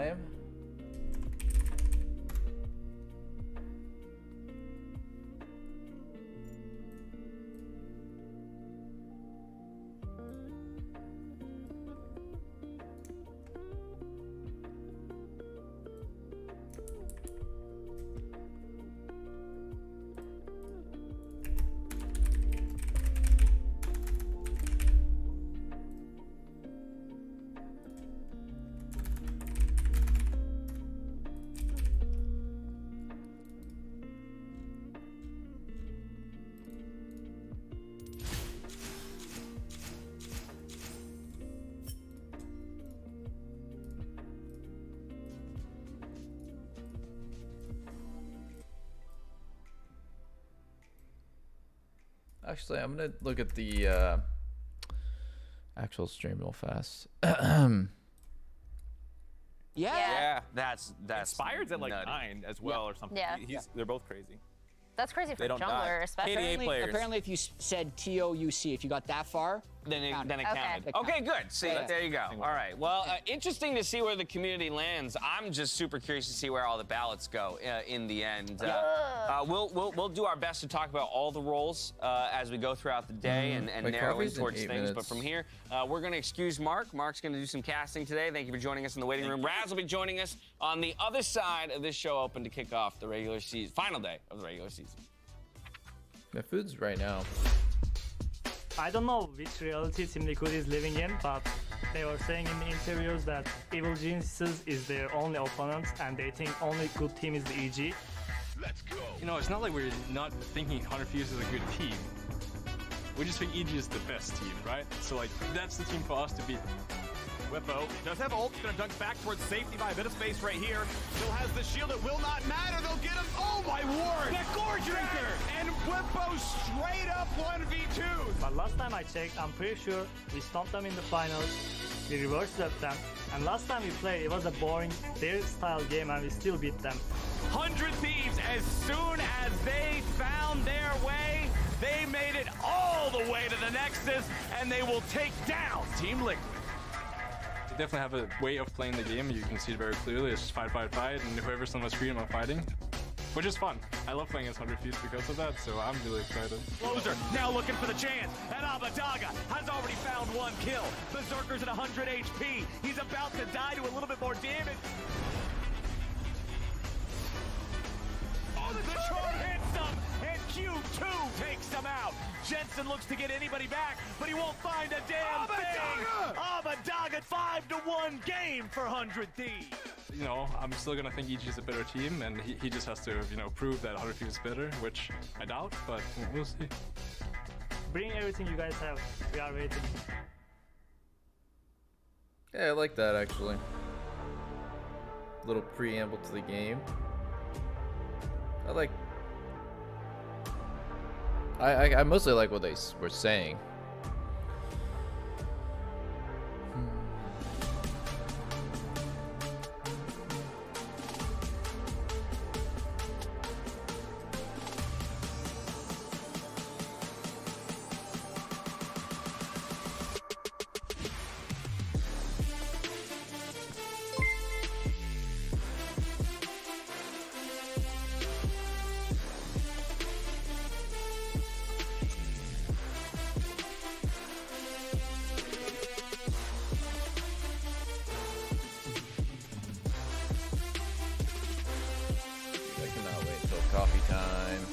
time. Actually, I'm gonna look at the actual stream real fast. Yeah, that's Inspired's at like nutty. 9 as well or something. Yeah. They're both crazy. That's crazy for They don't die. jungler, especially. KDA players. Apparently, if you said TOUC, if you got that far, Then it counted. counted. Okay. Okay, good. See, Yeah. there you go. All right. Well, interesting to see where the community lands. I'm just super curious to see where all the ballots go in the end. We'll do our best to talk about all the roles as we go throughout the day and Wait, narrow in coffee's in towards 8 things. But minutes. from here, we're going to excuse Mark. Mark's going to do some casting today. Thank you for joining us in the waiting room. Raz will be joining us on the other side of this show open to kick off the regular season, final day of the regular season. My food's right now. I don't know which reality Team Liquid is living in, but they were saying in the interviews that Evil Geniuses is their only opponent and they think only good team is the EG. You know, it's not like we're not thinking 100 Thieves is a good team. We just think EG is the best team, right? So, like, that's the team for us to beat. Whippo does have ult. He's gonna dunk back towards safety by a bit of space right here. Still has the shield. It will not matter. They'll get him. Oh my word! That gore drinker! And Whippo straight up 1v2s. But last time I checked, I'm pretty sure we stomped them in the finals, we reverse swept them, and last time we played, it was a boring, their style game and we still beat them. 100 Thieves, as soon as they found their way, they made it all the way to the Nexus, and they will take down Team Liquid. They definitely have a way of playing the game. You can see it very clearly. It's just fight, and whoever's on the screen are fighting, which is fun. I love playing against 100 Thieves because of that, so I'm really excited. Closer now looking for the chance, and Abadaga has already found one kill. Berserker's at 100 HP. He's about to die to a little bit more damage. Oh, the charge hits him, and Q2 takes him out. Jensen looks to get anybody back, but he won't find a damn thing. Abadaga 5-1 game for 100 Thieves. You know, I'm still gonna think EG is a better team, and he just has to, you know, prove that 100 Thieves is better, which I doubt, but we'll see. Bring everything you guys have, we are waiting. Yeah, I like that actually. Little preamble to the game. I mostly like what they were saying. I cannot wait until coffee time.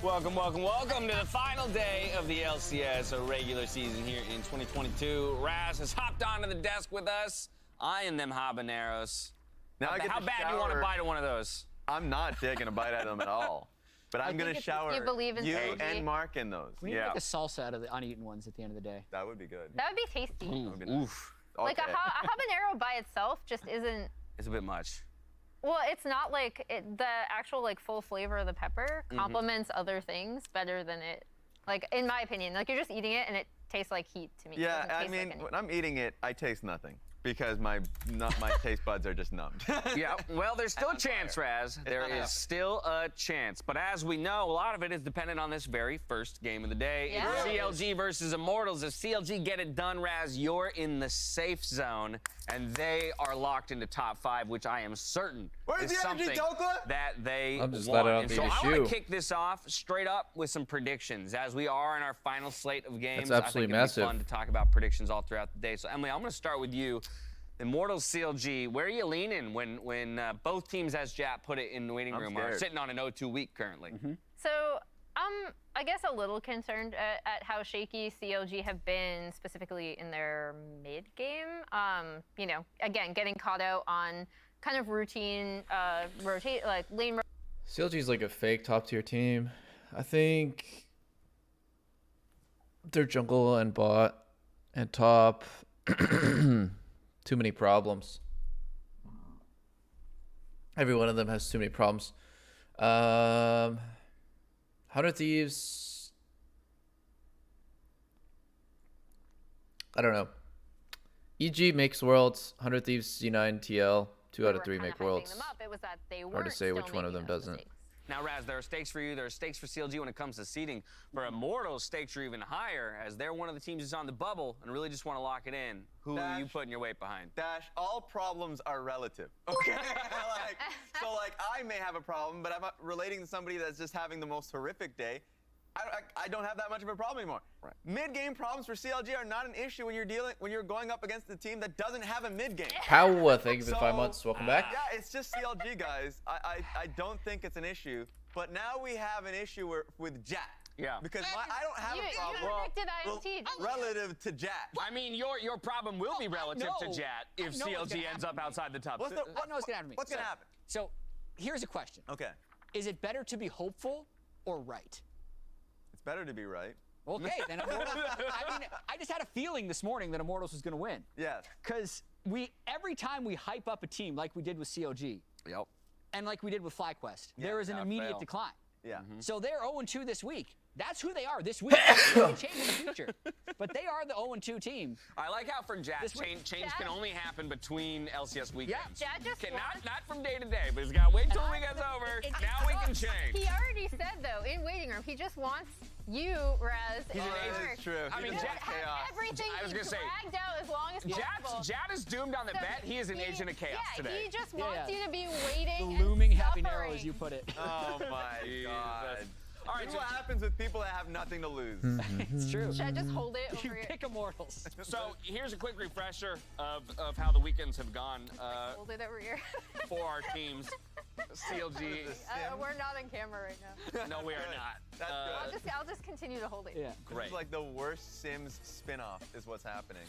Welcome to the final day of the LCS, a regular season here in 2022. Raz has hopped onto the desk with us, eyeing them habaneros. Now I get How to bad do you want to shower. bite of one of those? I'm not taking a bite out of them at all. But I'm gonna shower you believe in you strategy. and Mark in those. we need Yeah. to make a salsa out of the uneaten ones at the end of the day. That would be good. That would be tasty. That would be nice. Oof, Like a Okay. habanero by itself just isn't. it's a bit much. Well, it's not like the actual like full flavor of the pepper complements other things better than it. Like in my opinion, like you're just eating it and it tastes like heat to me. It Yeah, doesn't I taste like mean, anything. when I'm eating it, I taste nothing. because my taste buds are just numbed. Yeah, well, there's still a chance, Raz. There is still a chance. But as we know, a lot of it is dependent on this very first game of the day. Yeah. It's CLG versus Immortals. If CLG get it done, Raz, you're in the safe zone, and they are locked into top 5, which I am certain Where's is the energy, something Toka? that they I'm just want. glad I don't And need so a I want shoe. to kick this off straight up with some predictions, as we are in our final slate of games. That's absolutely I think it'll massive. be fun to talk about predictions all throughout the day. So, Emily, I'm going to start with you. Immortals CLG, where are you leaning when both teams, as Jap put it in the waiting room, are scared. sitting on an 0-2 week currently? So I'm, I guess, a little concerned at how shaky CLG have been, specifically in their mid game. You know, again, getting caught out on kind of routine lane. CLG is like a fake top tier team. I think their jungle and bot and top too many problems. Every one of them has too many problems. 100 Thieves. I don't know. EG makes worlds. 100 Thieves C9 TL. 2 out of 3 make worlds. It was that they Hard to say which one of them doesn't. Now, Raz, there are stakes for you. There are stakes for CLG when it comes to seeding. For Immortals, stakes are even higher, as they're one of the teams that's on the bubble and really just want to lock it in. Who are you putting your weight behind? Dash, all problems are relative. Okay? like, I may have a problem, but I'm relating to somebody that's just having the most horrific day. I don't have that much of a problem anymore. Right. Mid-game problems for CLG are not an issue when you're going up against a team that doesn't have a mid-game. Pow, thank you for the 5 months. Welcome back. Yeah, it's just CLG, guys. I don't think it's an issue. But now we have an issue with Jat. Yeah. Because I don't have a problem. You predicted IMT. Relative to Jat. I mean, your problem will be relative to Jat if CLG ends up outside the top. I know what's gonna happen to me. What's going to happen? So here's a question. Okay. Is it better to be hopeful or right? It's better to be right. Okay, then Immortals. I mean, I just had a feeling this morning that Immortals was going to win. Yes. Because every time we hype up a team like we did with CLG, Yep. and like we did with FlyQuest, Yeah, there is an without immediate fail. decline. Yeah. So they're 0-2 this week. That's who they are this week. They may change in the future, but they are the 0-2 team. I like how for Jat, This week- change can only happen between LCS weekends. Jat just Okay, wants- not from day to day, but he's got to wait till the weekend's over. It's- Now we can change. He already said, though, in waiting room, he just wants you, Raz, He's an and agent. It's true. I mean, He Jat- just wants chaos. everything I was he gonna say, dragged out as long as possible. Jat is doomed on the So bet. He is an agent of chaos yeah, today. he just Yeah, wants yeah. you to be waiting The looming and happy suffering. narrow, as you put it. Oh my God. All right, This is what happens with people that have nothing to lose. It's true. Should I just hold it You over your... pick Immortals. so here's a quick refresher of how the weekends have gone Hold it over here. for our teams. CLG. We're not on camera right now. No, we are not. That's good. I'll just continue to hold it. Yeah. Great. It's like the worst Sims spin-off is what's happening.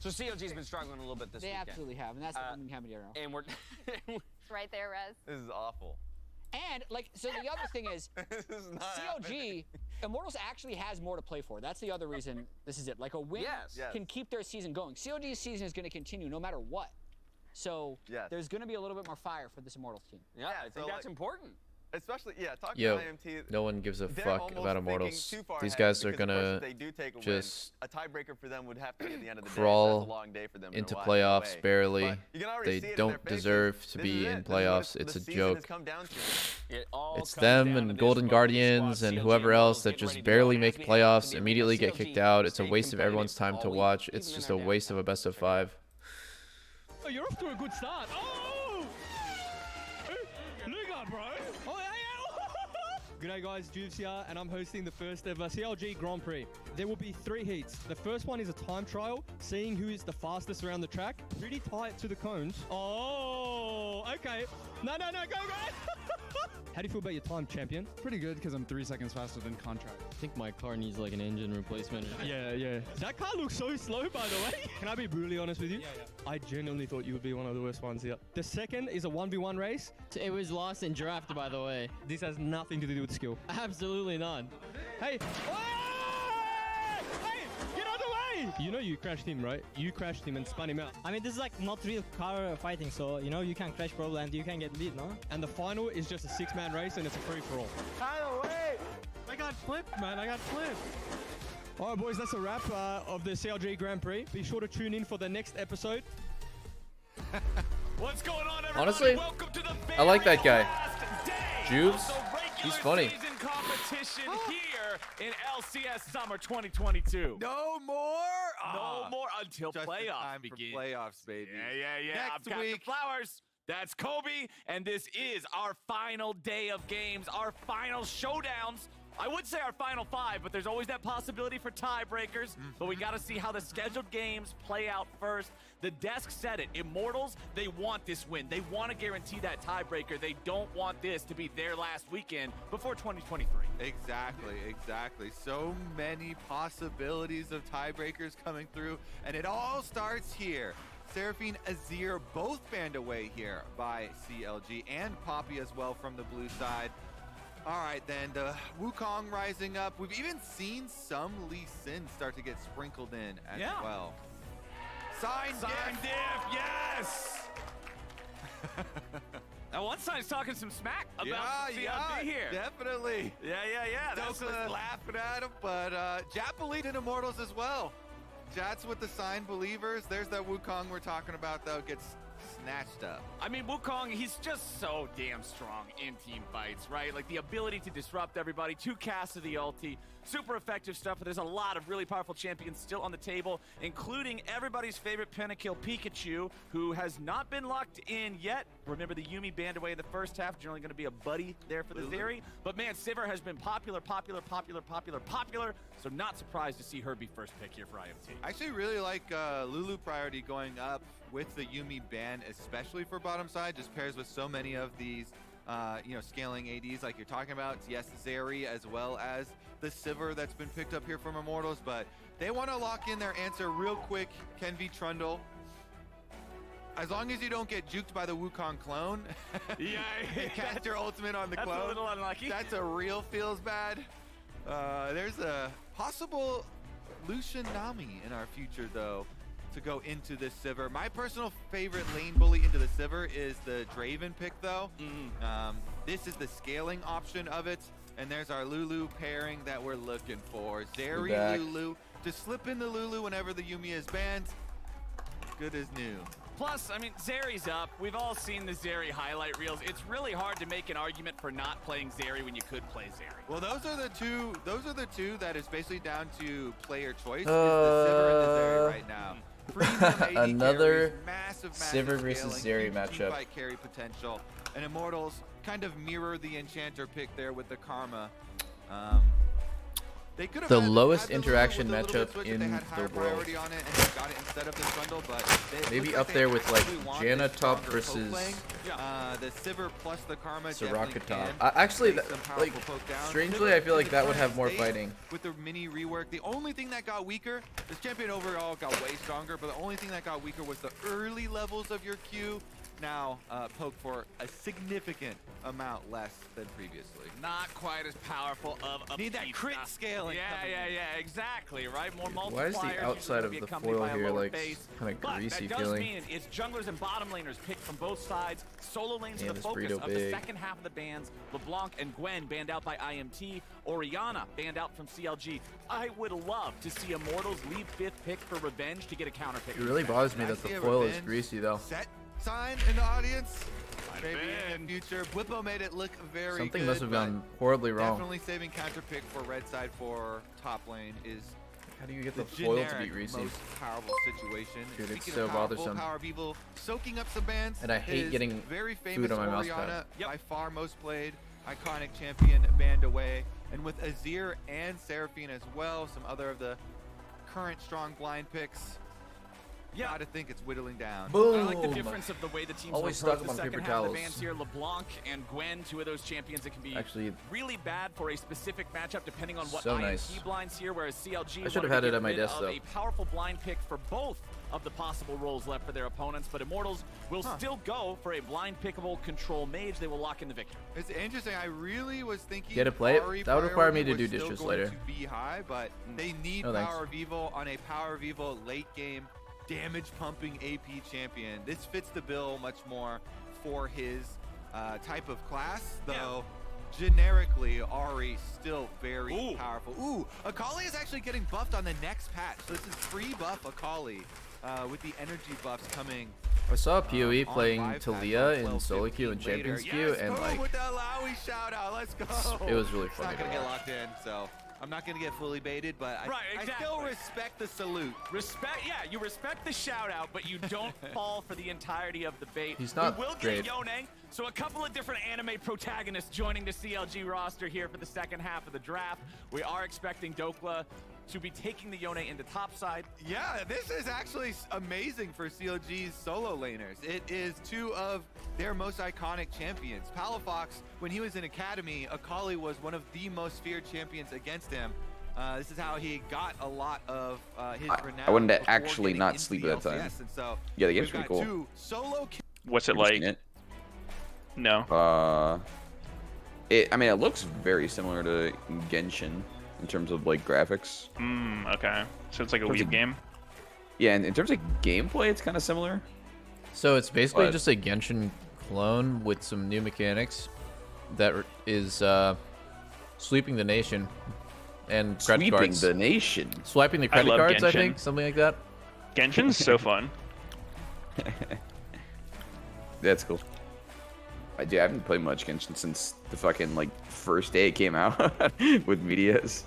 So CLG's been struggling a little bit this They weekend. absolutely have, and that's the looming happy narrow. And we're It's right there, Raz. This is awful. And so the other thing is, This is not CLG, happening. Immortals actually has more to play for. That's the other reason this is it. Like a win Yes. can keep their season going. CLG's season is going to continue no matter what. So Yes. there's going to be a little bit more fire for this Immortals team. yeah, I think so, that's like- important. Especially, talking Yo, to IMT. no one gives a they're fuck almost about thinking Immortals. too far These ahead guys are because, of course, gonna if they do take a just win, a tiebreaker for them would have to be at the end of the day. crawl So that's a long day for them into to watch playoffs away. barely. But you can already They see it in don't their faces. deserve to This be is in it. This is what playoffs. the It's a season joke. has come down to. It all It's comes them down to and this Golden focus Guardians squad. and CLG whoever else that getting just ready to go. barely And make as we head into playoffs, the immediately arena, get kicked CLG out. It's a staying waste of everyone's time competitive to all watch. week, It's even just in a our waste of a best of 5. Oh, you're off to a good start. Oh! Look up, bro. Oh, yeah. G'day guys, Juves here, and I'm hosting the first ever CLG Grand Prix. There will be 3 heats. The first one is a time trial, seeing who is the fastest around the track, pretty tight to the cones. Oh, okay. No, go, guys! How do you feel about your time, champion? Pretty good because I'm 3 seconds faster than contract. I think my car needs like an engine replacement. Yeah. That car looks so slow, by the way. Can I be brutally honest with you? Yeah. I genuinely thought you would be one of the worst ones here. The second is a 1v1 race. It was lost in draft, by the way. This has nothing to do with skill. Absolutely not. Hey! Hey! Get out of the way! You know you crashed him, right? You crashed him and spun him out. I mean, this is like not real car fighting, so you know you can crash probably and you can get lead, no? And the final is just a 6-man race and it's a free-for-all. Out of the way! I got flipped, man. I got flipped. All right, boys, that's a wrap of the CLG Grand Prix. Be sure to tune in for the next episode. What's going on, everybody? Honestly, Welcome to the I like that guy. last day Juves, of the regular he's funny. season competition here in LCS Summer 2022. No more. No more until Just in playoffs time begin. for playoffs, baby. Yeah. Next I'm Captain week. Flowers. That's Kobe, and this is our final day of games, our final showdowns. I would say our final 5, but there's always that possibility for tiebreakers. But we got to see how the scheduled games play out first. The desk said it. Immortals, they want this win. They want to guarantee that tiebreaker. They don't want this to be their last weekend before 2023. Exactly. So many possibilities of tiebreakers coming through, and it all starts here. Seraphine, Azir, both banned away here by CLG, and Poppy as well from the blue side. All right, then, the Wukong rising up. We've even seen some Lee Sin start to get sprinkled in as well. Sign diff, yes! Now, one side's talking some smack about CLG here. Definitely. Yeah. That's laughing at him, but Jap and Immortals as well. Jats with the signed believers. There's that Wukong we're talking about, though, gets snatched up. I mean, Wukong, he's just so damn strong in team fights, right? Like, the ability to disrupt everybody, 2 casts of the ulti, super effective stuff, but there's a lot of really powerful champions still on the table, including everybody's favorite pentakill Pikachu, who has not been locked in yet. Remember, the Yuumi banned away in the first half, generally going to be a buddy there for the Zeri. But man, Sivir has been popular, so not surprised to see her be first pick here for IoT. I actually really like Lulu priority going up with the Yuumi ban, especially for bottom side. Just pairs with so many of these, scaling ADs like you're talking about. Yes, Zeri as well as the Sivir that's been picked up here from Immortals, but they want to lock in their answer real quick. Kenvi Trundle. As long as you don't get juked by the Wukong clone, cast your ultimate on the clone. That's a little unlucky. That's a real feels bad. There's a possible Lucian Nami in our future, though, to go into this Sivir. My personal favorite lane bully into the Sivir is the Draven pick, though. This is the scaling option of it, and there's our Lulu pairing that we're looking for. Zeri, Lulu. To slip in the Lulu whenever the Yuumi is banned, good as new. Plus, I mean, Zeri's up. We've all seen the Zeri highlight reels. It's really hard to make an argument for not playing Zeri when you could play Zeri. Well, those are the two that is basically down to player choice. Is the Sivir and the Zeri right now. Another massive Sivir versus Zeri matchup. Fight carry potential, and Immortals kind of mirror the Enchanter pick there with the Karma. They could have The had lowest the interaction Lulu with the little bit matchup switch, in they had the higher world. priority on it, and they got it instead of the Trundle, but it Maybe looks up like there they with like actually want Janna this top stronger versus poke lane. The Sivir plus the Karma Soraka definitely top. can Actually, take some powerful like poke down. strangely, Sivir I feel like in that the would have more state fighting. with the mini rework. The only thing that got weaker, this champion overall got way stronger, but the only thing that got weaker was the early levels of your Q. Now poke for a significant amount less than previously. Not quite as powerful of a Need that crit scaling. Yeah, exactly, right? More multipliers. Why is the outside of the foil here like kind of greasy that does feeling? mean it's junglers and bottom laners picked from both sides. Solo lanes Man, are the this focus burrito of the big. second half of the bans. LeBlanc and Gwen banned out by IMT. Orianna banned out from CLG. I would love to see Immortals leave 5th pick for revenge to get a counter pick. It really bothers me that the foil is greasy though. Set sign in the audience. Maybe in the future. Whippo made it look very Something good, must have but gone horribly wrong. Definitely saving counter pick for red side for top lane is How do you get the the foil to generic beat Reese? most powerful situation. Dude, it's Speaking so of powerful, bothersome. Power of Evil soaking up some bans. And I hate is getting very food famous on my mouse Orianna, pad. by far most played, iconic champion banned away. And with Azir and Seraphine as well, some other of the current strong blind picks. Yeah. Gotta think it's whittling down. Boom. I like the difference of the way the teams Always approach stuck the on second paper half of towels. the bans here. LeBlanc and Gwen, 2 of those champions that can be Actually, really bad for a specific matchup depending on what so IMT nice. blinds here, whereas CLG I should have wanted had to it get at my rid desk, of though. a powerful blind pick for both of the possible roles left for their opponents, but Immortals will still go for a blind pickable control mage. They will lock in the victory. It's interesting. I really was thinking Get to play it? Ari That would require me priority to do was still dishes going later. to be high, but they need No, thanks. Power of Evil on a Power of Evil late game damage pumping AP champion. This fits the bill much more for his type of class, though. generically, Ari still very powerful. Ooh, Akali is actually getting buffed on the next patch. So this is free buff Akali with the energy buffs coming. I saw PoE playing Talia in solo queue and champions queue, and like, with the Alawi shout out, let's go. it was really It's funny. not gonna get locked in, so I'm not gonna get fully baited, but I still respect the salute. Yeah, you respect the shout out, but you don't fall for the entirety of the bait. He's not We will great. get Yone, so a couple of different anime protagonists joining the CLG roster here for the second half of the draft. We are expecting Dokla to be taking the Yone into topside. Yeah, this is actually amazing for CLG's solo laners. It is two of their most iconic champions. Palafox, when he was in Academy, Akali was one of the most feared champions against him. This is how he got a lot of his renown. I wanted to before actually getting not into sleep the at that time. LCS, and so Yeah, the game's we've pretty got cool. two solo What's it Have you like? seen it? No. I mean, it looks very similar to Genshin in terms of like graphics. Okay. So it's like a In terms Weeb of- game. Yeah, and in terms of gameplay, it's kind of similar. So it's basically But- just a Genshin clone with some new mechanics that is sweeping the nation and credit Sweeping cards. the nation. Swiping the I credit love cards, I Genshin. think, something like that. Genshin's so fun. That's cool. I haven't played much Genshin since the fucking like first day it came out with Meteos.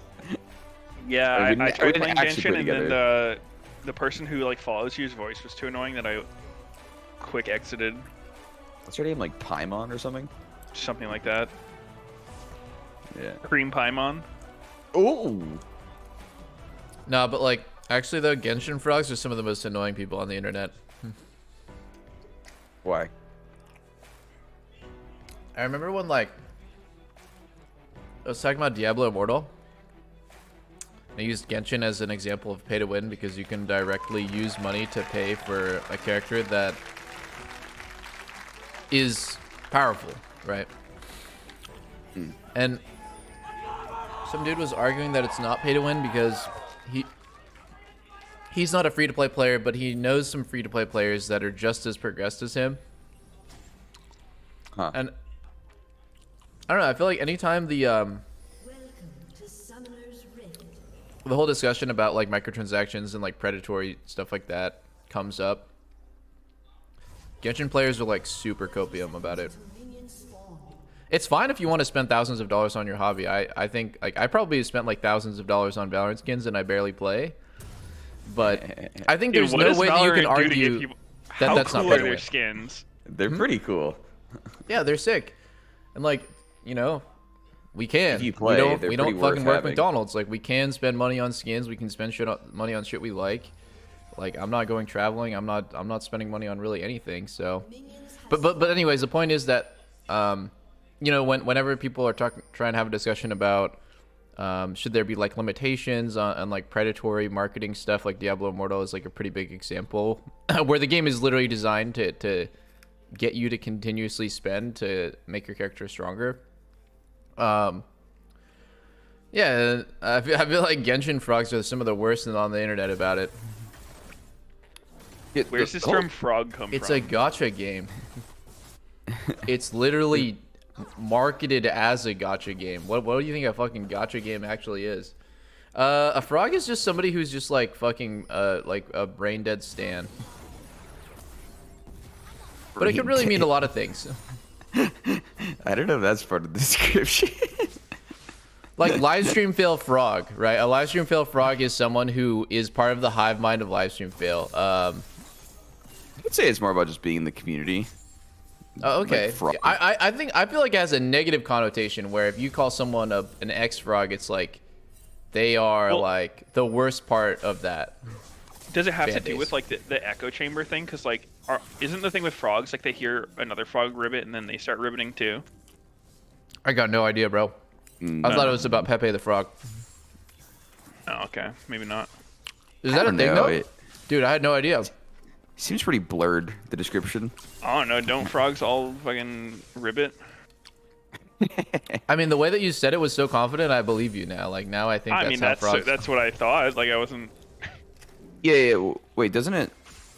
Yeah, Like, we I didn't- we tried didn't playing actually Genshin, play and then together. the person who like follows you's voice was too annoying that I quick exited. What's her name? Like Paimon or something? Something like that. Yeah. Cream Paimon. Oh. No, but like, actually though, Genshin frogs are some of the most annoying people on the internet. Why? I remember when like I was talking about Diablo Immortal. I used Genshin as an example of pay to win because you can directly use money to pay for a character that is powerful, right? And some dude was arguing that it's not pay to win because he's not a free to play player, but he knows some free to play players that are just as progressed as him. Huh. And I don't know, I feel like anytime the whole discussion about like microtransactions and like predatory stuff like that comes up, Genshin players are like super copium about it. It's fine if you want to spend thousands of dollars on your hobby. I think like I probably spent like thousands of dollars on Valorant skins and I barely play. But I think there's Dude, no what way does that you can Valorant do to get argue people- that How that's not cool pay are to their win. skins? They're pretty cool. Yeah, they're sick. And like, you know, we can. If you play, we don't they're fucking pretty worth work having. McDonald's. Like we can spend money on skins, we can spend money on shit we like. Like I'm not going traveling, I'm not spending money on really anything, so but anyways, the point is that you know, whenever people are trying to have a discussion about should there be like limitations on like predatory marketing stuff, like Diablo Immortal is like a pretty big example where the game is literally designed to get you to continuously spend to make your character stronger. Yeah, I feel like Genshin frogs are some of the worst on the internet about it. Where's this term frog come It's from? a gacha game. It's literally marketed as a gacha game. What do you think a fucking gacha game actually is? A frog is just somebody who's just like fucking like a brain dead stan. But it could really mean a lot of things. I don't know if that's part of the description. Like livestream fail frog, right? A livestream fail frog is someone who is part of the hive mind of livestream fail. I'd say it's more about just being in the community. Oh, okay. Like frog. I feel like it has a negative connotation where if you call someone an ex frog, it's like they are like the worst part of that. Does it have to fan do base. with like the echo chamber thing? Because like, isn't the thing with frogs like they hear another frog ribbit and then they start ribbiting too? I got no idea, bro. I thought it was about Pepe the Frog. Oh, okay, maybe not. Is I that a don't thing know, though? Dude, I had no idea. Seems pretty blurred, the description. I don't know. Don't frogs all fucking ribbit? I mean, the way that you said it was so confident, I believe you now. Like now, I think I that's mean, how frogs. that's what I thought. Like I wasn't. Yeah. Wait, doesn't it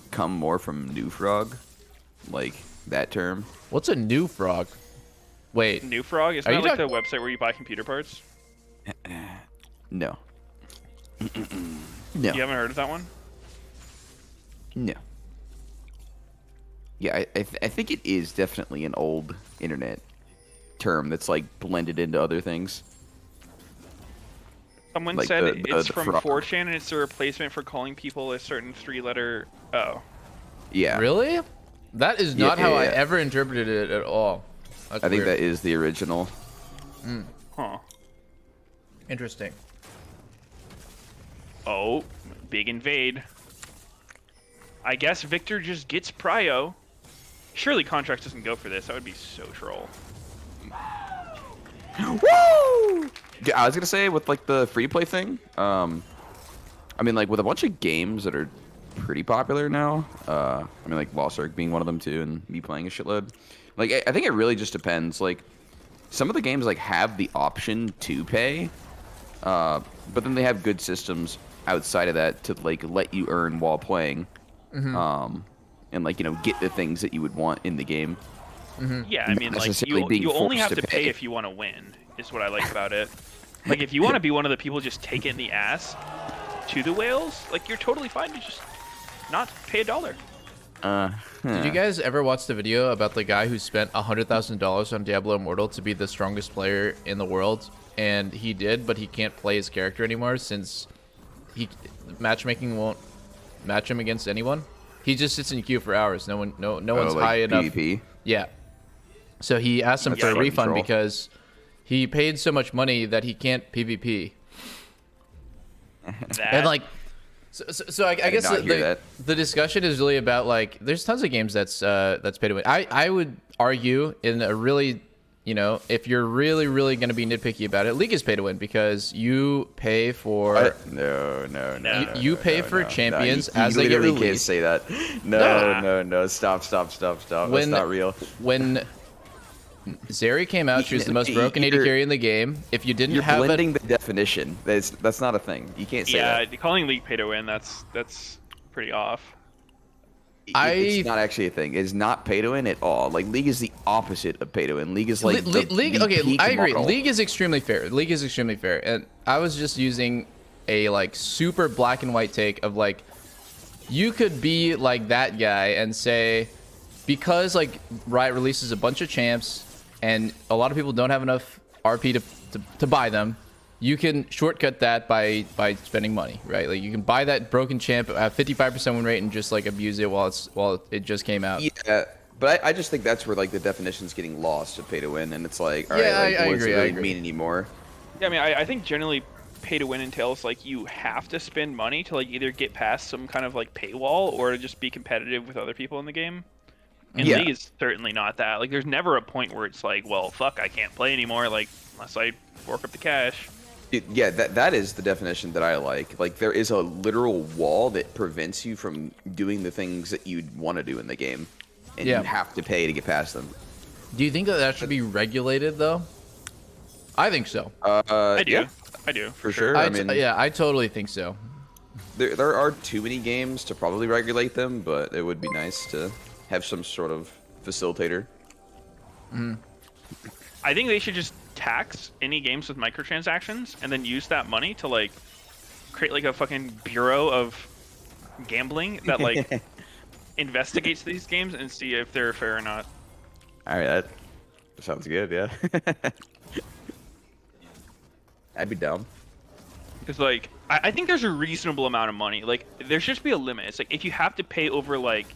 come more from new frog? Like that term? What's a new frog? Wait. New Frog? Isn't Are that you like the website where you buy computer parts? No. No. You haven't heard of that one? No. Yeah, I think it is definitely an old internet term that's like blended into other things. Someone Like said the it's from frog. 4chan and it's a replacement for calling people a certain 3-letter O. Yeah. Really? That is Yeah, not how I yeah. ever interpreted it at all. That's I think weird. that is the original. Huh. Interesting. Oh, big invade. I guess Victor just gets prio. Surely Contracts doesn't go for this. That would be so troll. Woo! Yeah, I was gonna say with like the free play thing. I mean, like with a bunch of games that are pretty popular now. I mean, like Lost Ark being one of them too, and me playing a shitload. Like, I think it really just depends. Like, some of the games like have the option to pay, but then they have good systems outside of that to like let you earn while playing, and like get the things that you would want in the game. Yeah, I mean, Not like necessarily being you only forced have to pay pay. if you want to win. Is what I like about it. Like, if you want to be one of the people just take it in the ass to the whales, like you're totally fine to just not pay $1. Did you guys ever watch the video about the guy who spent $100,000 on Diablo Immortal to be the strongest player in the world? And he did, but he can't play his character anymore since matchmaking won't match him against anyone. He just sits in queue for hours. No one's like high enough. PvP? Yeah. So he asked him for a fucking refund troll. because he paid so much money that he can't PvP. And like, so I guess not hear that. the discussion is really about like, there's tons of games that's pay to win. I would argue in a really, if you're really going to be nitpicky about it, League is pay to win because you pay for No. you pay for champions as they you get literally can't released. say that. No. Stop. That's not real. When Zeri came out, she was the most broken AD You're- carry in the game. If you didn't You're have blending it, the definition. That's not a thing. You can't say Yeah, that. calling League pay to win, that's pretty off. It's not actually a thing. It's not pay to win at all. Like League is the opposite of pay to win. League is like League. the Okay, peak I agree. model. League is extremely fair. League is extremely fair, and I was just using a like super black and white take of like, you could be like that guy and say, because like Riot releases a bunch of champs and a lot of people don't have enough RP to buy them, you can shortcut that by spending money, right? Like you can buy that broken champ at 55% win rate and just like abuse it while it just came out. Yeah, but I just think that's where like the definition's getting lost of pay to win, and it's like, all right, Yeah, like, I what does agree, it I really agree. mean anymore? Yeah, I mean, I think generally pay to win entails like you have to spend money to like either get past some kind of like paywall or to just be competitive with other people in the game. And Yeah. League is certainly not that. Like, there's never a point where it's like, well, fuck, I can't play anymore, like, unless I fork up the cash. Yeah, that is the definition that I like. Like there is a literal wall that prevents you from doing the things that you'd want to do in the game, and Yeah. you have to pay to get past them. Do you think that should be regulated though? I think so. I do. Yeah, I do. for sure. I mean, yeah, I totally think so. there are too many games to probably regulate them, but it would be nice to have some sort of facilitator. I think they should just tax any games with microtransactions and then use that money to like create like a fucking bureau of gambling that like investigates these games and see if they're fair or not. All right, that sounds good. Yeah, I'd be down. Because like I think there's a reasonable amount of money. Like there should just be a limit. It's like if you have to pay over like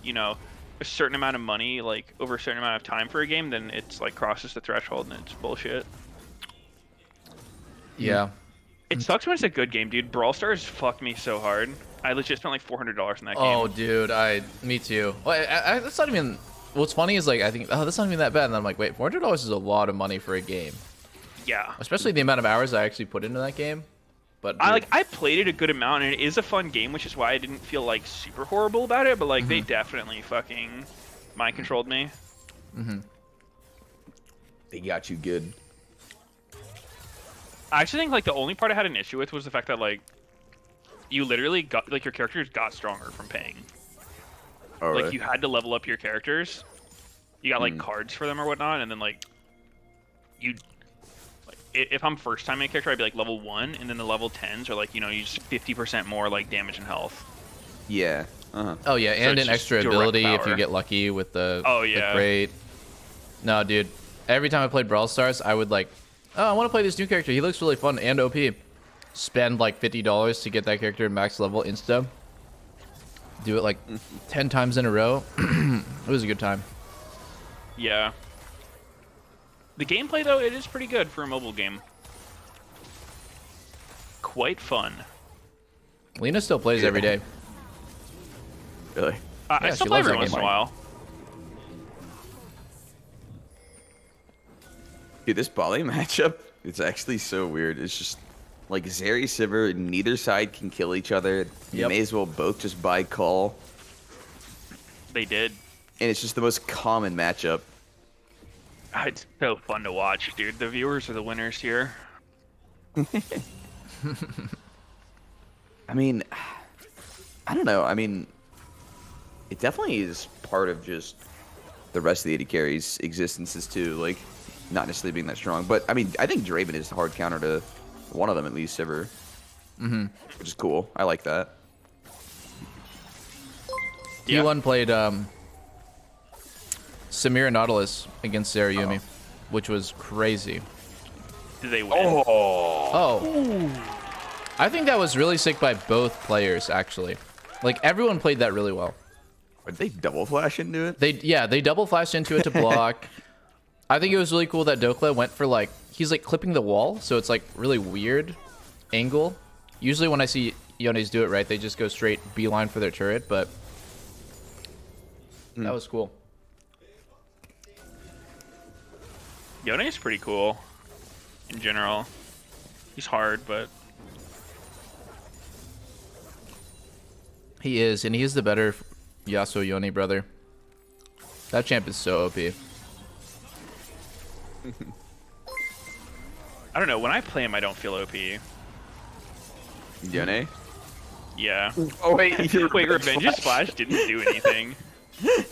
a certain amount of money like over a certain amount of time for a game, then it's like crosses the threshold and it's bullshit. Yeah. It sucks when it's a good game, dude. Brawl Stars fucked me so hard. I legit spent like $400 in that game. Oh, dude, me too. Well, that's not even. What's funny is like I think, oh, that's not even that bad, and I'm like, wait, $400 is a lot of money for a game, Yeah. especially the amount of hours I actually put into that game. But dude, I played it a good amount, and it is a fun game, which is why I didn't feel like super horrible about it. But like they definitely fucking mind controlled me. They got you good. I actually think like the only part I had an issue with was the fact that like you literally got like your characters got stronger from paying. All Like right. you had to level up your characters. You got like cards for them or whatnot, and then like you. Like, if I'm first time a character, I'd be like level 1, and then the level 10s are like, you know, you just 50% more like damage and health. Yeah. Oh yeah, So and it's an just extra direct ability if you power. get lucky with the Oh, the yeah. crate. No, dude. Every time I played Brawl Stars, I would like, oh, I want to play this new character. He looks really fun and OP. Spend like $50 to get that character max level insta. Do it like 10 times in a row. It was a good time. Yeah. The gameplay though, it is pretty good for a mobile game. Quite fun. Lena still plays every day. Really? I Yeah, still she play loves every that once in game. a while. Dude, this Bali matchup, it's actually so weird. It's just like Zeri, Sivir, neither side can kill each other. You Yep. may as well both just buy call. They did. And it's just the most common matchup. It's so fun to watch, dude. The viewers are the winners here. I mean, I don't know. I mean, it definitely is part of just the rest of the AD carries' existences too. Like, not necessarily being that strong, but I mean, I think Draven is the hard counter to one of them at least, Sivir. Which is cool. I like that. Yeah. T1 played Samira Nautilus against Sarah Yumi, which was crazy. Did they win? Oh. I think that was really sick by both players, actually. Like, everyone played that really well. Did they double flash into it? They double flashed into it to block. I think it was really cool that Dokla went for, like, he's, like, clipping the wall, so it's, like, really weird angle. Usually when I see Yones do it right, they just go straight beeline for their turret, but that was cool. Yone's pretty cool in general. He's hard, but He is, and he is the better Yasuo Yone brother. That champ is so OP. I don't know. When I play him, I don't feel OP. Yone? Yeah. Oh wait, you're Wait, Revenge's Splash didn't do anything.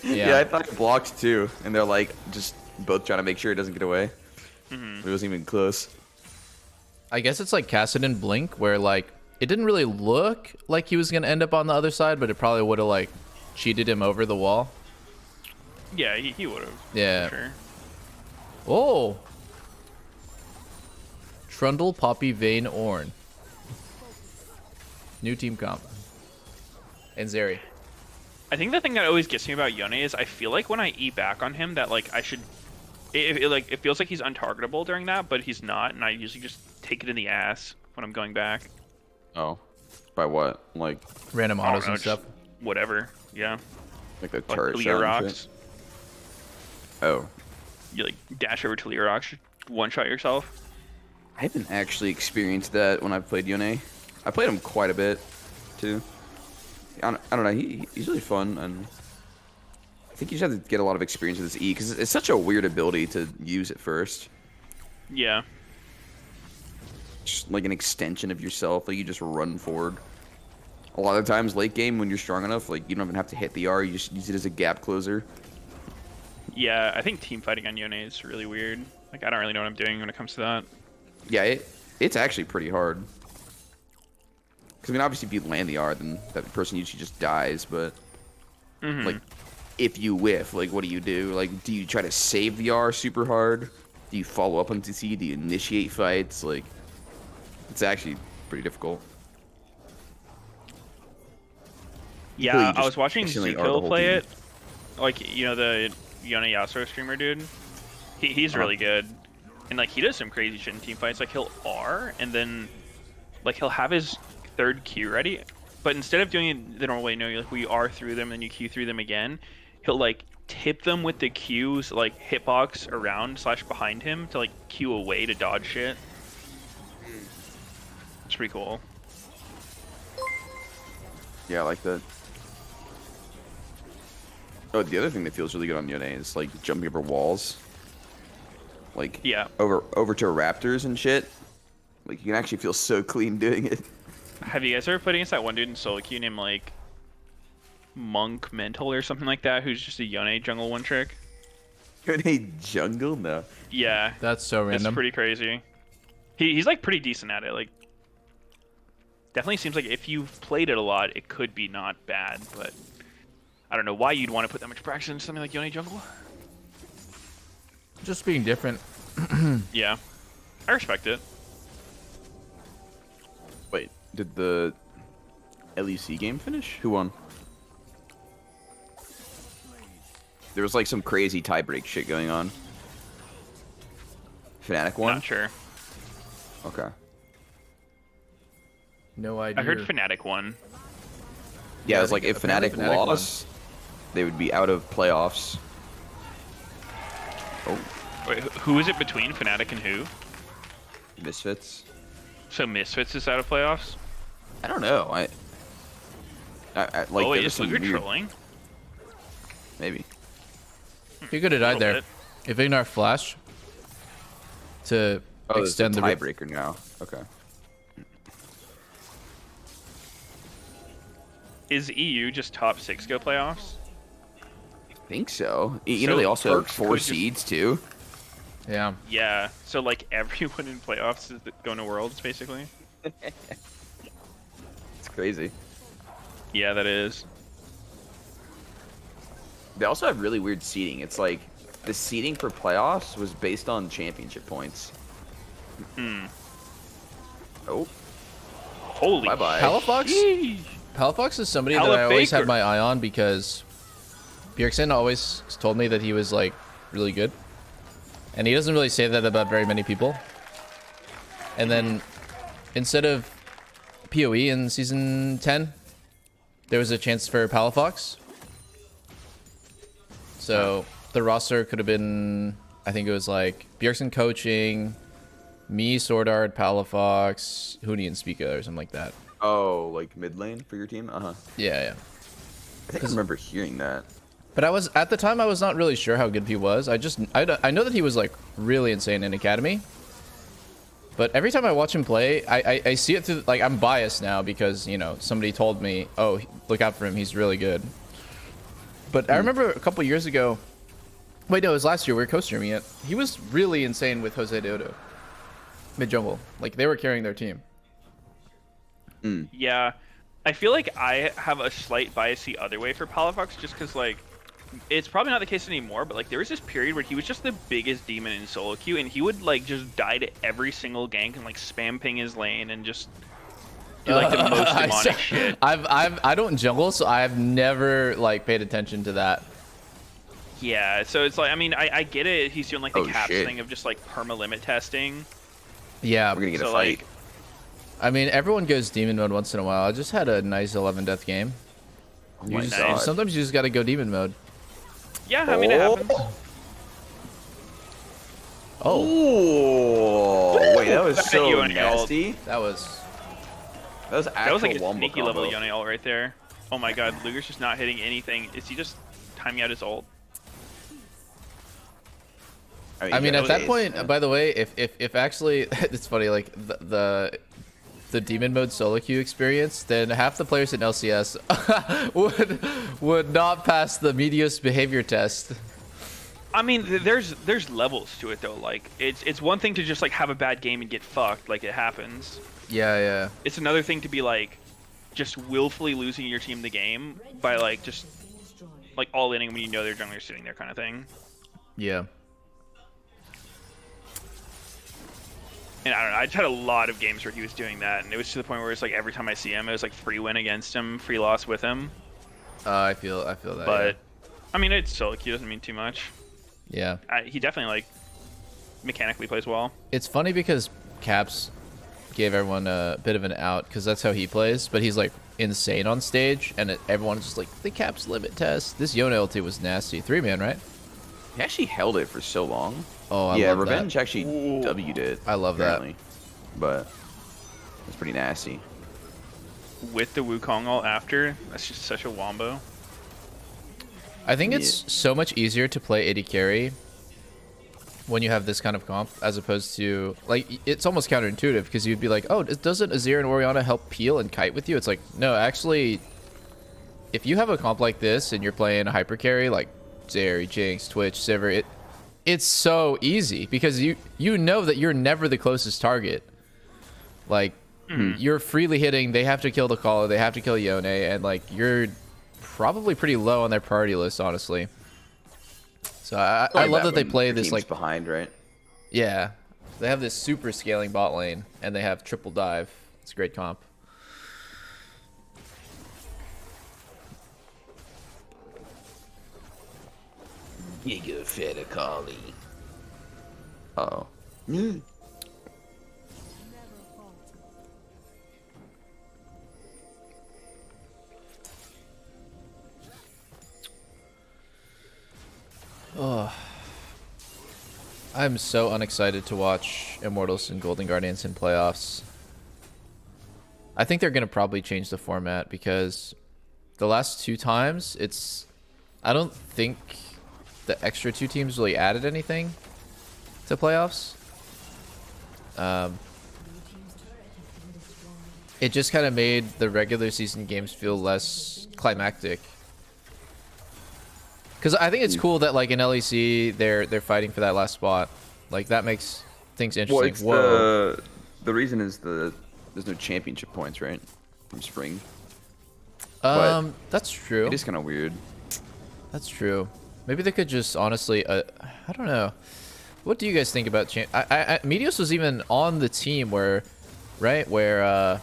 Yeah, I thought it blocked too, and they're like just both trying to make sure it doesn't get away. It wasn't even close. I guess it's like Kassadin Blink, where like it didn't really look like he was gonna end up on the other side, but it probably would have like cheated him over the wall. Yeah, he would have. Yeah. Sure. Oh. Trundle, Poppy, Vayne, Ornn. New team comp. And Zeri. I think the thing that always gets me about Yone is I feel like when I E back on him that like I should it feels like he's untargetable during that, but he's not, and I usually just take it in the ass when I'm going back. Oh. By what? Like random I don't autos know, and just stuff. Whatever. Yeah. Like the Like turret Talia shot and rocks. shit? Oh. You like dash over Talia rocks, one shot yourself. I haven't actually experienced that when I've played Yone. I played him quite a bit, too. I don't know, he's really fun, and I think you just have to get a lot of experience with this E, because it's such a weird ability to use at first. Yeah. Just like an extension of yourself, like you just run forward. A lot of times late game, when you're strong enough, like you don't even have to hit the R, you just use it as a gap closer. Yeah, I think team fighting on Yone is really weird. Like I don't really know what I'm doing when it comes to that. Yeah, it's actually pretty hard. Because, I mean, obviously if you land the R, then that person usually just dies, but, like, if you whiff, like, what do you do? Like, do you try to save the R super hard? Do you follow up on TC? Do you initiate fights? Like, it's actually pretty difficult. Yeah, You I was watching efficiently R the Zuko whole play team. it. Like, you know, the Yone Yasuo streamer dude? He's really good. And, like, he does some crazy shit in team fights. Like, he'll R, and then, like, he'll have his third Q ready. But instead of doing it the normal way, like, we R through them, and you Q through them again, he'll, like, tip them with the Qs, like, hitbox around / behind him to, like, Q away to dodge shit. It's pretty cool. Yeah, I like that. Oh, the other thing that feels really good on Yone is, like, jumping over walls. Like, yeah, over to raptors and shit. Like, you can actually feel so clean doing it. Have you guys ever played against that one dude in solo queue named, like, Monk Mental or something like that, who's just a Yone jungle one trick? Yone jungle? No. Yeah. That's so It's random. pretty crazy. He's like pretty decent at it. Like, definitely seems like if you've played it a lot, it could be not bad. But I don't know why you'd want to put that much practice into something like Yone jungle. Just being different. Yeah, I respect it. Wait, did the LEC game finish? Who won? There was like some crazy tiebreak shit going on. Fnatic won? Not sure. Okay. No idea. I heard Fnatic won. Yeah, it was like if apparently Fnatic Fnatic won. lost, they would be out of playoffs. Oh, Wait, who is it between Fnatic and who? Misfits. So Misfits is out of playoffs? I don't know. I like. Oh, wait, there was is some Luger weird- trolling? Maybe. He could have died Little there. bit. If Ignore flash to Oh, extend it's a the tiebreaker now. Okay. Is EU just top 6 go playoffs? I think so. You know, So they also have Perks 4 could just- seeds too. Yeah. Yeah, so like everyone in playoffs is going to Worlds, basically? It's crazy. Yeah, that is. They also have really weird seeding. It's like the seeding for playoffs was based on championship points. Hmm. Oh, Holy bye-bye. Palafox? Sheesh. Palafox is somebody Pala that I always Faker. had my eye on because Bjergsen always told me that he was like really good. And he doesn't really say that about very many people. And then instead of PoE in season 10, there was a chance for Palafox. So the roster could have been, I think it was like Bjergsen coaching, me, Sword Art, Palafox, Huni, and Spica or something like that. Oh, like mid lane for your team? Uh-huh. Yeah, yeah. I think I remember hearing that. But I was at the time I was not really sure how good he was. I know that he was like really insane in academy. But every time I watch him play, I see it through like I'm biased now because you know somebody told me, oh look out for him, he's really good. But I remember a couple years ago. Wait, no, it was last year. We were co-streaming it. He was really insane with Jose Deodo. Mid jungle, like they were carrying their team. Yeah, I feel like I have a slight bias the other way for Palafox just because, like, it's probably not the case anymore, but, like, there was this period where he was just the biggest demon in solo queue, and he would, like, just die to every single gank and, like, spam ping his lane and just do, like, the most demonic shit. I don't jungle, so I've never, like, paid attention to that. Yeah, so it's like, I mean, I get it. He's doing, like, the caps shit. thing of just, like, perma-limit testing. Yeah. We're gonna get So, a fight. like, I mean, everyone goes demon mode once in a while. I just had a nice 11 death game. Oh my just, God. sometimes you just gotta go demon mode. yeah, I mean, it happens. Oh, wait, that was Look at so you and your ult. nasty. That was That was actual That was like a wombo sneaky level combo. Yone ult right there. Oh my god, Luger's just not hitting anything. Is he just timing out his ult? I mean, at that point, yeah. by the way, if actually, it's funny, like the demon mode solo queue experience, then half the players in LCS would not pass the Meteos behavior test. I mean, there's levels to it though. Like, it's one thing to just like have a bad game and get fucked, like it happens. Yeah, yeah. It's another thing to be like, just willfully losing your team the game by like just like all inning when you know their jungler's sitting there, kind of thing. Yeah. And I don't know, I just had a lot of games where he was doing that, and it was to the point where it's like every time I see him, it was like free win against him, free loss with him. I feel that. But I mean, it's solo queue, doesn't mean too much. Yeah. He definitely like mechanically plays well. It's funny because Caps gave everyone a bit of an out because that's how he plays, but he's like insane on stage, and everyone's just like the Caps limit test. This Yone ulti was nasty. 3-man, right? He actually held it for so long. Oh, I yeah, love Revenge that. actually W'd it. I love apparently. that. But it's pretty nasty. With the Wukong ult after, that's just such a wombo. I think it's so much easier to play AD carry when you have this kind of comp as opposed to like it's almost counterintuitive because you'd be like, oh, doesn't Azir and Orianna help peel and kite with you? It's like, no, actually, if you have a comp like this and you're playing a hyper carry like Zeri, Jinx, Twitch, Sivir, it's so easy because you know that you're never the closest target. Like you're freely hitting. They have to kill the caller. They have to kill Yone, and like you're probably pretty low on their priority list, honestly. So I love that they play this like behind, right? Yeah, they have this super scaling bot lane, and they have triple dive. It's a great comp. Giga Fetticali. Uh-oh. Oh, I'm so unexcited to watch Immortals and Golden Guardians in playoffs. I think they're going to probably change the format because the last 2 times, I don't think the extra 2 teams really added anything to playoffs. It just kind of made the regular season games feel less climactic. Because I think it's cool that like in LEC they're fighting for that last spot. Like that makes things interesting. Well, the reason is there's no championship points, right? From spring. That's true. It is kind of weird. That's true. Maybe they could just honestly, I don't know. What do you guys think about Meteos was even on the team where, right? Where am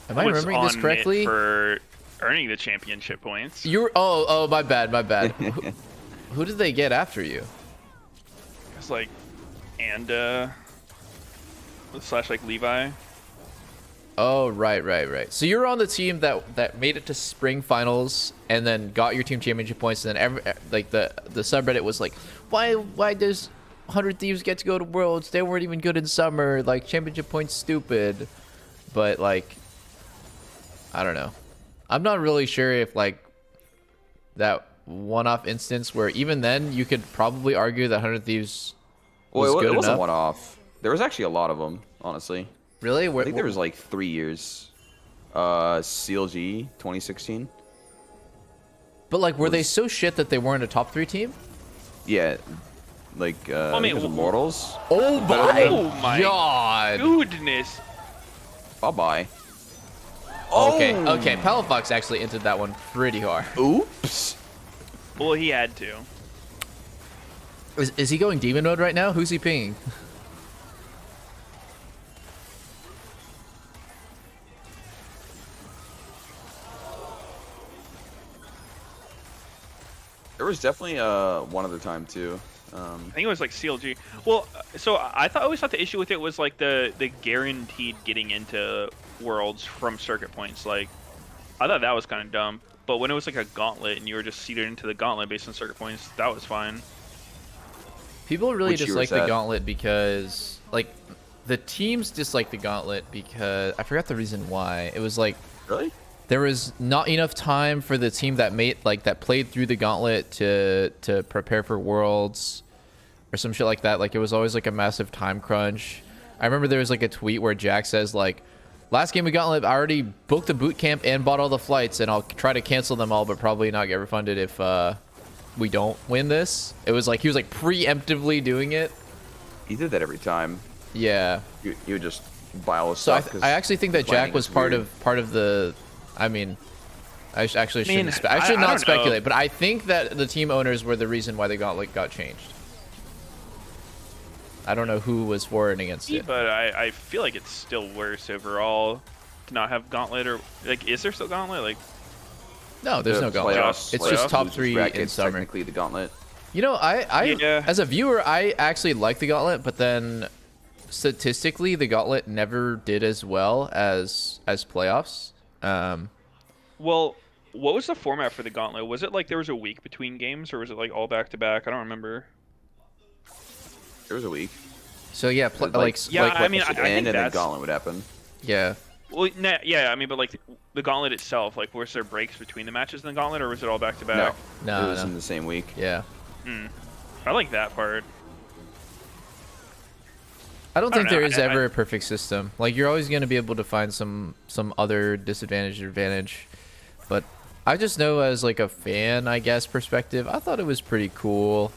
I remembering this correctly? For earning the championship points. Oh, my bad. Who did they get after you? It's like slash like Levi. Oh, right. So you're on the team that made it to spring finals and then got your team championship points, and then like the subreddit was like, why does 100 Thieves get to go to Worlds? They weren't even good in summer. Like championship points stupid. But like, I don't know. I'm not really sure if like that one-off instance where even then you could probably argue that 100 Thieves was good enough. It wasn't one-off. There was actually a lot of them, honestly. Really? I think there was like 3 years. CLG 2016. But like, were they so shit that they weren't a top 3 team? Yeah, like I mean, Immortals. Oh my god! Goodness. Bye bye. Okay, Palafox actually entered that one pretty hard. Oops. Well, he had to. Is he going demon mode right now? Who's he pinging? There was definitely one other time too. I think it was like CLG. Well, so I always thought the issue with it was like the guaranteed getting into Worlds from circuit points. Like, I thought that was kind of dumb. But when it was like a gauntlet and you were just seeded into the gauntlet based on circuit points, that was fine. People really dislike the gauntlet because, like, the teams dislike the gauntlet because I forgot the reason why. It was like, really? There was not enough time for the team that played through the gauntlet to prepare for Worlds or some shit like that. Like it was always like a massive time crunch. I remember there was like a tweet where Jack says like, last game of Gauntlet, I already booked the boot camp and bought all the flights, and I'll try to cancel them all, but probably not get refunded if we don't win this. It was like he was like preemptively doing it. He did that every time. Yeah. You would just buy all the so stuff. I actually think that Jack was part of the. I mean, I actually shouldn't. I should not speculate, but I think that the team owners were the reason why the Gauntlet got changed. I don't know who was for and against it. But I feel like it's still worse overall to not have Gauntlet, or like, is there still Gauntlet? Like, no, there's no Gauntlet. It's just top 3 in summer. Technically, the Gauntlet. You know, as a viewer, I actually like the Gauntlet, but then statistically, the Gauntlet never did as well as playoffs. Well, what was the format for the Gauntlet? Was it like there was a week between games, or was it like all back to back? I don't remember. There was a week. So yeah, I mean, I think and then that's... Gauntlet would happen. Yeah. Well, yeah, I mean, but like the Gauntlet itself, like, was there breaks between the matches in the Gauntlet, or was it all back to back? No, it was in the same week. Yeah. I like that part. I don't think there is ever a perfect system. Like, you're always going to be able to find some other disadvantage or advantage. But I just know as like a fan, I guess, perspective, I thought it was pretty cool.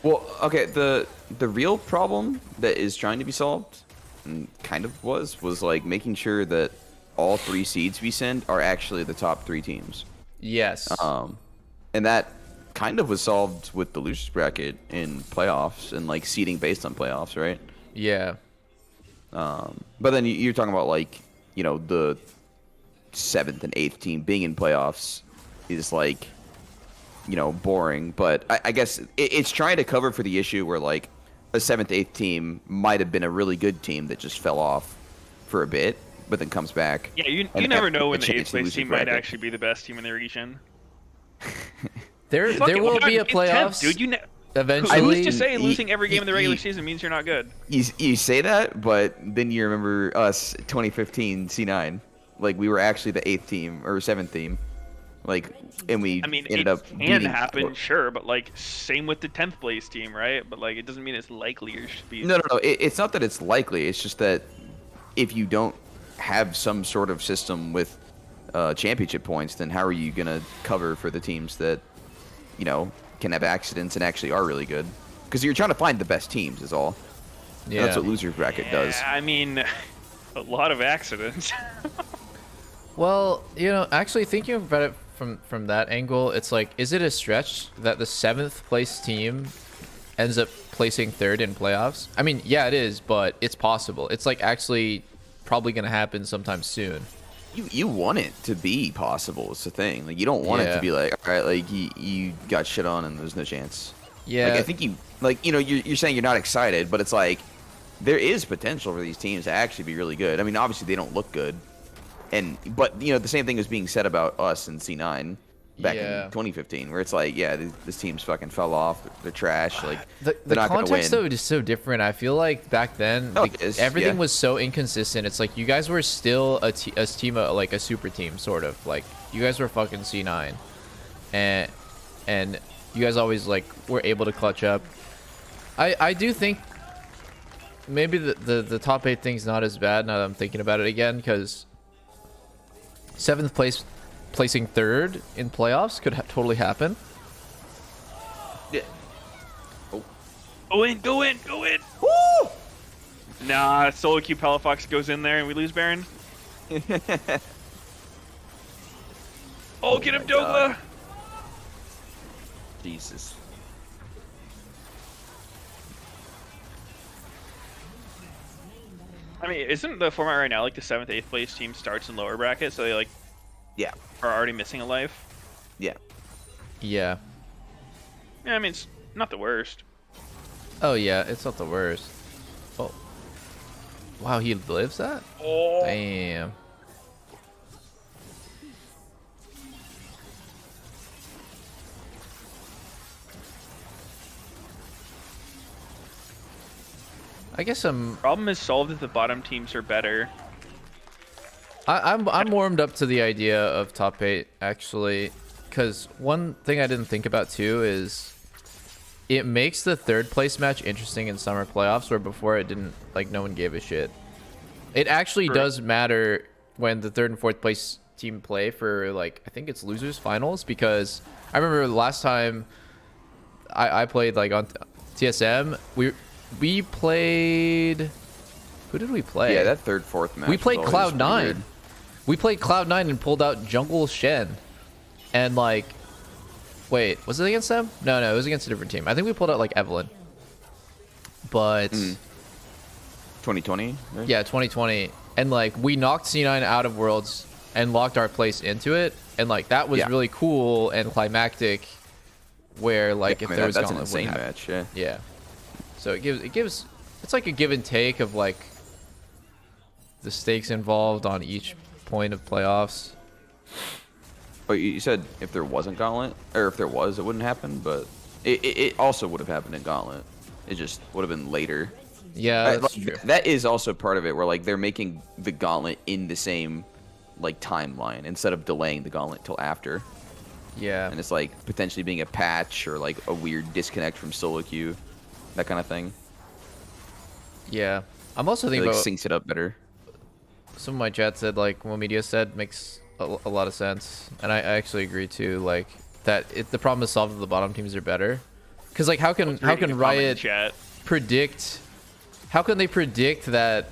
Well, okay, the real problem that is trying to be solved, and kind of was like making sure that all 3 seeds we send are actually the top 3 teams. Yes. And that kind of was solved with the losers bracket in playoffs and like seeding based on playoffs, right? Yeah. But then you're talking about like, you know, the 7th and 8th team being in playoffs is like, you know, boring. But I guess it's trying to cover for the issue where like a 7th, 8th team might have been a really good team that just fell off for a bit, but then comes back. Yeah, you never know when the 8th place team might actually be the best team in the region. There will be a playoffs, dude. Eventually. Who's to say losing every game in the regular season means you're not good? You say that, but then you remember us 2015 C9, like we were actually the 8th team or 7th team, like, and we ended up beating. It can happen, sure, but like same with the 10th place team, right? But like it doesn't mean it's likely or should be. No. It's not that it's likely. It's just that if you don't have some sort of system with championship points, then how are you gonna cover for the teams that, you know, can have accidents and actually are really good? Because you're trying to find the best teams is all. Yeah. And that's what losers bracket does. I mean, a lot of accidents. Well, you know, actually thinking about it from that angle, it's like, is it a stretch that the 7th place team ends up placing 3rd in playoffs? I mean, yeah, it is, but it's possible. It's like actually probably gonna happen sometime soon. You want it to be possible. It's the thing. Like, you don't want it to be like, all right, like you got shit on and there's no chance. Yeah. Like, I think you, like, you know, you're saying you're not excited, but it's like there is potential for these teams to actually be really good. I mean, obviously they don't look good, but you know, the same thing is being said about us in C9 back in 2015, where it's like, yeah, this team's fucking fell off. They're trash. Like, the not context gonna win. though is so different. I feel like back then, everything was so inconsistent. It's like you guys were still a team, like a super team, sort of. Like you guys were fucking C9, and you guys always like were able to clutch up. I do think maybe the top 8 thing's not as bad now that I'm thinking about it again, because 7th place placing 3rd in playoffs could totally happen. Yeah. Oh. Go in. Woo! Nah, solo queue Palafox goes in there and we lose Baron. Oh, get him, Dogma! Jesus. I mean, isn't the format right now like the 7th, 8th place team starts in lower bracket, so they like are already missing a life? Yeah. Yeah. Yeah, I mean, it's not the worst. Oh yeah, it's not the worst. Oh. Wow, he lives that? Oh. Damn. I guess Problem is solved if the bottom teams are better. I'm warmed up to the idea of top 8 actually, because one thing I didn't think about too is it makes the 3rd place match interesting in summer playoffs, where before it didn't, like no one gave a shit. It actually does matter when the 3rd and 4th place team play for, like, I think it's losers finals, because I remember the last time I played like on TSM, we played, who did we play? Yeah, that 3rd, 4th match. We played Cloud9. We played Cloud9 and pulled out Jungle Shen. And like, wait, was it against them? No, it was against a different team. I think we pulled out like Evelyn. But 2020? Right? Yeah, 2020. And like we knocked C9 out of Worlds and locked our place into it. And like that was really cool and climactic, where like if there was that's Gauntlet, an insane wouldn't match, yeah. So it gives it's like a give and take of like the stakes involved on each point of playoffs. But you said if there wasn't Gauntlet, or if there was, it wouldn't happen, but it also would have happened in Gauntlet. It just would have been later. Yeah, that's true. That is also part of it, where like they're making the Gauntlet in the same like timeline instead of delaying the Gauntlet till after. Yeah. And it's like potentially being a patch or like a weird disconnect from solo queue, that kind of thing. Yeah. I'm also thinking it, like, about syncs it up better. Some of my chat said like what Meteos said makes a lot of sense, and I actually agree too. Like that, the problem is solved if the bottom teams are better, Because like, how can Riot predict? How can they predict that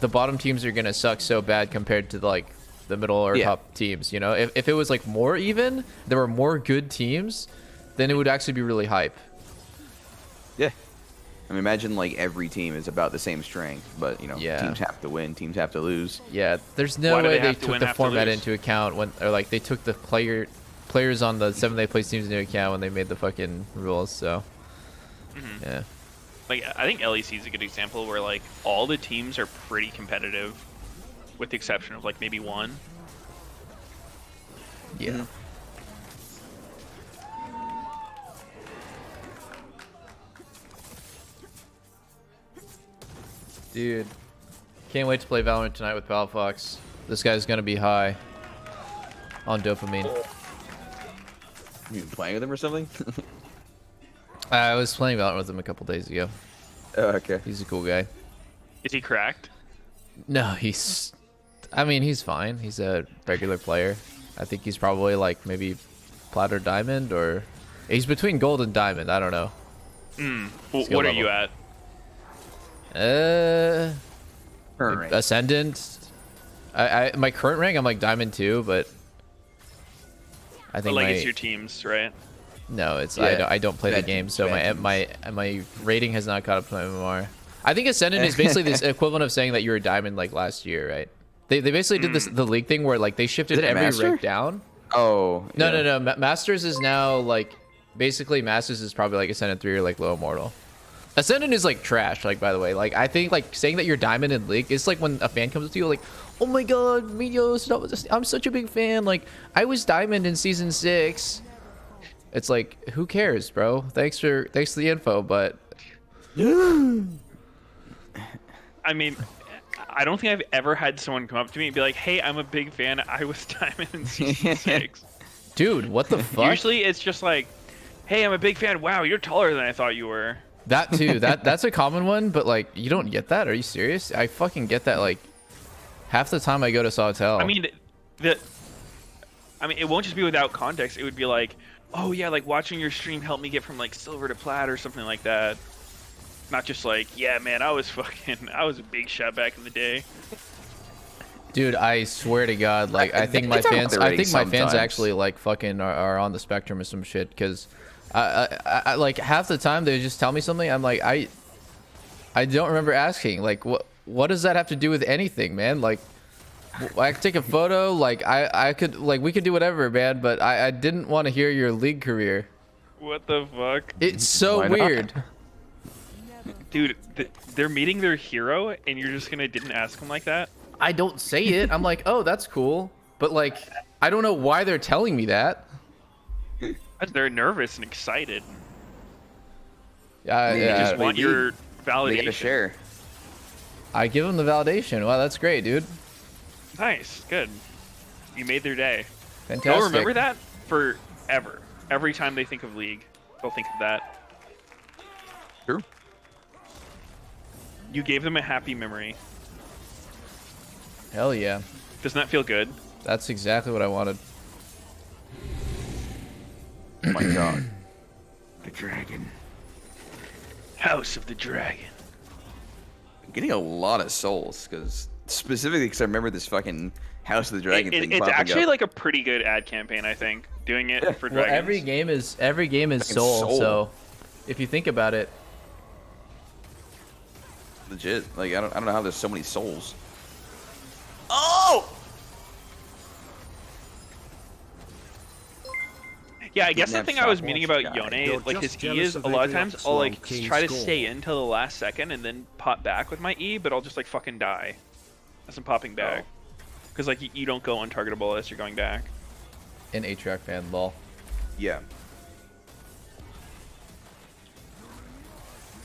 the bottom teams are gonna suck so bad compared to like the middle or top teams? You know, if it was like more even, there were more good teams, then it would actually be really hype. Yeah. I mean, imagine like every team is about the same strength, but you know, teams have to win, teams have to lose. Yeah, there's no way they took the format into account when, or like they took the players on the 7th place teams into account when they made the fucking rules. So yeah. Like, I think LEC is a good example where like all the teams are pretty competitive, with the exception of like maybe one. Yeah. Dude, can't wait to play Valorant tonight with Palafox. This guy's gonna be high on dopamine. You playing with him or something? I was playing Valorant with him a couple days ago. Oh, okay. He's a cool guy. Is he cracked? No, I mean, he's fine. He's a regular player. I think he's probably like maybe plat or diamond, or he's between gold and diamond. I don't know. What are you at? Like Ascendant. My current rank, I'm like diamond 2, but I think it's your teams, right? No, it's I don't play the game, so my rating has not caught up to my MMR. I think Ascendant is basically this equivalent of saying that you're a diamond like last year, right? They basically did the league thing where like they shifted every rank down. Oh. No. Masters is now like basically Masters is probably like Ascendant 3 or like low immortal. Ascendant is like trash, like, by the way. Like, I think like saying that you're diamond in League, it's like when a fan comes to you like, oh my god, Meteos, I'm such a big fan, like I was diamond in season 6. It's like, who cares, bro? Thanks for the info, but I mean, I don't think I've ever had someone come up to me and be like, hey, I'm a big fan, I was diamond in season 6. Dude, what the fuck? Usually it's just like, hey, I'm a big fan, wow, you're taller than I thought you were. That too. That's a common one, but like you don't get that. Are you serious? I fucking get that like half the time I go to Sawtell. I mean, it won't just be without context. It would be like, oh yeah, like watching your stream helped me get from like silver to plat or something like that. Not just like, yeah, man, I was a big shot back in the day. Dude, I swear to God, like I think my fans actually like fucking are on the spectrum or some shit, because I like half the time they just tell me something. I'm like, I don't remember asking. Like, what does that have to do with anything, man? Like, I could take a photo. Like, I could, like, we could do whatever, man. But I didn't want to hear your league career. What the fuck? It's so weird. Dude, they're meeting their hero, and you're just gonna didn't ask them like that? I don't say it. I'm like, oh, that's cool. But like, I don't know why they're telling me that. They're nervous and excited. Yeah, they just want your validation. They get to share. I give them the validation. Wow, that's great, dude. Nice, good. You made their day. Fantastic. They'll remember that forever. Every time they think of League, they'll think of that. True. You gave them a happy memory. Hell yeah. Doesn't that feel good? That's exactly what I wanted. Oh my god. The dragon. House of the Dragon. I'm getting a lot of souls, specifically because I remember this fucking House of the Dragon thing. It's actually like a pretty good ad campaign, I think. Doing it for dragons. Well, every game is soul, so if you think about it, legit. Like I don't know how there's so many souls. Oh! Yeah, I guess the thing I was meaning about Yone, like his E is a lot of times I'll like try to stay in till the last second and then pop back with my E, but I'll just like fucking die as I'm popping back. Because like you don't go untargetable as you're going back. An A-Track fan, lol. Yeah.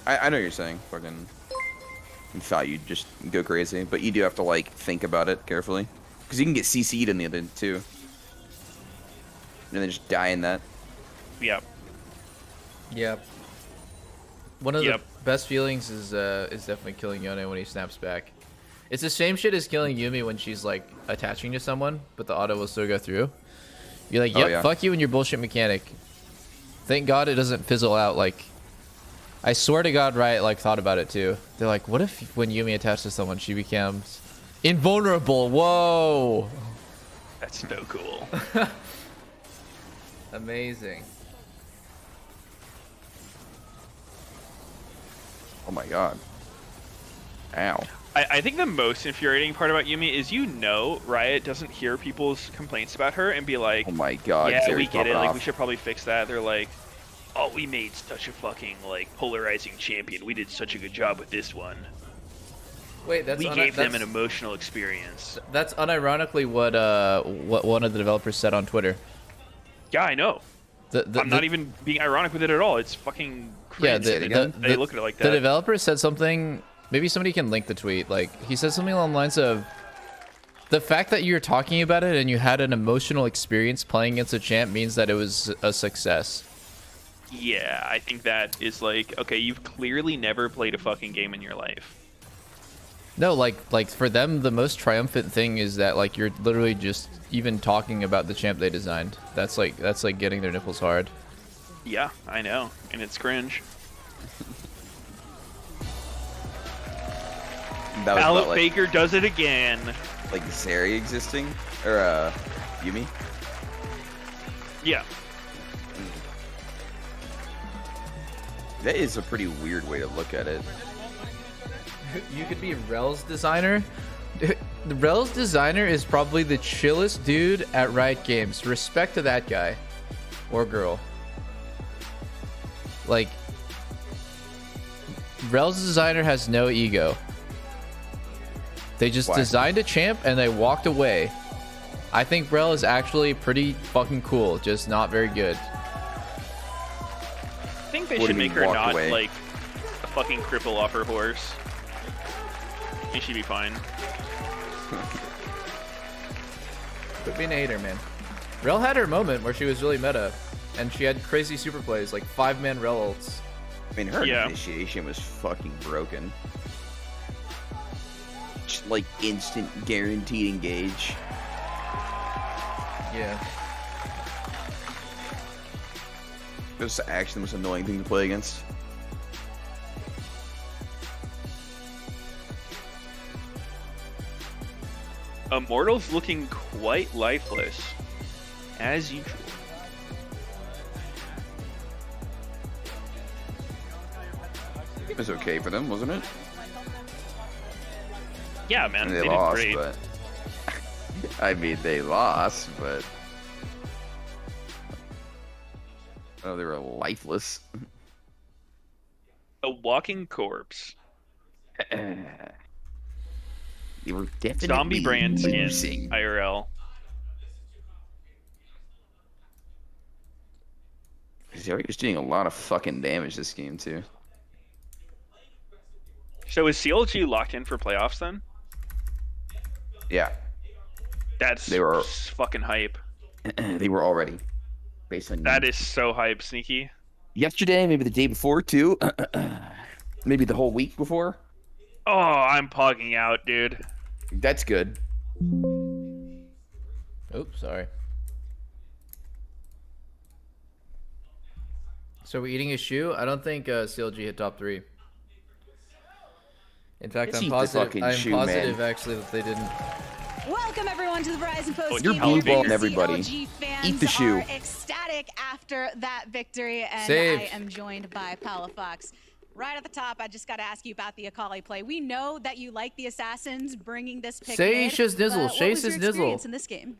I know what you're saying. Fucking thought you'd just go crazy, but you do have to like think about it carefully. Because you can get CC'd in the other too. And then just die in that. Yep. Yep. One of the best feelings is definitely killing Yone when he snaps back. It's the same shit as killing Yumi when she's like attaching to someone, but the auto will still go through. You're like, yep, fuck you and your bullshit mechanic. Thank God it doesn't fizzle out. Like, I swear to God, Riot like thought about it too. They're like, what if when Yumi attached to someone, she becomes invulnerable? Whoa. That's so cool. Amazing. Oh my god. Ow. I think the most infuriating part about Yumi is Riot doesn't hear people's complaints about her and be like, Oh my god. yeah, Xeri's we get it, popping like off. we should probably fix that. They're like, oh, we made such a fucking like polarizing champion. We did such a good job with this one. Wait, that's we gave them an emotional experience. That's unironically what one of the developers said on Twitter. Yeah, I know. I'm not even being ironic with it at all. It's fucking crazy. They look at it like that. The developer said something. Maybe somebody can link the tweet. Like, he said something along the lines of, the fact that you're talking about it and you had an emotional experience playing against a champ means that it was a success. Yeah, I think that is like, okay, you've clearly never played a fucking game in your life. No, like for them, the most triumphant thing is that like you're literally just even talking about the champ they designed. That's like getting their nipples hard. Yeah, I know, and it's cringe. Alec Baker does it again. Like Zeri existing? Or Yumi? Yeah. That is a pretty weird way to look at it. You could be Rel's designer. The Rel's designer is probably the chillest dude at Riot Games. Respect to that guy. Or girl. Like, Rel's designer has no ego. They just designed a champ and they walked away. I think Rel is actually pretty fucking cool, just not very good. I think they should make her not like a fucking cripple off her horse. I think she'd be fine. Could be an hater, man. Rel had her moment where she was really meta, and she had crazy super plays, like 5-man Rel ults. I mean, her initiation was fucking broken. Just like instant guaranteed engage. Yeah. It was actually the most annoying thing to play against. Immortal's looking quite lifeless, as usual. It was okay for them, wasn't it? Yeah, man, they did lost, great. but I mean, they lost, but oh, they were lifeless. A walking corpse. They were definitely Zombie brand skin losing. IRL. Zeri was doing a lot of fucking damage this game too. So is CLG locked in for playoffs then? Yeah, That's fucking hype. they were already based on That is so hype, Sneaky. yesterday, maybe the day before too, maybe the whole week before. Oh, I'm pogging out, dude. That's good. Oops, sorry. So we're eating a shoe? I don't think CLG hit top 3. In fact, Let's I'm eat the positive. fucking I'm shoe, positive man. actually that they didn't. Welcome everyone to the Verizon Post. You're blue balling everybody. CLG fans Eat the shoe. are ecstatic after that victory, and Save. I am joined by Paula Fox. Right at the top, I just got to ask you about the Akali play. We know that you like the Assassins bringing this pick Say mid, shiz nizzle, but say what was your shiz nizzle. experience in this game?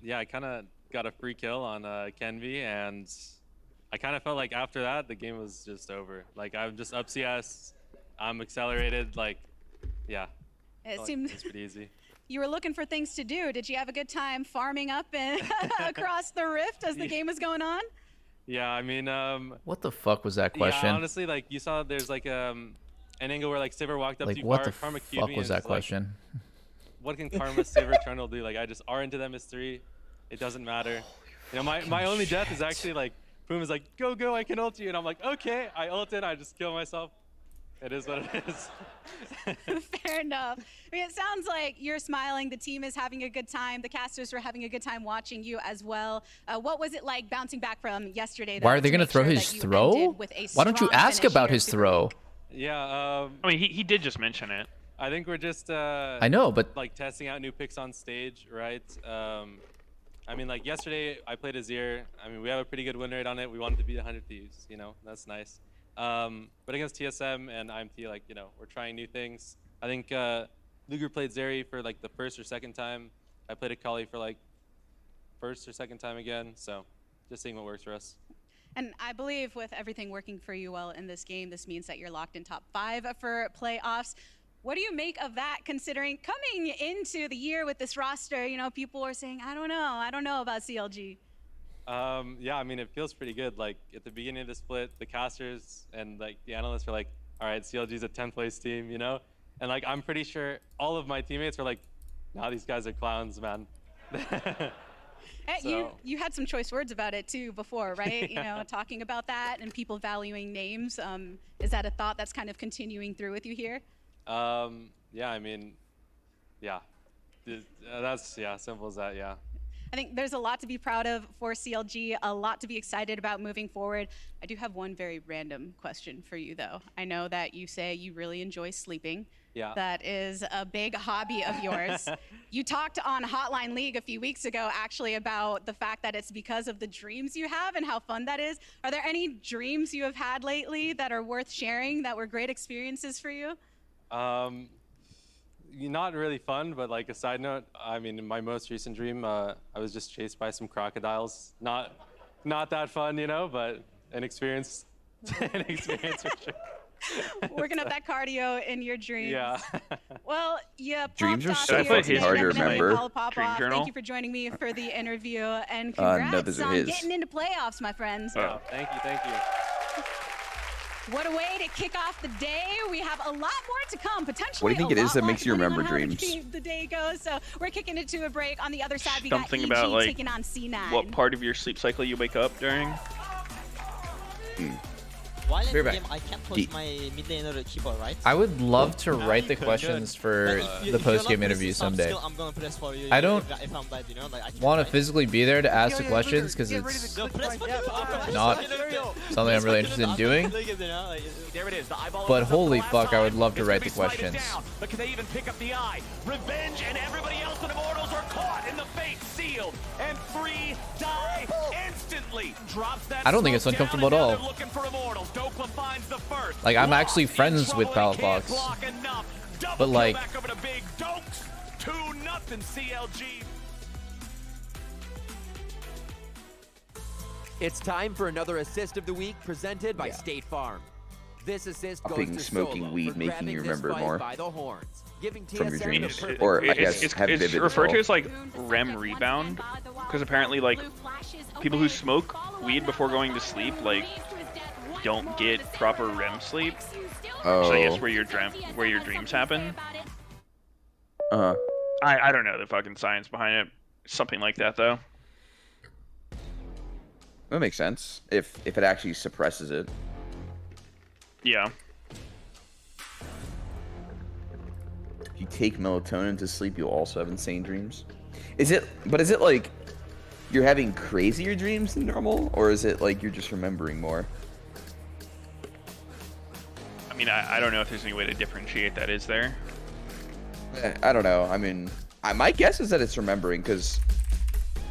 Yeah, I kind of got a free kill on Kenvi, and I kind of felt like after that, the game was just over. Like, I'm just up CS, I'm accelerated, like, yeah. It seemed it's pretty easy. you were looking for things to do. Did you have a good time farming up and across the rift as the game was going on? Yeah, I mean, What the fuck was that question? yeah, honestly, like, you saw there's like an angle where like Sivir walked up Like, to what the Karma fuck QB was and that it's like, question? what can Karma Sivir Trundle do? Like, I just R into them as 3. It doesn't matter. You know, my only death is actually like, Boom is like, go, I can ult you. And I'm like, okay. I ulted, I just kill myself. It is what it is. Fair enough. I mean, it sounds like you're smiling. The team is having a good time. The casters were having a good time watching you as well. What was it like bouncing back from yesterday? Why are they going to throw his throw? Why don't you ask about his throw? Yeah. I mean, he did just mention it. I think we're just. I know, but like testing out new picks on stage, right? I mean, like yesterday I played Azir. I mean, we have a pretty good win rate on it. We wanted to beat 100 Thieves, you know, that's nice. But against TSM and IMT, like, you know, we're trying new things. I think Luger played Zeri for like the first or second time. I played Akali for like first or second time again. So just seeing what works for us. And I believe with everything working for you well in this game, this means that you're locked in top 5 for playoffs. What do you make of that, considering coming into the year with this roster, you know, people are saying, I don't know about CLG. Yeah, I mean, it feels pretty good. Like at the beginning of the split, the casters and like the analysts were like, all right, CLG's a 10th place team, you know? And like, I'm pretty sure all of my teammates were like, nah, these guys are clowns, man. So. You had some choice words about it too before, right? You know, talking about that and people valuing names. Is that a thought that's kind of continuing through with you here? Yeah, I mean, yeah, that's, yeah, simple as that, yeah. I think there's a lot to be proud of for CLG, a lot to be excited about moving forward. I do have one very random question for you, though. I know that you say you really enjoy sleeping. Yeah. That is a big hobby of yours. You talked on Hotline League a few weeks ago, actually, about the fact that it's because of the dreams you have and how fun that is. Are there any dreams you have had lately that are worth sharing, that were great experiences for you? Not really fun, but like a side note, I mean, in my most recent dream, I was just chased by some crocodiles. Not that fun, you know, but an experience, an experience for sure. Working up that cardio in your dreams. Yeah. Well, yeah. Dreams are so fucking hard to remember. Thank you for joining me for the interview, and congrats no, on getting into playoffs, my friends. Oh, thank you. What a way to kick off the day. We have a lot more to come, potentially. What do you think it is that makes you remember dreams? The day goes, so we're kicking it to a break. On the other side, we Something got EG about like taking on C9. what part of your sleep cycle you wake up during. While in the game, I can't post my mid laner keyboard, right? I would love to write the questions for the post-game interview someday. I don't want to physically be there to ask the questions because it's not something I'm really interested in doing. But holy fuck, I would love to write the questions. But can they even pick up the eye? Revenge and everybody else in Immortals are caught in the fate sealed. And 3 die instantly. Drops that I don't think it's uncomfortable at all. looking for Immortals. Dokla finds the first. Like, I'm actually friends with Palafox. But like, back over to Big Dokes. 2-0 CLG. It's time for another assist of the week presented by State Farm. This assist goes to smoking Solo weed for making you grabbing this remember fight more by the horns, giving from your TSM dreams, the perfect or I guess have it's vivid referred to recall. as like REM rebound, because apparently like people who smoke weed before going to sleep like don't get proper REM sleep. Oh. So I guess where your dreams happen. I don't know the fucking science behind it. Something like that though. That makes sense if it actually suppresses it. Yeah. If you take melatonin to sleep, you'll also have insane dreams. Is it like you're having crazier dreams than normal, or is it like you're just remembering more? I mean, I don't know if there's any way to differentiate that, is there? I don't know. I mean, my guess is that it's remembering, because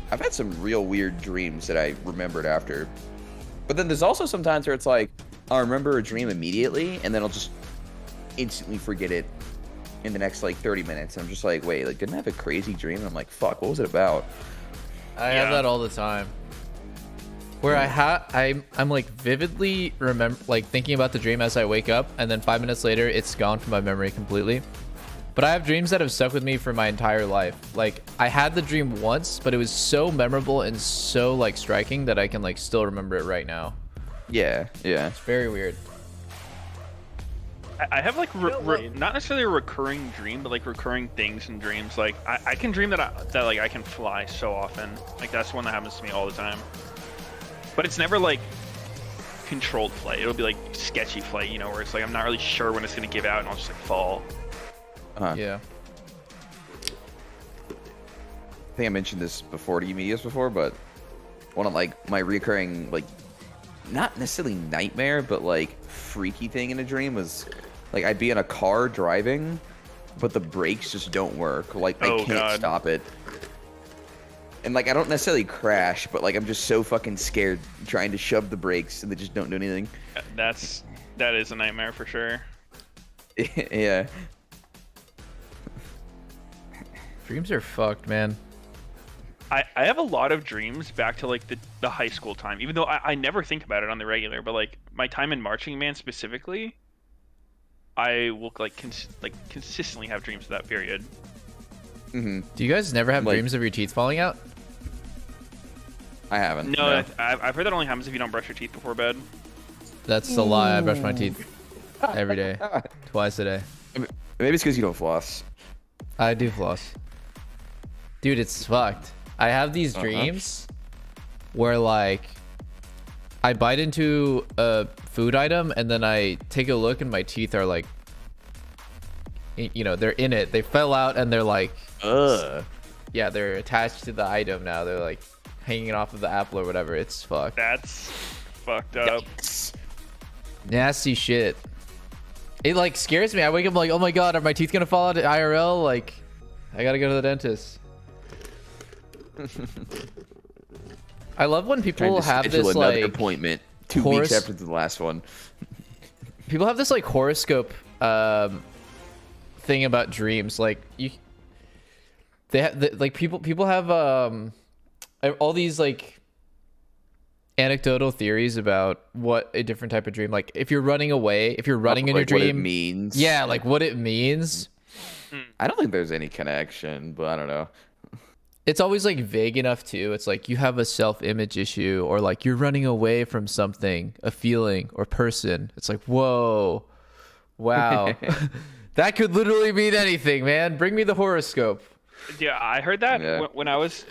I've had some real weird dreams that I remembered after. But then there's also some times where it's like, I'll remember a dream immediately, and then I'll just instantly forget it in the next, like, 30 minutes. And I'm just like, wait, like, didn't I have a crazy dream? And I'm like, fuck, what was it about? I have that all the time. Where I'm like vividly thinking about the dream as I wake up, and then 5 minutes later, it's gone from my memory completely. But I have dreams that have stuck with me for my entire life. Like, I had the dream once, but it was so memorable and so, like, striking that I can, like, still remember it right now. Yeah. It's very weird. I have like not necessarily a recurring dream, but like recurring things in dreams. Like I can dream that I can fly so often. Like that's one that happens to me all the time. But it's never like controlled flight. It'll be like sketchy flight, you know, where it's like I'm not really sure when it's gonna give out and I'll just like fall. Yeah. I think I mentioned this before to you, Meteos, before, but one of like my recurring, like, not necessarily nightmare, but like freaky thing in a dream was like I'd be in a car driving, but the brakes just don't work. Like I can't stop it. And like I don't necessarily crash, but like I'm just so fucking scared trying to shove the brakes and they just don't do anything. That is a nightmare for sure. Yeah. Dreams are fucked, man. I have a lot of dreams back to like the high school time, even though I never think about it on the regular, but like my time in marching band specifically, I will like consistently have dreams of that period. Do you guys never have dreams of your teeth falling out? I haven't. No. I've heard that only happens if you don't brush your teeth before bed. That's a lie. I brush my teeth every day, twice a day. Maybe it's because you don't floss. I do floss. Dude, it's fucked. I have these dreams where like I bite into a food item and then I take a look and my teeth are like, you know, they're in it. They fell out and they're like, yeah, they're attached to the item now. They're like hanging off of the apple or whatever. It's fucked. That's fucked up. Nasty shit. It like scares me. I wake up like, oh my god, are my teeth gonna fall out at IRL? Like, I gotta go to the dentist. I love when people have this like appointment 2 weeks after the last one. People have this like horoscope thing about dreams. Like they have like people have all these like anecdotal theories about what a different type of dream. Like if you're running away, if you're running in your dream, what it means. Yeah, like what it means. I don't think there's any connection, but I don't know. It's always like vague enough too. It's like you have a self-image issue or like you're running away from something, a feeling or person. It's like, whoa, wow. That could literally mean anything, man. Bring me the horoscope. Yeah, I heard that when I was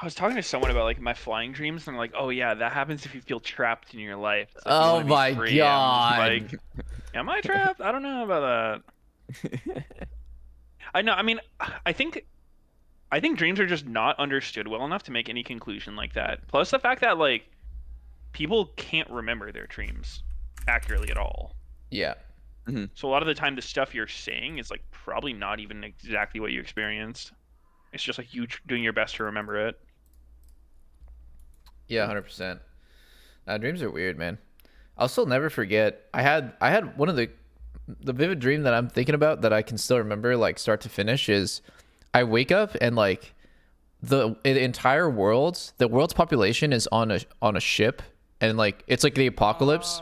talking to someone about like my flying dreams, and they're like, oh yeah, that happens if you feel trapped in your life. Like, oh my god. Like, am I trapped? I don't know about that. I know. I mean, I think dreams are just not understood well enough to make any conclusion like that. Plus the fact that like people can't remember their dreams accurately at all. Yeah. So a lot of the time the stuff you're saying is like probably not even exactly what you experienced. It's just like you doing your best to remember it. Yeah, 100%. Dreams are weird, man. I'll still never forget. I had one of the vivid dream that I'm thinking about that I can still remember like start to finish is I wake up and like the entire world, the world's population is on a ship and like it's like the apocalypse.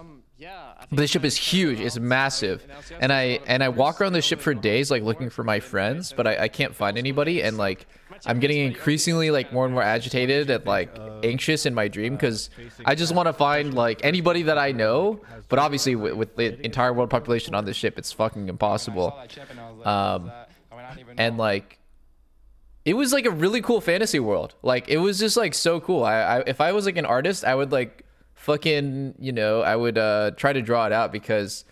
But the ship is huge, it's massive. And I walk around the ship for days like looking for my friends, but I can't find anybody and like I'm getting increasingly like more and more agitated and like anxious in my dream because I just want to find like anybody that I know, but obviously with the entire world population on the ship it's fucking impossible. And like it was like a really cool fantasy world. Like it was just like so cool. I if I was like an artist, I would like fucking, you know, I would try to draw it out because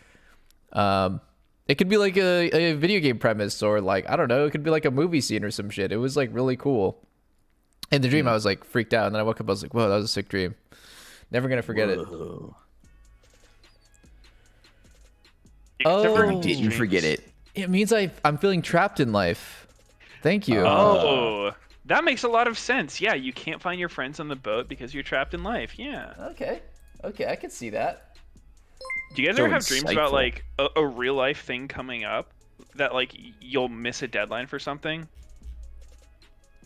it could be like a video game premise or like, I don't know, it could be like a movie scene or some shit. It was like really cool. In the dream I was like freaked out and then I woke up, I was like, whoa, that was a sick dream. Never gonna forget it. Oh, didn't forget it. It means I'm feeling trapped in life. Thank you. Oh, that makes a lot of sense. Yeah, you can't find your friends on the boat because you're trapped in life. Yeah. Okay, I can see that. Do you guys ever have dreams about like a real life thing coming up that like you'll miss a deadline for something?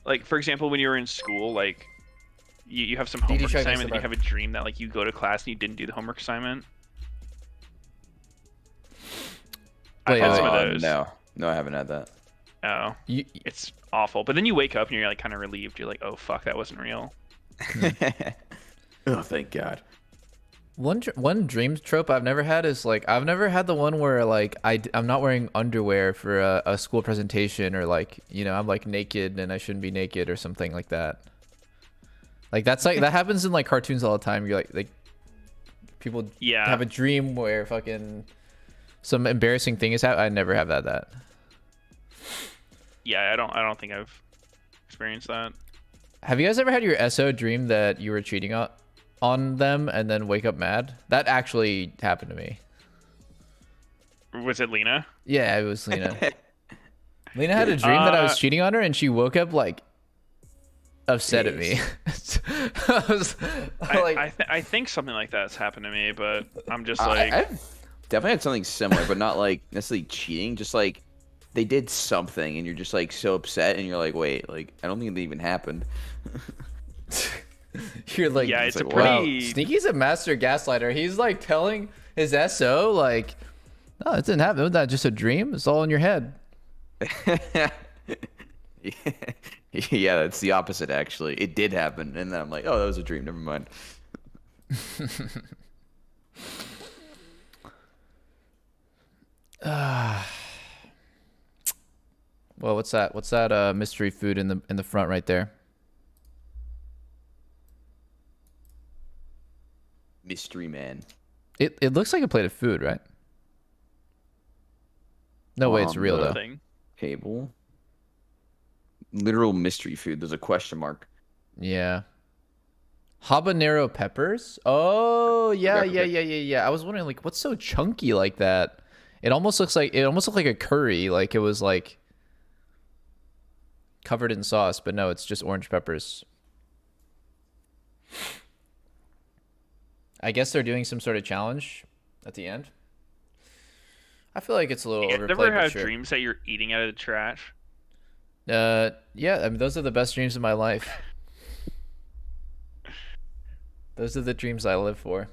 Like for example, when you're in school, like you have some homework assignment and you have a dream that like you go to class and you didn't do the homework assignment. I've had some of those. No, I haven't had that. Oh, it's awful. But then you wake up and you're like kind of relieved. You're like, oh fuck, that wasn't real. Oh, thank God. One dream trope I've never had is like I've never had the one where like I'm not wearing underwear for a school presentation or like, you know, I'm like naked and I shouldn't be naked or something like that. Like that's like that happens in like cartoons all the time. You're like people Yeah. have a dream where fucking some embarrassing thing is happening. I never have that. Yeah, I don't think I've experienced that. Have you guys ever had your SO dream that you were cheating on them and then wake up mad? That actually happened to me. Was it Lena? Yeah, it was Lena. Lena had a dream that I was cheating on her, and she woke up like upset at me. I think something like that's happened to me, but I'm just like I've definitely had something similar, but not like necessarily cheating. Just like they did something, and you're just like so upset, and you're like, wait, like I don't think it even happened. You're like, yeah, it's like, a pretty. Wow, Sneaky's a master gaslighter. He's like telling his SO like, no, it didn't happen. Was that just a dream? It's all in your head. Yeah, that's the opposite actually. It did happen, and then I'm like, oh, that was a dream. Never mind. Well, what's that? What's that mystery food in the front right there? Mystery man. It looks like a plate of food, right? No way, it's real though. Table. Literal mystery food. There's a question mark. Yeah. Habanero peppers? Oh, yeah. I was wondering, like, what's so chunky like that? It almost looked like a curry, like it was like covered in sauce, but no, it's just orange peppers. I guess they're doing some sort of challenge at the end. I feel like it's a little overplayed. Never but had sure. dreams that you're eating out of the trash? Yeah, I mean, those are the best dreams of my life. Those are the dreams I live for.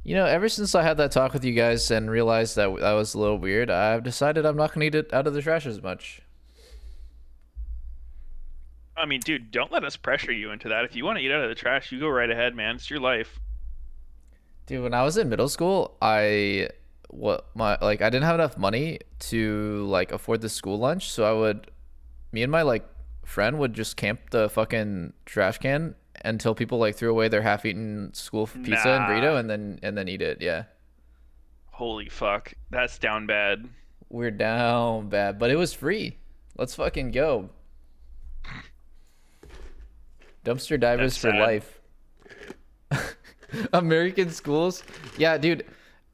You know, ever since I had that talk with you guys and realized that that was a little weird, I've decided I'm not going to eat it out of the trash as much. I mean, dude, don't let us pressure you into that. If you want to eat out of the trash, you go right ahead, man. It's your life. Dude, when I was in middle school, I didn't have enough money to like afford the school lunch, so me and my like friend would just camp the fucking trash can until people like threw away their half-eaten school pizza and burrito, and then eat it. Yeah. Holy fuck, that's down bad. We're down bad, but it was free. Let's fucking go. Dumpster divers for life. American schools. Yeah, dude.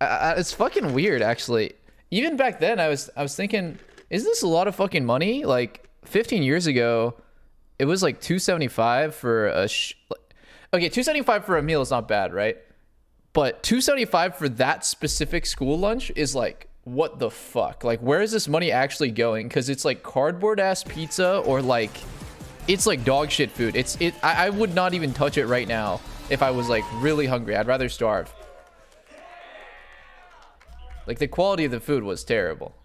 It's fucking weird, actually. Even back then, I was thinking, is this a lot of fucking money? Like 15 years ago, it was like $2.75 for a. Okay, $2.75 for a meal is not bad, right? But $2.75 for that specific school lunch is like, what the fuck? Like, where is this money actually going? Because it's like cardboard ass pizza, or like, it's like dog shit food. I would not even touch it right now if I was like really hungry. I'd rather starve. Like, the quality of the food was terrible.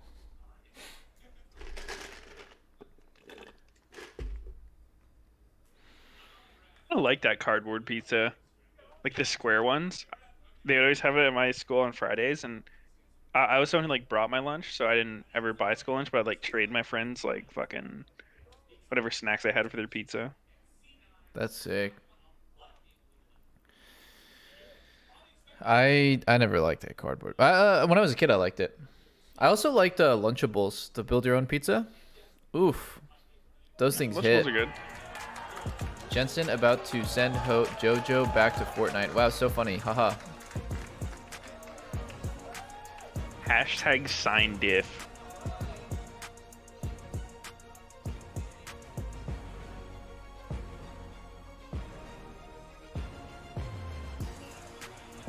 I like that cardboard pizza, like the square ones. They always have it at my school on Fridays, and I was someone who like brought my lunch, so I didn't ever buy school lunch, but I'd like trade my friends like fucking whatever snacks I had for their pizza. That's sick. I never liked that cardboard. When I was a kid, I liked it. I also liked Lunchables, the build your own pizza. Oof, those things hit. Lunchables are good. Jensen about to send Jojo back to Fortnite. Wow, so funny. Haha. Hashtag sign diff.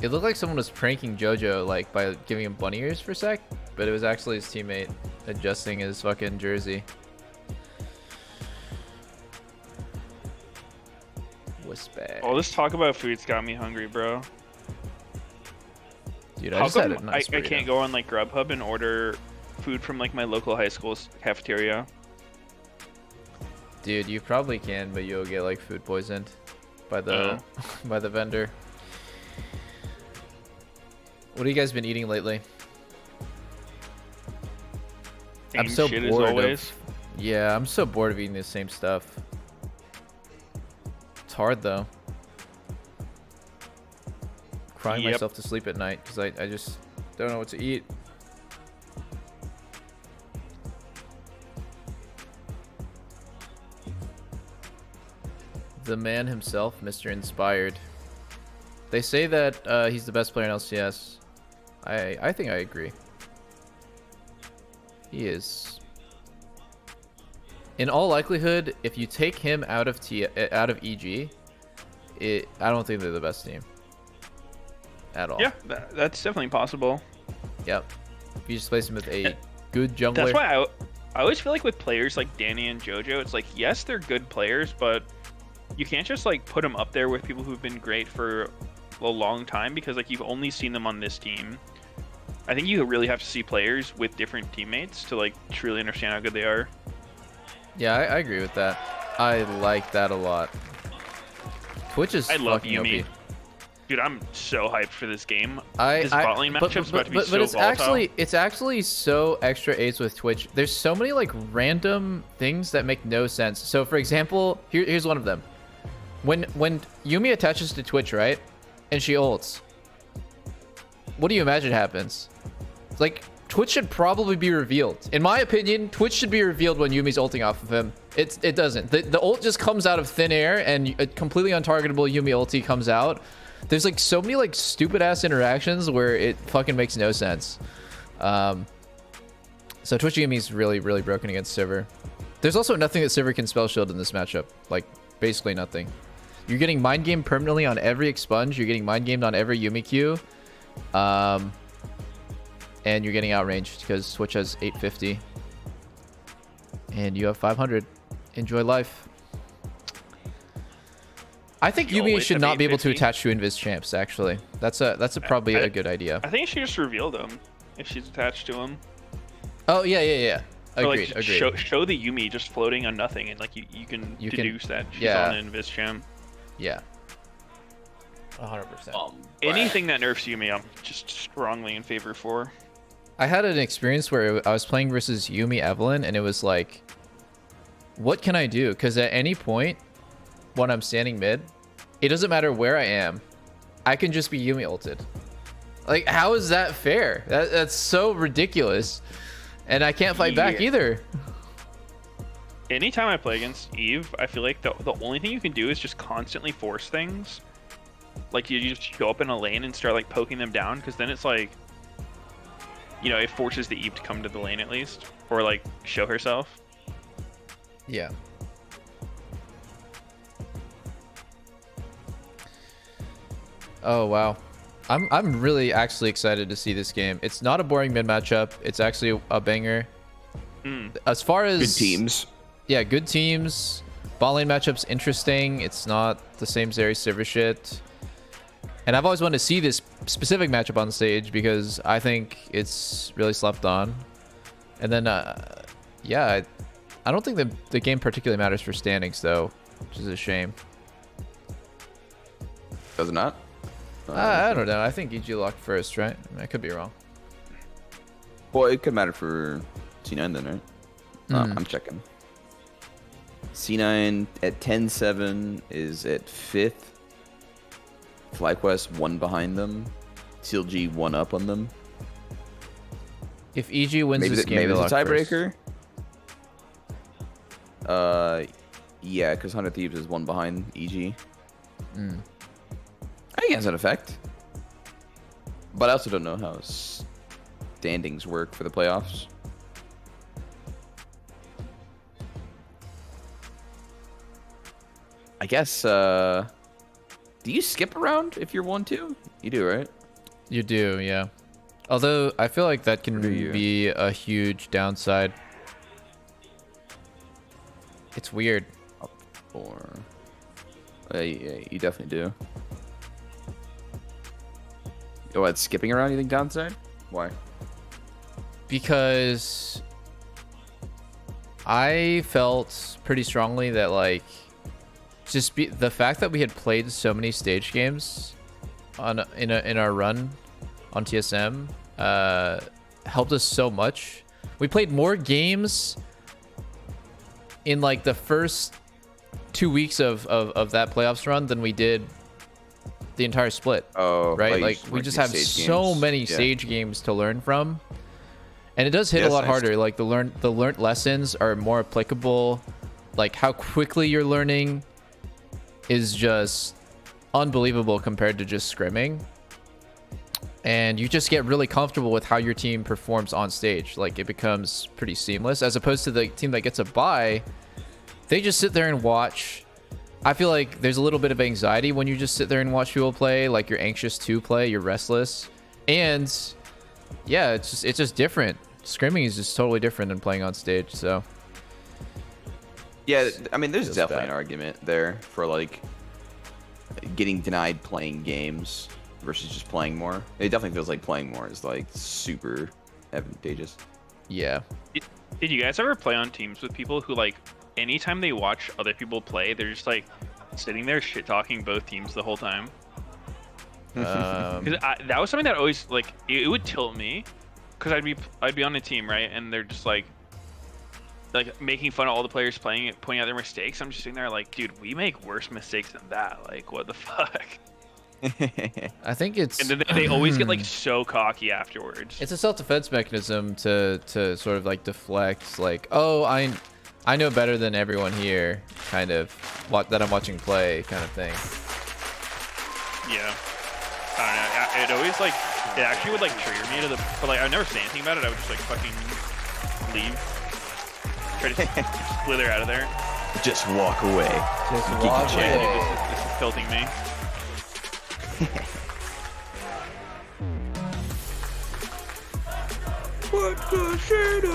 It looked like someone was pranking Jojo, like, by giving him bunny ears for a sec, but it was actually his teammate adjusting his fucking jersey. Whisper. All this talk about food's got me hungry, bro. Dude, I just had a nice I can't go on like Grubhub and order food from like my local high school's cafeteria? Dude, you probably can, but you'll get like food poisoned by the by the vendor. What have you guys been eating lately? Same I'm so shit bored as always. of. Yeah, I'm so bored of eating the same stuff. It's hard though. crying myself to sleep at night because I just don't know what to eat. The man himself, Mr. Inspired. They say that he's the best player in LCS. I think I agree. He is. In all likelihood, if you take him out of EG, I don't think they're the best team at all. Yeah, that's definitely possible. Yep. If you just place him with a good jungler. That's why I always feel like with players like Danny and JoJo, it's like, yes, they're good players, but you can't just like put them up there with people who've been great for a long time because like you've only seen them on this team. I think you really have to see players with different teammates to like truly understand how good they are. Yeah, I agree with that. I like that a lot. Twitch is love fucking Yumi. OP. Dude, I'm so hyped for this game. This bot lane matchup's about to be so it's volatile. it's actually so extra A's with Twitch. There's so many like random things that make no sense. So for example, here's one of them. When Yumi attaches to Twitch, right, and she ults, what do you imagine happens? Like, Twitch should probably be revealed. In my opinion, Twitch should be revealed when Yumi's ulting off of him. It doesn't. The ult just comes out of thin air, and a completely untargetable Yumi ulti comes out. There's like so many like stupid ass interactions where it fucking makes no sense. So Twitch Yumi's really broken against Sivir. There's also nothing that Sivir can spell shield in this matchup. Like basically nothing. You're getting mind game permanently on every expunge. You're getting mind gamed on every Yumi Q. And you're getting outranged because Twitch has 850. And you have 500. Enjoy life. I think Yumi should not be able to attach to Invis champs, actually. That's probably a good idea. I think she just revealed them if she's attached to him. Oh, yeah. Agreed, like, show the Yumi just floating on nothing, and like you can deduce that she's on an Invis champ. Yeah. 100%. Anything that nerfs Yumi, I'm just strongly in favor for. I had an experience where I was playing versus Yumi Evelyn, and it was like, what can I do? Because at any point when I'm standing mid, it doesn't matter where I am, I can just be Yumi ulted. Like, how is that fair? That's so ridiculous. And I can't fight back either. Anytime I play against Eve, I feel like the only thing you can do is just constantly force things. Like, you just show up in a lane and start like poking them down, because then it's like, you know, it forces the Eve to come to the lane at least, or like show herself. Yeah. Oh wow, I'm really actually excited to see this game. It's not a boring mid matchup. It's actually a banger. As far as good teams, yeah, good teams. Bot lane matchup's interesting. It's not the same Zeri Sivir shit. And I've always wanted to see this specific matchup on stage because I think it's really slept on. And then, yeah, I don't think the game particularly matters for standings though, which is a shame. Does it not? I don't know. I think EG locked first, right? I could be wrong. Well, it could matter for C9 then, right? I'm checking. C9 at 10-7 is at 5th. FlyQuest 1 behind them. CLG 1 up on them. If EG wins this game, maybe they it's a lock tiebreaker. Yeah, because 100 Thieves is 1 behind EG. I think it has an effect. But I also don't know how standings work for the playoffs. I guess, do you skip around if you're 1-2? You do, right? You do, yeah. Although, I feel like that can be a huge downside. It's weird. Up 4. Yeah, you definitely do. Oh, what, skipping around, you think downside? Why? Because I felt pretty strongly that, like, the fact that we had played so many stage games in our run on TSM helped us so much. We played more games in like the first 2 weeks of that playoffs run than we did the entire split. Oh, right. Like we just have so many Sage games to learn from, and it does hit a lot harder. Like the learned lessons are more applicable. Like how quickly you're learning is just unbelievable compared to just scrimming. And you just get really comfortable with how your team performs on stage. Like it becomes pretty seamless, as opposed to the team that gets a bye. They just sit there and watch. I feel like there's a little bit of anxiety when you just sit there and watch people play. Like you're anxious to play, you're restless, and yeah, it's just different. Scrimming is just totally different than playing on stage. So yeah, I mean, there's definitely an argument there for like getting denied playing games versus just playing more. It definitely feels like playing more is like super advantageous. Yeah. Did you guys ever play on teams with people who like anytime they watch other people play, they're just like sitting there shit talking both teams the whole time? Because that was something that always like it would tilt me, because I'd be on a team, right, and they're just like making fun of all the players playing it, pointing out their mistakes. I'm just sitting there like, dude, we make worse mistakes than that. Like, what the fuck? I think it's, and then they always get like so cocky afterwards. It's a self-defense mechanism to sort of like deflect, like, oh, I know better than everyone here, kind of that I'm watching play, kind of thing. Yeah, I don't know. It always like it actually would like trigger me to the, but like I would never say anything about it. I would just like fucking leave, try to slither out of there. Just walk away. Just walk away. This is tilting me. What the shit?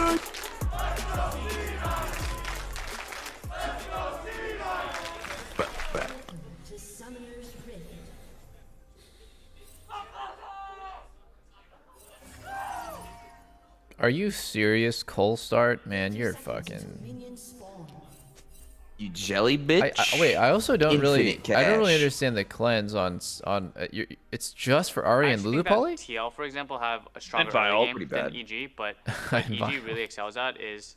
Are you serious? Cole start? Man, you're fucking... You jelly bitch. Wait, I also don't really... Cash. I don't really understand the cleanse on it's just for Ari and Lulu Poly? TL, for example, have a stronger Vile, early game than EG, but what EG really excels at is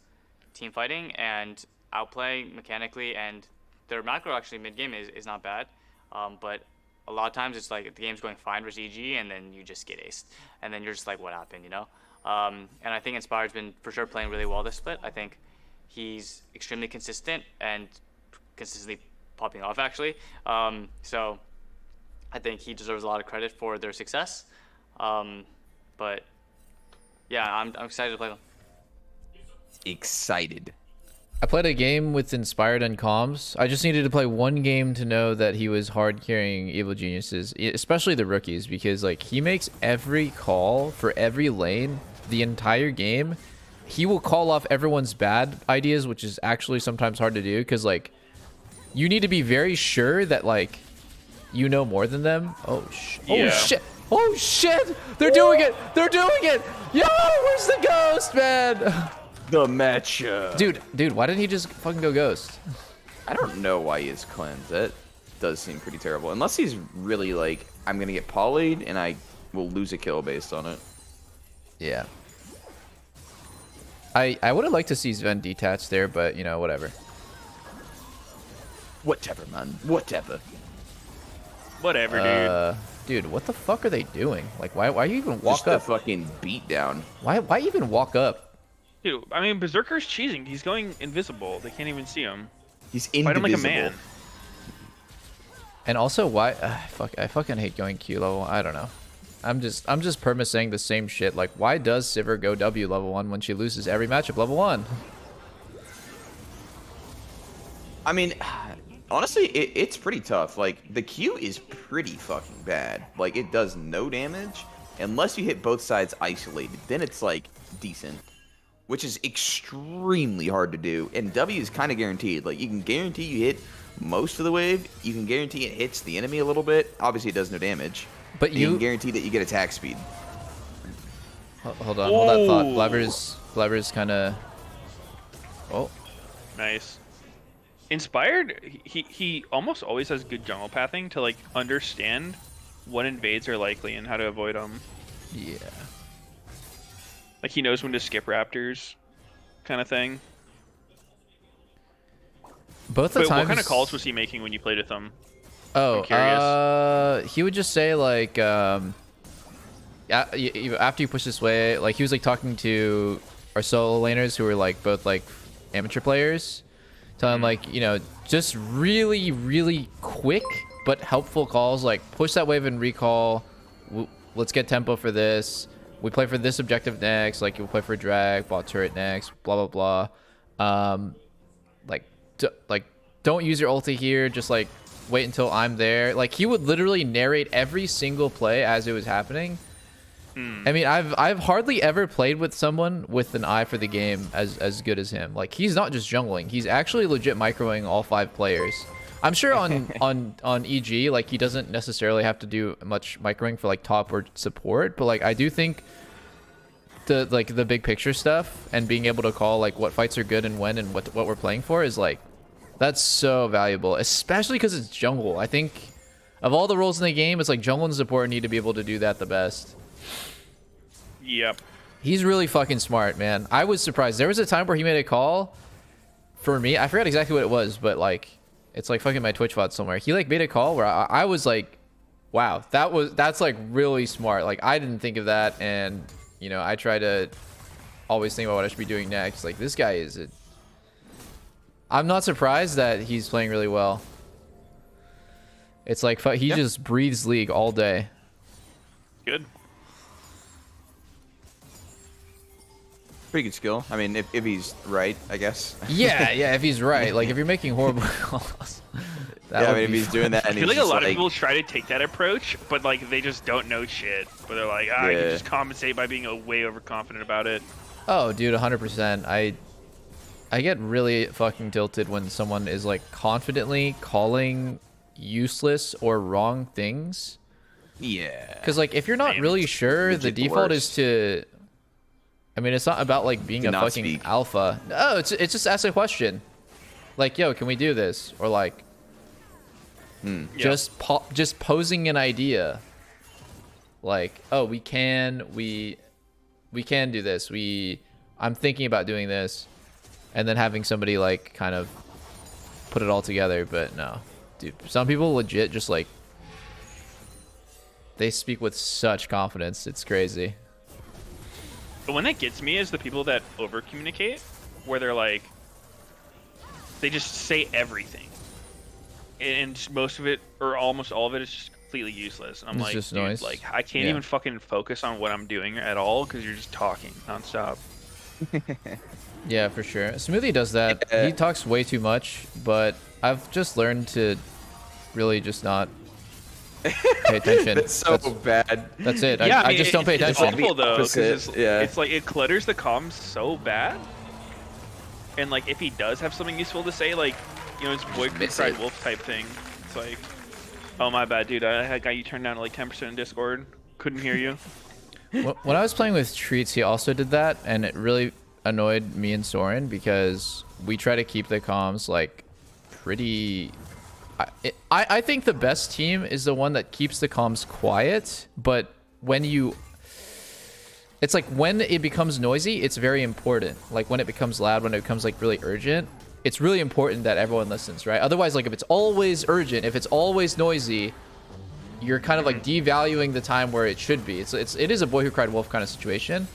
team fighting and outplay mechanically, and their macro actually mid-game is not bad, but a lot of times it's like the game's going fine versus EG, and then you just get aced, and then you're just like, what happened, you know? And I think Inspired's been for sure playing really well this split. I think he's extremely consistent and consistently popping off, actually. So I think he deserves a lot of credit for their success. But yeah, I'm excited to play them. Excited. I played a game with Inspired and Comms. I just needed to play one game to know that he was hard carrying Evil Geniuses, especially the rookies, because like he makes every call for every lane the entire game. He will call off everyone's bad ideas, which is actually sometimes hard to do, because like you need to be very sure that like you know more than them. Oh shit! Oh shit! They're doing it! They're doing it! Yo, where's the ghost, man? The matchup. Dude, why didn't he just fucking go ghost? I don't know why he is cleansed. That does seem pretty terrible. Unless he's really like, I'm gonna get polyed and I will lose a kill based on it. Yeah. I would have liked to see Sven detached there, but you know, whatever. Whatever, man. Whatever. Whatever, dude. Dude, what the fuck are they doing? Like, why you even walk Just up? a fucking beat down. Why even walk up? Dude, I mean, Berserker's cheesing. He's going invisible. They can't even see him. He's Fight him like a man. And also, why? I fucking hate going Q level. I don't know. I'm just perma saying the same shit. Like, why does Sivir go W level 1 when she loses every matchup level 1? I mean, honestly, it's pretty tough. Like, the Q is pretty fucking bad. Like, it does no damage unless you hit both sides isolated. Then it's like decent, which is extremely hard to do. And W is kind of guaranteed. Like, you can guarantee you hit most of the wave. You can guarantee it hits the enemy a little bit. Obviously, it does no damage. But you can guarantee that you get attack speed. Hold on, hold that thought. Blevers kind of. Oh. Nice. Inspired, he almost always has good jungle pathing to like understand what invades are likely and how to avoid them. Yeah. Like he knows when to skip raptors, kind of thing. Both the times. What kind of calls was he making when you played with him? Oh, I'm curious. he would just say like, after you push this way, like he was like talking to our solo laners who were like both like amateur players, telling like, you know, just really, really quick but helpful calls like push that wave and recall. Let's get tempo for this. We play for this objective next. Like you'll play for drag, bot turret next. Blah blah blah. Like don't use your ulti here. Just like wait until I'm there. Like he would literally narrate every single play as it was happening. I mean, I've hardly ever played with someone with an eye for the game as good as him. Like he's not just jungling; he's actually legit microing all 5 players. I'm sure on EG, like he doesn't necessarily have to do much microing for like top or support, but like I do think the big picture stuff and being able to call like what fights are good and when and what we're playing for is like that's so valuable, especially because it's jungle. I think of all the roles in the game, it's like jungle and support need to be able to do that the best. Yep. He's really fucking smart, man. I was surprised. There was a time where he made a call for me. I forgot exactly what it was, but like it's like fucking my Twitch VOD somewhere. He like made a call where I was like, wow, that's like really smart. Like I didn't think of that, and you know, I try to always think about what I should be doing next. Like this guy is I'm not surprised that he's playing really well. It's like he just breathes League all day. Good. Pretty good skill. I mean, if he's right, I guess. Yeah, if he's right. Like if you're making horrible calls. Yeah, I mean, if he's doing that, I and feel he's like a just lot of people try to take that approach, but like they just don't know shit. But they're like, I can just compensate by being way overconfident about it. Oh, dude, 100%. I get really fucking tilted when someone is like confidently calling useless or wrong things. Yeah. Because like if you're not really sure, the default is to. I mean, it's not about like being a fucking alpha. No, it's just ask a question. Like, yo, can we do this? Or like, just posing an idea. Like, oh, we can do this. I'm thinking about doing this, and then having somebody like kind of put it all together. But no, dude, some people legit just like they speak with such confidence. It's crazy. The one that gets me is the people that over communicate, where they're like, they just say everything, and most of it or almost all of it is just completely useless. And I'm like, just dude, noise. like I can't even fucking focus on what I'm doing at all because you're just talking nonstop. Yeah, for sure. Smoothie does that. He talks way too much, but I've just learned to really just not pay attention. That's so bad. That's it. Yeah, I just don't pay attention. It's awful though, because it's like it clutters the comms so bad. And like if he does have something useful to say, like it's boy cried wolf type thing. It's like, oh my bad, dude. I got you turned down to like 10% in Discord. Couldn't hear you. When I was playing with Treats, he also did that, and it really annoyed me and Soren because we try to keep the comms like pretty. I think the best team is the one that keeps the comms quiet, but it's like when it becomes noisy, it's very important. Like when it becomes loud, when it becomes like really urgent, it's really important that everyone listens, right? Otherwise, like if it's always urgent, if it's always noisy, you're kind of like devaluing the time where it should be. It is a boy who cried wolf kind of situation.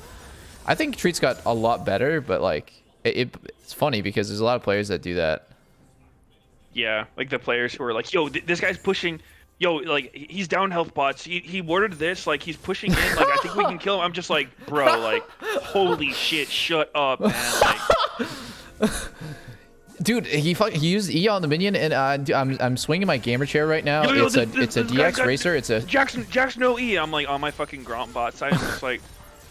I think Treats got a lot better, but like it's funny because there's a lot of players that do that. Yeah, like the players who are like, yo, this guy's pushing. Yo, like he's down health bots. He warded this. Like he's pushing in. Like I think we can kill him. I'm just like, bro, like, holy shit, shut up, man. Like, dude, he used E on the minion, and I'm swinging my gamer chair right now. Yo, it's a DX racer. It's a Jackson no E. I'm like on my fucking Gromp bot side. I'm just like,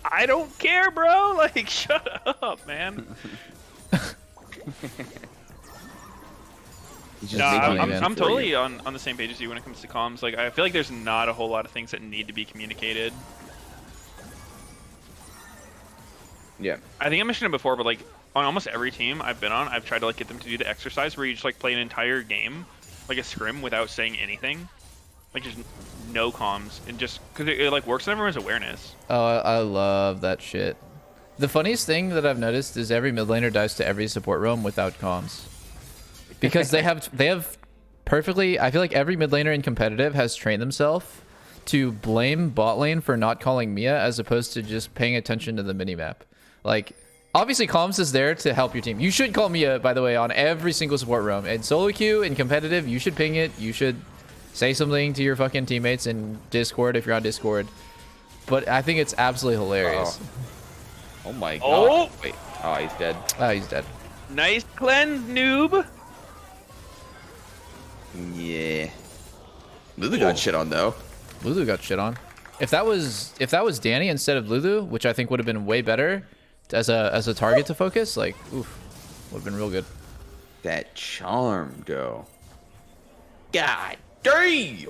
I don't care, bro. Like, shut up, man. No, I'm totally on the same page as you when it comes to comms. Like, I feel like there's not a whole lot of things that need to be communicated. Yeah. I think I mentioned it before, but like on almost every team I've been on, I've tried to like get them to do the exercise where you just like play an entire game, like a scrim, without saying anything, like just no comms, and just because it like works on everyone's awareness. Oh, I love that shit. The funniest thing that I've noticed is every mid laner dives to every support roam without comms. Because they have perfectly. I feel like every mid laner in competitive has trained themselves to blame bot lane for not calling Mia as opposed to just paying attention to the minimap. Like, obviously comms is there to help your team. You should call Mia, by the way, on every single support roam. In solo queue, in competitive, you should ping it. You should say something to your fucking teammates in Discord if you're on Discord. But I think it's absolutely hilarious. Oh my god. Oh! Wait. Oh, he's dead. Oh, he's dead. Nice cleanse, noob. Yeah. Lulu got shit on though. Lulu got shit on. If that was Danny instead of Lulu, which I think would have been way better as a target to focus, like, oof, would have been real good. That charm, though. God damn.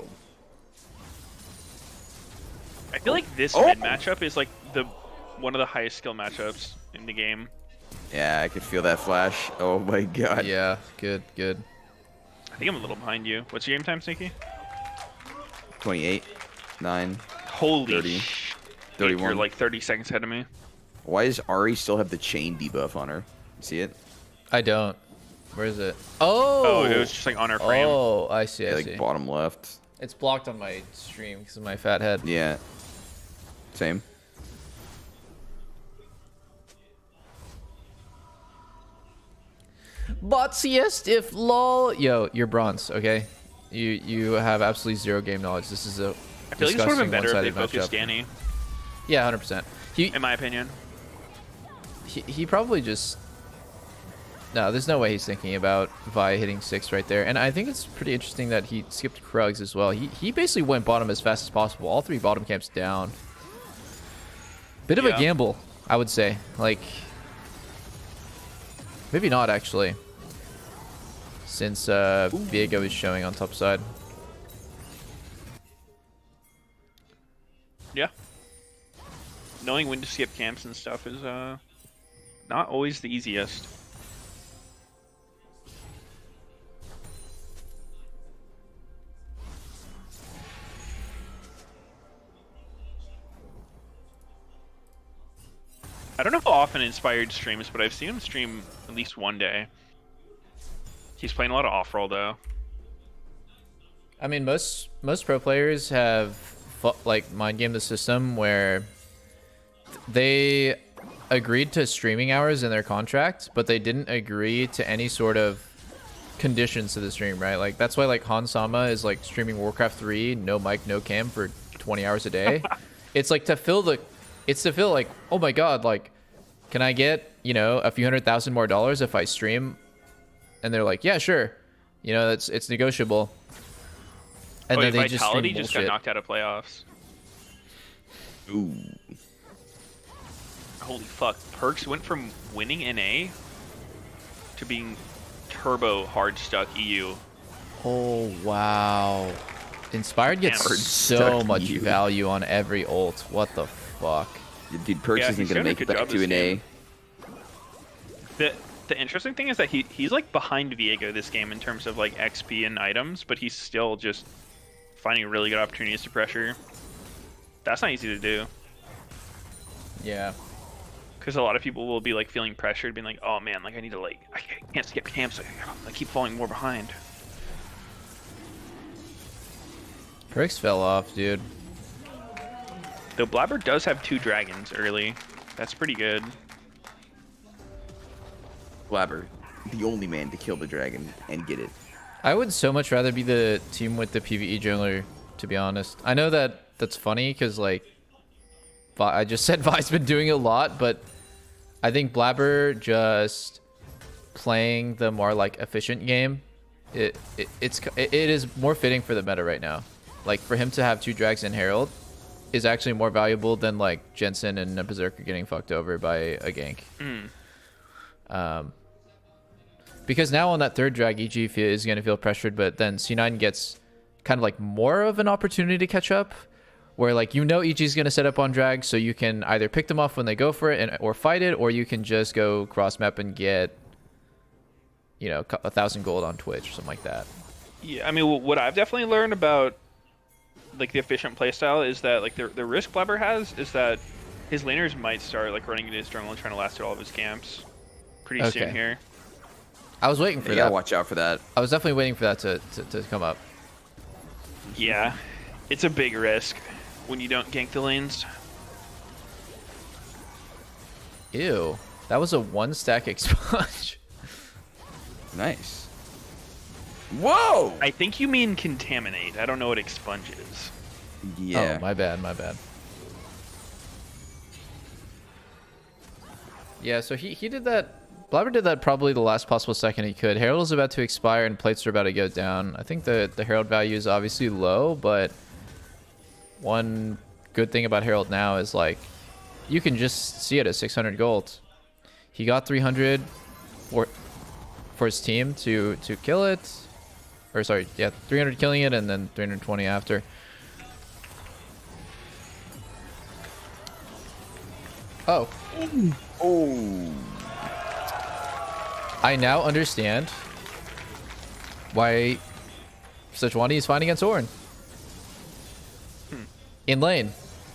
I feel like this mid matchup is like one of the highest skill matchups in the game. Yeah, I could feel that flash. Oh my god. Yeah, good. I think I'm a little behind you. What's your game time, Sneaky? 28, 9, Holy 30, 31. You're like 30 seconds ahead of me. Why does Ari still have the chain debuff on her? See it? I don't. Where is it? Oh! Oh, it was just like on her frame. Oh, I see, I like see. bottom left. It's blocked on my stream because of my fat head. Yeah. Same. Botsiest if lol. Yo, you're bronze, okay? You have absolutely zero game knowledge. This is a I feel like this would have been better if they one-sided focused matchup. Danny. Yeah, 100%. In my opinion. He probably just... No, there's no way he's thinking about Vi hitting 6 right there. And I think it's pretty interesting that he skipped Krugs as well. He basically went bottom as fast as possible. All 3 bottom camps down. Bit of a gamble, I would say. Like... Maybe not, actually. Since Viego is showing on top side. Yeah. Knowing when to skip camps and stuff is not always the easiest. I don't know how often Inspired streams, but I've seen him stream at least one day. He's playing a lot of off-roll though. I mean, most pro players have like mind game the system where they agreed to streaming hours in their contract, but they didn't agree to any sort of conditions to the stream, right? Like that's why like Han Sama is like streaming Warcraft 3, no mic, no cam for 20 hours a day. It's like to fill like, oh my god, like can I get, you know, a few $100,000 more if I stream? And they're like, yeah, sure. You know, it's negotiable. And then they Vitality just got knocked out of playoffs. Ooh. Holy fuck. Perks went from winning NA to being turbo hard stuck EU. Oh, wow. Inspired gets so much value on every ult. What the fuck? Dude, Perks isn't going to make it back to an A. The interesting thing is that he's like behind Viego this game in terms of like XP and items, but he's still just finding really good opportunities to pressure. That's not easy to do. Yeah. Because a lot of people will be like feeling pressured, being like, "Oh man, like I need to I can't skip camps. I keep falling more behind." Perks fell off, dude. Though Blabber does have 2 dragons early. That's pretty good. Blabber, the only man to kill the dragon and get it. I would so much rather be the team with the PvE jungler, to be honest. I know that's funny because like I just said Vi's been doing a lot, but I think Blabber just playing the more like efficient game, it is more fitting for the meta right now. Like for him to have 2 drags and Herald is actually more valuable than like Jensen and a Berserker getting fucked over by a gank. Because now on that 3rd drag, EG is going to feel pressured, but then C9 gets kind of like more of an opportunity to catch up, where like EG is going to set up on drag, so you can either pick them off when they go for it or fight it, or you can just go cross map and get, you know, 1,000 gold on Twitch or something like that. Yeah, I mean, what I've definitely learned about like the efficient playstyle is that like the risk Blabber has is that his laners might start like running into his jungle and trying to last out all of his camps pretty soon here. I was waiting for You that. gotta watch out for that. I was definitely waiting for that to come up. Yeah, it's a big risk when you don't gank the lanes. Ew, that was a 1-stack expunge. Nice. Whoa! I think you mean contaminate. I don't know what expunge is. Yeah. Oh, my bad, my bad. Yeah, so he did that. Blabber did that probably the last possible second he could. Herald is about to expire and plates are about to go down. I think the Herald value is obviously low, but one good thing about Herald now is like you can just see it at 600 gold. He got 300 for his team to kill it. Or sorry, yeah, 300 killing it and then 320 after. Oh. Oh. I now understand why Sejuani is fighting against Ornn. In lane.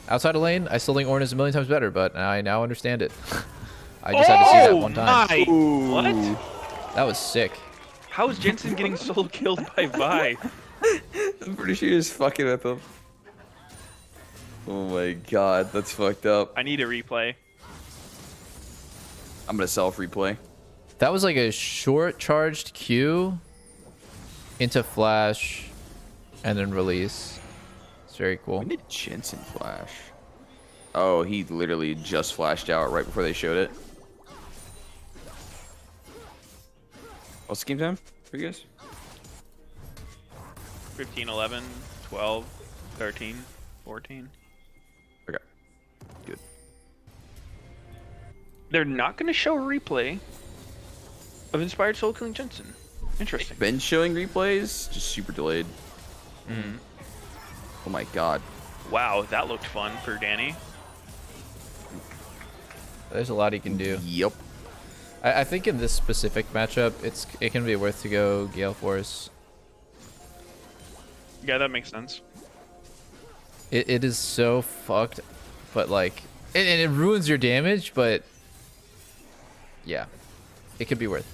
Outside of lane, I still think Ornn is a million times better, but I now understand it. I just had to see that one time. What? That was sick. How is Jensen getting solo killed by Vi? I'm pretty sure you're just fucking with him. Oh my god, that's fucked up. I need a replay. I'm gonna self-replay. That was like a short charged Q into flash and then release. It's very cool. When did Jensen flash? Oh, he literally just flashed out right before they showed it. What's the game time for you guys? 15, 11, 12, 13, 14. Okay. Good. They're not going to show a replay of Inspired Soul killing Jensen. Interesting. Been showing replays, just super delayed. Mm-hmm. Oh my god. Wow, that looked fun for Danny. There's a lot he can do. Yep. I think in this specific matchup, it can be worth to go Gale Force. Yeah, that makes sense. It is so fucked, but like, and it ruins your damage, but yeah, it could be worth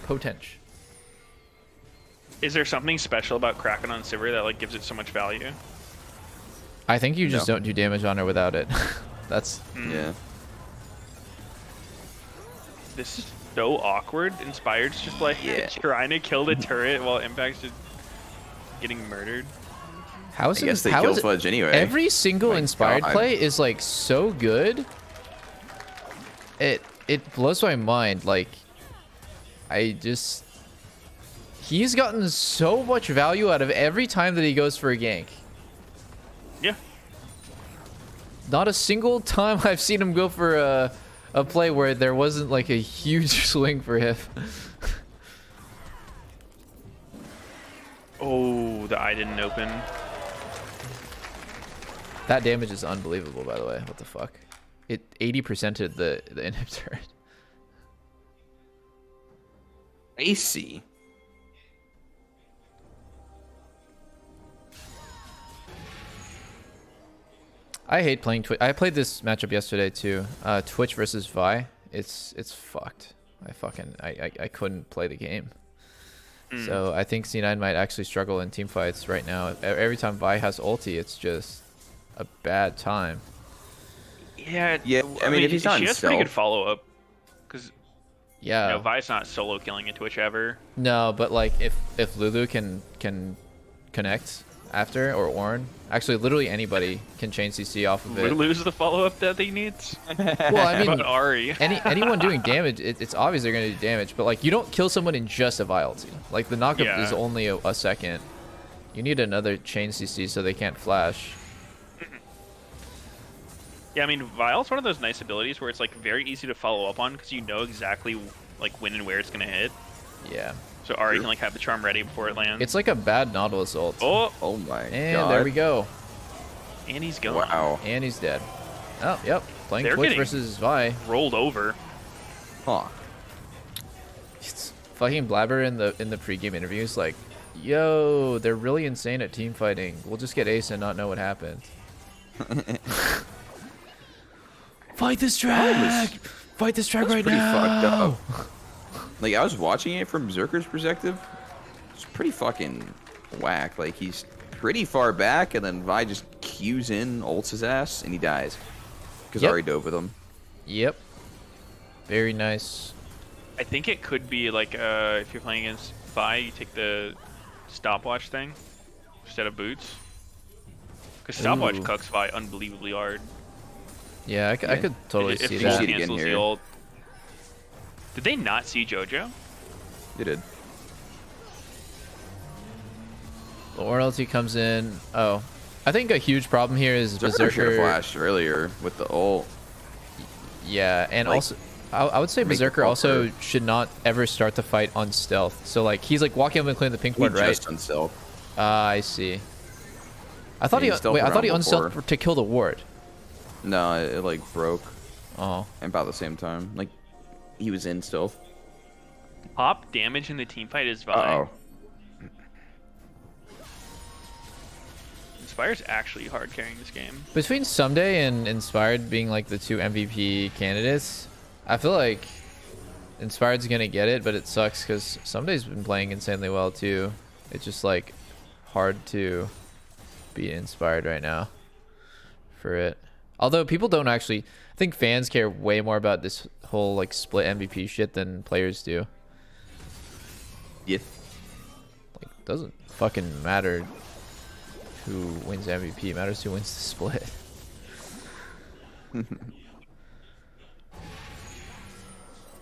potential. Is there something special about Kraken on Sivir that like gives it so much value? I think you just don't do damage on her without it. That's yeah. This is so awkward. Inspired's just like trying to kill the turret while Impact's just getting murdered. How is I guess they how kill is it- Fudge anyway. Every single My Inspired God. play is like so good. It blows my mind. Like, he's gotten so much value out of every time that he goes for a gank. Yeah. Not a single time I've seen him go for a play where there wasn't like a huge swing for him. Oh, the eye didn't open. That damage is unbelievable, by the way. What the fuck? It 80%ed the inhibitor. I see. I hate playing Twitch. I played this matchup yesterday too. Twitch versus Vi. It's fucked. I couldn't play the game. So I think C9 might actually struggle in team fights right now. Every time Vi has ulti, it's just a bad time. Yeah. Yeah, I mean, if he's not she in has pretty stealth. good follow up, because Yeah. you know, Vi's not solo killing a Twitch ever. No, but like if Lulu can connect after, or Ornn, actually literally anybody can chain CC off of it. Lose the follow up that he needs. Well, I mean, About Ari. anyone doing damage, it's obvious they're gonna do damage, but like you don't kill someone in just a Vi ulti. Like the knockup Yeah. is only a second. You need another chain CC so they can't flash. Yeah, I mean, Vile's one of those nice abilities where it's like very easy to follow up on because you know exactly like when and where it's gonna hit. Yeah. So Ari can like have the charm ready before it lands. It's like a bad Nautilus ult. Oh my And god. there we go. And he's gone. Wow. And he's dead. Oh, yep. Playing They're Twitch getting versus Vi. rolled over. Huh. It's fucking Blabber in the pregame interviews like, yo, they're really insane at team fighting. We'll just get ace and not know what happened. Fight this track! Fight this track right pretty now! fucked up. like I was watching it from Berserker's perspective. It's pretty fucking whack. Like he's pretty far back, and then Vi just cues in, ults his ass, and he dies because Yep. Ari dove with him. Yep. Very nice. I think it could be like if you're playing against Vi, you take the stopwatch thing instead of boots. Because stopwatch Ooh. cucks Vi unbelievably hard. Yeah, I could totally If see he that. cancels the ult. Did they not see JoJo? They did. The royalty comes in. Oh, I think a huge problem here is Berserker should have Berserker. flashed earlier with the ult. Yeah, and Like, also, I would say make the Berserker call also for- should not ever start the fight on stealth. So like he's like walking up and clearing the pink He ward, right? just on stealth. I see. I thought Yeah, he he stealthed wait. I thought he around unstealthed before. to kill the ward. No, it like broke. Oh. About the same time. Like he was in stealth. Top damage in the team fight is Vi. Uh-oh. Inspire's actually hard carrying this game. Between Someday and Inspired being like the two MVP candidates, I feel like Inspired's gonna get it, but it sucks because Someday's been playing insanely well too. It's just like hard to beat Inspired right now for it. Although people don't actually, I think fans care way more about this whole like split MVP shit than players do. Yeah. Like doesn't fucking matter who wins MVP. It matters who wins the split.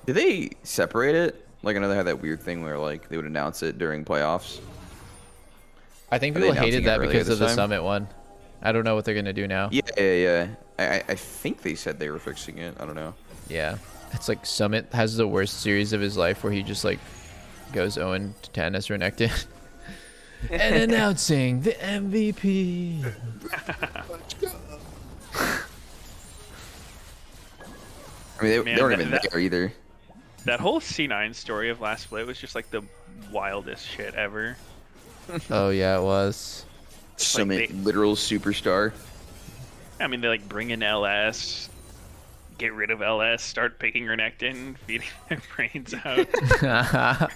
Did they separate it? Like I know they had that weird thing where like they would announce it during playoffs. I think Are they people hated announcing it that earlier because this of the time? Summit one. I don't know what they're gonna do now. Yeah. I think they said they were fixing it. I don't know. Yeah, it's like Summit has the worst series of his life where he just like goes 0-10 as Renekton. And announcing the MVP. I mean, Man, they weren't that- even that- there either. That whole C9 story of last split was just like the wildest shit ever. Oh yeah, it was. Summit literal superstar. I mean, they like bring in LS, get rid of LS, start picking Renekton, feeding their brains out.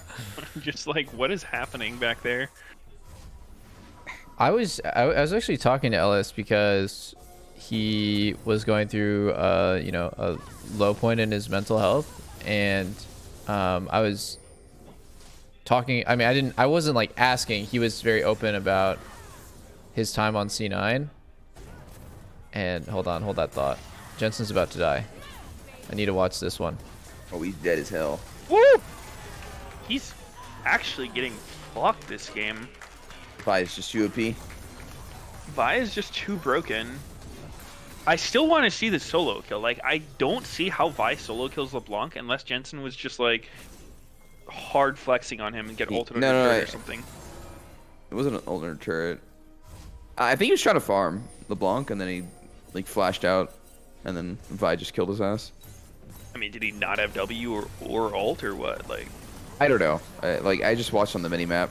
Just like, what is happening back there? I was actually talking to Ellis because he was going through you know, a low point in his mental health, and I was talking. I mean, I wasn't like asking. He was very open about his time on C9. And hold that thought. Jensen's about to die. I need to watch this one. Oh, he's dead as hell. Woo! He's actually getting fucked this game. Vi is just UOP. Vi is just too broken. I still want to see the solo kill. Like, I don't see how Vi solo kills LeBlanc unless Jensen was just like hard flexing on him and get ultimate or something. It wasn't an alternate turret. I think he was trying to farm LeBlanc, and then he like flashed out, and then Vi just killed his ass. I mean, did he not have W or ult or what? Like, I don't know. I just watched on the mini map.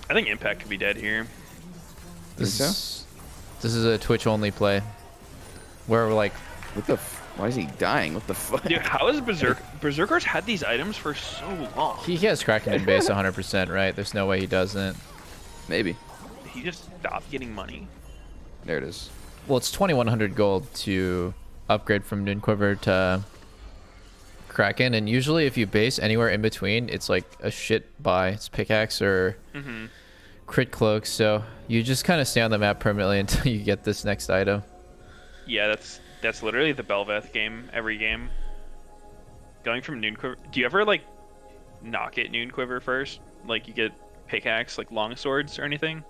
I think Impact could be dead here. This is a Twitch only play. Where we're like, what the? Why is he dying? What the fuck? Dude, how is Berserker's had these items for so long? he has Kraken in base 100%, right? There's no way he doesn't. Maybe. He just stopped getting money. There it is. Well, it's 2,100 gold to upgrade from Noonquiver to Kraken, and usually if you base anywhere in between, it's like a shit buy. It's pickaxe or crit cloak, so you just kind of stay on the map permanently until you get this next item. Yeah, that's literally the Belveth game every game. Going from Noonquiver, do you ever like knock it Noonquiver first? Like you get pickaxe, like long swords or anything?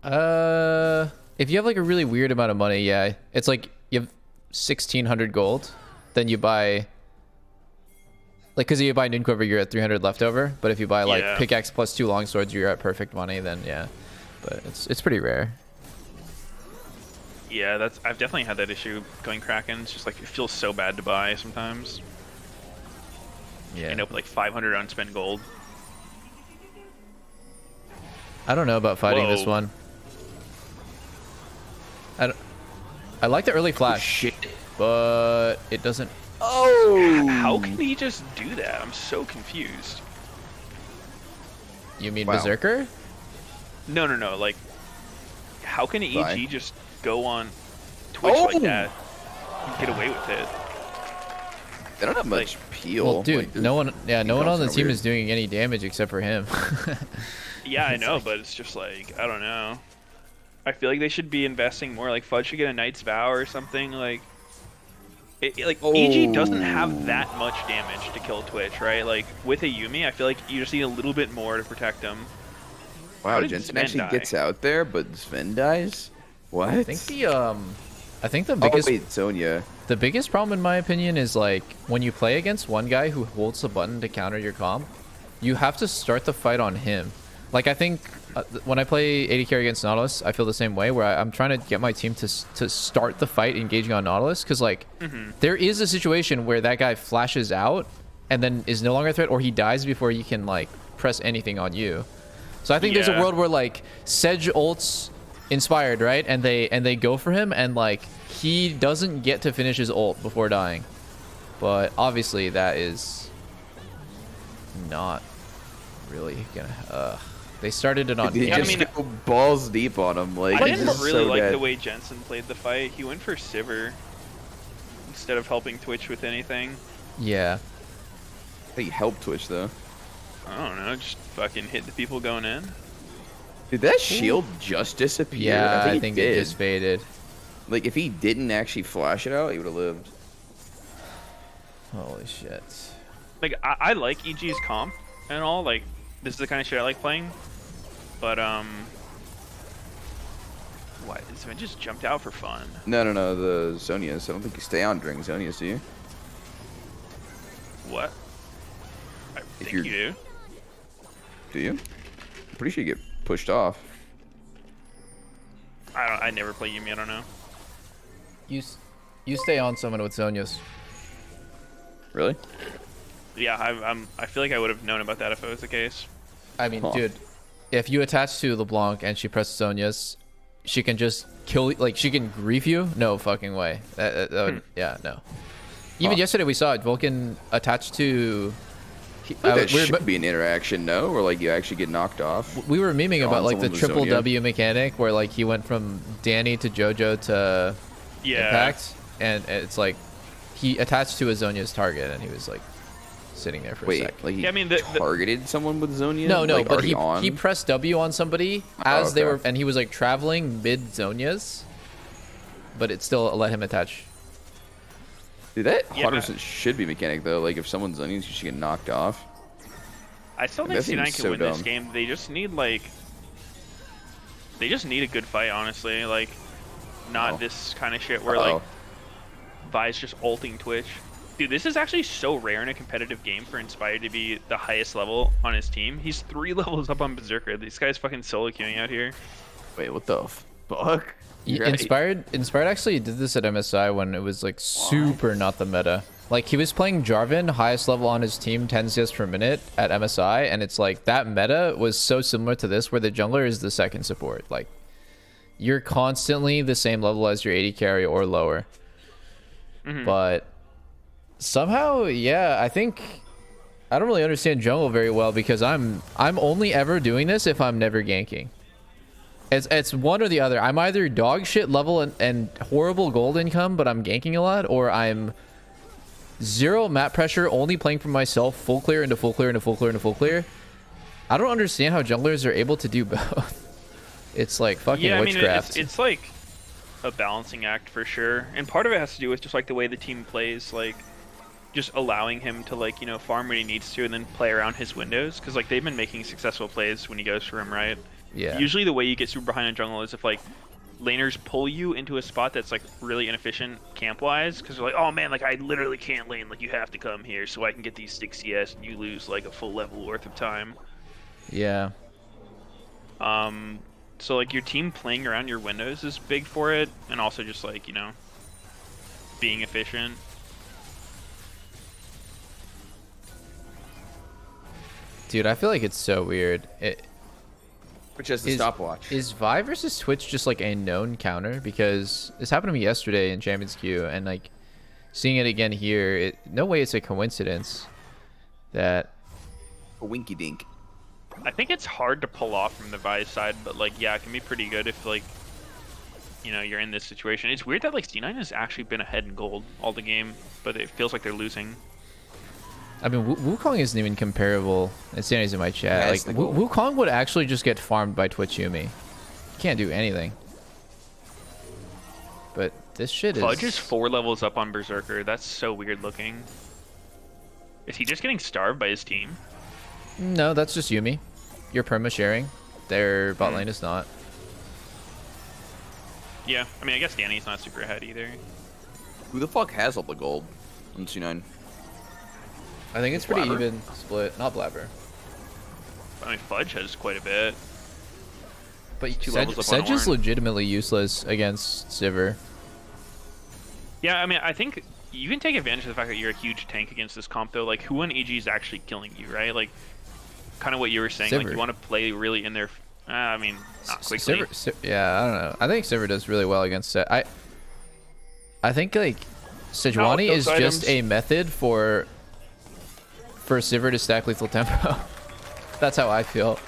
If you have like a really weird amount of money, yeah, it's like you have 1,600 gold, then you buy. Like, because if you buy Noonquiver, you're at 300 leftover. But if you buy like pickaxe plus 2 long swords, you're at perfect money. Then yeah, but it's pretty rare. Yeah, I've definitely had that issue going Kraken. It's just like it feels so bad to buy sometimes. Yeah. End up with like 500 unspent gold. I don't know about fighting this one. I like the early flash, but it doesn't Oh! How can he just do that? I'm so confused. You mean Wow. Berserker? No. Like, how can EG Bye. just go on Twitch Oh! like that and get away with it? They don't have much peel. Well, dude, Like, no one on the team weird. is doing any damage except for him. Yeah, I know, but it's just like, I don't know. I feel like they should be investing more. Like, Fudge should get a Knight's Vow or something. Like, EG doesn't have that much damage to kill Twitch, right? Like, with a Yuumi, I feel like you just need a little bit more to protect him. How Wow, did Jensen Sven actually die? gets out there, but Sven dies? What? I think the biggest Oh, wait, Sonya. the biggest problem in my opinion is like when you play against one guy who holds the button to counter your comp, you have to start the fight on him. Like I think when I play AD carry against Nautilus, I feel the same way where I'm trying to get my team to start the fight engaging on Nautilus because like there is a situation where that guy flashes out and then is no longer a threat or he dies before you can like press anything on you. So I think there's a world where like Sedge ults Inspired, right? And they go for him and like he doesn't get to finish his ult before dying. But obviously that is not really gonna they started it on They just go balls deep on him. Like, I he's didn't just really so like dead. the way Jensen played the fight. He went for Sivir instead of helping Twitch with anything. Yeah. He helped Twitch though. I don't know, just fucking hit the people going in. Did that shield just disappear? Yeah, I think it it just faded. Like, if he didn't actually flash it out, he would have lived. Holy shit. Like, I like EG's comp and all. Like, this is the kind of shit I like playing. But, what? Someone just jumped out for fun. No, the Zonias. I don't think you stay on during Zonias, do you? What? I think you do. Do you? I'm pretty sure you get pushed off. I never play Yuumi, I don't know. You stay on someone with Zonias. Really? Yeah, I feel like I would have known about that if it was the case. I mean, dude, if you attach to LeBlanc and she presses Zonias, she can just kill, like, she can grief you? No fucking way. That would, yeah, no. Even yesterday we saw it. Vulcan attached to... That should be an interaction, no? Or, like, you actually get knocked off? We were memeing about, like, the someone with triple Zonia. W mechanic where, like, he went from Danny to JoJo to Impact. And it's like, he attached to a Zonia's target and he was, like, sitting there for a sec. Like, he targeted someone with Zonia? No, like, but already he pressed W on somebody as they okay. were, and he was like traveling mid Zonias, but it still let him attach. Dude, that 100% should be mechanic though. Like, if someone's Zonias, you should get knocked off. I still Like, think that C9 seems can so win this dumb. game. They just need, like... They just need a good fight, honestly. Like, not this kind of shit where, like, Vi's just ulting Twitch. Dude, this is actually so rare in a competitive game for Inspired to be the highest level on his team. He's 3 levels up on Berserker. This guy's fucking solo queuing out here. Wait, what the fuck? Inspired actually did this at MSI when it was like super not the meta. Like he was playing Jarvan, highest level on his team, 10 CS per minute at MSI, and it's like that meta was so similar to this where the jungler is the second support. Like you're constantly the same level as your AD carry or lower. But somehow, yeah, I think I don't really understand jungle very well because I'm only ever doing this if I'm never ganking. It's one or the other. I'm either dog shit level and horrible gold income, but I'm ganking a lot, or I'm zero map pressure, only playing for myself, full clear into full clear into full clear into full clear. I don't understand how junglers are able to do both. It's like fucking witchcraft. It's like a balancing act for sure, and part of it has to do with just like the way the team plays, like just allowing him to, like, you know, farm when he needs to and then play around his windows, because like they've been making successful plays when he goes for him, right? Yeah. Usually the way you get super behind in jungle is if like laners pull you into a spot that's like really inefficient camp wise, because they're like, oh man, like I literally can't lane, like you have to come here so I can get these 6 CS, and you lose like a full level worth of time. Yeah. So like your team playing around your windows is big for it, and also just like, you know, being efficient. Dude, I feel like it's so weird. Which has the stopwatch. Is Vi versus Twitch just like a known counter? Because this happened to me yesterday in Champions Queue, and like seeing it again here, no way it's a coincidence that a winky dink. I think it's hard to pull off from the Vi side, but like, yeah, it can be pretty good if like, you know, you're in this situation. It's weird that like C9 has actually been ahead in gold all the game, but it feels like they're losing. I mean, Wukong isn't even comparable. Insanity's in my chat. Like, Wukong would actually just get farmed by Twitch Yumi. He can't do anything. But this shit Fudge is 4 levels up on Berserker. That's so weird looking. Is he just getting starved by his team? No, that's just Yumi. You're perma sharing. Their bot lane is not. Yeah, I mean, I guess Danny's not super ahead either. Who the fuck has all the gold on C9? I think it's pretty Blabber? even split. Not Blabber. I mean, Fudge has quite a bit. But Sedge Sedge is legitimately useless against Sivir. Yeah, I mean, I think you can take advantage of the fact that you're a huge tank against this comp, though. Like, who on EG is actually killing you, right? Like, kind of what you were saying. Sivir. Like, you want to play really in their... I mean, not quickly. Yeah, I don't know. I think Sivir does really well against Sedge. I think, like, Sejuani is just a method for Sivir to stack lethal tempo. That's how I feel.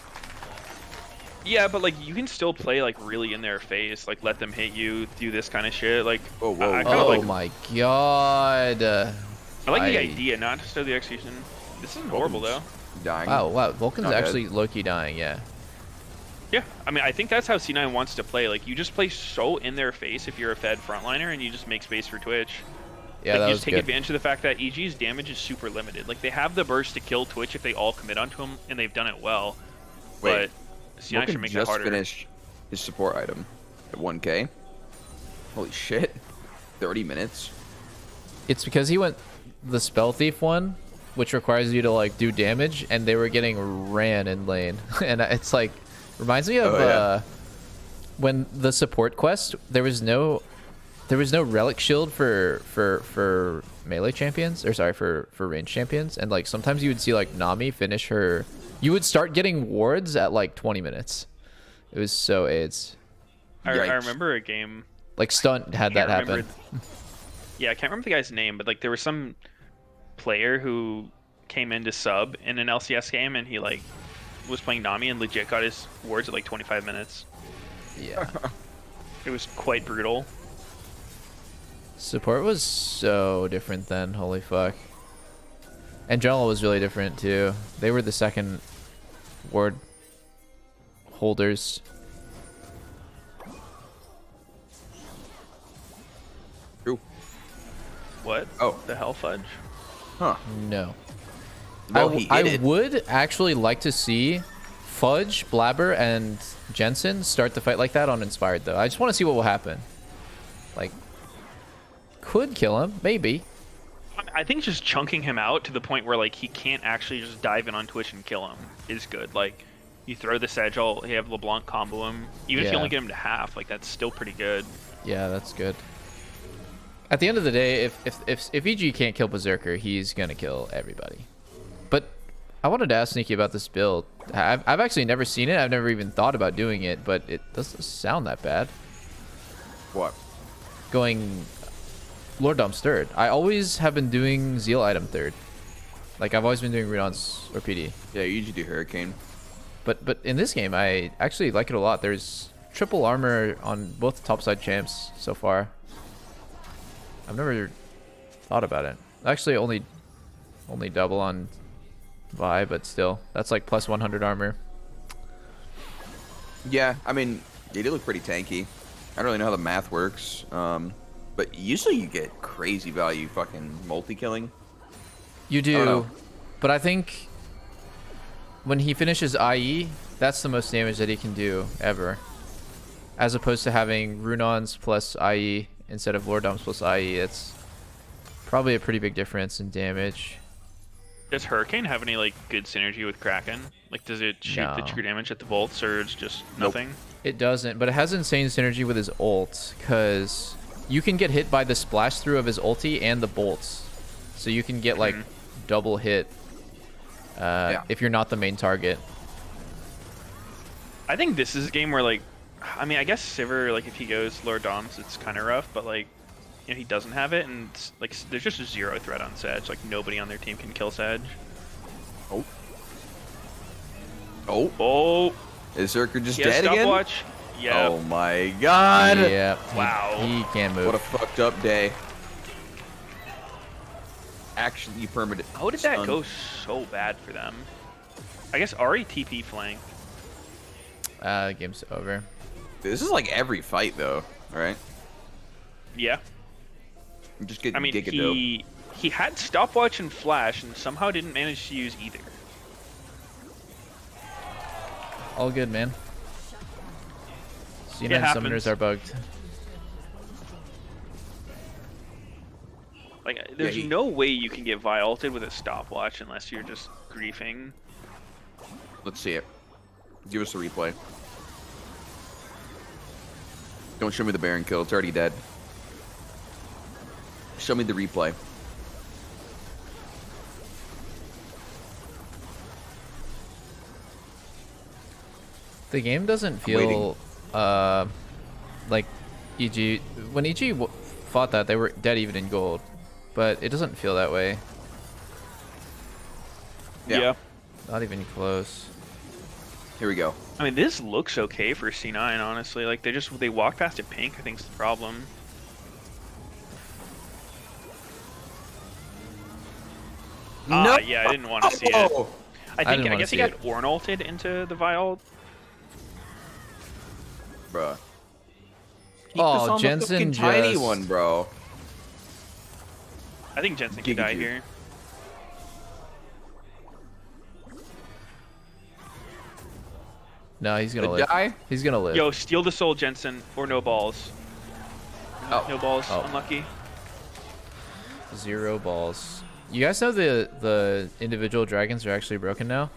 Yeah, but like you can still play like really in their face, like let them hit you, do this kind of shit. Like, oh like, my god! I like the idea, not just the execution. This isn't horrible though. Dying. Wow, Vulcan's actually low-key dying. Yeah. Yeah, I mean, I think that's how C9 wants to play. Like, you just play so in their face if you're a Fed frontliner, and you just make space for Twitch. Yeah, like, that you was just take good. advantage of the fact that EG's damage is super limited. Like, they have the burst to kill Twitch if they all commit onto him, and they've done it well. Wait, but C9 should make that just harder. finished his support item at 1K. Holy shit. 30 minutes. It's because he went the Spell Thief one, which requires you to like do damage, and they were getting ran in lane. And it's like reminds me of when the support quest, there was no relic shield for melee champions, or sorry, for range champions, and like sometimes you would see like Nami finish her, you would start getting wards at like 20 minutes. It was so AIDS. I remember a game. Like Stunt had that happen. Yeah, I can't remember the guy's name, but like there was some player who came in to sub in an LCS game, and he like was playing Nami and legit got his wards at like 25 minutes. Yeah. It was quite brutal. Support was so different then, holy fuck. And jungle was really different too. They were the second ward holders. True. What? Oh. The hell fudge? Huh. No. Well, I would actually like to see Fudge, Blabber, and Jensen start the fight like that on Inspired though. I just want to see what will happen. Like, could kill him, maybe. I think just chunking him out to the point where like he can't actually just dive in on Twitch and kill him is good. Like, you throw the Sedge ult, you have LeBlanc combo him. Even if you only get him to half, like that's still pretty good. Yeah, that's good. At the end of the day, if EG can't kill Berserker, he's gonna kill everybody. But I wanted to ask Sneaky about this build. I've actually never seen it. I've never even thought about doing it, but it doesn't sound that bad. What? Going Lord Dom's third. I always have been doing Zeal item third. Like, I've always been doing Redon's or PD. Yeah, you usually do Hurricane. But in this game, I actually like it a lot. There's triple armor on both topside champs so far. I've never thought about it. Actually, only double on Vi, but still, that's like plus 100 armor. Yeah, I mean, they do look pretty tanky. I don't really know how the math works, but usually you get crazy value fucking multi-killing. You do, but I think when he finishes IE, that's the most damage that he can do ever. As opposed to having Runons plus IE instead of Lord Doms plus IE, it's probably a pretty big difference in damage. Does Hurricane have any like good synergy with Kraken? Like, does it shoot the true damage at the bolts, or it's just nothing? It doesn't, but it has insane synergy with his ult, because you can get hit by the splash through of his ulti and the bolts. So you can get like double hit if you're not the main target. I think this is a game where like, I mean, I guess Sivir, like if he goes Lord Doms, it's kind of rough, but like you know, he doesn't have it, and like there's just zero threat on Sedge. Like nobody on their team can kill Sedge. Oh. Oh. Oh. Is Zerker just He has dead again? stopwatch. Yeah. Oh my god. Yeah. Wow. He can't move. What a fucked up day. Actually, you permitted. How did that go so bad for them? I guess Ari TP flank. Game's over. This is like every fight though, right? Yeah. I'm just getting I mean, he had stopwatch and flash, and somehow didn't manage to use either. All good, man. C9 summoners are bugged. Like, there's no way you can get Vi ulted with a stopwatch unless you're just griefing. Let's see it. Give us a replay. Don't show me the Baron kill. It's already dead. Show me the replay. The game doesn't feel like EG. When EG fought that, they were dead even in gold, but it doesn't feel that way. Yeah. Not even close. Here we go. I mean, this looks okay for C9, honestly. Like, they walk past a pink, I think is the problem. No. Yeah, I didn't want to see it. I guess he got it. Ornalted into the Vi ult. Bruh. Oh, Jensen just... tiny one, bro. I think Jensen can die here. No, he's gonna live. Die? He's gonna live. Yo, steal the soul, Jensen, or no balls. Oh. No balls. Oh. Unlucky. 0 balls. You guys know the individual dragons are actually broken now?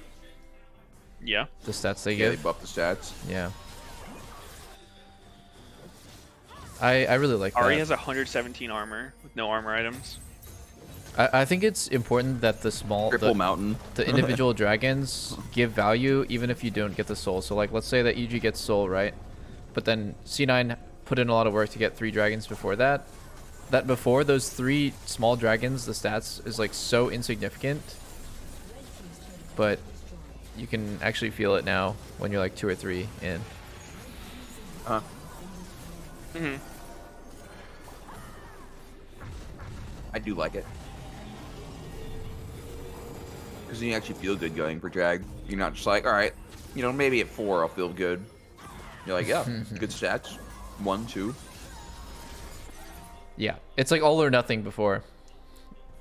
Yeah. The stats they Yeah, give? they buff the stats. Yeah. I really like that. Ari has 117 armor with no armor items. I think it's important that Triple mountain. the individual dragons give value even if you don't get the soul. So like, let's say that EG gets soul, right? But then C9 put in a lot of work to get 3 dragons before that. That before those 3 small dragons, the stats is like so insignificant. But you can actually feel it now when you're like 2 or 3 in. Mm-hmm. I do like it. Because then you actually feel good going for drag. You're not just like, alright, you know, maybe at 4 I'll feel good. You're like, yeah, good stats. 1, 2. Yeah, it's like all or nothing before.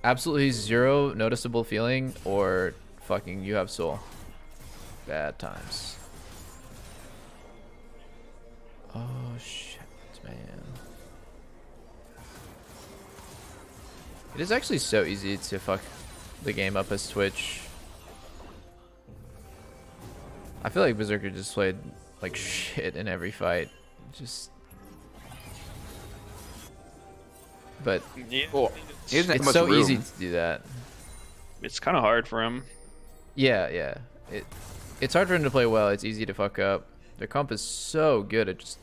Absolutely 0 noticeable feeling or fucking you have soul. Bad times. Oh shit, man. It is actually so easy to fuck the game up as Twitch. I feel like Berserker just played like shit in every fight. Just... But Yeah. it's so easy to do that. It's kind of hard for him. Yeah. It's hard for him to play well. It's easy to fuck up. Their comp is so good at just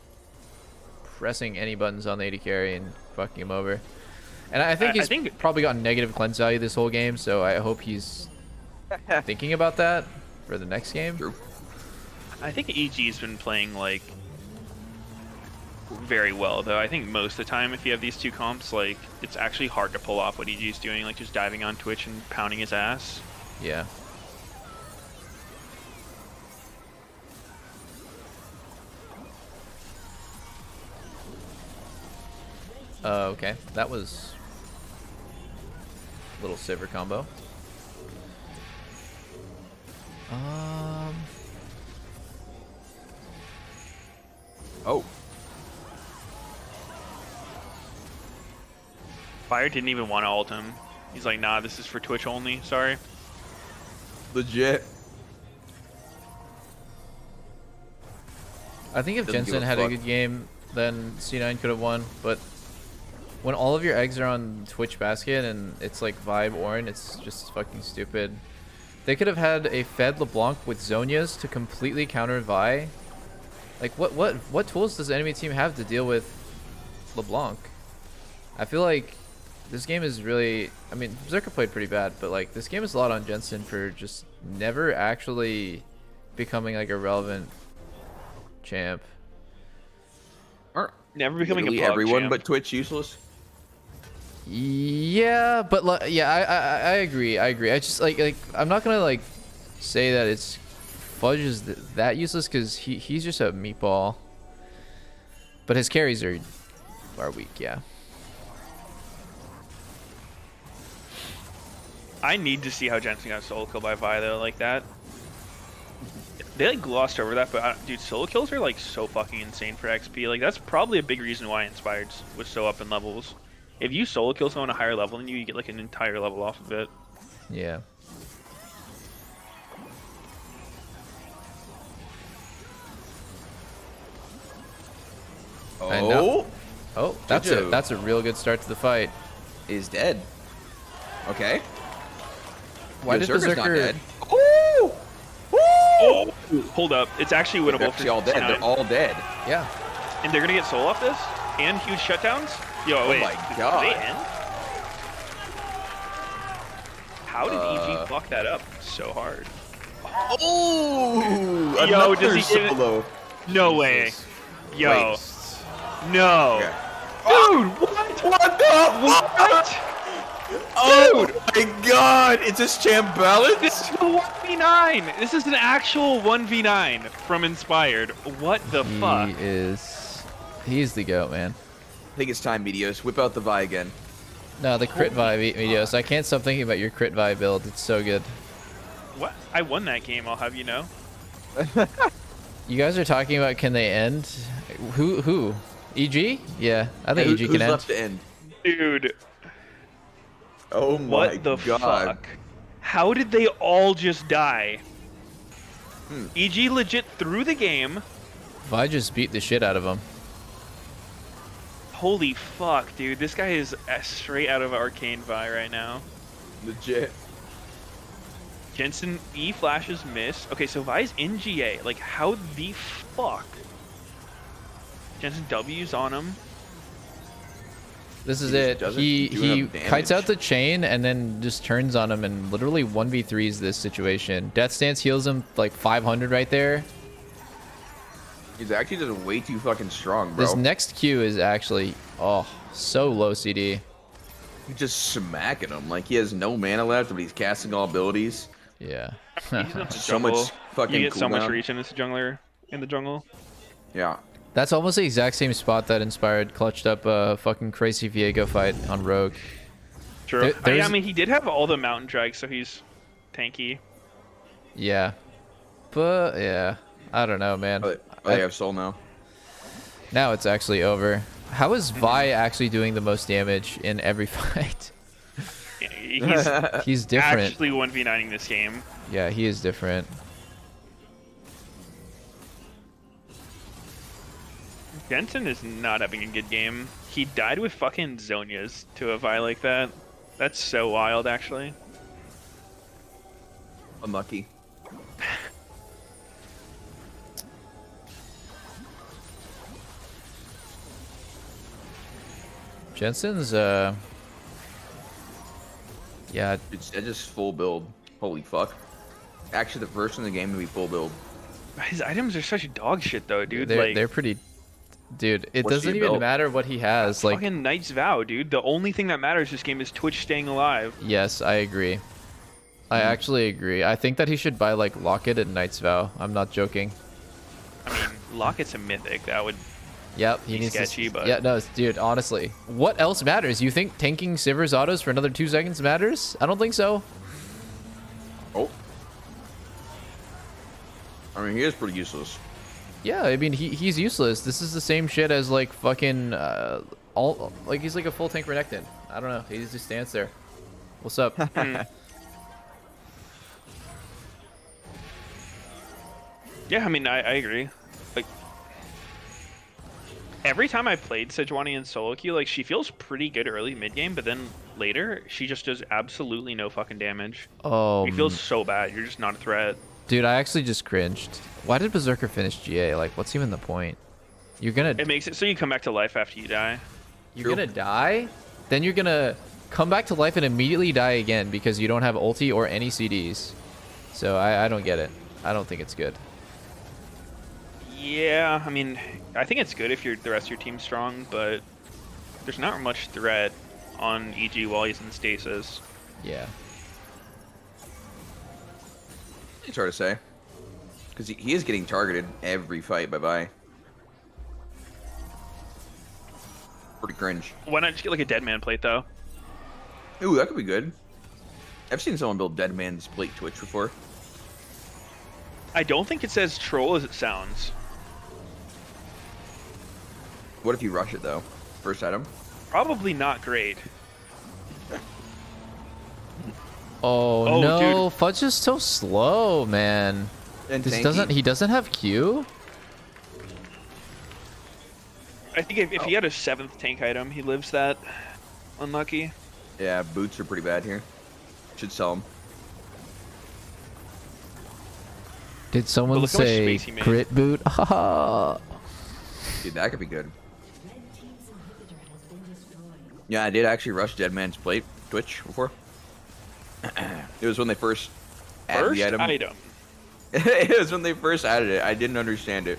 pressing any buttons on the AD carry and fucking him over. And I think he's probably gotten negative cleanse value this whole game, so I hope he's thinking about that for the next game. True. I think EG's been playing like very well, though. I think most of the time, if you have these 2 comps, like it's actually hard to pull off what EG's doing, like just diving on Twitch and pounding his ass. Yeah. Okay, that was a little Sivir combo. Oh. Fire didn't even want to ult him. He's like, nah, this is for Twitch only, sorry. Legit. I think if Doesn't give Jensen a had fuck. a good game, then C9 could have won, but when all of your eggs are on Twitch basket and it's like Vibe Ornn, it's just fucking stupid. They could have had a fed LeBlanc with Zonias to completely counter Vi. Like what tools does the enemy team have to deal with LeBlanc? I feel like this game is really, I mean, Berserker played pretty bad, but like this game is a lot on Jensen for just never actually becoming like a relevant champ. Never becoming a Literally pug everyone champ. but Twitch useless. Yeah, but yeah, I agree. I just like I'm not gonna like say that it's Fudge is that useless because he's just a meatball. But his carries are weak, yeah. I need to see how Jensen got solo killed by Vi though, like that. They like glossed over that, but dude, solo kills are like so fucking insane for XP. Like that's probably a big reason why Inspired was so up in levels. If you solo kill someone a higher level than you get like an entire level off of it. Yeah. Oh, that's a real good start to the fight. Is dead. Okay. Why did Berserker's not Berserker? dead? Ooh! Oh, hold up. It's actually winnable They're for actually all dead. They're all dead. Yeah. And they're gonna get soul off this? And huge shutdowns? Yo, Oh wait. my did God. they end? How did EG fuck that up so hard? Oh! Yo, does he get it? solo. No way. Yo. Wait. No. Okay. Dude, what the fuck? Oh my God! It's this champ balance? This is a 1v9. This is an actual 1v9 from Inspired. What the fuck? He's the GOAT, man. I think it's time, Meteos. Whip out the Vi again. No, the crit vibe, Meteos. I can't stop thinking about your crit vibe build. It's so good. What? I won that game, I'll have you know. You guys are talking about can they end? Who? EG? Yeah, I think EG Who's can end. left to end? Dude. Oh my What the God. fuck? How did they all just die? EG legit threw the game. Vi just beat the shit out of him. Holy fuck, dude. This guy is straight out of Arcane Vi right now. Legit. Jensen E flashes miss. Okay, so Vi's in GA. Like, how the fuck? Jensen W's on him. This is it. He kites out the chain and then just turns on him and literally 1v3s this situation. Death Stance heals him like 500 right there. He's actually just way too fucking strong, bro. This next Q is actually, so low CD. He's just smacking him. Like, he has no mana left, but he's casting all abilities. Yeah. So much fucking You get so much cooldown. reach in this jungler, in the jungle. Yeah. That's almost the exact same spot that Inspired clutched up a fucking crazy Viego fight on Rogue. True. Yeah, I mean, he did have all the mountain drags, so he's tanky. Yeah. But, yeah. I don't know, man. They have soul now. Now it's actually over. How is Vi actually doing the most damage in every fight? He's different. Actually 1v9ing this game. Yeah, he is different. Jensen is not having a good game. He died with fucking Zonias to a Vi like that. That's so wild, actually. Unlucky. Jensen's, yeah. It's just full build. Holy fuck. Actually, the first in the game to be full build. His items are such dog shit, though, dude. They're pretty... Dude, it What's doesn't he even built? matter what he has. Like, Fucking Knight's Vow, dude. The only thing that matters this game is Twitch staying alive. yes, I agree. I actually agree. I think that he should buy, like, Locket and Knight's Vow. I'm not joking. I mean, Locket's a mythic. That would Yep, he be needs sketchy, to... but... Yeah, no, dude, honestly. What else matters? You think tanking Sivir's autos for another 2 seconds matters? I don't think so. Oh. I mean, he is pretty useless. Yeah, I mean, he's useless. This is the same shit as, like, fucking... like, he's like a full tank Renekton. I don't know. He just stands there. What's up? Yeah, I mean, I agree. Like, every time I played Sejuani in solo queue, like, she feels pretty good early mid game, but then later, she just does absolutely no fucking damage. She feels so bad. You're just not a threat. Dude, I actually just cringed. Why did Berserker finish GA? Like, what's even the point? You're gonna... It makes it so you come back to life after you die. You're gonna die? then you're gonna come back to life and immediately die again because you don't have ulti or any CDs. So I don't get it. I don't think it's good. Yeah, I mean, I think it's good if the rest of your team's strong, but there's not much threat on EG while he's in stasis. Yeah. It's hard to say. Because he is getting targeted every fight. Bye-bye. Pretty cringe. Why not just get like a dead man plate, though? Ooh, that could be good. I've seen someone build dead man's plate Twitch before. I don't think it's as troll as it sounds. What if you rush it, though? First item? Probably not great. Oh no, dude. Fudge is so slow, man. And He doesn't have Q? I think if he had a 7th tank item, he lives that. Unlucky. Yeah, boots are pretty bad here. Should sell them. Did someone look how much say space he made. crit boot? Haha. Dude, that could be good. Yeah, I did actually rush Dead Man's Plate Twitch before. It was when they first added the item. It was when they first added it. I didn't understand it.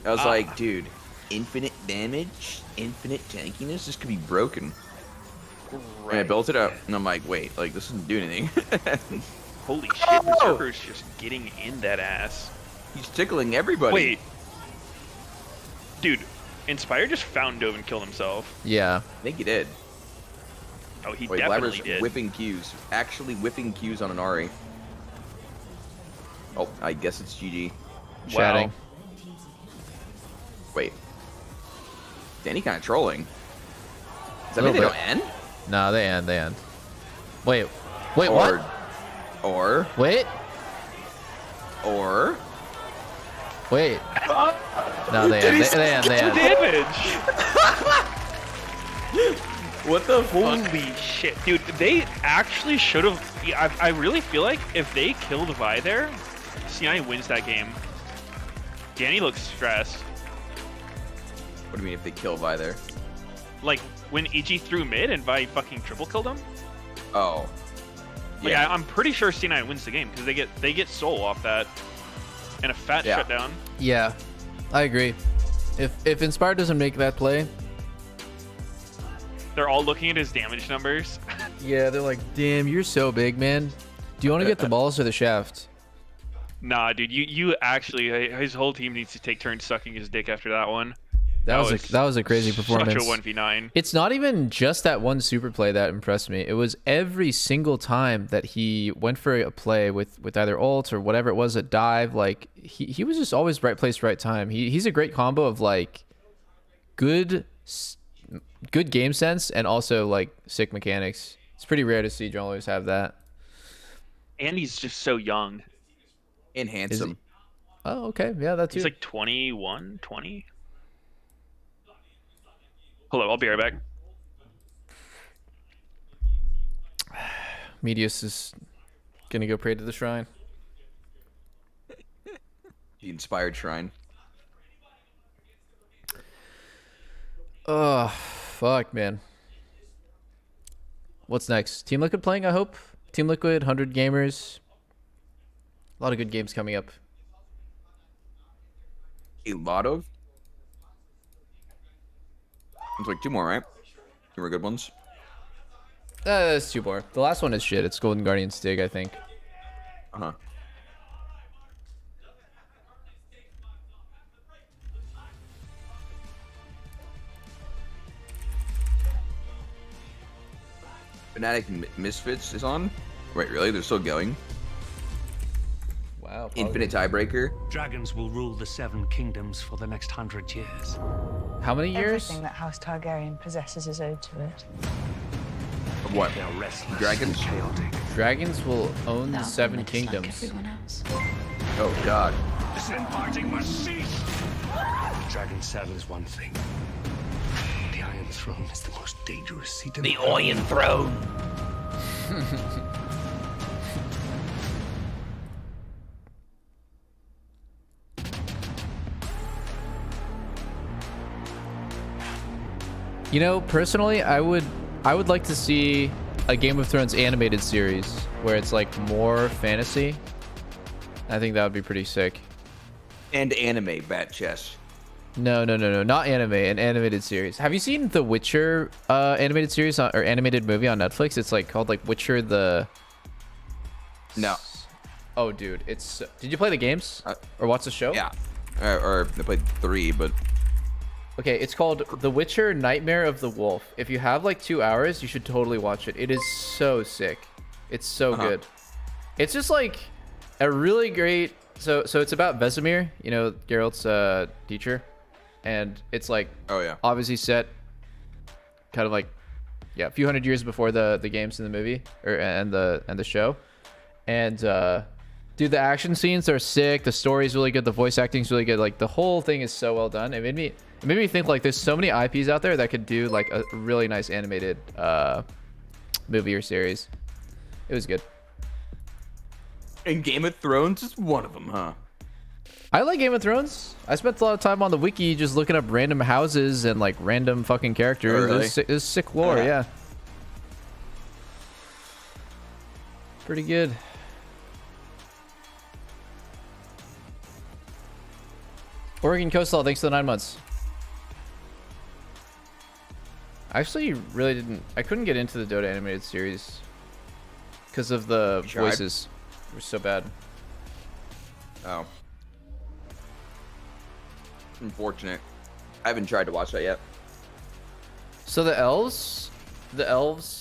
I was like, dude, infinite damage, infinite tankiness, this could be broken. And I built it up, and I'm like, wait, like, this doesn't do anything. Holy shit, Berserker's just getting in that ass. He's tickling everybody. Wait. Dude, Inspire just found Dove and killed himself. Yeah. I think he did. Oh, he Wait, definitely Labra's did. whipping Qs. Actually whipping Qs on an Ari. Oh, I guess it's GG. Chatting. Wait. Danny kind of trolling. Does that mean they don't end? No, they end. Wait, Or- what? Or. Wait. Or. Wait. No, they end. They end. Damage! What the Holy shit. Dude, they actually should have... I really feel like if they killed Vi there, C9 wins that game. Danny looks stressed. What do you mean if they kill Vi there? Like, when EG threw mid and Vi fucking triple killed him? Oh. Like, Yeah. I'm pretty sure C9 wins the game, because they get soul off that. And a fat shutdown. Yeah, I agree. If Inspire doesn't make that play, They're all looking at his damage numbers. yeah, they're like, damn, you're so big, man. Do you want to get the balls or the shaft? Nah, dude, you actually, his whole team needs to take turns sucking his dick after that one. That was a crazy performance. Such a 1v9. It's not even just that one super play that impressed me. It was every single time that he went for a play with either ult or whatever it was, a dive. Like he was just always right place, right time. He's a great combo of like good game sense and also like sick mechanics. It's pretty rare to see junglers have that. And he's just so young. And handsome. Oh, okay. Yeah, that's He's like 21, 20. Hello, I'll be right back. Meteos is gonna go pray to the shrine. The inspired shrine. Oh, fuck, man. What's next? Team Liquid playing, I hope? Team Liquid, 100 gamers. A lot of good games coming up. A lot of? It's like 2 more, right? 2 more good ones. That's 2 more. The last one is shit. It's Golden Guardian Stig, I think. Uh-huh. Fnatic Misfits is on? Wait, really? They're still going? Wow. Infinite tiebreaker? Dragons will rule the 7 kingdoms for the next 100 years. How many years? Everything that House Targaryen possesses is owed to it. What? They're restless, Dragons? chaotic. Dragons will own the No, 7 they're just like kingdoms. everyone else. Oh, God. The sin parting must cease. The dragon's saddle is one thing. The Iron Throne is the most dangerous seat in the Iron Throne! You know, personally, I would I would like to see a Game of Thrones animated series where it's like more fantasy. I think that would be pretty sick. And anime bat chess. No, not anime. An animated series. Have you seen the Witcher animated series or animated movie on Netflix? It's like called like Witcher the. No. Oh, dude, it's. Did you play the games or watch the show? Yeah. Or I played 3, but. Okay, it's called The Witcher Nightmare of the Wolf. If you have like 2 hours, you should totally watch it. It is so sick. It's so good. It's just like a really great. So it's about Vesemir, you know, Geralt's teacher, and it's like obviously set kind of like a few hundred years before the games in the movie and the show. And dude, the action scenes are sick. The story's really good. The voice acting's really good. Like the whole thing is so well done. It made me think like there's so many IPs out there that could do like a really nice animated movie or series. It was good. And Game of Thrones is one of them, huh? I like Game of Thrones. I spent a lot of time on the wiki just looking up random houses and like random fucking characters. Oh, really? It's sick lore, yeah. Pretty good. Oregon Coastal, thanks for the 9 months. I actually really I couldn't get into the Dota animated series because of the voices. They were so bad. Oh. Unfortunate. I haven't tried to watch that yet. So the elves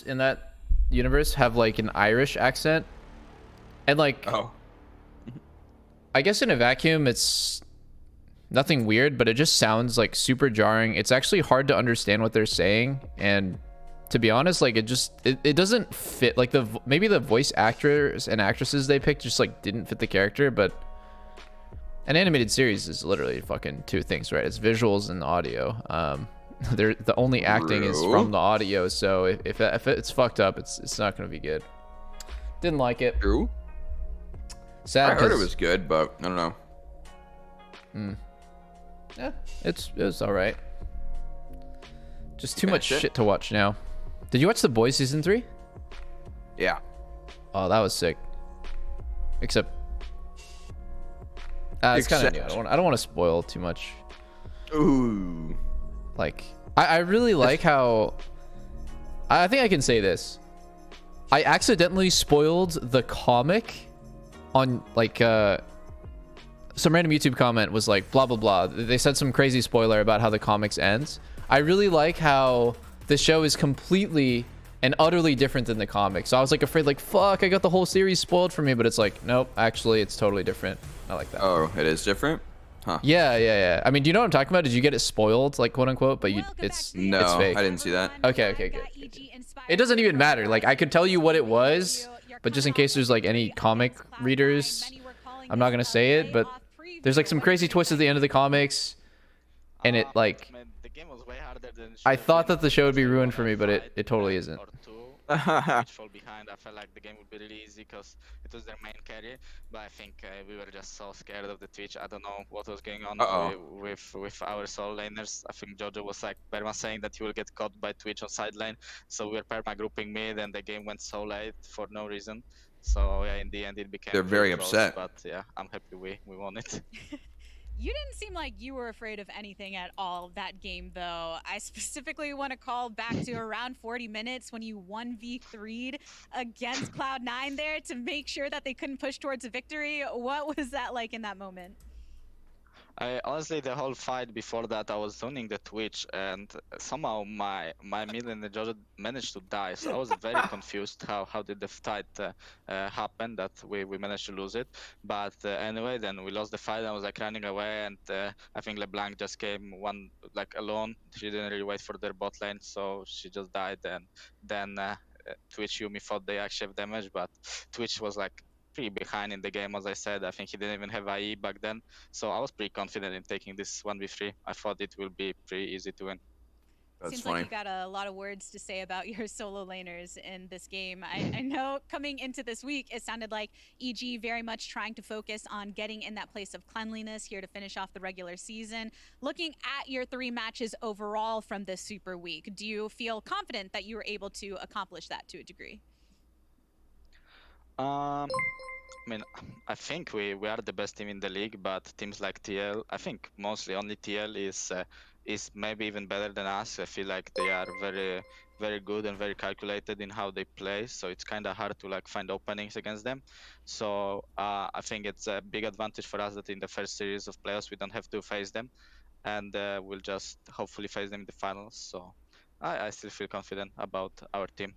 in that universe have like an Irish accent. And like I guess in a vacuum it's nothing weird, but it just sounds like super jarring. It's actually hard to understand what they're saying, and to be honest, like it doesn't fit. Like maybe the voice actors and actresses they picked just like didn't fit the character, but an animated series is literally fucking 2 things, right? It's visuals and audio. The only acting is from the audio, so if it's fucked up, it's not gonna be good. Didn't like it. True. Sad. I heard it was good, but I don't know. Yeah, it was all right. Just too much shit to watch now. Did you watch The Boys season 3? Yeah. Oh, that was sick. Except, it's kind of new. I don't want to spoil too much. Ooh. Like, I really like how. I think I can say this. I accidentally spoiled the comic on like some random YouTube comment was like blah blah blah. They said some crazy spoiler about how the comics ends. I really like how the show is completely and utterly different than the comics. So I was like afraid, like fuck, I got the whole series spoiled for me, but it's like nope, actually it's totally different. I like that. Oh, it is different? Huh. Yeah. I mean, do you know what I'm talking about? Did you get it spoiled, like quote unquote? But it's fake. I didn't see that. Okay, good. It doesn't even matter. Like I could tell you what it was, but just in case there's like any comic readers, I'm not gonna say it, but there's like some crazy twist at the end of the comics, and it like I thought that the show would be ruined for me, but it totally isn't. Fall behind. I felt like the game would be really easy because it was their main carry, but I think we were just so scared of the Twitch. I don't know what was going on with our solo laners. I think Jojo was like perma saying that he will get caught by Twitch on side lane, so we were perma grouping mid, and the game went so late for no reason. So yeah, in the end it became. They're very close, upset. But yeah, I'm happy we won it. You didn't seem like you were afraid of anything at all that game, though. I specifically want to call back to around 40 minutes when you 1v3'd against Cloud9 there to make sure that they couldn't push towards a victory. What was that like in that moment? Honestly, the whole fight before that, I was zoning the Twitch, and somehow my mid and the Jojo managed to die. So I was very confused how did the fight happen that we managed to lose it. But anyway, then we lost the fight. I was like running away, and I think LeBlanc just came like alone. She didn't really wait for their bot lane, so she just died. And then Twitch Yumi thought they actually have damage, but Twitch was like pretty behind in the game, as I said. I think he didn't even have IE back then, so I was pretty confident in taking this 1v3. I thought it will be pretty easy to win. Seems funny. like you got a lot of words to say about your solo laners in this game. I know coming into this week, it sounded like EG very much trying to focus on getting in that place of cleanliness here to finish off the regular season. Looking at your 3 matches overall from this Super Week, do you feel confident that you were able to accomplish that to a degree? I mean, I think we are the best team in the league, but teams like TL, I think mostly only TL is maybe even better than us. I feel like they are very good and very calculated in how they play, so it's kind of hard to like find openings against them. So I think it's a big advantage for us that in the first series of playoffs we don't have to face them, and we'll just hopefully face them in the finals. So I still feel confident about our team.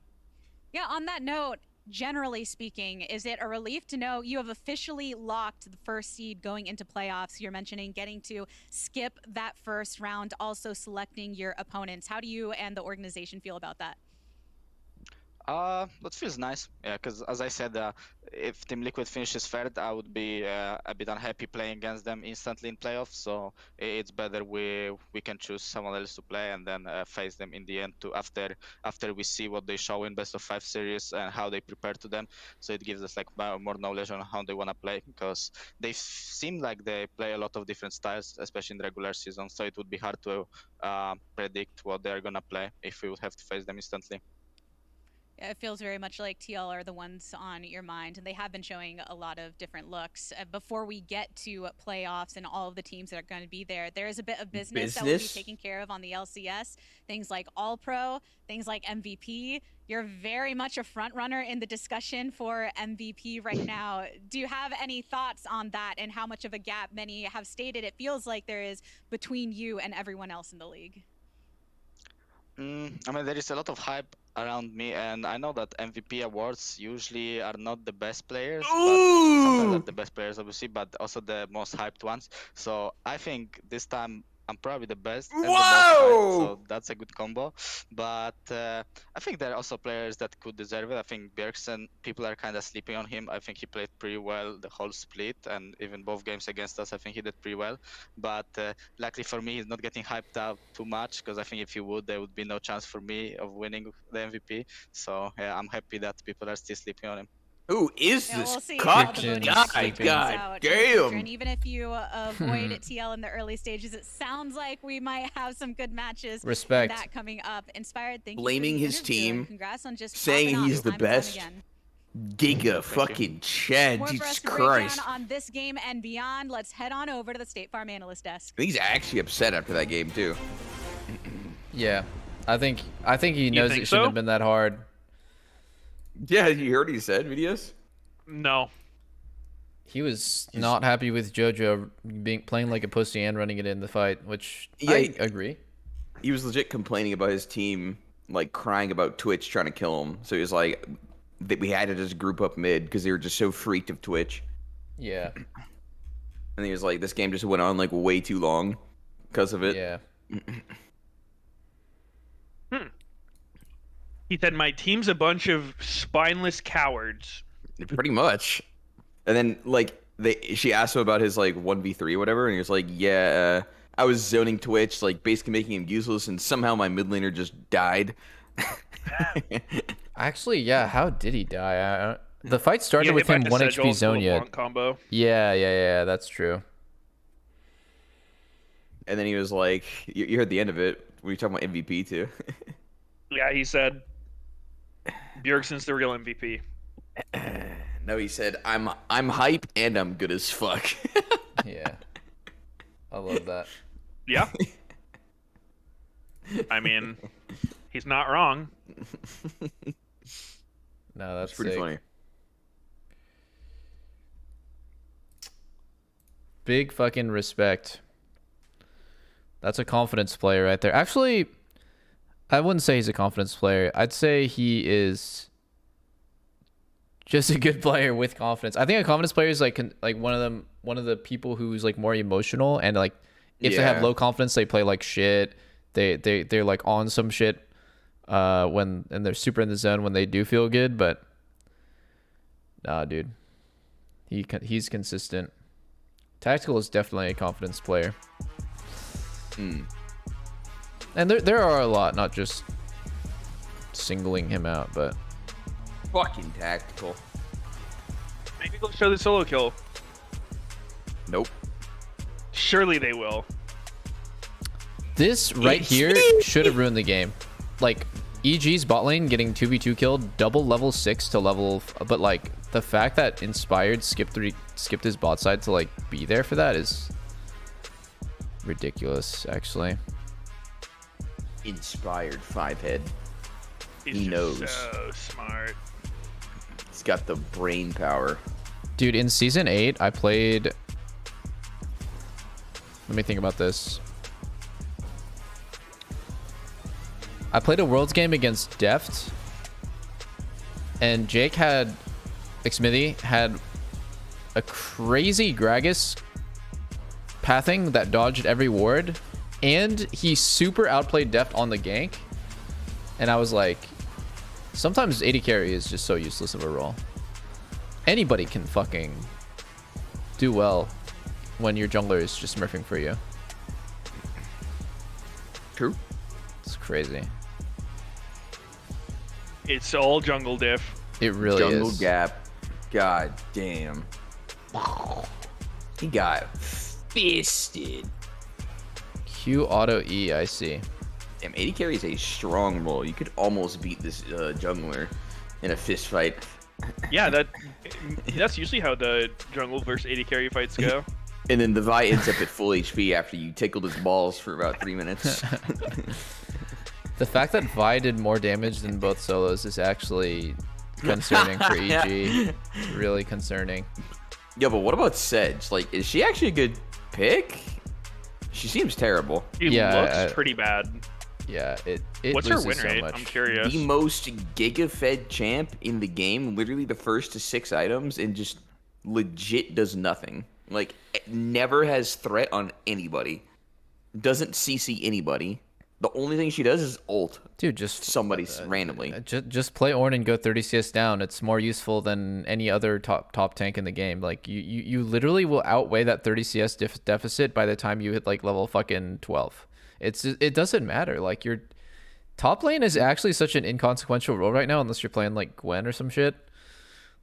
Yeah, on that note, generally speaking, is it a relief to know you have officially locked the first seed going into playoffs? You're mentioning getting to skip that first round, also selecting your opponents. How do you and the organization feel about that? That feels nice. Yeah, because as I said, if Team Liquid finishes third, I would be a bit unhappy playing against them instantly in playoffs. So it's better we can choose someone else to play and then face them in the end to after we see what they show in best of 5 series and how they prepare to them. So it gives us like more knowledge on how they want to play, because they seem like they play a lot of different styles, especially in the regular season. So it would be hard to predict what they're gonna play if we would have to face them instantly. It feels very much like TL are the ones on your mind, and they have been showing a lot of different looks. Before we get to playoffs and all of the teams that are going to be there, there is a bit of business that will be taken care of on the LCS. Things like All-Pro, things like MVP. You're very much a front runner in the discussion for MVP right now. Do you have any thoughts on that and how much of a gap many have stated it feels like there is between you and everyone else in the league? I mean, there is a lot of hype around me, and I know that MVP awards usually are not the best players, but sometimes are the best players, obviously, but also the most hyped ones. So I think this time I'm probably the best and the most hyped, so that's a good combo. But I think there are also players that could deserve it. I think Bjergsen, people are kind of sleeping on him. I think he played pretty well the whole split, and even both games against us, I think he did pretty well. But luckily for me, he's not getting hyped up too much, because I think if he would, there would be no chance for me of winning the MVP. So yeah, I'm happy that people are still sleeping on him. Who is Yeah, this we'll see cock how the voting guy? actually turns God out in the future. damn. And even if you avoid TL in the early stages, it sounds like we might have some good matches. Respect. In that coming up. Inspired, thank Blaming you for the his interview, and team, congrats on just saying popping he's off the time and time best. again. Giga fucking Chad, More for Jesus us to break Christ. down on this game and beyond. Let's head on over to the State Farm analyst desk. He's actually upset after that game too. Yeah, I think he knows think it shouldn't so? have been that hard. Yeah, you heard what he said, Meteos? No. He was not happy with JoJo playing like a pussy and running it in the fight, which Yeah, I agree. He was legit complaining about his team, like crying about Twitch trying to kill him. So he was like, that we had to just group up mid because they were just so freaked of Twitch. Yeah. And he was like, this game just went on like way too long because of it. Yeah. He said, my team's a bunch of spineless cowards. Pretty much. And then like she asked him about his like 1v3 or whatever, and he was like, yeah, I was zoning Twitch, like basically making him useless, and somehow my mid laner just died. Actually, yeah. How did he die? The fight started Yeah, with hit him by 1 the HP Sigil zone yet. LeBlanc combo. Yeah. That's true. And then he was like, you heard the end of it. We were talking about MVP too. Yeah, he said, Bjergsen's the real MVP. No, he said, I'm hype and I'm good as fuck. Yeah. I love that. Yeah. I mean, he's not wrong. No, that's pretty sick. funny. Big fucking respect. That's a confidence player right there. Actually, I wouldn't say he's a confidence player. I'd say he is just a good player with confidence. I think a confidence player is like one of the people who's like more emotional, and like if they have low confidence, they play like shit. They're like on some shit and they're super in the zone when they do feel good, but nah, dude. He's consistent. Tactical is definitely a confidence player. And there are a lot, not just singling him out, but fucking tactical. Maybe they'll show the solo kill. Nope. Surely they will. This right here should have ruined the game. Like, EG's bot lane getting 2v2 killed, double level 6 to level... But, like, the fact that Inspired skipped his bot side to, like, be there for that is ridiculous, actually. Inspired 5-head. He's He knows. so smart. He's got the brain power. Dude, in Season 8, I played... Let me think about this. I played a Worlds game against Deft, and Jake had, like Smithy, had a crazy Gragas pathing that dodged every ward, and he super outplayed Deft on the gank, and I was like, sometimes AD carry is just so useless of a role. Anybody can fucking do well when your jungler is just smurfing for you. True. It's crazy. It's all jungle diff. It really Jungle is. gap. God damn. He got fisted. Q auto E, I see. Damn, AD carry is a strong role. You could almost beat this jungler in a fist fight. Yeah, that's usually how the jungle versus AD carry fights go. And then the Vi ends up at full HP after you tickled his balls for about 3 minutes. The fact that Vi did more damage than both solos is actually concerning for EG. Really concerning. Yeah, but what about Sedge? Like, is she actually a good pick? She seems terrible. She looks pretty bad. Yeah, it What's her loses win so rate? much. I'm curious. The most giga-fed champ in the game, literally the first to 6 items, and just legit does nothing. Like, it never has threat on anybody. Doesn't CC anybody. The only thing she does is ult. Dude, just somebody randomly. Just play Ornn and go 30 CS down. It's more useful than any other top tank in the game. Like you literally will outweigh that 30 CS deficit by the time you hit like level fucking 12. It doesn't matter. Like your top lane is actually such an inconsequential role right now, unless you're playing like Gwen or some shit,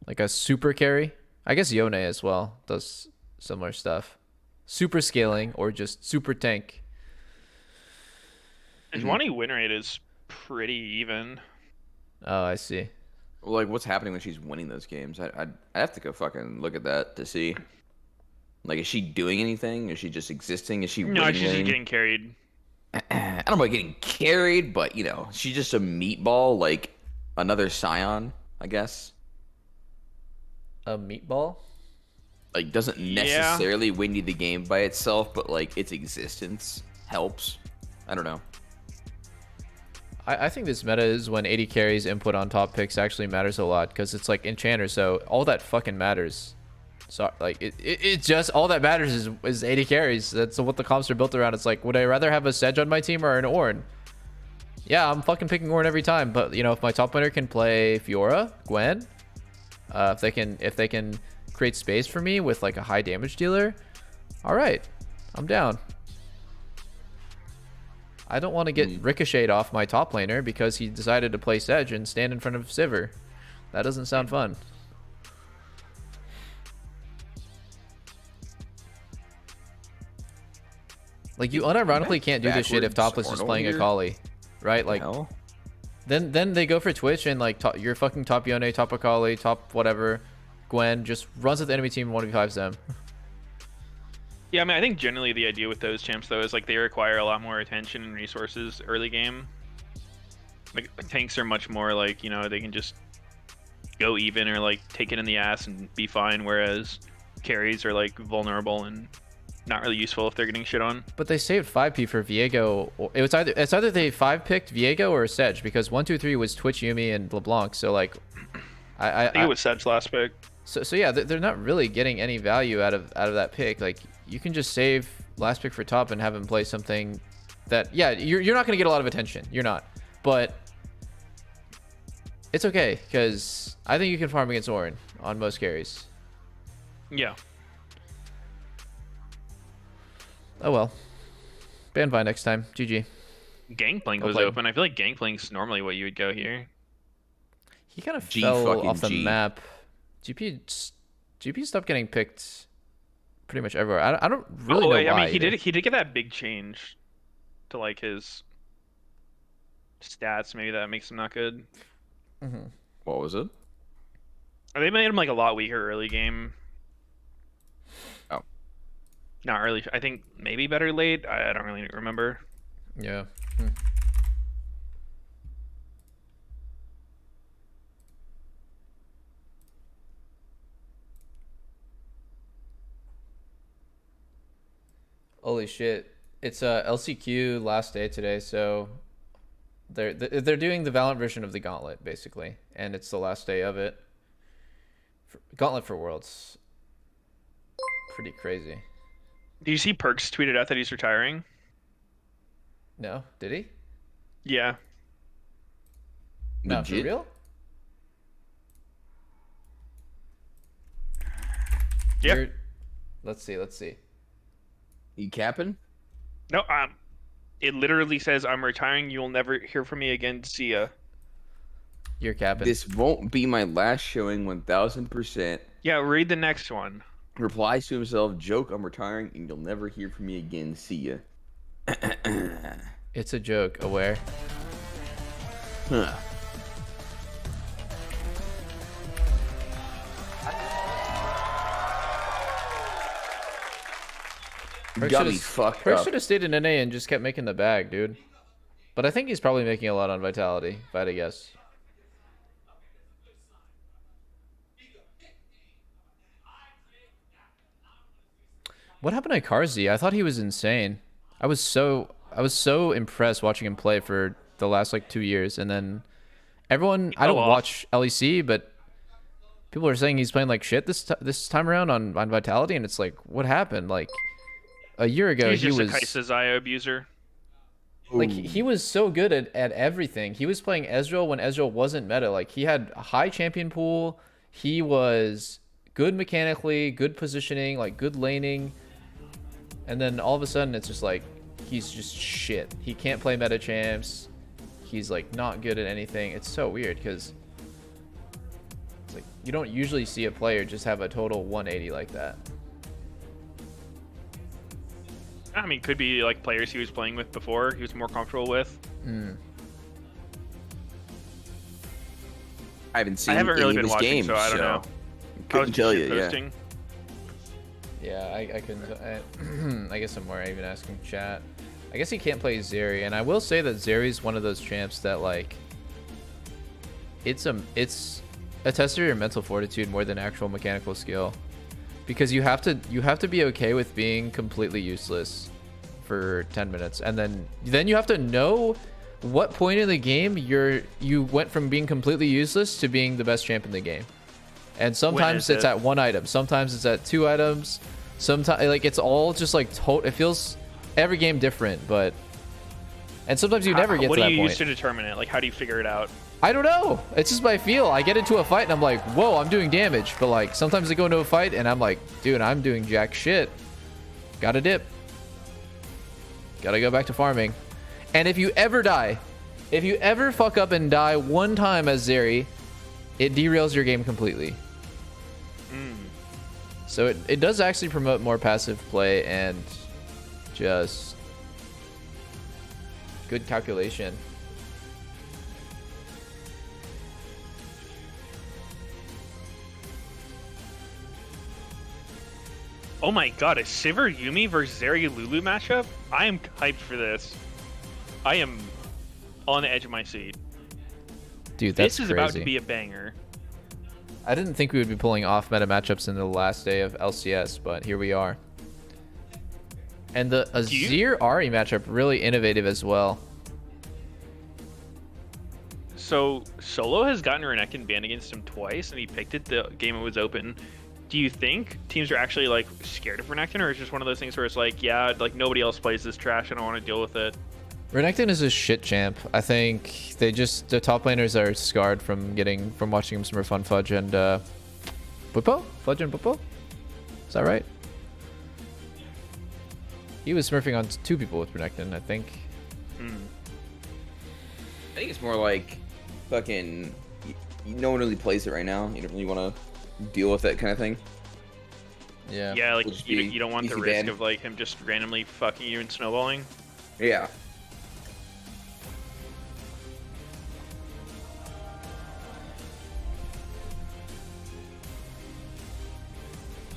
like a super carry. I guess Yone as well does similar stuff. Super scaling or just super tank. His Wani win rate is pretty even. Oh, I see. Well, like, what's happening when she's winning those games? I have to go fucking look at that to see. Like, is she doing anything? Is she just existing? Is she No, winning she's just lane? getting carried. I don't know about getting carried, but, you know, she's just a meatball, like another Scion, I guess. A meatball? Like, doesn't necessarily win you the game by itself, but, like, its existence helps. I don't know. I think this meta is when AD carries input on top picks actually matters a lot, because it's like Enchanter, so all that fucking matters. So like it just all that matters is AD carries. That's what the comps are built around. It's like, would I rather have a Sedge on my team or an Ornn? Yeah, I'm fucking picking Ornn every time, but you know, if my top laner can play Fiora, Gwen, if they can create space for me with like a high damage dealer, all right, I'm down. I don't want to get ricocheted off my top laner because he decided to play Sedge and stand in front of Sivir. That doesn't sound fun. Like, you unironically can't do this shit if topless is playing Akali, right? Like, then they go for Twitch and like your fucking top Yone, top Akali, top whatever, Gwen just runs at the enemy team and 1v5s them. Yeah, I mean, I think generally the idea with those champs, though, is like they require a lot more attention and resources early game. Like, tanks are much more like, you know, they can just go even or like take it in the ass and be fine, whereas carries are like vulnerable and not really useful if they're getting shit on. But they saved 5P for Viego. It's either they 5-picked Viego or Sedge, because 1, 2, 3 was Twitch, Yuumi, and LeBlanc. So like, I think it was Sedge's last pick. So yeah, they're not really getting any value out of that pick. Like, you can just save last pick for top and have him play something that, yeah, you're not going to get a lot of attention. You're not. But it's okay, because I think you can farm against Ornn on most carries. Yeah. Oh well. Ban Vi next time. GG. Gangplank was open. I feel like Gangplank's normally what you would go here. He kind of fell off the map. GP stopped getting picked pretty much everywhere. I don't really know why. I mean, he did get that big change to like his stats. Maybe that makes him not good. What was it? They made him like a lot weaker early game. Oh, not really. I think maybe better late. I don't really remember. Yeah. Holy shit! It's LCQ last day today, so they're doing the Valorant version of the Gauntlet basically, and it's the last day of it. Gauntlet for Worlds. Pretty crazy. Do you see Perks tweeted out that he's retiring? No, did he? Yeah. No, for real? Yeah. Let's see. You capping? No, it literally says, "I'm retiring. You'll never hear from me again. See ya." You're capping. This won't be my last showing 1000%. Yeah, read the next one. Replies to himself, joke, I'm retiring, and you'll never hear from me again. See ya. It's a joke, aware. Huh. Got me fucked Perk up. should have stayed in NA and just kept making the bag, dude. But I think he's probably making a lot on Vitality, if I had to guess. What happened to Karzi? I thought he was insane. I was so impressed watching him play for the last like 2 years, and then everyone. I don't watch LEC, but people are saying he's playing like shit this time around on Vitality, and it's like, what happened? Like a year ago, He's he just was a Kai'Sa Xayah abuser. like he was so good at everything. He was playing Ezreal when Ezreal wasn't meta. Like he had a high champion pool. He was good mechanically, good positioning, like good laning. And then all of a sudden, it's just like, he's just shit. He can't play meta champs. He's like not good at anything. It's so weird because it's like you don't usually see a player just have a total 180 like that. I mean, could be like players he was playing with before. He was more comfortable with. I haven't seen I haven't really any been of his watching, games, so I don't know. Couldn't tell you. Yeah. Posting? Yeah, I couldn't. I guess I'm more even asking chat. I guess he can't play Zeri, and I will say that Zeri's one of those champs that like it's a test of your mental fortitude more than actual mechanical skill, because you have to be okay with being completely useless for 10 minutes, and then you have to know what point in the game you went from being completely useless to being the best champ in the game. And sometimes it's at 1 item, sometimes it's at 2 items, sometimes like it's all just like it feels every game different, and sometimes you never get to that point. What do you use to determine it? Like, how do you figure it out? I don't know. It's just my feel. I get into a fight and I'm like, whoa, I'm doing damage. But like sometimes I go into a fight and I'm like, dude, I'm doing jack shit. Gotta dip. Gotta go back to farming. And if you ever die, if you ever fuck up and die one time as Zeri, it derails your game completely. So it does actually promote more passive play and just good calculation. Oh my god, a Sivir Yumi versus Zeri Lulu matchup? I am hyped for this. I am on the edge of my seat. Dude, that's This is crazy. about to be a banger. I didn't think we would be pulling off meta matchups in the last day of LCS, but here we are. And the Azir Ahri matchup, really innovative as well. So, Solo has gotten Renekton banned against him twice, and he picked it the game it was open. Do you think teams are actually, like, scared of Renekton, or is it just one of those things where it's like, yeah, like, nobody else plays this trash, I don't want to deal with it? Renekton is a shit champ. I think the top laners are scarred from watching him smurf on Fudge and Buppo? Fudge and Buppo? Is that right? He was smurfing on 2 people with Renekton, I think. I think it's more like fucking. No one really plays it right now. You don't really want to deal with that kind of thing. Yeah. Yeah, Will like just you, be you don't want the easy risk ban. of like him just randomly fucking you and snowballing. Yeah.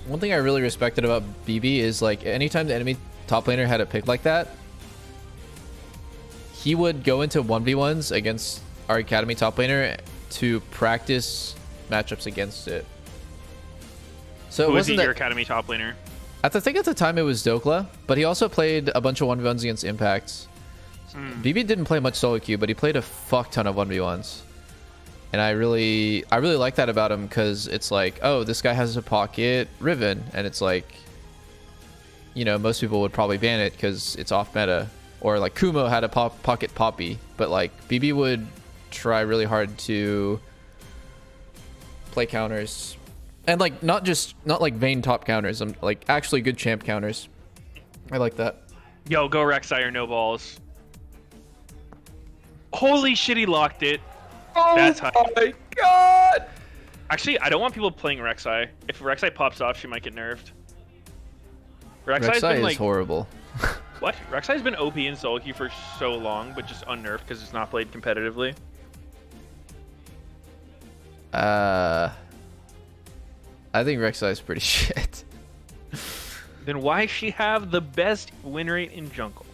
One thing I really respected about BB is like anytime the enemy top laner had a pick like that, he would go into 1v1s against our academy top laner to practice matchups against it. So Who it was wasn't your that academy top laner? I think at the time it was Dokla, but he also played a bunch of 1v1s against Impacts. BB didn't play much solo queue, but he played a fuck ton of 1v1s. And I really like that about him because it's like, oh, this guy has a pocket Riven, and it's like, you know, most people would probably ban it because it's off meta, or like Kumo had a pocket Poppy, but like BB would try really hard to play counters, and like not like Vayne top counters, like actually good champ counters. I like that. Yo, go Rek'Sai or no balls. Holy shit, he locked it. Oh That's hype. my god! Actually, I don't want people playing Rek'Sai. If Rek'Sai pops off, she might get nerfed. Rek'Sai's Rek'Sai been is like horrible. what? Rek'Sai's been OP in solo queue for so long, but just unnerfed because it's not played competitively. I think Rek'Sai is pretty shit. Then why she have the best win rate in jungle?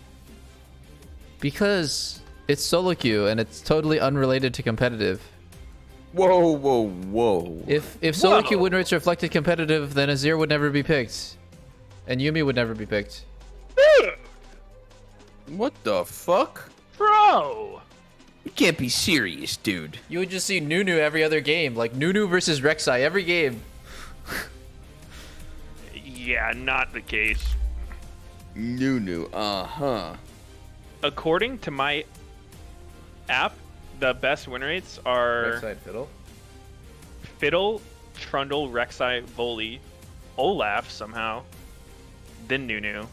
Because it's solo queue and it's totally unrelated to competitive. Whoa, whoa, whoa. If solo queue win rates reflected competitive, then Azir would never be picked. And Yuumi would never be picked. What the fuck? Bro! You can't be serious, dude. You would just see Nunu every other game. Like Nunu versus Rek'Sai every game. Yeah, not the case. Nunu, uh-huh. According to my app, the best win rates are Rek'Sai Fiddle? Fiddle, Trundle, Rek'Sai, Voli, Olaf somehow, then Nunu,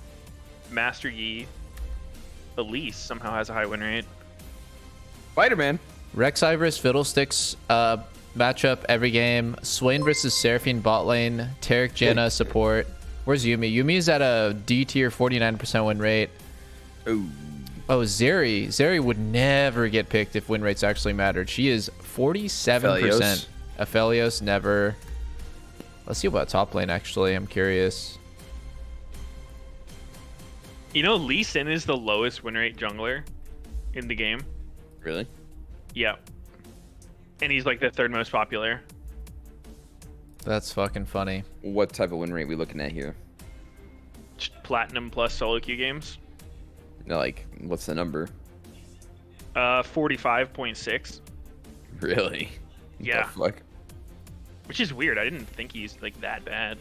Master Yi, Elise somehow has a high win rate. Spider-Man. Rek'Sai versus Fiddlesticks matchup every game. Swain versus Seraphine bot lane. Taric Janna support. Where's Yuumi? Yumi's at a D tier 49% win rate. Ooh. Oh, Zeri. Zeri would never get picked if win rates actually mattered. She is 47%. Aphelios, never. Let's see about top lane, actually. I'm curious. You know, Lee Sin is the lowest win rate jungler in the game. Really? Yeah. And he's like the third most popular. That's fucking funny. What type of win rate we looking at here? Just platinum plus solo queue games. No, like, what's the number? 45.6. Really? Yeah. What the fuck? Which is weird. I didn't think he's like that bad.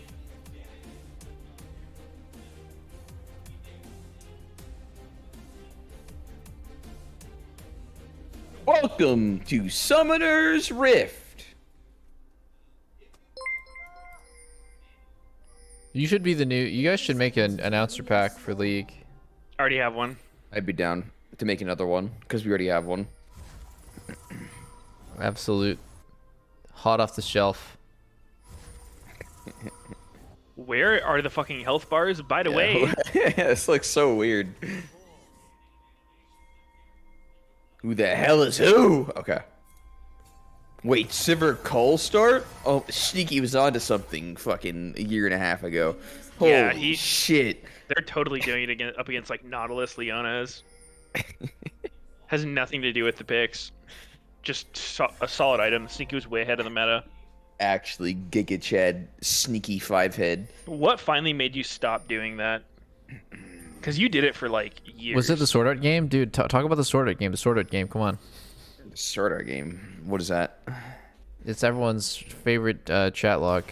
Welcome to Summoner's Rift. You should be the new... You guys should make an announcer pack for League. I already have one. I'd be down to make another one, because we already have one. Absolute. Hot off the shelf. Where are the fucking health bars? By the way, Yeah, this looks so weird. Who the hell is who? Okay. Wait, Sivir Cole start? Oh, Sneaky was onto something fucking a year and a half ago. Holy yeah, shit. They're totally doing it up against like Nautilus, Leonas. Has nothing to do with the picks. Just a solid item. Sneaky was way ahead of the meta. Actually, Giga Chad, Sneaky 5-head. What finally made you stop doing that? Because you did it for like years. Was it the Sword Art game? Dude, talk about the Sword Art game. The Sword Art game, come on. The Sword Art game? What is that? It's everyone's favorite chat log.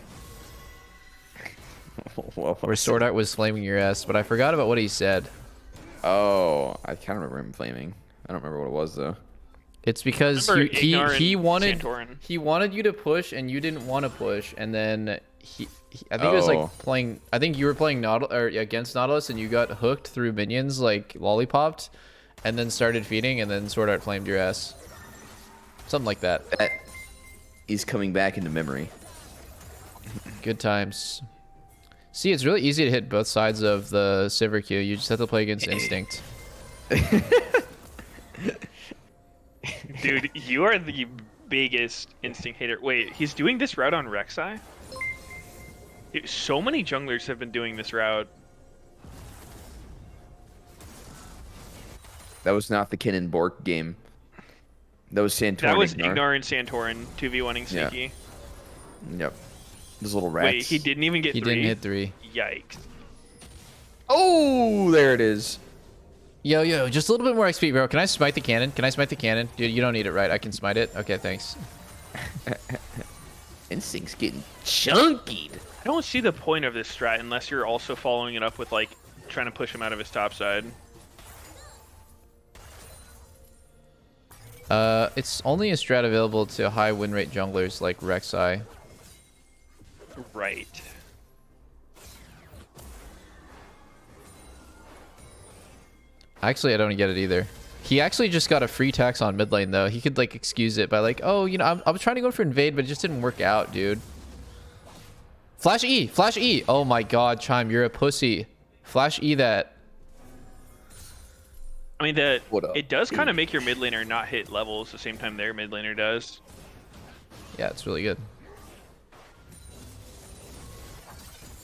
Where Sword Art was flaming your ass, but I forgot about what he said. Oh, I kind of remember him flaming. I don't remember what it was, though. It's because he wanted you to push and you didn't want to push, and then I think it was like playing. I think you were playing against Nautilus, and you got hooked through minions like lollipopped, and then started feeding, and then Sword Art flamed your ass. Something like that. That is coming back into memory. Good times. See, it's really easy to hit both sides of the Sivir queue. You just have to play against Instinct. Dude, you are the biggest Instinct hater. Wait, he's doing this route on Rek'Sai? Dude, so many junglers have been doing this route. That was not the Kin and Bork game. That was Santorin. That was Ignar and Santorin 2v1ing Yeah. Sneaky. Yep. Those little rats. Wait, he didn't even get He 3? didn't hit 3. Yikes. Oh, there it is. Yo, just a little bit more XP, bro. Can I smite the cannon? Can I smite the cannon? Dude, you don't need it, right? I can smite it? Okay, thanks. Instinct's getting chunkied. I don't see the point of this strat unless you're also following it up with, like, trying to push him out of his top side. It's only a strat available to high win rate junglers like Rek'Sai. Right. Actually, I don't get it either. He actually just got a free tax on mid lane, though. He could, like, excuse it by, like, oh, you know, I was trying to go for invade, but it just didn't work out, dude. Flash E! Flash E! Oh my god, Chime, you're a pussy. Flash E that. I mean, it does kind of make your mid laner not hit levels the same time their mid laner does. Yeah, it's really good.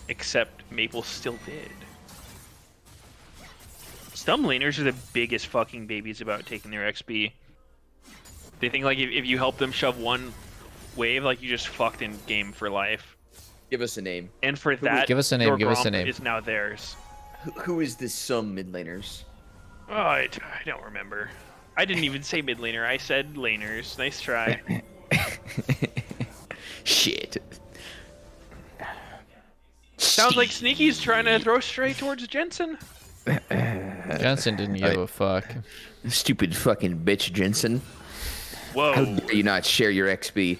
Except Maple still did. Some laners are the biggest fucking babies about taking their XP. They think, like, if you help them shove one wave, like, you just fucked in game for life. Give us a name. And for that, give us a name. your Give us a Gromp name. is now theirs. Who is this some mid laners? Oh, I don't remember. I didn't even say mid laner. I said laners. Nice try. Shit. Sounds like Sneaky's trying to throw straight towards Jensen. Jensen didn't give a fuck. Stupid fucking bitch, Jensen. Whoa. How dare you not share your XP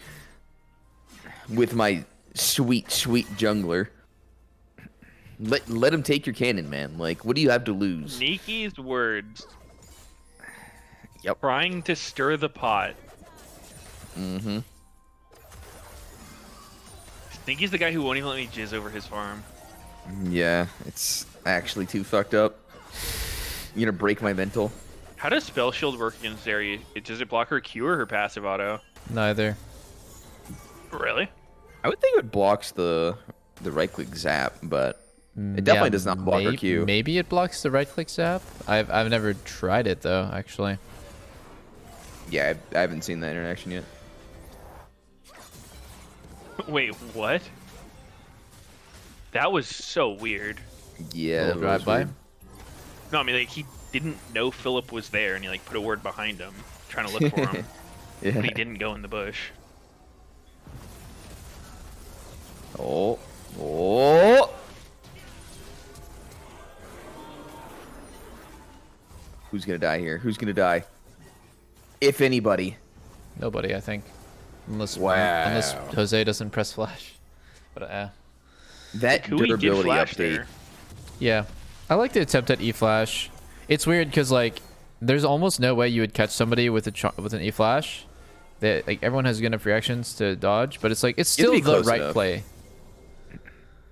with my sweet, sweet jungler? Let him take your cannon, man. Like, what do you have to lose? Sneaky's words. Yep. Trying to stir the pot. Mm-hmm. Sneaky's the guy who won't even let me jizz over his farm. Yeah, it's actually too fucked up. You're gonna break my mental. How does Spell Shield work against Zeri? Does it block her Q or her passive auto? Neither. Really? I would think it blocks the right click zap, but it definitely does not block her Q. Maybe it blocks the right click zap. I've never tried it though, actually. Yeah, I haven't seen that interaction yet. Wait, what? That was so weird. Yeah, Little drive by. No, I mean, like, he didn't know Philip was there, and he, like, put a word behind him, trying to look for him. Yeah. But he didn't go in the bush. Oh. Oh. Who's gonna die here? Who's gonna die? If anybody. Nobody, I think. Unless Wow. Jose doesn't press flash. But That durability update. Yeah. I like the attempt at E-flash. It's weird because, like, there's almost no way you would catch somebody with an E-flash. That, like, everyone has good enough reactions to dodge, but it's like it's still the right play.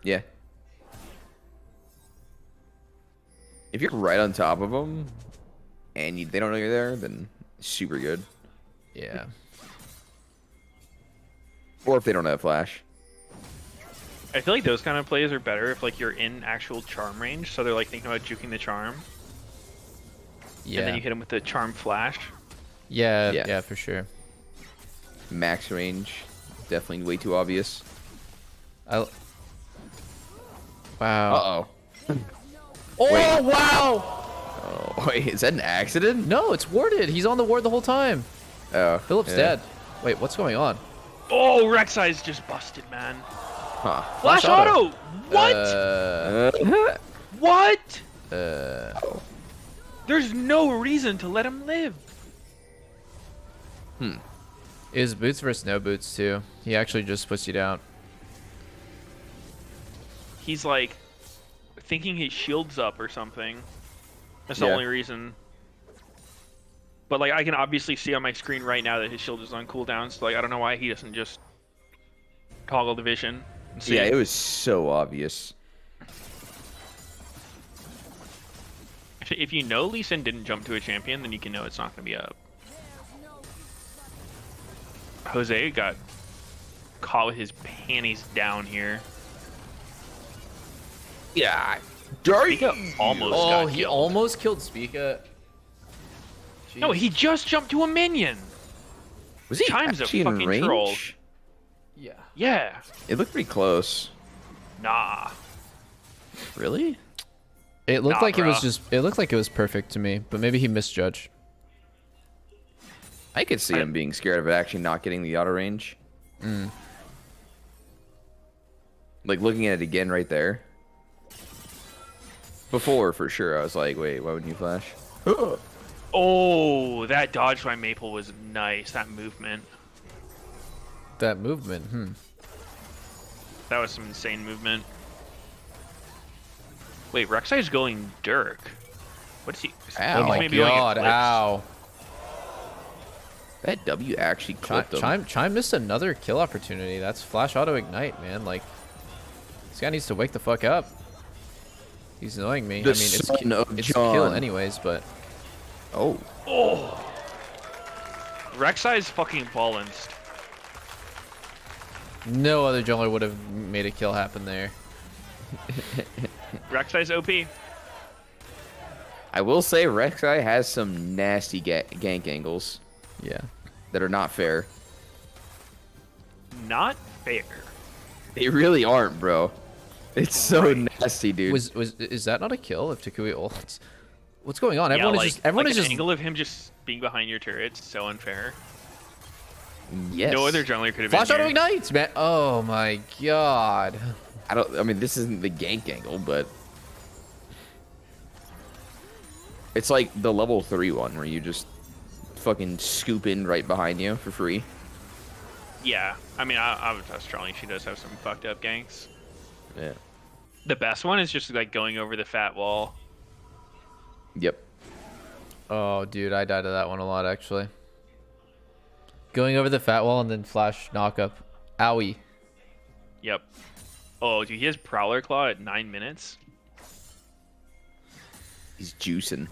Yeah. If you're right on top of them and they don't know you're there, then super good. Yeah. Or if they don't have flash. I feel like those kind of plays are better if, like, you're in actual charm range, so they're, like, thinking about juking the charm. Yeah. And then you hit them with the charm flash. Yeah, for sure. Max range, definitely way too obvious. Wow. Uh-oh. Oh, Wait. wow! Oh, wait, is that an accident? No, it's warded. He's on the ward the whole time. Oh. Philip's dead. Wait, what's going on? Oh, Rek'Sai's just busted, man. Huh. Flash auto! What? What? There's no reason to let him live. It was boots versus no boots, too. He actually just puts you down. He's, like, thinking his shield's up or something. That's the only reason. But like I can obviously see on my screen right now that his shield is on cooldown. So like I don't know why he doesn't just toggle the vision and see. Yeah, it was so obvious. If you know Lee Sin didn't jump to a champion, then you can know it's not going to be up. Jose got caught with his panties down here. Yeah. Spica almost got he killed. almost killed Spica. No, he just jumped to a minion. Was he Chime's a actually in fucking range? troll. Yeah. Yeah. It looked pretty close. Nah. Really? It looked like it was bruh. just. It looked like it was perfect to me, but maybe he misjudged. I could see him being scared of it actually not getting the auto range. Like looking at it again right there. Before, for sure, I was like, wait, why wouldn't you flash? Oh, that dodge by Maple was nice. That movement. That movement, That was some insane movement. Wait, Rek'Sai's going Dirk. What is he? Oh he's my maybe going god, Eclipse. ow. That W actually clipped him. Chime missed another kill opportunity. That's flash auto ignite, man. Like, this guy needs to wake the fuck up. He's annoying me. The I mean, son of it's John. kill anyways, but... Oh. Oh. Rek'Sai's fucking balanced. No other jungler would have made a kill happen there. Rek'Sai's OP. I will say Rek'Sai has some nasty gank angles. Yeah. That are not fair. Not fair. They really aren't, bro. It's so nasty, dude. Is that not a kill if Takui ults? What's going on? Yeah, Everyone like, is just... Everyone like is an just... angle of him just being behind your turret. It's so unfair. Yes. No other jungler could have Flash been auto here. ignites, man. Oh my god. I mean, this isn't the gank angle, but... It's like the level 3 one where you just fucking scoop in right behind you for free. Yeah, I mean, I would trust Charlie. She does have some fucked up ganks. Yeah. The best one is just like going over the fat wall. Yep. Oh, dude, I died to that one a lot, actually. Going over the fat wall and then flash knock up. Owie. Yep. Oh, dude, he has Prowler Claw at 9 minutes. He's juicing.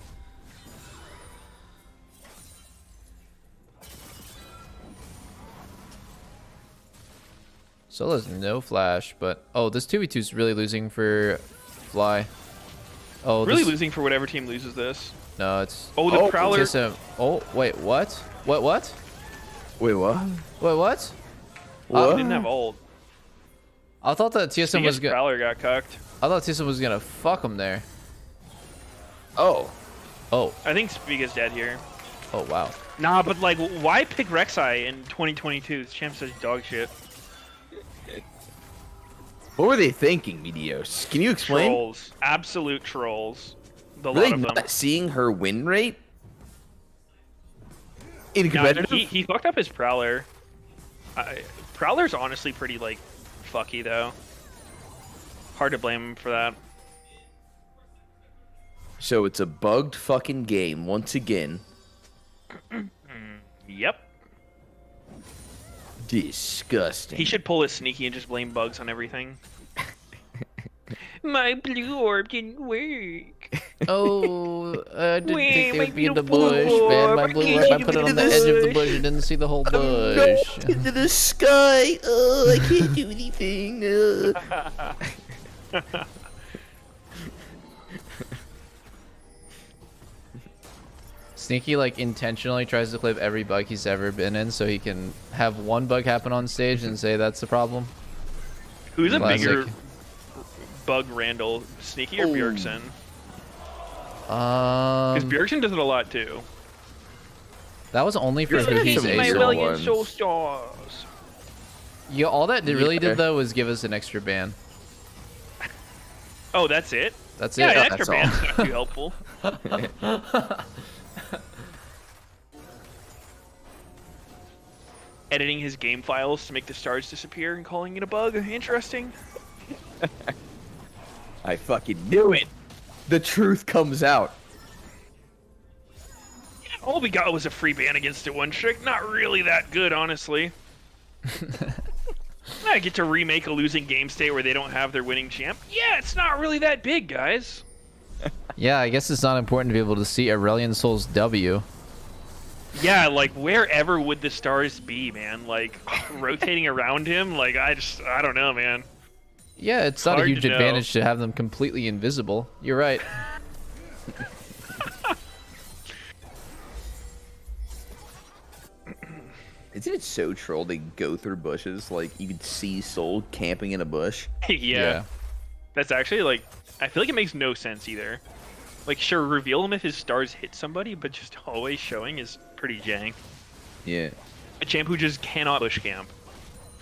Solo's no flash, but... Oh, this 2v2 is really losing for Fly. Oh, Really this... losing for whatever team loses this. No, it's... Oh, the Prowler... TSM. Oh, wait, what? What? Wait, what? Wait, what? He didn't have ult. I thought that TSM was gonna... Prowler got cucked. I thought TSM was gonna fuck him there. Oh. Oh. I think Spiga's dead here. Oh, wow. Nah, but like, why pick Rek'Sai in 2022? This champ's such dog shit. What were they thinking, Meteos? Can you explain? Trolls. Absolute trolls. The Were they lot of them. not seeing her win rate? In No, competitive? he fucked up his Prowler. Prowler's honestly pretty, like, fucky, though. Hard to blame him for that. So it's a bugged fucking game once again. Yep. Disgusting. He should pull his sneaky and just blame bugs on everything. My blue orb didn't work. Oh, I didn't Wait, think my they'd be in the beautiful bush, man. My orb. blue orb, I put it on the edge of the bush and didn't see the whole bush. Into the sky. Oh, I can't do anything. Sneaky, like, intentionally tries to clip every bug he's ever been in so he can have one bug happen on stage and say that's the problem. Who's a Classic. bigger bug Randall? Sneaky or Bjergsen? Because Bjergsen does it a lot, too. That was only for who he's my Acer. million soul stars. Yeah, all that really did, though, was give us an extra ban. Oh, that's it? That's yeah, it. an extra That's ban's not too helpful. Editing his game files to make the stars disappear and calling it a bug. Interesting. I fucking knew it. The truth comes out. Oh All we got was a free ban against it one trick. Not really that good, honestly. I get to remake a losing game state where they don't have their winning champ. Yeah, it's not really that big, guys. Yeah, I guess it's not important to be able to see Aurelion Sol's W. Yeah, like wherever would the stars be, man? Like rotating around him? Like I don't know, man. Yeah, it's not a Hard huge to know. advantage to have them completely invisible. You're right. Isn't it so troll to go through bushes? Like, you could see Soul camping in a bush. Yeah. That's actually, like, I feel like it makes no sense either. Like, sure, reveal him if his stars hit somebody, but just always showing is pretty jank. Yeah. A champ who just cannot bush camp.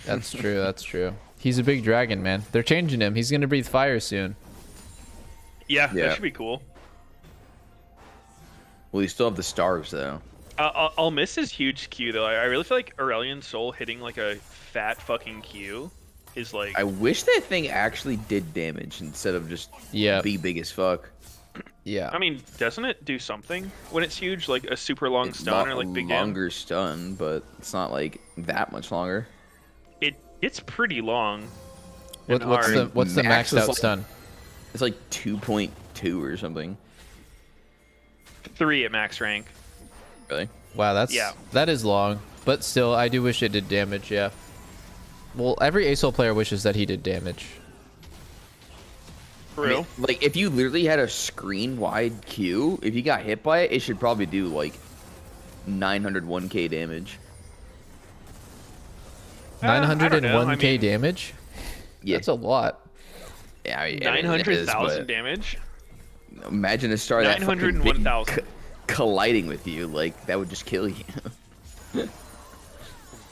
That's true, that's true. He's a big dragon, man. They're changing him. He's gonna breathe fire soon. Yeah, Yeah. that should be cool. Well, you still have the stars, though. I'll miss his huge Q, though. I really feel like Aurelion Sol hitting, like, a fat fucking Q is, like... I wish that thing actually did damage instead of just be big as fuck. Yeah. I mean, doesn't it do something when it's huge? Like a super long stun or, like, big game? Longer stun, but it's not, like, that much longer. It's pretty long. What's the maxed out stun? It's like 2.2 or something. 3 at max rank. Really? Wow, that is long. But still, I do wish it did damage, yeah. Well, every ASOL player wishes that he did damage. I mean, like, if you literally had a screen-wide Q, if you got hit by it, it should probably do, like, 901k damage. 901k damage? Yeah. That's a lot. Yeah, I mean, 900,000 damage? Imagine a star that fucking big 901,000. Colliding with you, like, that would just kill you.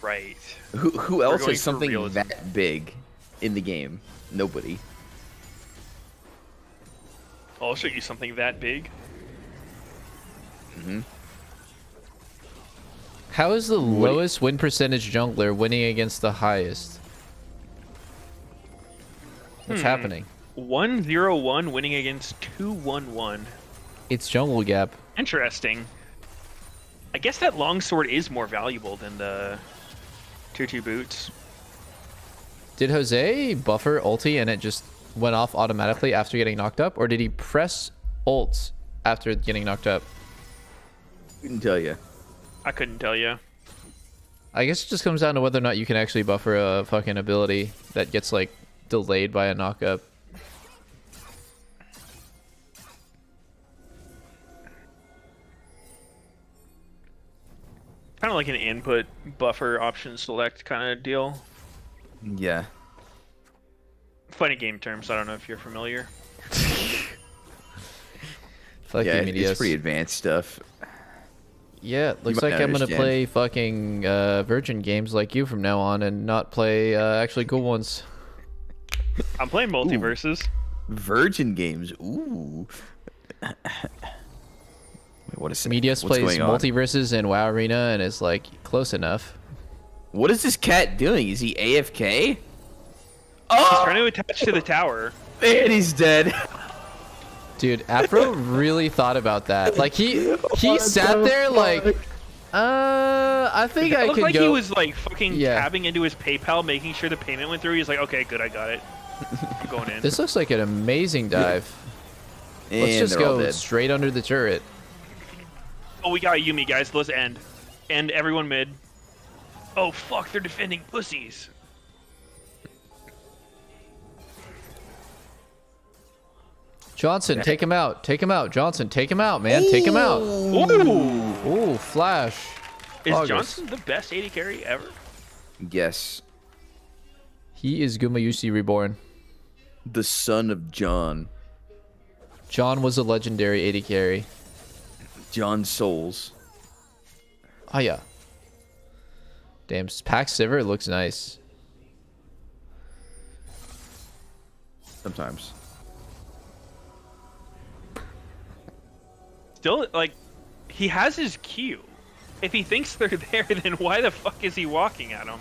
Right. Who else going has for something realism. that big in the game? Nobody. I'll show you something that big. Mm-hmm. How is the lowest win percentage jungler winning against the highest? What's happening? 1-0-1 winning against 2-1-1. It's jungle gap. Interesting. I guess that longsword is more valuable than the 2-2 boots. Did Jose buffer ulti and it just went off automatically after getting knocked up? Or did he press ult after getting knocked up? Couldn't tell you. I couldn't tell you. I guess it just comes down to whether or not you can actually buffer a fucking ability that gets, like, delayed by a knockup. Kind of like an input buffer option select kind of deal. Yeah. Funny game terms. I don't know if you're familiar. Fuck yeah, you, Meteos. it's pretty advanced stuff. Yeah, it looks might like not I'm gonna understand. play fucking Virgin games like you from now on and not play actually cool ones. I'm playing multiverses. Virgin games. Ooh. Wait, what is it? Meteos What's plays going on? multiverses in WoW Arena and is like close enough. What is this cat doing? Is he AFK? He's Oh, trying to attach to the tower. man, he's dead. Dude, Afro really thought about that. Like he What sat the there like, fuck? I think It I looked could like go. he was like fucking Yeah. tabbing into his PayPal, making sure the payment went through. He's like, okay, good, I got it. I'm going in. This looks like an amazing dive. Let's And just they're all go dead. straight under the turret. Oh, we got Yumi, guys. Let's end. End everyone mid. Oh, fuck, they're defending pussies. Johnson, take him out. Take him out. Johnson, take him out, man. Take him out. Ooh. Ooh, flash. Is August. Johnson the best AD carry ever? Yes. He is Gumayusi reborn. The son of John. John was a legendary AD carry. John Souls. Oh, yeah. Damn, Pack Sivir looks nice. Sometimes. Still, like, he has his Q. If he thinks they're there, then why the fuck is he walking at them?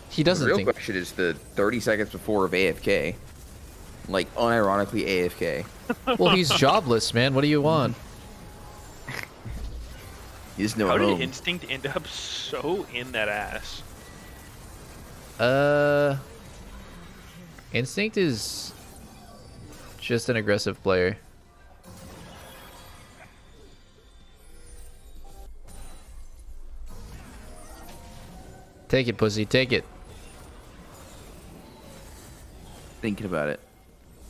He doesn't The real think. question is the 30 seconds before of AFK. Like, unironically AFK. Well, he's jobless, man. What do you want? There's no How home. did Instinct end up so in that ass? Instinct is just an aggressive player. Take it, pussy. Take it. Thinking about it.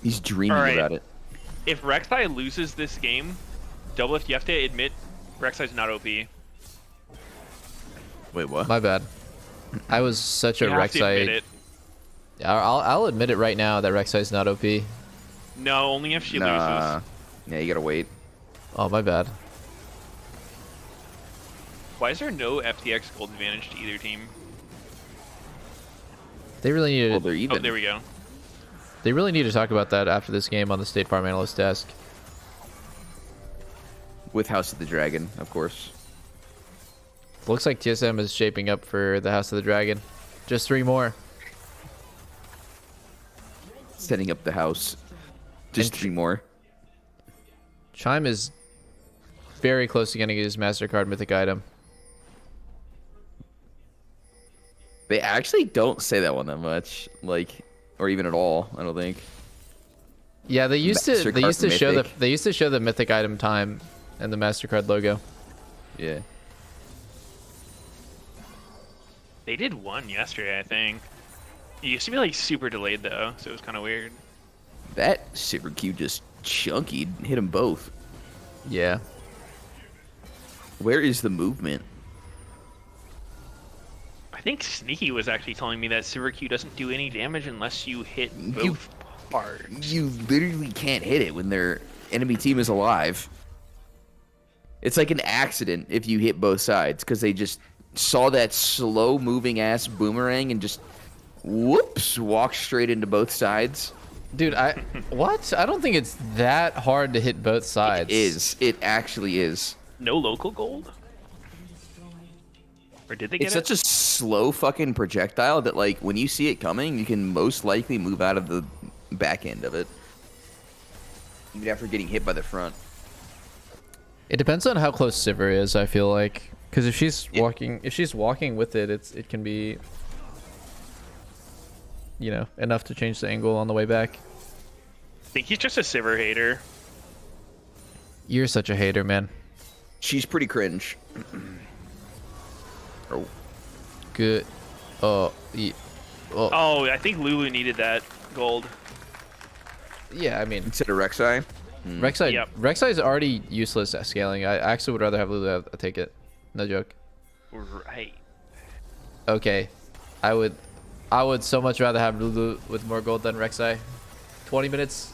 He's dreaming All right. about it. If Rek'Sai loses this game, Doublelift, you have to admit Rek'Sai's not OP. Wait, what? My bad. I was such a You have to admit Rek'Sai. it. I'll admit it right now that Rek'Sai's not OP. No, only if she Nah. loses. Yeah, you gotta wait. Oh, my bad. Why is there no FTX gold advantage to either team? They really need to. Well, they're even. Oh, there we go. They really need to talk about that after this game on the State Farm analyst desk. With House of the Dragon, of course. Looks like TSM is shaping up for the House of the Dragon. Just 3 more. Setting up the house. Just 3 more. Chime is very close to getting his MasterCard mythic item. They actually don't say that one that much, like, or even at all. I don't think. Yeah, they used to. They MasterCard used to show the. mythic. They used to show the mythic item time and the MasterCard logo. Yeah. They did one yesterday, I think. It used to be like super delayed though, so it was kind of weird. That super cute just chunky hit them both. Yeah. Where is the movement? I think Sneaky was actually telling me that Super Q doesn't do any damage unless you hit both parts. You literally can't hit it when their enemy team is alive. It's like an accident if you hit both sides because they just saw that slow moving ass boomerang and just whoops walk straight into both sides. Dude, what? I don't think it's that hard to hit both sides. It is. It actually is. No local gold? Or did they get It's it? such a slow fucking projectile that, like, when you see it coming, you can most likely move out of the back end of it. Even after getting hit by the front. It depends on how close Sivir is. I feel like, because if she's walking with it, it can be, you know, enough to change the angle on the way back. I think he's just a Sivir hater. You're such a hater, man. She's pretty cringe. Oh. Good. Oh. Oh, I think Lulu needed that gold. Yeah, I mean, instead of Rek'Sai. Rek'Sai. Yep. Rek'Sai is already useless at scaling. I actually would rather have Lulu take it. No joke. Right. Okay, I would so much rather have Lulu with more gold than Rek'Sai. 20 minutes.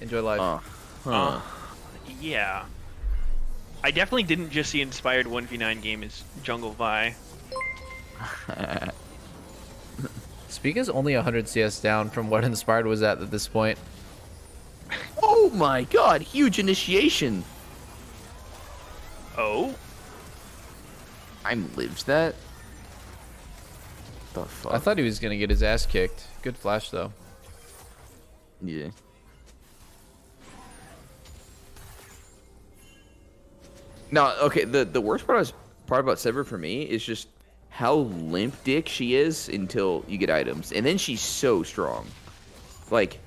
Enjoy life. Yeah. I definitely didn't just see Inspired 1v9 game as Jungle Vi. Spica's only 100 CS down from what Inspired was at this point. Oh my god, huge initiation. Oh? I'm lives that? The fuck? I thought he was gonna get his ass kicked. Good flash though. Yeah. No, okay, the worst part about Sivir for me is just how limp dick she is until you get items. And then she's so strong. Like,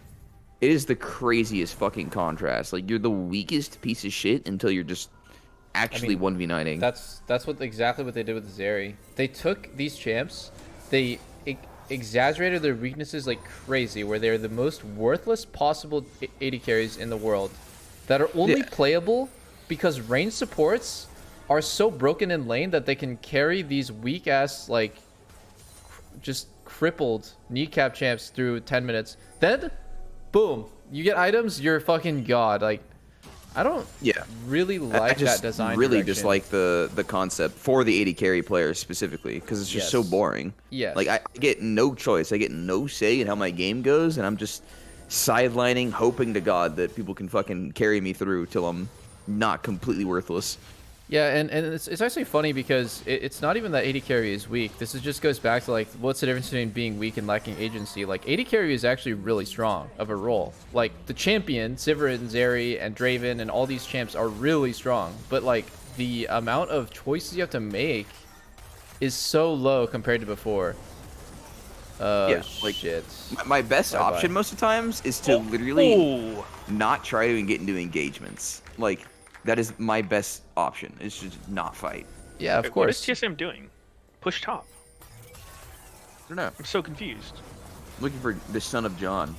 it is the craziest fucking contrast. Like, you're the weakest piece of shit until you're just actually 1v9ing. That's exactly what they did with Zeri. They took these champs, they exaggerated their weaknesses like crazy, where they're the most worthless possible AD carries in the world that are only playable because range supports are so broken in lane that they can carry these weak ass, like, just crippled kneecap champs through 10 minutes. Then, boom, you get items, you're fucking god. Like, I don't really like that design really direction. just like the concept for the AD carry players specifically, because it's just so boring. Yes. Like, I get no choice. I get no say in how my game goes, and I'm just sidelining, hoping to God that people can fucking carry me through till I'm not completely worthless. Yeah, and it's actually funny because it's not even that AD carry is weak. This just goes back to, like, what's the difference between being weak and lacking agency? Like, AD carry is actually really strong of a role. Like, the champion, Sivir and Zeri and Draven and all these champs are really strong. But, like, the amount of choices you have to make is so low compared to before. Yeah, like shit. My best Bye-bye. option most of the times is to literally not try to get into engagements. Like that is my best option. Is just not fight. Yeah, of What course. is TSM doing? Push top. I don't know. I'm so confused. I'm looking for the son of John.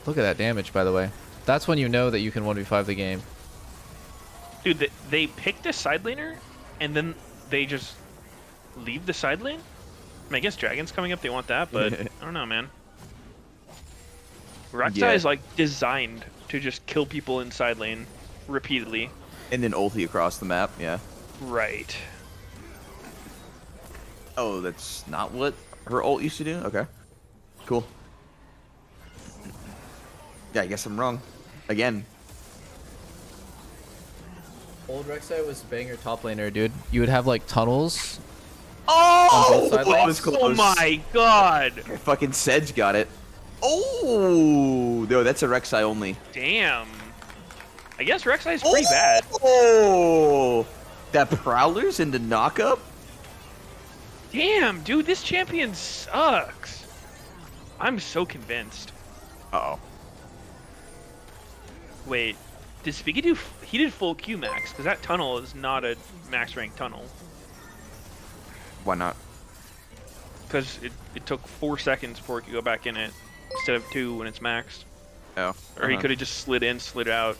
Look at that damage, by the way. That's when you know that you can 1v5 the game. Dude, they picked a side laner, and then they just leave the side lane? I mean, I guess Dragon's coming up, they want that, but I don't know, man. Rek'Sai is like designed to just kill people in side lane repeatedly. And then ulti across the map, yeah. Right. Oh, that's not what her ult used to do? Okay. Cool. Yeah, I guess I'm wrong. Again. Old Rek'Sai was banger top laner, dude. You would have like tunnels. Oh! On both side lanes. Oh my god! Fucking Sedge got it. Oh! No, that's a Rek'Sai only. Damn. I guess Rek'Sai's pretty bad. Oh! That Prowler's into knockup? Damn, dude, this champion sucks. I'm so convinced. Uh-oh. Wait, did Spiga do... He did full Q max, because that tunnel is not a max rank tunnel. Why not? Because it took 4 seconds before it could go back in it, instead of 2 when it's maxed. Oh. Or he could have just slid in, slid out.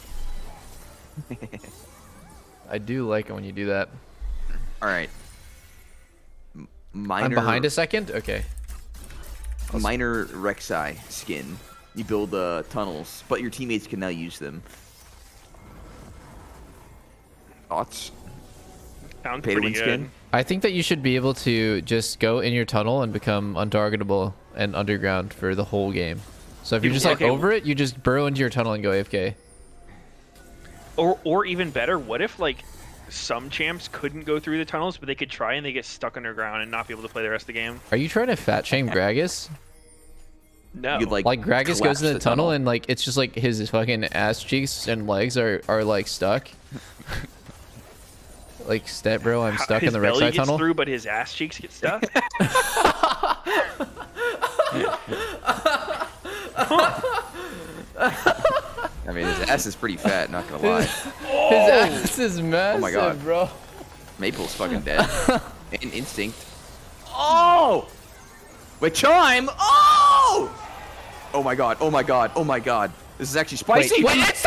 I do like it when you do that. Alright. Minor... I'm behind a second? Okay. Minor Rek'Sai skin. You build tunnels, but your teammates can now use them. Thoughts? Sounds Pay to pretty win good. skin? I think that you should be able to just go in your tunnel and become untargetable and underground for the whole game. So if you're just like over it, you just burrow into your tunnel and go AFK. Or even better, what if like some champs couldn't go through the tunnels, but they could try and they get stuck underground and not be able to play the rest of the game? Are you trying to fat shame Gragas? No. You'd, Like Gragas goes in the tunnel and like it's just like his fucking ass cheeks and legs are like stuck. Like, stat bro, I'm stuck in the His belly Rek'Sai gets tunnel. through, but his ass cheeks get stuck. I mean, his ass is pretty fat, not gonna lie. His ass is massive, Oh my god. bro. Maple's fucking dead. And Instinct. Oh! With Chime! Oh! Oh my god, oh my god, oh my god. This is actually spicy. Wait,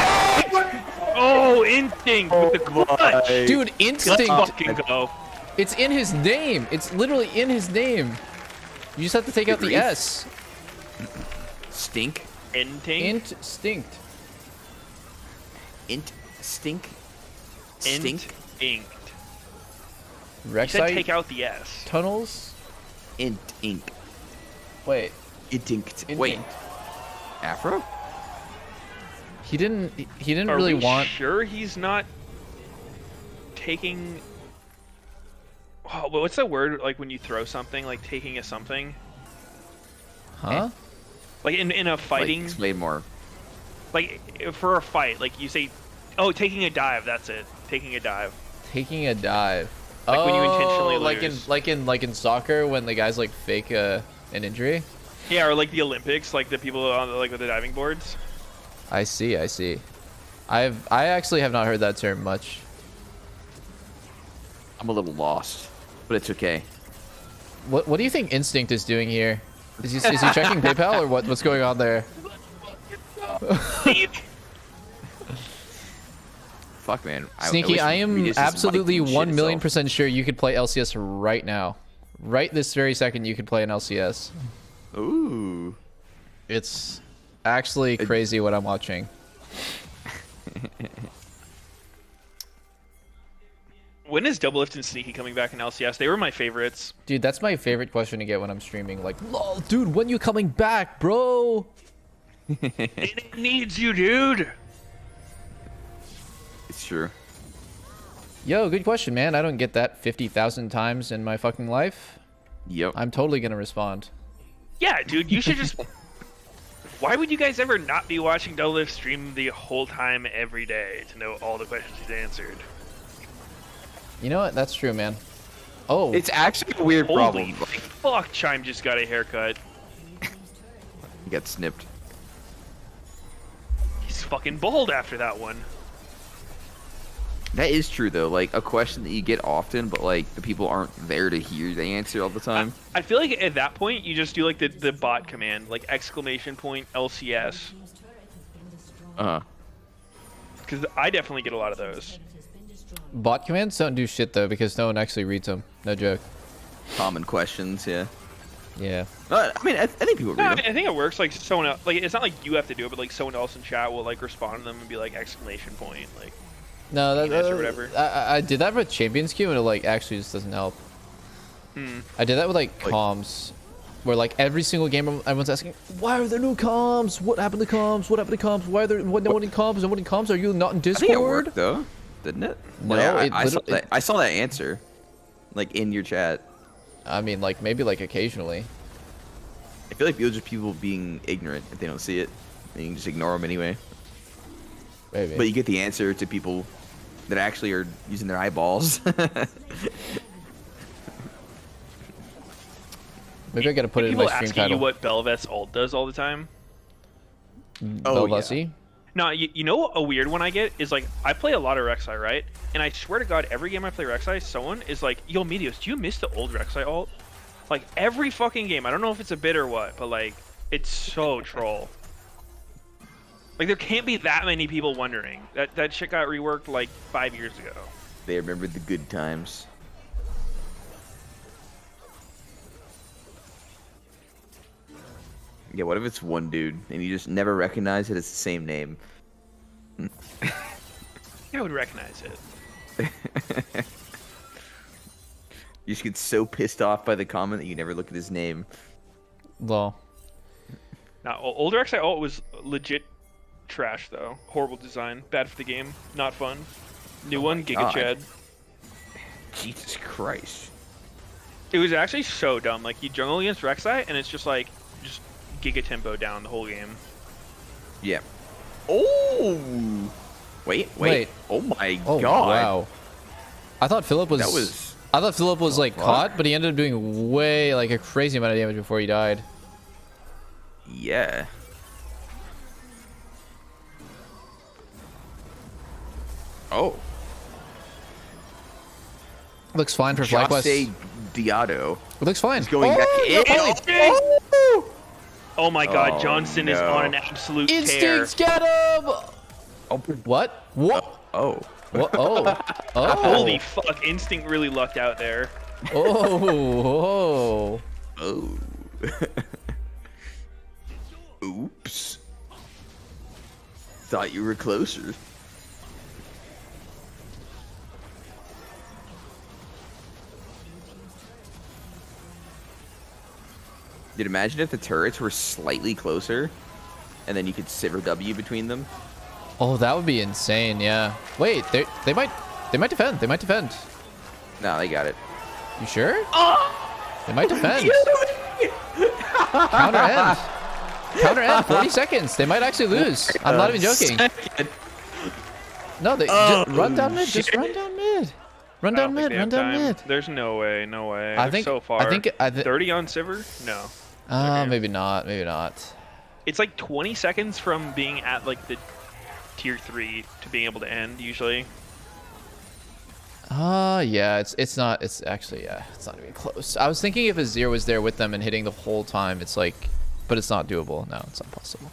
Oh, Instinct with the clutch. Dude, Let's Instinct. fucking go. It's in his name. It's literally in his name. You just have to take out the grief. S. Stink. Instinct. Instinct. Int. Stink. Stink. Instinct. You said Rek'Sai take out the S. tunnels. Int. Ink. Wait. Instinct. Wait. Afro? He didn't Are really we want. sure he's not taking... Oh, but what's that word, like, when you throw something, like, taking a something? Huh? Like, in a fighting... Like, explain more. Like, for a fight, like, you say... Oh, taking a dive, that's it. Taking a dive. Taking a dive. Like when you intentionally like lose. like in soccer when the guys like fake an injury. Yeah, or like the Olympics, like the people on the, like with the diving boards. I see. I actually have not heard that term much. I'm a little lost, but it's okay. What do you think Instinct is doing here? Is he checking PayPal or what's going on there? Fuck, man. Sneaky, I am absolutely 1,000,000% sure you could play LCS right now. Right this very second, you could play an LCS. Ooh. It's actually crazy what I'm watching. When is Double Lift and Sneaky coming back in LCS? They were my favorites. Dude, that's my favorite question to get when I'm streaming. Like, lol, dude, when you coming back, bro? It needs you, dude. It's true. Yo, good question, man. I don't get that 50,000 times in my fucking life. Yep. I'm totally gonna respond. Yeah, dude, you should just Why would you guys ever not be watching Doublelift stream the whole time every day to know all the questions he's answered? You know what? That's true, man. Oh. It's actually a weird problem. Holy fuck, Chime just got a haircut. He got snipped. He's fucking bald after that one. That is true though. Like a question that you get often, but like the people aren't there to hear the answer all the time. I feel like at that point you just do like the bot command, like exclamation point LCS. Because I definitely get a lot of those. Bot commands don't do shit though because no one actually reads them. No joke. Common questions, yeah. Yeah. I mean, I think people read them. I think it works. Like someone else, like it's not like you have to do it, but like someone else in chat will like respond to them and be like exclamation point, like. No, or whatever. I did that with Champions Queue and it like actually just doesn't help. I did that with like comms, where like every single game everyone's asking, why are there no comms? What happened to comms? What happened to comms? Why are there no one in comms? No one in comms? Are you not in Discord? I think it worked though, didn't it? No, like, I saw that answer, like in your chat. I mean, like maybe like occasionally. I feel like people being ignorant if they don't see it, and you can just ignore them anyway. Maybe. But you get the answer to people that actually are using their eyeballs. Maybe I gotta put it in my stream asking title. you what Bel'Veth's ult does all the time. Oh, Bel'Veth? No, you know a weird one I get is like I play a lot of Rek'Sai, right? And I swear to God, every game I play Rek'Sai, someone is like, "Yo, Meteos, do you miss the old Rek'Sai ult?" Like every fucking game. I don't know if it's a bit or what, but like it's so troll. Like there can't be that many people wondering. That shit got reworked like 5 years ago. They remembered the good times. Yeah, what if it's one dude and you just never recognize it as the same name? I would recognize it. You just get so pissed off by the comment that you never look at his name. Lol. Now, old Rek'Sai ult was legit trash though. Horrible design, bad for the game, not fun. New one, Giga God. Chad. Jesus Christ. It was actually so dumb. Like you jungle against Rek'Sai and it's just like just Giga Tempo down the whole game. Yeah. Oh. Wait. Oh my God. Wow. I thought Philip was. That was. I thought Philip was like caught, but he ended up doing way like a crazy amount of damage before he died. Yeah. Oh. Looks fine for FlyQuest. Diado. It looks fine. He's going back in. Oh my God, Johnson is on an absolute Instincts, tear. get him! What? What? Oh. What? Oh. Oh. Holy fuck, Instinct really lucked out there. Oh. Oh. Oops. Thought you were closer. Dude, imagine if the turrets were slightly closer, and then you could Sivir W between them. Oh, that would be insane. Yeah. Wait, they might defend. They might defend. No, they got it. You sure? They might defend. Counter end. Counter end. 40 seconds. They might actually lose. I'm not even joking. No, they just run down mid. Just run down mid. Run down mid. Run down mid. There's no way. No way. I think so far. I think 30 on Sivir? No. Maybe not. Maybe not. It's like 20 seconds from being at like the tier 3 to being able to end usually. Yeah, it's not, it's actually, yeah, it's not even close. I was thinking if Azir was there with them and hitting the whole time, it's like, but it's not doable. No, it's not possible.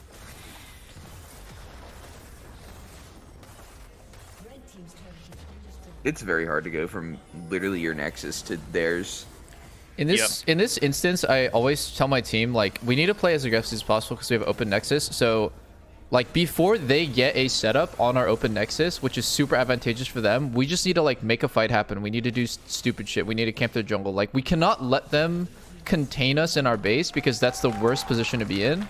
It's very hard to go from literally your Nexus to theirs. In this instance, I always tell my team, like, we need to play as aggressive as possible because we have open Nexus. So, like, before they get a setup on our open Nexus, which is super advantageous for them, we just need to, like, make a fight happen. We need to do stupid shit. We need to camp their jungle. Like, we cannot let them contain us in our base because that's the worst position to be in.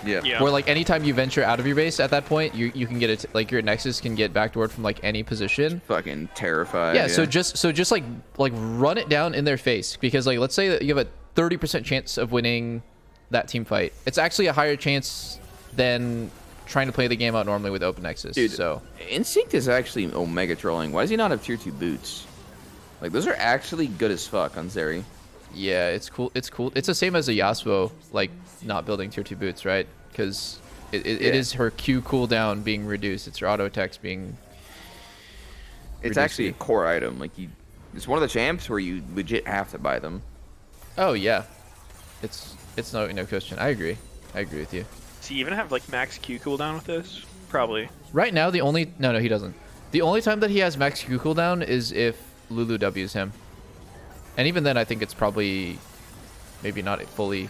Yeah. Where, like, anytime you venture out of your base at that point, you can get it, like, your Nexus can get backdoored from, like, any position. Fucking terrified. Yeah, so just like run it down in their face because, like, let's say that you have a 30% chance of winning that team fight. It's actually a higher chance than trying to play the game out normally with Open Nexus. Dude, so Instinct is actually Omega trolling. Why does he not have tier 2 boots? Like, those are actually good as fuck on Zeri. Yeah, it's cool. It's cool. It's the same as a Yasuo, like, not building tier 2 boots, right? Because it is her Q cooldown being reduced. It's her auto attacks being It's actually a core item. Like, it's one of the champs where you legit have to buy them. Oh, yeah. It's no question. I agree with you. Does he even have, like, max Q cooldown with this? Probably. Right now, the only... No, he doesn't. The only time that he has max Q cooldown is if Lulu W's him. And even then, I think it's probably... Maybe not fully...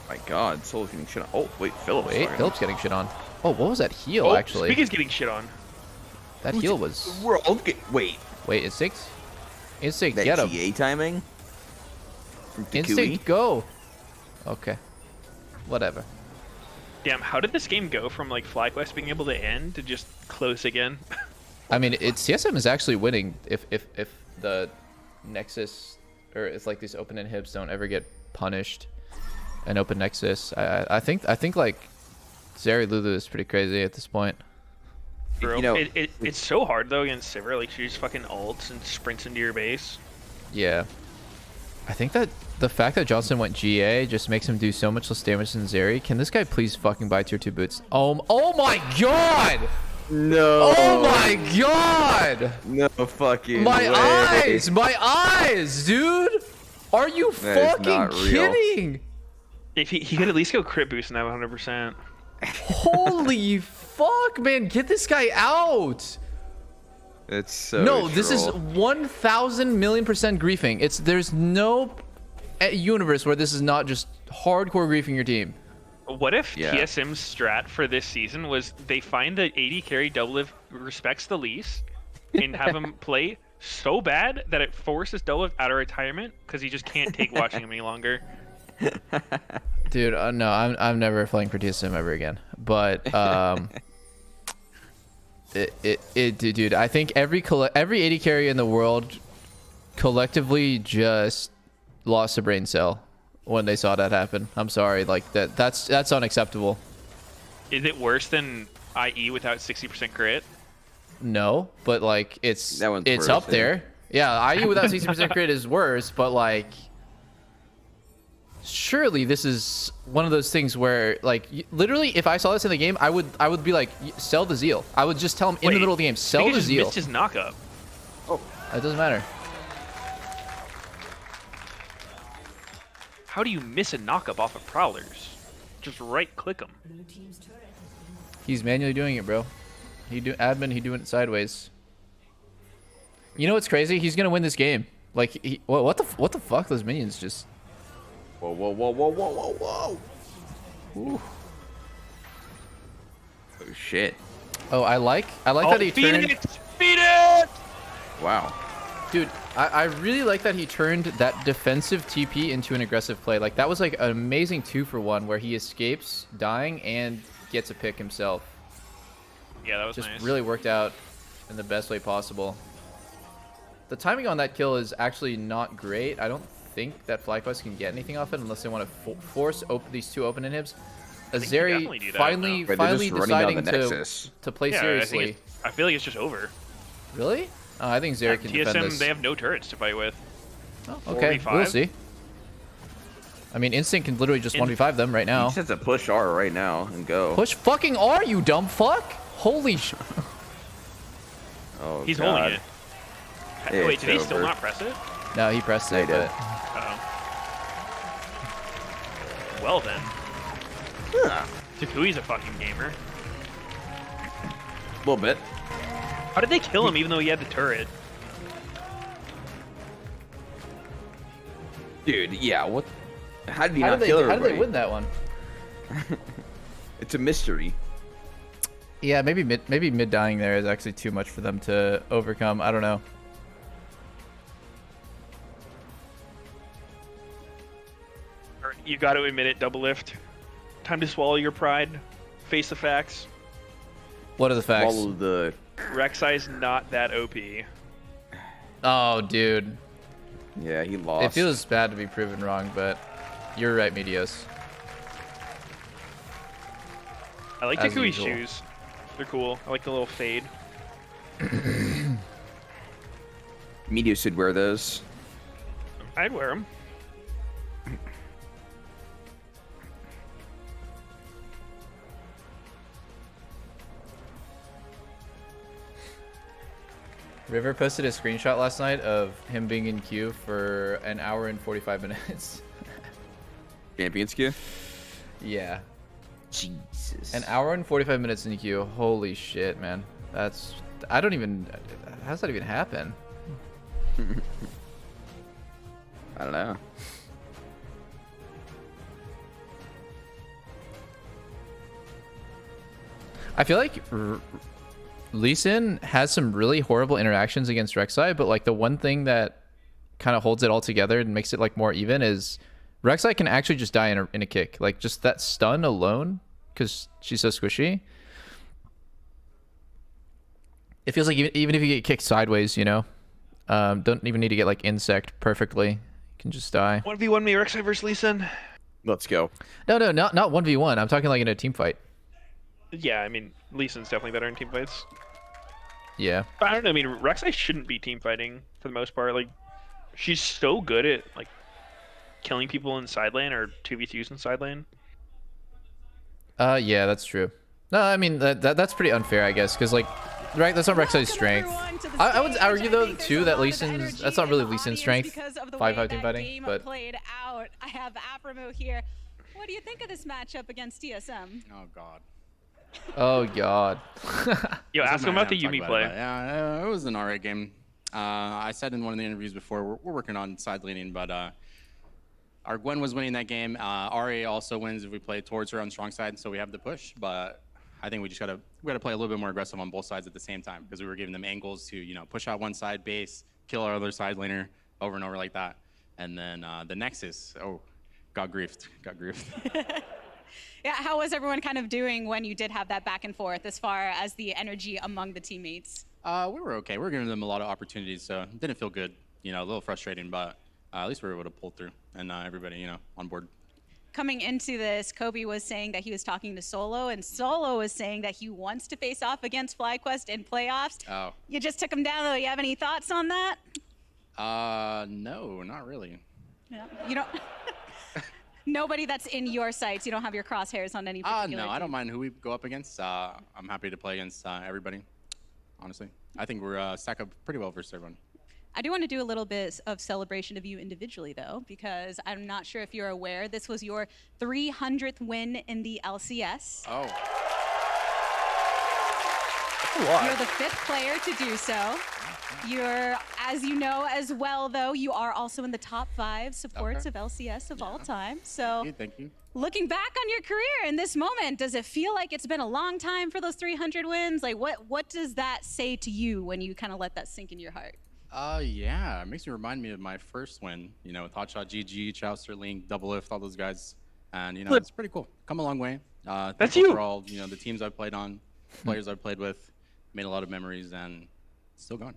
My god, Soul's getting shit on. Oh, wait, Phillips. Wait, Phillips getting shit on. Oh, what was that heal, Oh, actually? Speaker's getting shit on. That heal was... We're all wait. Wait, Instinct? Instinct, That get him. TA timing? From Takui? Instinct, go! Okay. Whatever. Damn, how did this game go from, like, FlyQuest being able to end to just close again? I mean, CSM is actually winning if the Nexus, or it's like these open inhibs don't ever get punished. And open Nexus, I think like Zeri Lulu is pretty crazy at this point. Bro, you know, it's so hard though against Sivir. Like, she just fucking ults and sprints into your base. Yeah, I think that the fact that Johnson went GA just makes him do so much less damage than Zeri. Can this guy please fucking buy tier 2 boots? Oh my god! No. Oh my god! No fucking My way. eyes, dude! Are you fucking kidding? If he could at least go crit boost now 100%. Holy fuck, man! Get this guy out! It's so No, this is troll. 1,000,000,000% griefing. There's no universe where this is not just hardcore griefing your team. What if Yeah. TSM's strat for this season was they find the AD carry double lift respects the least and have him play so bad that it forces double lift out of retirement because he just can't take watching him any longer. Dude, no, I'm never playing for TSM ever again. But dude, I think every AD carry in the world collectively just lost a brain cell when they saw that happen. I'm sorry, like that's unacceptable. Is it worse than IE without 60% crit? No, but like it's worse, up yeah. there. Yeah, IU without 60% crit is worse, but like surely this is one of those things where like literally if I saw this in the game, I would be like, sell the Zeal. I would just tell him in the middle of the game, sell the Zeal. Missed his knockup. Oh, it doesn't matter. How do you miss a knockup off of Prowlers? Just right click them. He's manually doing it, bro. He doing it sideways. You know what's crazy? He's gonna win this game. Like, what the fuck? Those minions just. Whoa. Ooh. Oh shit. Oh, I like that he turned. Feed it! Wow. Dude, I really like that he turned that defensive TP into an aggressive play. Like, that was like an amazing 2-for-1 where he escapes dying and gets a pick himself. Yeah, that was just nice. really worked out in the best way possible. The timing on that kill is actually not great. I don't think that FlyQuest can get anything off it unless they want to force these two open inhibs. Azeri finally deciding to play seriously. I feel like it's just over. Really? Oh, I think Zeri can defend this. They have no turrets to fight with. Oh, okay, we'll see. I mean, Instinct can literally just 1v5 them right now. He just has to push R right now and go. Push fucking R, you dumb fuck! Holy sh... Oh, He's God. holding it. Wait, did he still not press it? No, he pressed it, but... Uh-oh. Well then. Takui's a fucking gamer. A little bit. How did they kill him even though he had the turret? Dude, yeah, what? How did he not kill everybody? How did they win that one? It's a mystery. Yeah, maybe mid dying there is actually too much for them to overcome. I don't know. You got to admit it, double lift. Time to swallow your pride. Face the facts. What are the facts? Swallow the... Rek'Sai's not that OP. Oh, dude. Yeah, he lost. It feels bad to be proven wrong, but You're right, Meteos. I like As Takui's usual. shoes. They're cool. I like the little fade. Meteos should wear those. I'd wear them. River posted a screenshot last night of him being in queue for an hour and 45 minutes. Champions queue? Yeah. Jesus. An hour and 45 minutes in the queue. Holy shit, man. That's... I don't even... How does that even happen? I don't know. I feel like Lee Sin has some really horrible interactions against Rek'Sai, but like the one thing that kind of holds it all together and makes it like more even is Rek'Sai can actually just die in a kick. Like just that stun alone, because she's so squishy. It feels like even if you get kicked sideways, you know, don't even need to get like insect perfectly. You can just die. 1v1 me, Rek'Sai versus Lee Sin. Let's go. No, not 1v1. I'm talking like in a team fight. Yeah, I mean, Lee Sin's definitely better in team fights. Yeah. But I don't know, I mean, Rek'Sai shouldn't be team fighting for the most part. Like, she's so good at, like, killing people in side lane or 2v2s in side lane. Yeah, that's true. No, I mean, that's pretty unfair, I guess, because, like, right, that's not Rek'Sai's strength. I would argue, though, too, that Lee Sin's... That's not really Lee Sin's strength, 5-5 team fighting, but... Played out. I have Aphromo here. What do you think of this matchup against TSM? Oh, God. Oh, God. Yo, ask him about the Yuumi play. Yeah, it was an alright game. I said in one of the interviews before, we're working on side leaning, but our Gwen was winning that game. Ari also wins if we play towards her on strong side, so we have the push. But I think we just gotta play a little bit more aggressive on both sides at the same time because we were giving them angles to push out one side base, kill our other side laner over and over like that, and then the Nexus. Oh, got griefed. Yeah, how was everyone kind of doing when you did have that back and forth as far as the energy among the teammates? We were okay. We were giving them a lot of opportunities, so it didn't feel good. A little frustrating, but at least we were able to pull through, and everybody, on board. Coming into this, Kobe was saying that he was talking to Solo, and Solo was saying that he wants to face off against FlyQuest in playoffs. Oh. You just took him down, though. You have any thoughts on that? No, not really. Yeah. You don't... Nobody that's in your sights. You don't have your crosshairs on any particular No, I team. don't mind who we go up against. I'm happy to play against everybody, honestly. I think we're stack up pretty well versus everyone. I do want to do a little bit of celebration of you individually, though, because I'm not sure if you're aware, this was your 300th win in the LCS. Oh. You're the 5th player to do so. You're, as you know as well, though, you are also in the top 5 supports of LCS of all time. So, Thank you. looking back on your career in this moment, does it feel like it's been a long time for those 300 wins? Like, what does that say to you when you kind of let that sink in your heart? Yeah, it makes me remind me of my first win, with Hotshot GG, Chowster, Link, Double Lift, all those guys. And, it's pretty cool. Come a long way. That's you. For all, the teams I've played on, players I've played with, made a lot of memories, and still going.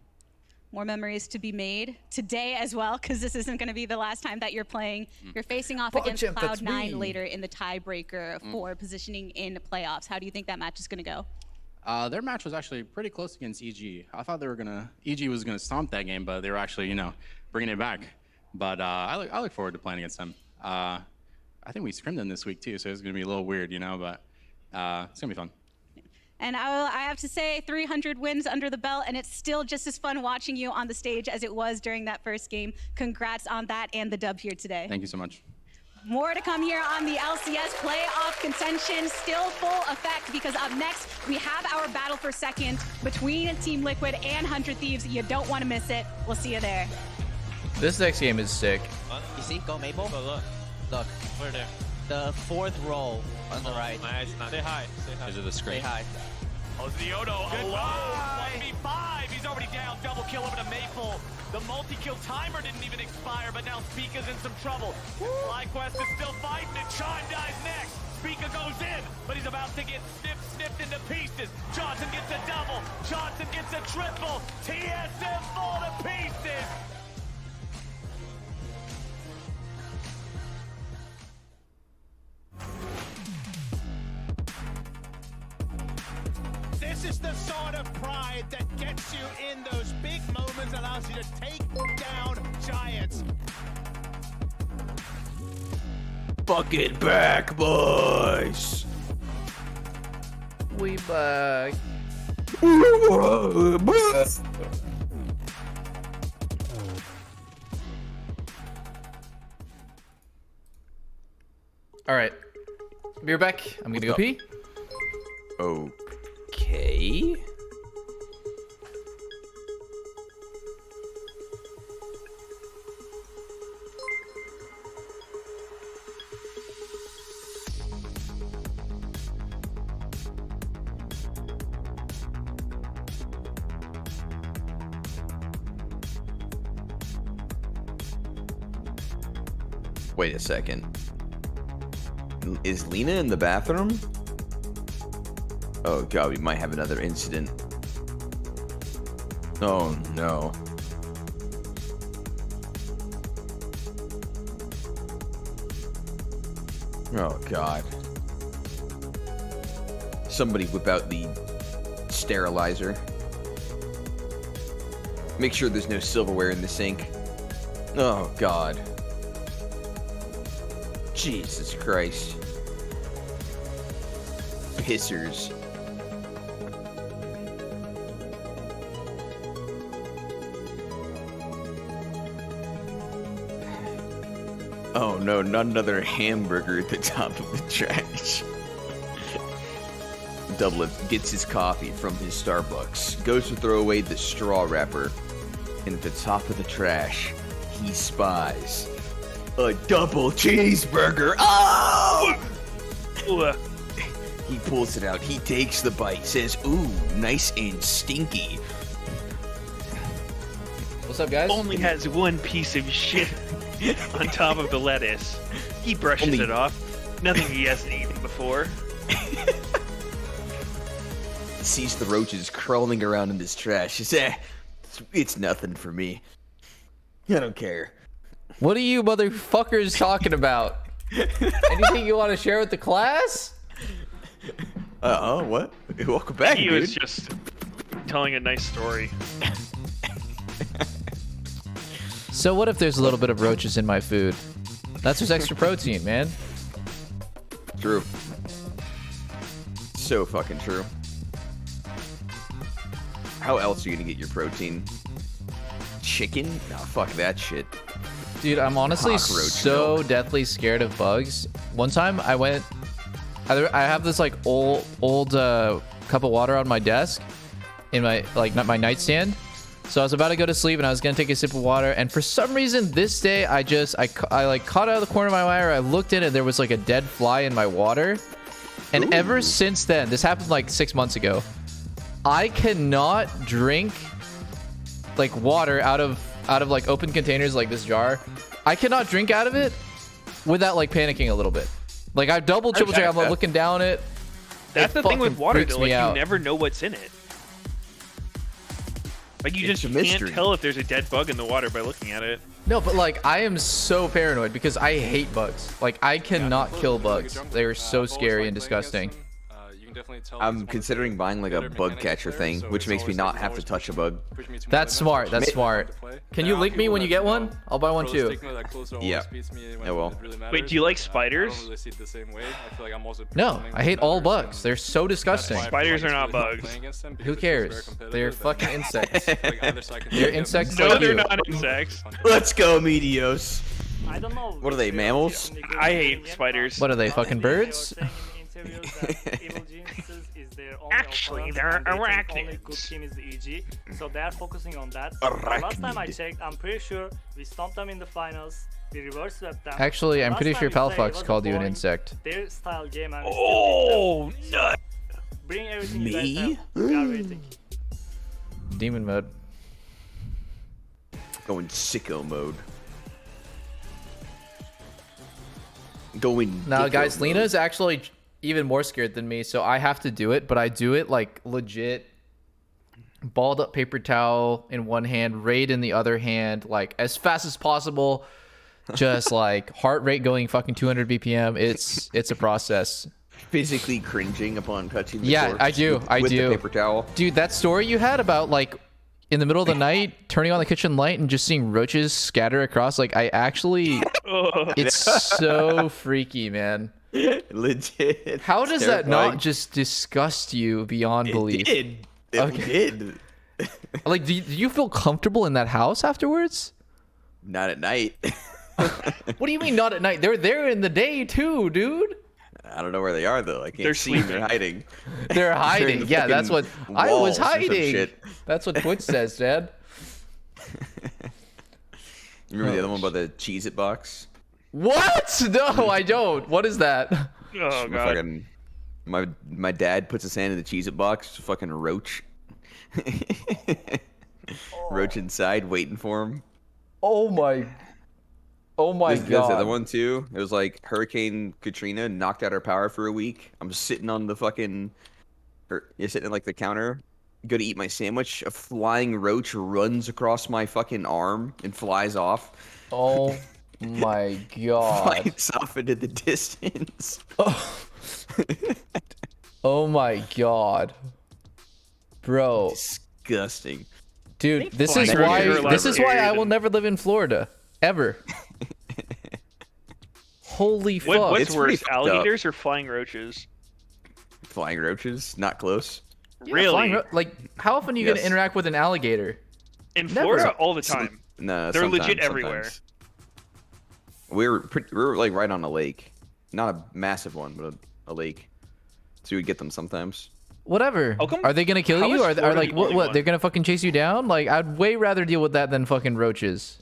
More memories to be made today as well, because this isn't going to be the last time that you're playing. You're facing off against Cloud9 later in the tiebreaker for positioning in the playoffs. How do you think that match is going to go? Their match was actually pretty close against EG. I thought EG was gonna stomp that game, but they were actually, bringing it back. But I look forward to playing against them. I think we scrimmed them this week too, so it's gonna be a little weird, but it's gonna be fun. And I have to say, 300 wins under the belt, and it's still just as fun watching you on the stage as it was during that first game. Congrats on that and the dub here today. Thank you so much. More to come here on the LCS playoff contention, still full effect, because up next, we have our battle for second between Team Liquid and 100 Thieves. You don't want to miss it. We'll see you there. This next game is sick. You see, go Maple. Oh, Look, where there? the 4th row on the right. Nice. Say hi. Say hi. These are the screen. Say hi. Oh, Ziodo alone. 1v5. He's already down. Double kill over to Maple. The multi-kill timer didn't even expire, but now Spica's in some trouble. FlyQuest is still fighting, and Chime dies next. Spica goes in, but he's about to get snipped into pieces. Johnson gets a double. Johnson gets a triple. TSM fall to pieces. sort of pride that gets you in those big moments, allows you to take down giants. Fucking back, boys. We back. All right. Be right back. I'm gonna go pee. Okay. Wait a second. Is Lena in the bathroom? Oh god, we might have another incident. Oh no. Oh god. Somebody whip out the sterilizer. Make sure there's no silverware in the sink. Oh god. Jesus Christ. Pissers. Oh no, not another hamburger at the top of the trash. Doublet gets his coffee from his Starbucks, goes to throw away the straw wrapper, and at the top of the trash, he spies a double cheeseburger. Oh! He pulls it out, he takes the bite, says, ooh, nice and stinky. What's up, guys? Only has one piece of shit on top of the lettuce. He brushes it off. Nothing he hasn't eaten before. Sees the roaches crawling around in this trash. He says, it's nothing for me. I don't care. What are you motherfuckers talking about? Anything you want to share with the class? What? Welcome back, He dude. was just telling a nice story. So what if there's a little bit of roaches in my food? That's just extra protein, man. True. So fucking true. How else are you gonna get your protein? Chicken? No, fuck that shit. Dude, I'm honestly Cockroach so deathly scared of bugs. One time I have this like old cup of water on my desk in my my nightstand. So I was about to go to sleep and I was gonna take a sip of water, and for some reason this day I like caught out of the corner of my eye, or I looked in and there was like a dead fly in my water. And ever since then, this happened like 6 months ago, I cannot drink like water out of like open containers like this jar. I cannot drink out of it without like panicking a little bit. Like I triple check, I'm like looking down it. That's the thing with water, though. Like, you out. never know what's in it. Like, you just can't tell if there's a dead bug in the water by looking at it. No, but like I am so paranoid because I hate bugs. Like I cannot kill bugs. They are so scary and disgusting. I'm considering buying like a bug catcher thing, which makes me not have to touch a bug. That's smart. That's smart. Can you link me when you get one? I'll buy one too. Yeah, I will. Wait, do you like spiders? No, I hate all bugs. They're so disgusting. Spiders are not bugs. Who cares? They're fucking insects. They're insects No, like they're you. not insects. Let's go, Meteos. I don't know. What are they, mammals? I hate spiders. What are they, fucking birds? Actually, they're arachnids. Only good team is the EG, so they are focusing on that. Arachnid. Last time I checked, I'm pretty sure we stomped them in the finals. We reverse swept them. Actually, I'm Last pretty time sure we played, Palfox it was a called you an boring, insect. Their style game, and we Oh, still beat them. nut. So, bring everything you Me? guys have. We are waiting. Demon mode. Going sicko mode. Going. Now, dicko guys, mode. Lena's actually even more scared than me, so I have to do it, but I do it like legit balled up paper towel in one hand, raid in the other hand, like as fast as possible, just like heart rate going fucking 200 BPM. It's a process. physically cringing upon touching the Yeah, corpse I do. with, I with do. the paper towel. Dude, that story you had about like in the middle of the night turning on the kitchen light and just seeing roaches scatter across, like I actually it's so freaky, man. Legit. How does that terrifying. not just disgust you beyond belief? It did. Like, do you feel comfortable in that house afterwards? Not at night. What do you mean not at night? They're there in the day too, dude. I don't know where they are though. I can't They're see them. sleeping. They're hiding. They're hiding. in the Yeah, that's what fucking I was walls or some hiding. shit. That's what Twitch says, Dad. You remember the other one about the Cheez-It box? What? No, I don't. What is that? Oh god. Fucking, my dad puts his hand in the Cheez-It box. It's a fucking roach. Roach inside, waiting for him. Oh my There's the other god. one too. It was like Hurricane Katrina knocked out our power for a week. I'm sitting on the fucking, you're sitting at like the counter. Go to eat my sandwich. A flying roach runs across my fucking arm and flies off. Oh my god. Flies off into the distance. Oh my god. Bro. Disgusting. Dude, this flying is roaches why are this is why I elaborate. will never live in Florida. Ever. Holy fuck. What's It's pretty worse, fucked up. alligators or flying roaches? Flying roaches, not close. Yeah, Really? like, how often are you gonna Yes. interact with an alligator? In Never. Florida, all the time. No, They're legit sometimes, everywhere. sometimes. We were like right on a lake, not a massive one, but a lake. So we would get them sometimes. Whatever. How come- Are they gonna kill how you? is Are Florida like the what? only What? one? They're gonna fucking chase you down? Like I'd way rather deal with that than fucking roaches.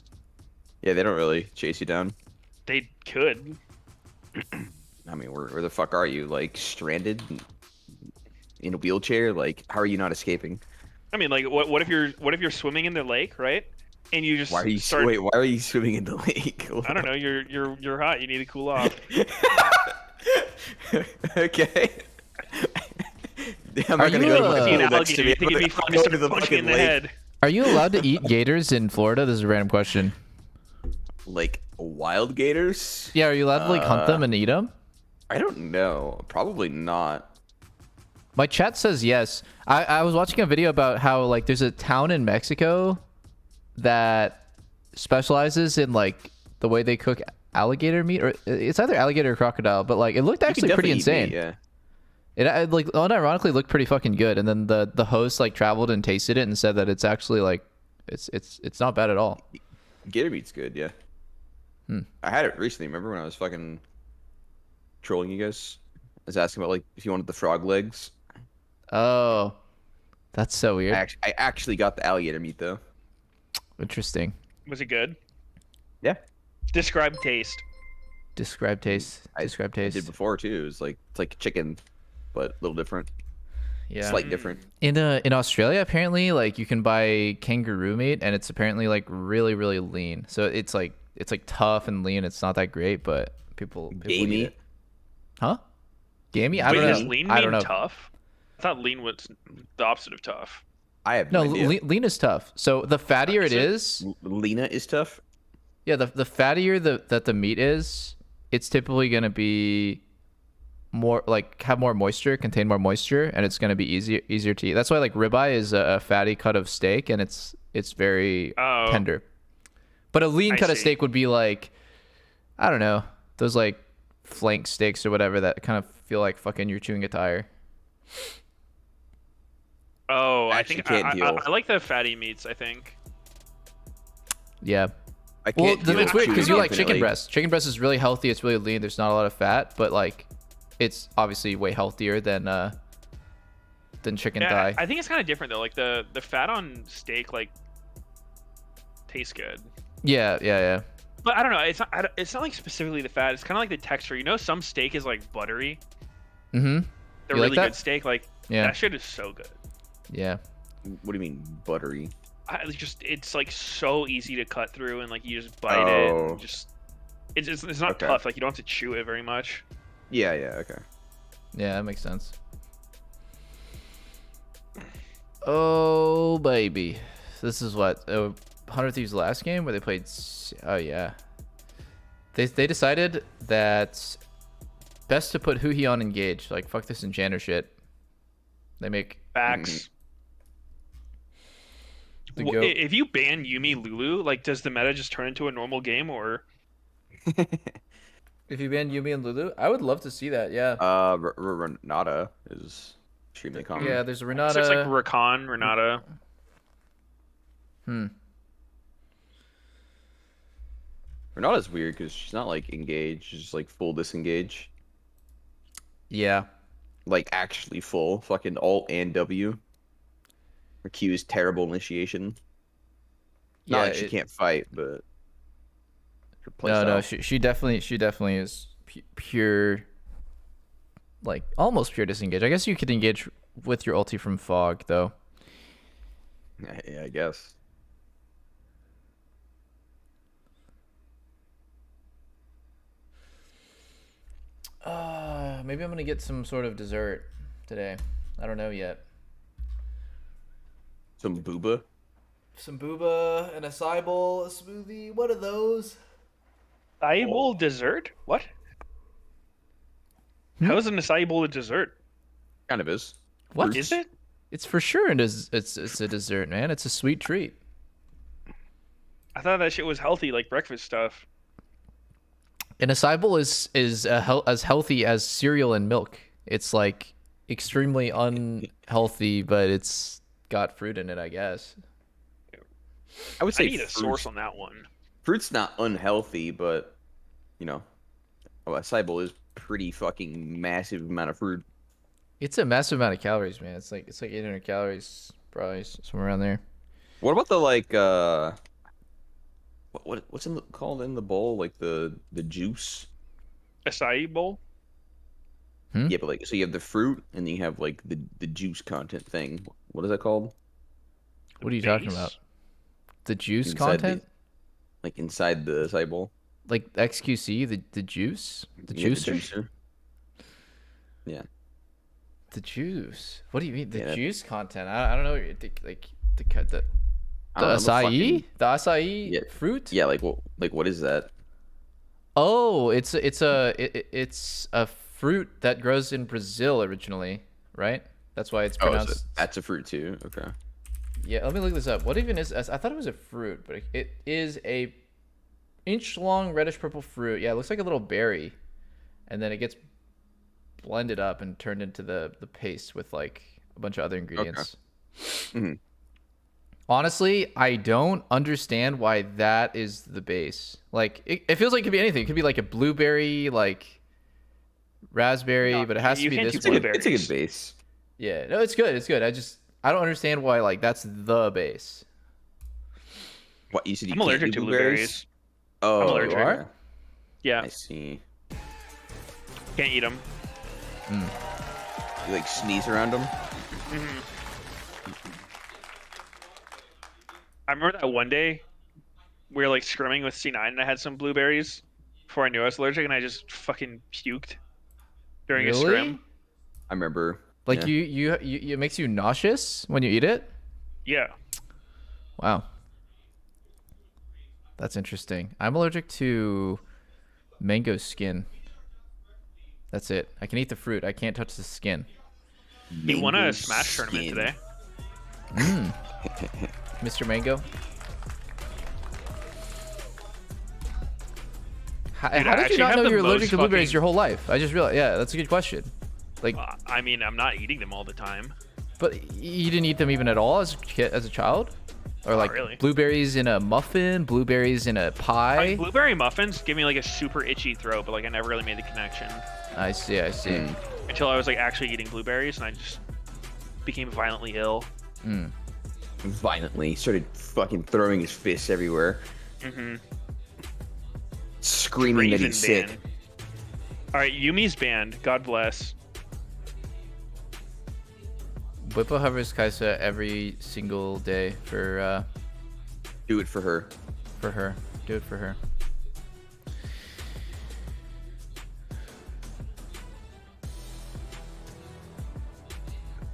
Yeah, they don't really chase you down. They could. I mean, where the fuck are you? Like stranded in a wheelchair? Like, how are you not escaping? I mean, like, what if you're swimming in the lake, right? And you just Why are you start. wait? Why are you swimming in the lake? I don't know. You're hot. You need to cool off. Okay. I'm Are not gonna you, go to my uh, See an pool next to alligator, me. you think it'd be fun to Go start punching in the head? Are you allowed to eat gators in Florida? This is a random question. Like wild gators? Yeah, are you allowed to like hunt them and eat them? I don't know. Probably not. My chat says yes. I was watching a video about how like there's a town in Mexico that specializes in like the way they cook alligator meat, or it's either alligator or crocodile, but like it looked You actually can pretty definitely eat insane. meat, yeah. It like unironically looked pretty fucking good, and then the host like traveled and tasted it and said that it's actually like it's not bad at all. Gator meat's good, yeah. I had it recently. Remember when I was fucking trolling you guys? I was asking about like if you wanted the frog legs. Oh, that's so weird. I actually got the alligator meat though. Interesting. Was it good? Yeah. Describe taste. Describe taste. Describe I taste. did before too. It was like it's like chicken, but a little different. Yeah. Slight different. In Australia, apparently, like you can buy kangaroo meat, and it's apparently like really really lean. So it's like tough and lean. It's not that great, but people eat Gamey. it. Huh? Gamey? I Wait, don't does know. lean I mean don't know. tough? I thought lean was the opposite of tough. I have No, no idea. lean is tough. So the fattier it is, Lena is tough. yeah, the fattier that the meat is, it's typically gonna be more like have more moisture, contain more moisture, and it's gonna be easier to eat. That's why like ribeye is a fatty cut of steak, and it's very tender. But a lean I cut of see. steak would be like, I don't know, those like flank steaks or whatever that kind of feel like fucking you're chewing a tire. Oh, I Actually think can't deal. I like the fatty meats. I think. Yeah. I Well, can't deal it's with weird because you chewing like chicken infinitely. breast. Chicken breast is really healthy. It's really lean. There's not a lot of fat, but like, it's obviously way healthier than chicken Yeah, thigh. I think it's kind of different though. Like the fat on steak like tastes good. Yeah. But I don't know. It's not like specifically the fat. It's kind of like the texture. You know, some steak is like buttery. Mm-hmm. The You like really that? good steak, like Yeah. that shit is so good. Yeah. What do you mean buttery? It's like so easy to cut through, and like you just bite it. Oh. And just it's not Okay. tough. Like you don't have to chew it very much. Yeah, okay. Yeah, that makes sense. Oh baby, this is what 100 Thieves' last game where they played. Oh yeah. They decided that best to put Huhi on engage. Like, fuck this enchanter shit. They make Facts. The Well, goat. if you ban Yuumi Lulu, like, does the meta just turn into a normal game, or? If you ban Yuumi and Lulu, I would love to see that. Yeah. Renata is extremely common. Yeah, there's a Renata. So it's like Rakan, Renata. Renata's weird because she's not like engaged, she's just like full disengage. Yeah. Like actually full. Fucking alt and W. Her Q is terrible initiation. Not like she can't fight, but her No, playstyle. she definitely is pure, like almost pure disengage. I guess you could engage with your ulti from Fog though. Yeah, I guess. Maybe I'm gonna get some sort of dessert today. I don't know yet. Some booba. Some booba, an acai bowl, a smoothie. What are those? Acai bowl dessert? What? How is an acai bowl a dessert? Kind of is. What is it? It's for sure it's a dessert, man. It's a sweet treat. I thought that shit was healthy, like breakfast stuff. An acai bowl is as healthy as cereal and milk. It's like extremely unhealthy, but it's got fruit in it, I guess. I would say I need a source on that one. Fruit's not unhealthy, but you know, a acai bowl is pretty fucking massive amount of fruit. It's a massive amount of calories, man. It's like 800 calories, probably somewhere around there. What about the like what's called in the bowl, like the juice? Acai bowl? Yeah, but like so you have the fruit and then you have like the juice content thing. What is that called? What are you talking about? The juice Inside content? Like inside the acai bowl? Like XQC, the juice? The Yeah, juicer? juicer. Yeah. The juice. What do you mean? The Yeah, that- juice content? I don't know. Like the I don't know, acai? The acai fruit? Yeah, like what is that? Oh, it's a fruit that grows in Brazil originally, right? That's why it's pronounced. That's a fruit too. Okay. Yeah, let me look this up. What even is? I thought it was a fruit, but it is a inch-long reddish purple fruit. Yeah, it looks like a little berry, and then it gets blended up and turned into the paste with like a bunch of other ingredients. Mhm. Honestly, I don't understand why that is the base. Like, it feels like it could be anything. It could be like a blueberry, like raspberry, but it has to be this one. It's a good base. Yeah, no, it's good. It's good. I don't understand why like that's the base. What you said? You I'm can't allergic do to blueberries. Oh, I'm allergic. you are? Yeah. I see. Can't eat them. You like sneeze around them? I remember that one day we were like scrimming with C9 and I had some blueberries before I knew I was allergic and I just fucking puked during a scrim. I remember. Like yeah. you it makes you nauseous when you eat it? Yeah. Wow. That's interesting. I'm allergic to mango skin. That's it. I can eat the fruit. I can't touch the skin. He won a Smash tournament today. Mr. Mango. How Dude, I did you actually not have know the you were allergic most to blueberries fucking- your whole life? I just realized. Yeah, that's a good question. Like, I mean, I'm not eating them all the time. but you didn't eat them even at all as a kid, as a child, or like really. blueberries in a muffin, blueberries in a pie. Blueberry muffins give me like a super itchy throat, but like I never really made the connection I see. I see. until I was like actually eating blueberries and I just became violently ill. Violently started fucking throwing his fists everywhere, screaming that he's sick. Ban. All right, Yumi's banned. God bless. Whippo hovers Kaisa every single day for Do it for her. For her. Do it for her.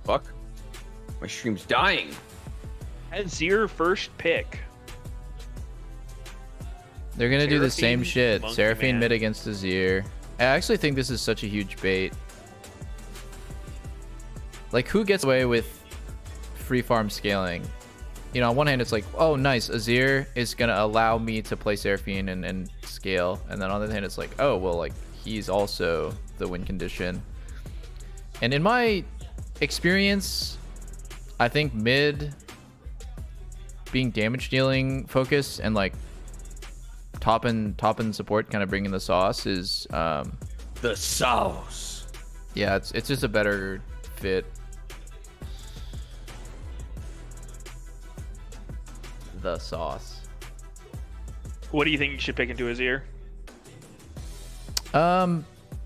Fuck. My stream's dying. Azir first pick. They're gonna do the same Seraphine, shit. Monkey Seraphine Man. mid against Azir, I actually think this is such a huge bait. Like, who gets away with free farm scaling? You know, on one hand, it's like, oh, nice, Azir is going to allow me to play Seraphine and scale. And then on the other hand, it's like, oh, well, like, he's also the win condition. And in my experience, I think mid being damage dealing focus and like top and support kind of bringing the sauce is the sauce. Yeah, it's just a better fit. The sauce. What do you think you should pick into his ear?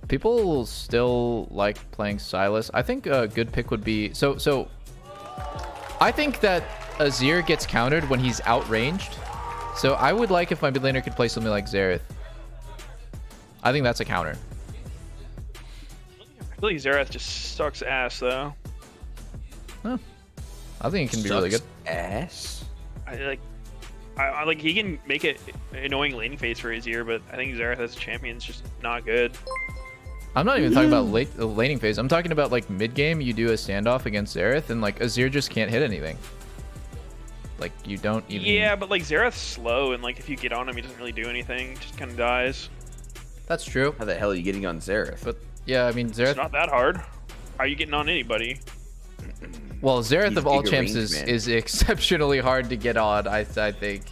People still like playing Sylas. I think a good pick would be so I think that Azir gets countered when he's outranged. So I would like if my mid laner could play something like Xerath. I think that's a counter. I feel like Xerath just sucks ass though. Huh. I think it can be really good. Ass. I like he can make it annoying laning phase for his ear, but I think Xerath as a champion is just not good. I'm not even talking about laning phase. I'm talking about like mid game. You do a standoff against Xerath, and like Azir just can't hit anything. Like you don't even. Yeah, but like Xerath's slow, and like if you get on him, he doesn't really do anything. Just kind of dies. That's true. How the hell are you getting on Xerath? But yeah, I mean Xerath. It's not that hard. How are you getting on anybody? Well, Xerath He's of all Giga champs Rings, man. is exceptionally hard to get on. I think.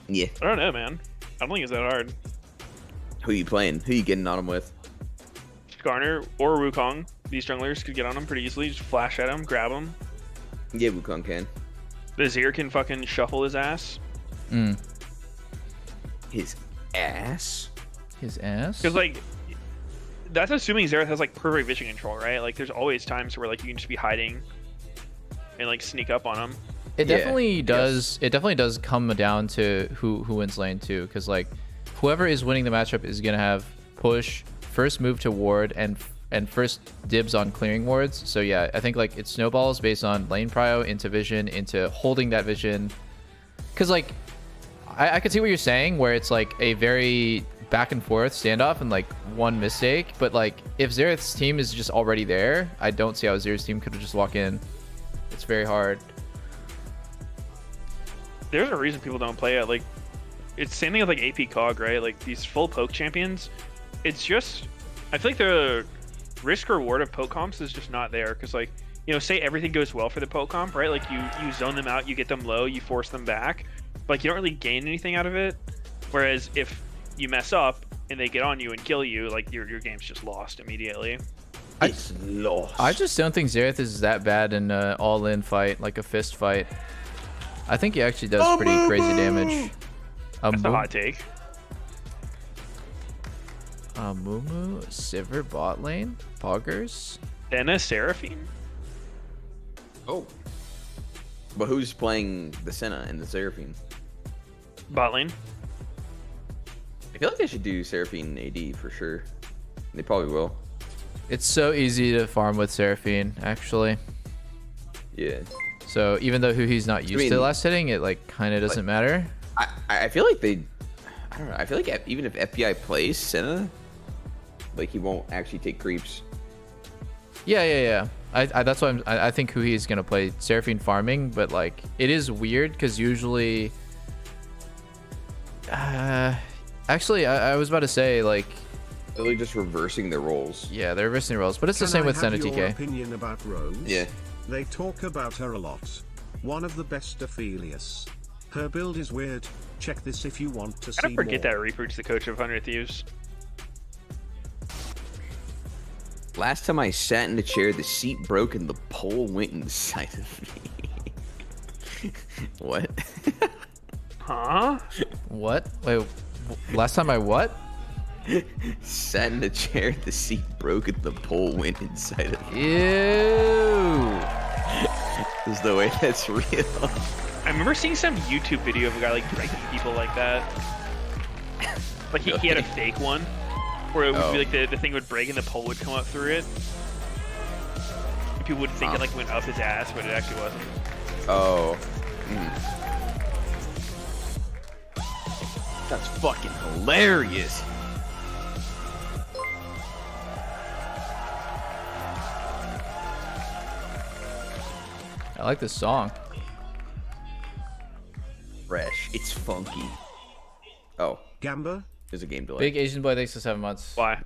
Yeah. I don't know, man. I don't think it's that hard. Who you playing? Who you getting on him with? Garner or Wukong. These junglers could get on him pretty easily. Just flash at him, grab him. Yeah, Wukong can. The Azir can fucking shuffle his ass. His ass? His ass? Because like, that's assuming Xerath has like perfect vision control, right? Like, there's always times where like you can just be hiding and like sneak up on him. It definitely does. It definitely does come down to who wins lane too, because like whoever is winning the matchup is gonna have push, first move to ward, and first dibs on clearing wards. So yeah, I think like it snowballs based on lane prio into vision into holding that vision. Because like I could see what you're saying, where it's like a very back and forth standoff and like one mistake. But like if Xerath's team is just already there, I don't see how Azir's team could just walk in. It's very hard. There's a reason people don't play it. Like, it's the same thing with like AP Cog, right? Like these full poke champions, it's just, I feel like the risk reward of poke comps is just not there. Because like, you know, say everything goes well for the poke comp, right? Like you zone them out, you get them low, you force them back. But like you don't really gain anything out of it. Whereas if you mess up and they get on you and kill you, like your game's just lost immediately. It's lost. I just don't think Xerath is that bad in an all-in fight, like a fist fight. I think he actually does pretty crazy damage. That's a hot take. Mumu, Sivir bot lane, Poggers. Then a Seraphine? Oh. But who's playing the Senna and the Seraphine? Bot lane. I feel like they should do Seraphine AD for sure. They probably will. It's so easy to farm with Seraphine, actually. Yeah. So even though he's not used to last hitting, it like kind of doesn't matter. I feel like I don't know. I feel like even if FBI plays Senna, like he won't actually take creeps. Yeah. That's why I think he's gonna play Seraphine farming, but like it is weird because usually, actually I was about to say like. They're like just reversing their roles. Yeah, they're reversing their roles, but it's the same with Senna TK. Your opinion about Rose? Yeah. They talk about her a lot. One of the best Aphelios. Her build is weird. Check this if you want to see I forget more. that Reaper's the coach of 100 Thieves. Last time I sat in the chair, the seat broke and the pole went inside of me. What? Huh? What? Wait, last time I what? Sat in the chair, the seat broke and the pole went inside of me. Ew. There's no way that's real. I remember seeing some YouTube video of a guy like breaking people like that. Like he had a fake one where it would be like the thing would break and the pole would come up through it. And people would think it like went up his ass, but it actually wasn't. Oh. That's fucking hilarious. I like this song. Fresh. It's funky. Oh. Gamba? There's a game delay. Big Asian boy thanks for 7 months. Why?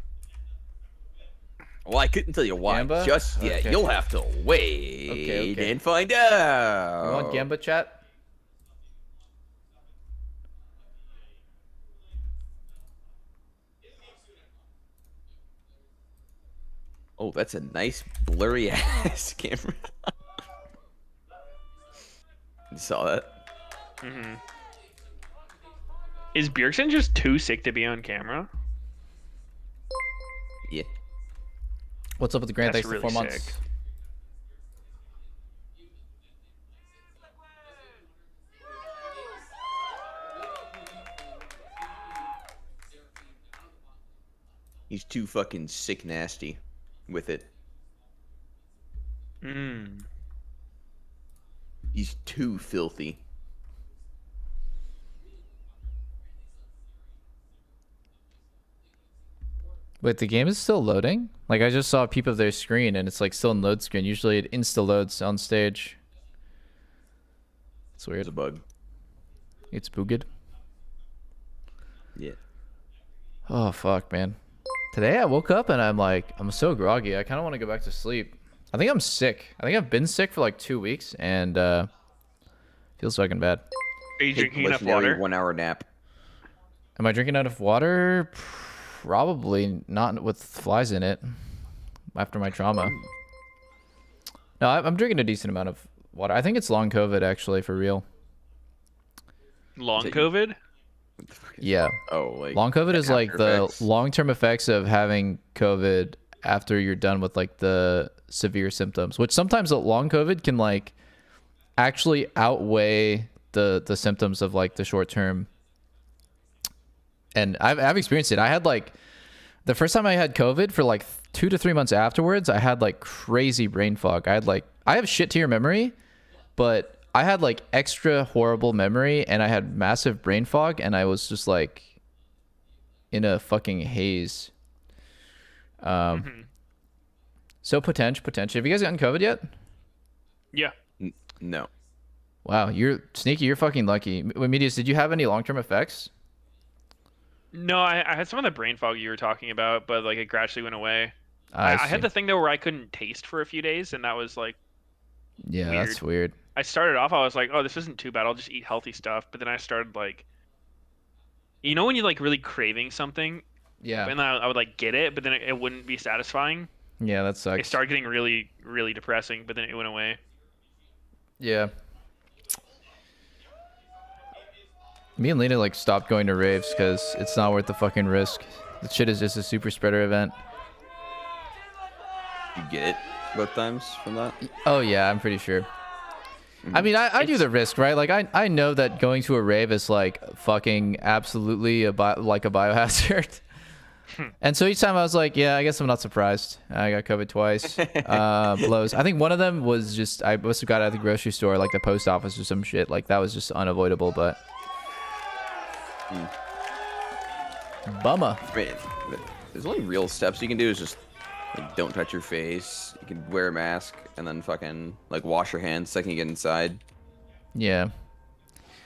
Well, I couldn't tell you why Gamba? just yet. Okay. You'll have to wait Okay. and find out. You want Gamba chat? Oh, that's a nice blurry ass camera. You saw that? Mm-hmm. Is Bjergsen just too sick to be on camera? Yeah. What's up with the Grant? That's Thanks for really 4 months. sick. He's too fucking sick nasty with it. Mm. He's too filthy. Wait, the game is still loading? Like, I just saw a peep of their screen and it's like still in load screen. Usually it insta loads on stage. It's weird. It's a bug. It's booged. Yeah. Oh, fuck, man. Today I woke up and I'm like, I'm so groggy. I kind of want to go back to sleep. I think I'm sick. I think I've been sick for like 2 weeks and feels fucking bad. Are you drinking enough Legendary water? 1 hour nap. Am I drinking enough water? Probably not with flies in it after my trauma. No, I'm drinking a decent amount of water. I think it's long COVID, actually, for real. Long COVID? Yeah. Oh, like long COVID is like the effects. long-term effects of having COVID after you're done with like the severe symptoms, which sometimes the long COVID can like actually outweigh the symptoms of like the short term. And I've experienced it. I had like the first time I had COVID for like 2 to 3 months afterwards, I had like crazy brain fog. I have shit to your memory, but I had like extra horrible memory and I had massive brain fog and I was just like in a fucking haze. So potential. Have you guys gotten COVID yet? Yeah. No. Wow, you're sneaky. You're fucking lucky. Meteos, did you have any long-term effects? No, I had some of the brain fog you were talking about, but like it gradually went away. I I had see. the thing though where I couldn't taste for a few days, and that was like Yeah, weird. that's weird. I started off, I was like, oh, this isn't too bad. I'll just eat healthy stuff. But then I started like, you know, when you're like really craving something, Yeah. and I would like get it, but then it wouldn't be satisfying. Yeah, that It sucks. started getting really, really depressing, but then it went away. Yeah. Me and Lena like stopped going to raves because it's not worth the fucking risk. The shit is just a super spreader event. You get it both times from that? Oh yeah, I'm pretty sure. I mean, I do the risk, right? Like I know that going to a rave is like fucking absolutely like a biohazard. And so each time I was like, yeah, I guess I'm not surprised. I got COVID twice. Blows. I think one of them was just, I must have got it at the grocery store, like the post office or some shit. Like that was just unavoidable, but. Bummer. Man, there's only real steps you can do is just like, don't touch your face. You can wear a mask and then fucking like wash your hands the second you get inside. Yeah.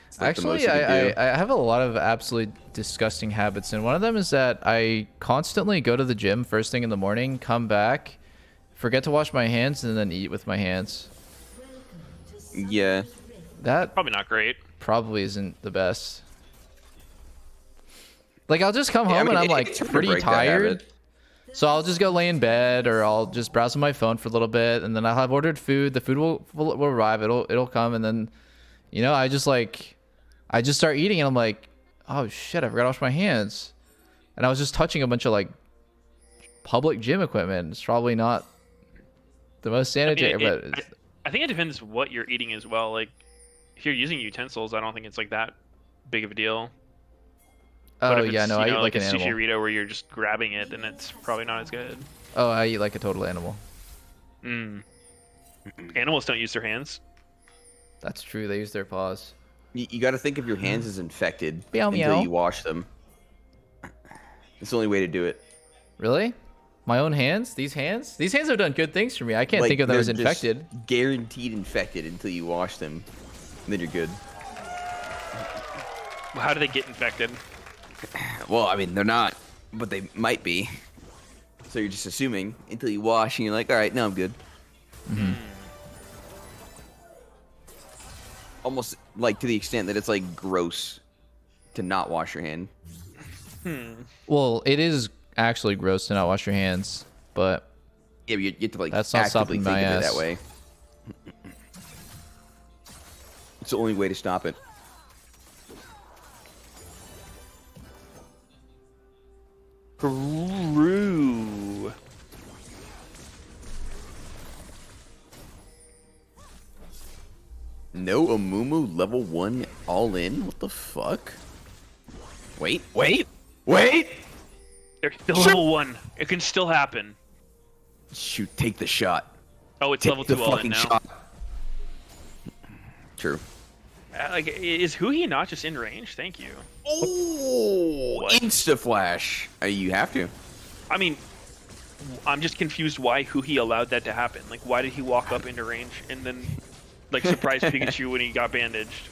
It's, like, the most Actually, you can do. I have a lot of absolutely disgusting habits, and one of them is that I constantly go to the gym first thing in the morning, come back, forget to wash my hands, and then eat with my hands. Yeah. That probably not great. Probably isn't the best. Like I'll just come Yeah, I home mean, and I'm like it's hard to pretty break that tired. habit. So I'll just go lay in bed or I'll just browse on my phone for a little bit, and then I'll have ordered food. The food will arrive. It'll come, and then you know I just start eating and I'm like, oh shit, I forgot to wash my hands. And I was just touching a bunch of like public gym equipment. It's probably not the most sanitary, but I think it depends what you're eating as well. Like if you're using utensils, I don't think it's like that big of a deal. oh But if yeah, it's, no, you I eat know, like like an a sushi animal. burrito where you're just grabbing it, then it's probably not as good. Oh, I eat like a total animal. Animals don't use their hands. That's true. They use their paws. You got to think of your hands as infected Meow, until meow. you wash them. It's the only way to do it. Really? My own hands? These hands? These hands have done good things for me. I can't Like, think of them as they're just infected. Guaranteed infected until you wash them. And then you're good. Well, how do they get infected? Well, I mean, they're not, but they might be. So you're just assuming until you wash and you're like, all right, now I'm good. Mm-hmm. Almost like to the extent that it's like gross to not wash your hand. Well, it is actually gross to not wash your hands, but yeah, but you have to like that's not actively stopping think my of it ass. that way. It's the only way to stop it. True. No Amumu level 1 all in? What the fuck? Wait. They're still level 1. It can still happen. Shoot, take the shot. Oh, it's Take level the 2 all in fucking now. shot. True. Like, is Huhi not just in range? Thank you. Oh, insta flash. You have to. I mean, I'm just confused why Huhi allowed that to happen. Like, why did he walk up into range and then, like, surprise Pikachu when he got bandaged?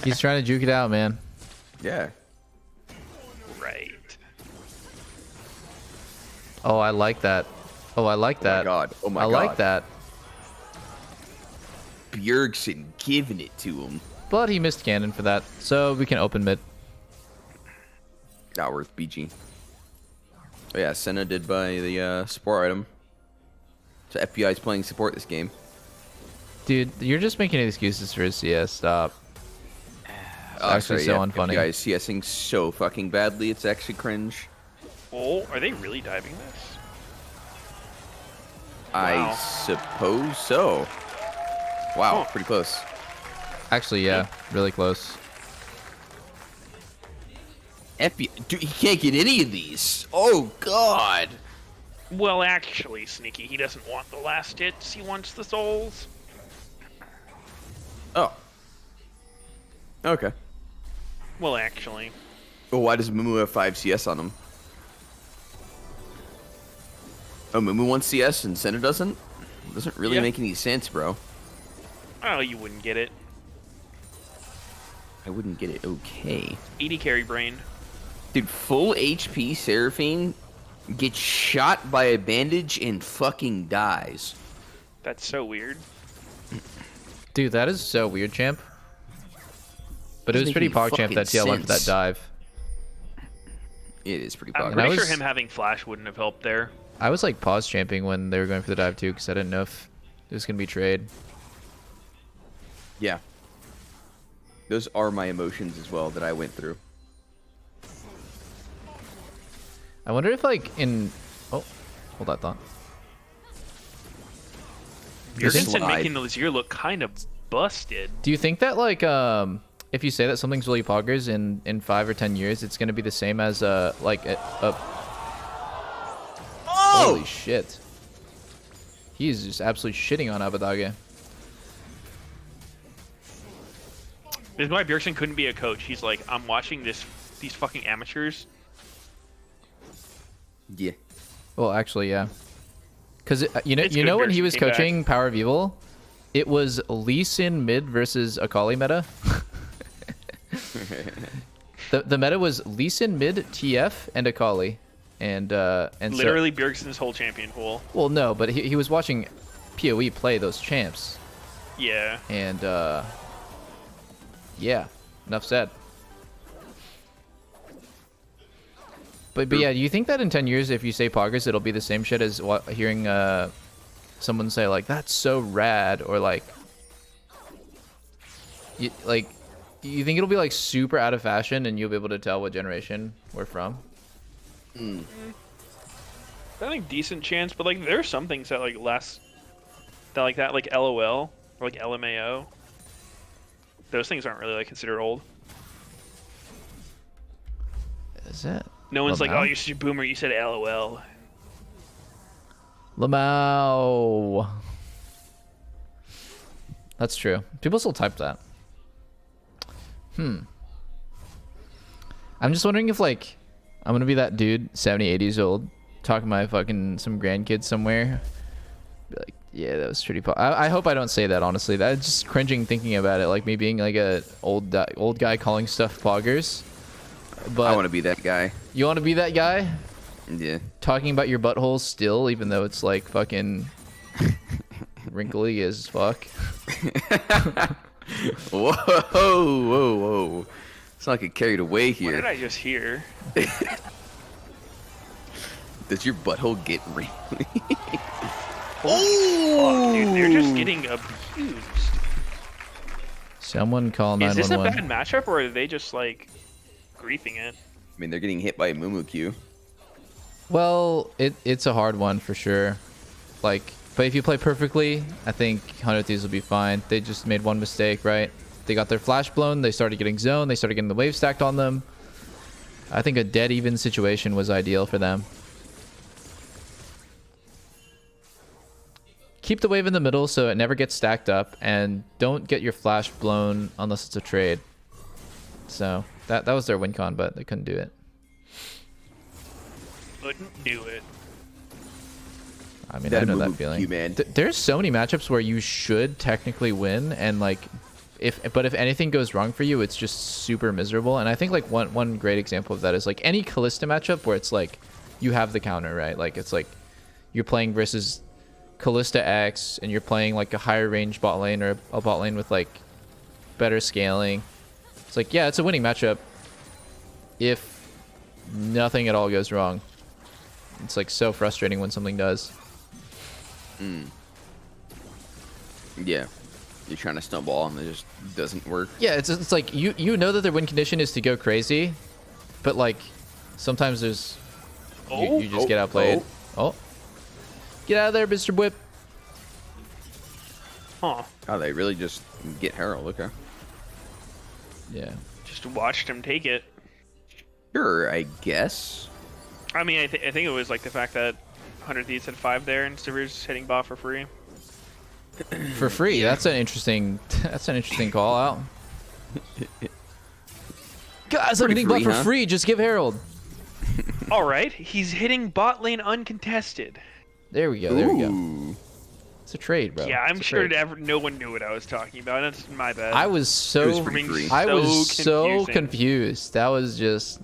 He's trying to juke it out, man. Yeah. Right. Oh, I like that. Oh, I like that. God. Oh my I God. like that. Bjergsen giving it to him. But he missed cannon for that, so we can open mid. Not worth BG. Oh yeah, Senna did buy the support item. So FBI is playing support this game. Dude, you're just making excuses for his CS. Stop. It's actually so unfunny. FBI is CSing so fucking badly, it's actually cringe. Oh, are they really diving this? I suppose so. Wow, pretty close. Actually, yeah, really close. FBI, dude, he can't get any of these. Oh God. Well, actually, Sneaky, he doesn't want the last hits. He wants the souls. Oh. Okay. Well, actually. Well, why does Mumu have 5 CS on him? Oh, Mumu wants CS and Senna doesn't? Doesn't really make any sense, bro. Oh, you wouldn't get it. I wouldn't get it. Okay. 80 carry brain. Dude, full HP Seraphine gets shot by a bandage and fucking dies. That's so weird. Dude, that is so weird, champ. But it was pretty PogChamp that TL went for that dive. It is pretty I'm PogChamp. pretty sure him having flash wouldn't have helped there. I was like pause champing when they were going for the dive too, because I didn't know if it was gonna be trade. Yeah. Those are my emotions as well that I went through. I wonder if like in hold that thought. Jurgensen making the Lazier look kind of busted. Do you think that like if you say that something's really poggers in 5 or 10 years, it's gonna be the same as like a holy shit. He's just absolutely shitting on Abadage. This is why Bjergsen couldn't be a coach. He's like, I'm watching these fucking amateurs. Yeah. Well, actually, yeah. Because you It's know good when he Bjergsen was came back. coaching Power of Evil, it was Lee Sin mid versus Akali meta. the meta was Lee Sin mid, TF, and Akali, and Literally Bjergsen's whole champion pool. Well, no, but he was watching PoE play those champs. Yeah. And yeah, enough said. But yeah, do you think that in 10 years, if you say poggers, it'll be the same shit as hearing someone say like that's so rad, or like you think it'll be like super out of fashion and you'll be able to tell what generation we're from? I think decent chance, but like there are some things that like last that like LOL or like LMAO. Those things aren't really like considered old. Is it? No one's like, Lamau? oh, you're such a boomer. You said LOL. Lamau. That's true. People still type that. I'm just wondering if like I'm gonna be that dude 70, 80 years old talking to my fucking some grandkids somewhere. Be like, yeah, that was pretty. I hope I don't say that, honestly. That's just cringing thinking about it. Like me being like a old guy calling stuff poggers. But I want to be that guy. You want to be that guy? Yeah. Talking about your butthole still, even though it's like fucking wrinkly as fuck. Whoa, whoa. It's not get carried away here. What did I just hear? Does your butthole get wrinkly? Oh, dude, they're just getting abused. Someone call Is this a 911. bad matchup, or are they just like griefing it? I mean, they're getting hit by a Mumu Q. Well, it's a hard one for sure. Like, but if you play perfectly, I think 100 Thieves will be fine. They just made one mistake, right? They got their flash blown. They started getting zoned. They started getting the wave stacked on them. I think a dead even situation was ideal for them. Keep the wave in the middle so it never gets stacked up, and don't get your flash blown unless it's a trade. So that was their win con, but they couldn't do it. Couldn't do it. I mean, I know that feeling. There's so many matchups where you should technically win, and like, if anything goes wrong for you, it's just super miserable. And I think like one great example of that is like any Kalista matchup where it's like you have the counter, right? Like it's like you're playing versus Kalista X, and you're playing like a higher range bot lane or a bot lane with like better scaling. It's like, yeah, it's a winning matchup if nothing at all goes wrong. It's like so frustrating when something does. Yeah. You're trying to snowball and it just doesn't work. Yeah, it's like you know that their win condition is to go crazy, but like sometimes there's you just get outplayed. Oh. Get out of there, Mr. Whip. Huh. Oh, they really just get Herald, okay. Yeah. Just watched him take it. Sure, I guess. I mean, I think it was like the fact that 100 Thieves had 5 there and Sivir's hitting bot for free. For free. That's an interesting call out. Guys, I'm hitting bot for free. Just give Herald. All right, he's hitting bot lane uncontested. There we go. There we go. It's a trade, bro. Yeah, I'm It's a sure trade. no one knew what I was talking about. That's my bad. I was so confused. That was just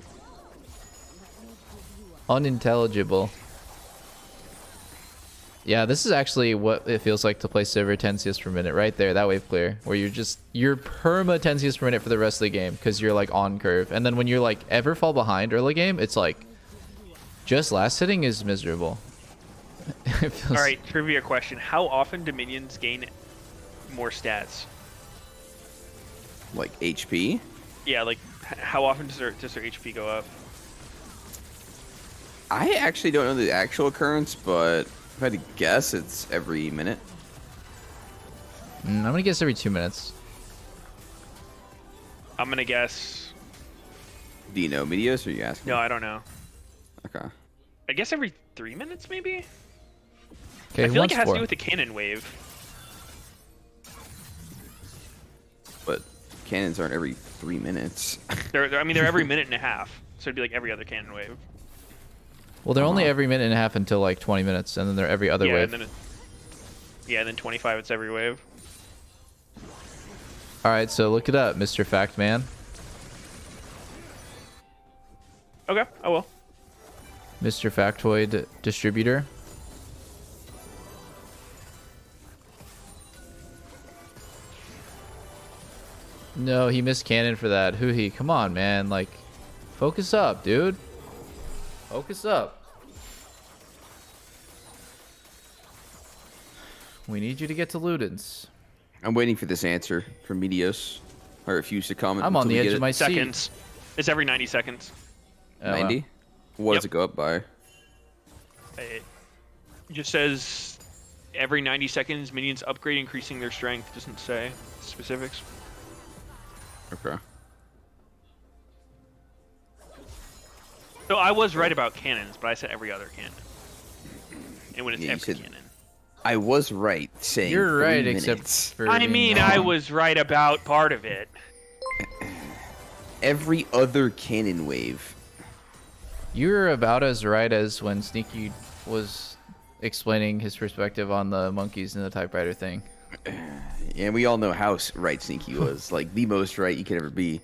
unintelligible. Yeah, this is actually what it feels like to play Sivir 10 CS per minute right there, that wave clear, where you're perma 10 CS per minute for the rest of the game because you're like on curve. And then when you're like ever fall behind early game, it's like just last hitting is miserable. All right, trivia question. How often do minions gain more stats? Like HP? Yeah, like how often does their HP go up? I actually don't know the actual occurrence, but if I had to guess, it's every minute. I'm gonna guess every 2 minutes. I'm gonna guess. Do you know Meteos, or are you asking? No, I don't know. Okay. I guess every 3 minutes, maybe? Okay, I feel like it has to do with the cannon wave. But cannons aren't every 3 minutes. I mean, they're every minute and a half. So it'd be like every other cannon wave. Well, they're only every minute and a half until like 20 minutes, and then they're every other wave. And then 25, it's every wave. All right, so look it up, Mr. Fact Man. Okay, I will. Mr. Factoid Distributor. No, he missed cannon for that. Hoo-hee, come on, man. Like, focus up, dude. Focus up. We need you to get to Ludens. I'm waiting for this answer from Meteos. I refuse to comment. I'm on the edge of my seat. Seconds. It's every 90 seconds. 90? What does it go up by? It just says every 90 seconds, minions upgrade, increasing their strength. Doesn't say specifics. Okay. So I was right about cannons, but I said every other cannon. And when it's every cannon. I was right saying You're right, 3 except minutes. for I mean, I was right about part of it. Every other cannon wave. You're about as right as when Sneaky was explaining his perspective on the monkeys and the typewriter thing. And we all know how right Sneaky was. Like, the most right you could ever be.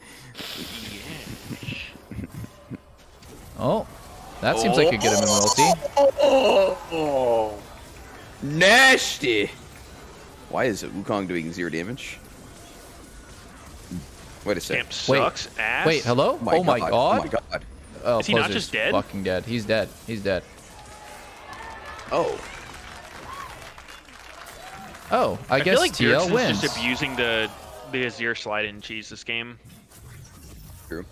Oh, that seems like a good ulti. Oh, nasty. Why is Wukong doing 0 damage? Wait a second. Sucks ass. Wait, hello? Oh my god. Oh my god. Oh, is he not Plozer's just dead? Fucking dead. He's dead. He's dead. Oh. Oh, I guess feel like TL Bjergsen's wins. just abusing the Azir slide and cheese this game. True.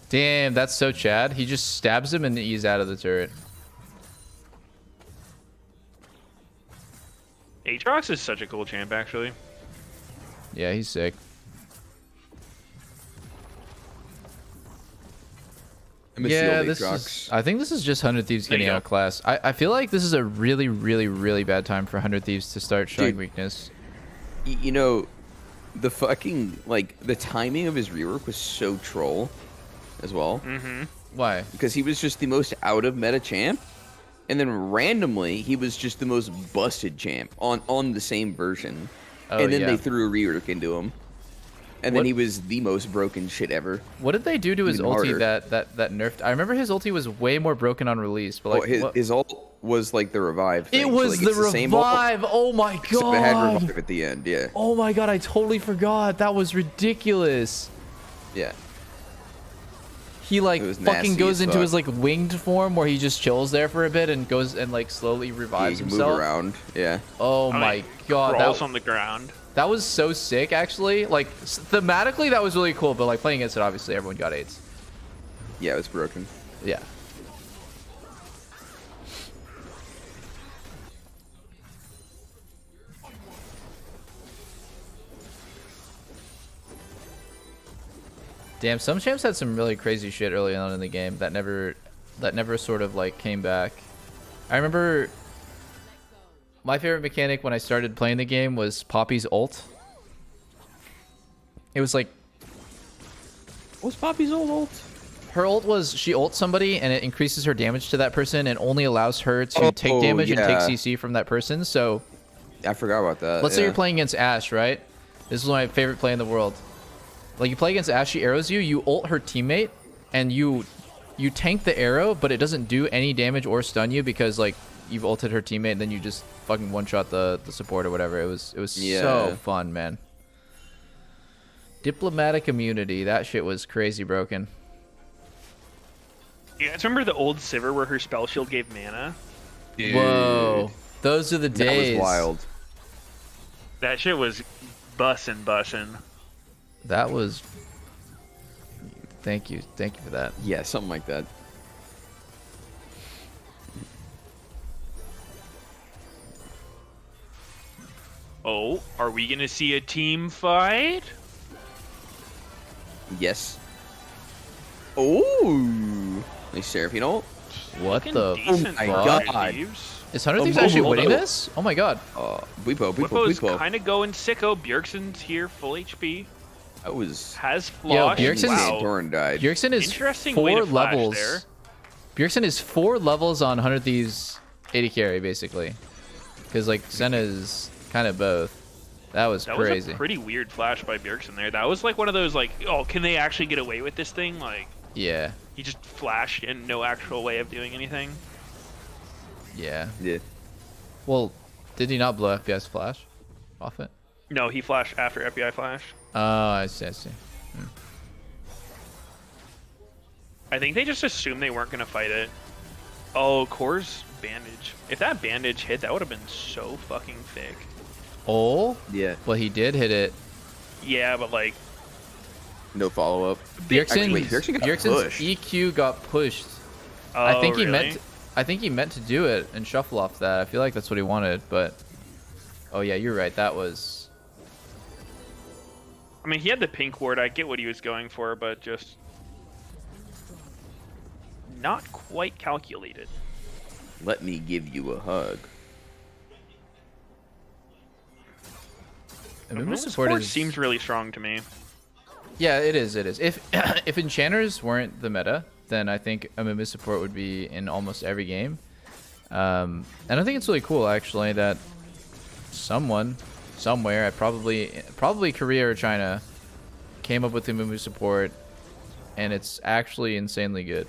Damn, that's so Chad. He just stabs him and he's out of the turret. Aatrox is such a cool champ, actually. Yeah, he's sick. Yeah, this is, I think this is just 100 Thieves getting outclassed. I feel like this is a really, really, really bad time for 100 Thieves to start showing weakness. You know, the fucking, like, the timing of his rework was so troll as well. Mm-hmm. Why? Because he was just the most out of meta champ, and then randomly he was just the most busted champ on the same version. Oh, and then yeah. they threw a rework into him. And then he was the most broken shit ever. What did they do to his Even ulti harder. that nerfed? I remember his ulti was way more broken on release, but like his ult was like the revive thing. it was so, like, the it's same ult, revive. Oh my except it had god. revive at the end, yeah. Oh my god, I totally forgot. That was ridiculous. Yeah. He like was fucking nasty goes as into fuck. his like winged form where he just chills there for a bit and goes and like slowly revives you can himself. move around, yeah. Oh my god, Crawls on the ground. that was so sick actually. Like thematically that was really cool, but like playing against it obviously everyone got 8s. Yeah, it was broken. Yeah. Damn, some champs had some really crazy shit early on in the game that never sort of like came back. I remember my favorite mechanic when I started playing the game was Poppy's ult. It was like, what's Poppy's ult? Her ult was she ults somebody and it increases her damage to that person and only allows her to take damage and take CC from that person. So I forgot about that. let's say you're playing against Ashe, right? This is my favorite play in the world. Like you play against Ashe, she arrows you, you ult her teammate, and you tank the arrow, but it doesn't do any damage or stun you because like you've ulted her teammate and then you just fucking one-shot the support or whatever. It was so fun, man. Diplomatic immunity, that shit was crazy broken. You guys remember the old Sivir where her spell shield gave mana? Dude. Whoa, those are the days. That was wild. That shit was bussin'. That was. Thank you for that. Yeah, something like that. Oh, are we gonna see a team fight? Yes. Oh, nice Seraphine ult. What Looking the decent fuck? for 100 Thieves. Is 100 Thieves actually winning this? Oh my god. Whippo's kind of going sicko. Bjergsen's here, full HP. That was. Has Yo, flash. Bjergsen died. Bjergsen is Interesting way 4 to flash levels. there. Bjergsen is 4 levels on 100 Thieves 80 carry basically, because like Senna is kind of both. That was crazy. Was a pretty weird flash by Bjergsen there. That was like one of those like, oh, can they actually get away with this thing? Like, yeah. he just flashed and no actual way of doing anything. Yeah. Yeah. Well, did he not blow FPS flash off it? No, he flashed after FBI flash. Oh, I see. I think they just assumed they weren't gonna fight it. Oh, Core's bandage. If that bandage hit, that would have been so fucking thick. Oh? Yeah. Well, he did hit it. Yeah, but like. No follow up. Bjergsen's got pushed. EQ got pushed. Oh, I think he really? meant to do it and shuffle off that. I feel like that's what he wanted, but oh yeah, you're right. That was. I mean, he had the pink ward. I get what he was going for, but just not quite calculated. Let me give you a hug. Amumu Amumu support is seems really strong to me. Yeah, it is. It is. If if enchanters weren't the meta, then I think a Mumu support would be in almost every game. And I think it's really cool actually that someone somewhere, probably Korea or China, came up with the Mumu support, and it's actually insanely good.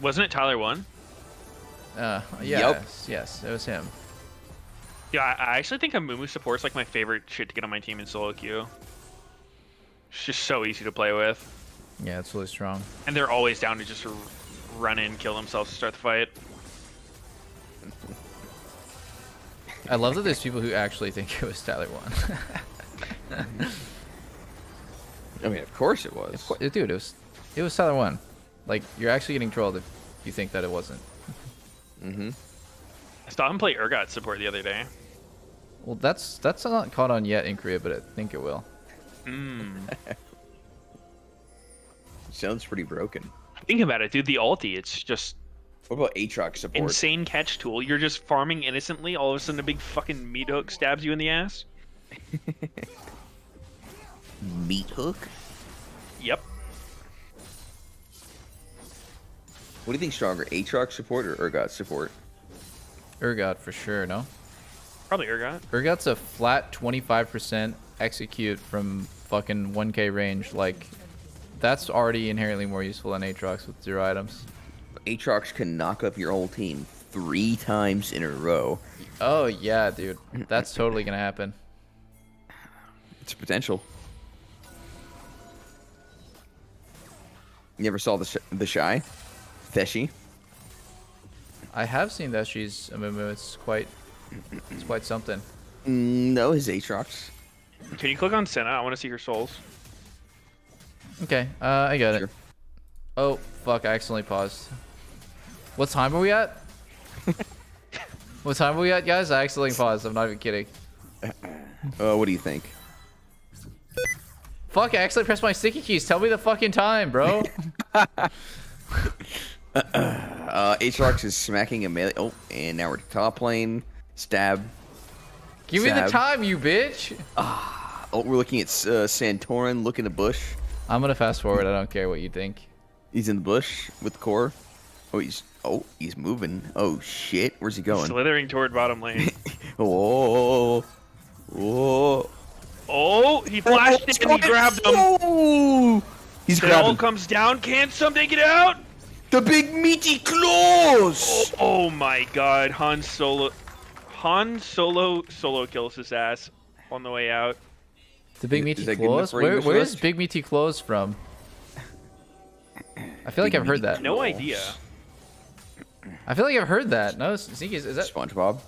Wasn't it Tyler 1? Yes, it was him. Yeah, I actually think a Mumu support's like my favorite shit to get on my team in solo queue. It's just so easy to play with. Yeah, it's really strong. And they're always down to just run in, kill themselves to start the fight. I love that there's people who actually think it was Tyler 1. I mean, of course it was. Dude, it was Tyler 1. Like, you're actually getting trolled if you think that it wasn't. Mm-hmm. I saw him play Urgot support the other day. Well, that's not caught on yet in Korea, but I think it will. Sounds pretty broken. Think about it, dude. The ulti, it's just... What about Aatrox support? Insane catch tool. You're just farming innocently. All of a sudden, a big fucking meat hook stabs you in the ass. Meat hook? Yep. What do you think stronger, Aatrox support or Urgot support? Urgot for sure, no? Probably Urgot. Urgot's a flat 25% execute from fucking 1k range. Like, that's already inherently more useful than Aatrox with 0 items. Aatrox can knock up your whole team 3 times in a row. Oh, yeah, dude. That's totally gonna happen. It's potential. You ever saw the Shy? Theshy? I have seen that she's a Mumu. It's quite something. No, his Aatrox. Can you click on Senna? I want to see her souls. Okay, I got it. Oh, fuck, I accidentally paused. What time are we at? What time are we at, guys? I accidentally paused. I'm not even kidding. What do you think? Fuck, I accidentally pressed my sticky keys. Tell me the fucking time, bro. Aatrox is smacking a melee. Oh, and now we're top lane. Stab. Give me the time, you bitch. Oh, we're looking at Santorin looking at bush. I'm gonna fast forward. I don't care what you think. He's in the bush with the core. He's moving. Oh shit, where's he going? Slithering toward bottom lane. Oh, he flashed it and he grabbed him. Oh, he's grabbing. All comes down. Can somebody get out? The big meaty claws. Oh my god, Han Solo kills his ass on the way out. The big meaty claws? Where is big meaty claws from? I feel like I've heard that. No idea. I feel like I've heard that. No, Sneaky, is that SpongeBob?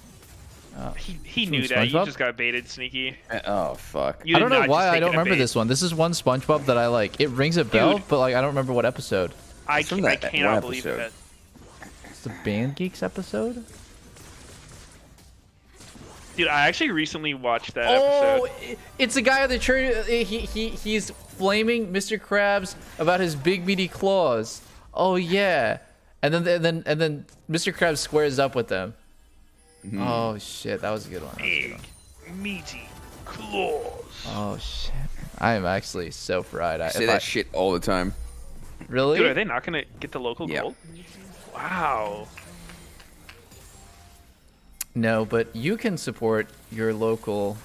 He knew that. You just got baited, Sneaky. Oh fuck. I don't know why I don't remember this one. This is one SpongeBob that I like. It rings a bell, but like I don't remember what episode. I cannot believe that. It's the Band Geeks episode? Dude, I actually recently watched that episode. It's a guy on the train. He's flaming Mr. Krabs about his big meaty claws. Oh yeah, and then Mr. Krabs squares up with them. Mm-hmm. Oh shit, that was a good one. Big meaty claws. Oh shit, I am actually so fried. I say that shit all the time. Really? Dude, are they not gonna get the local gold? Wow. No, but you can support your local.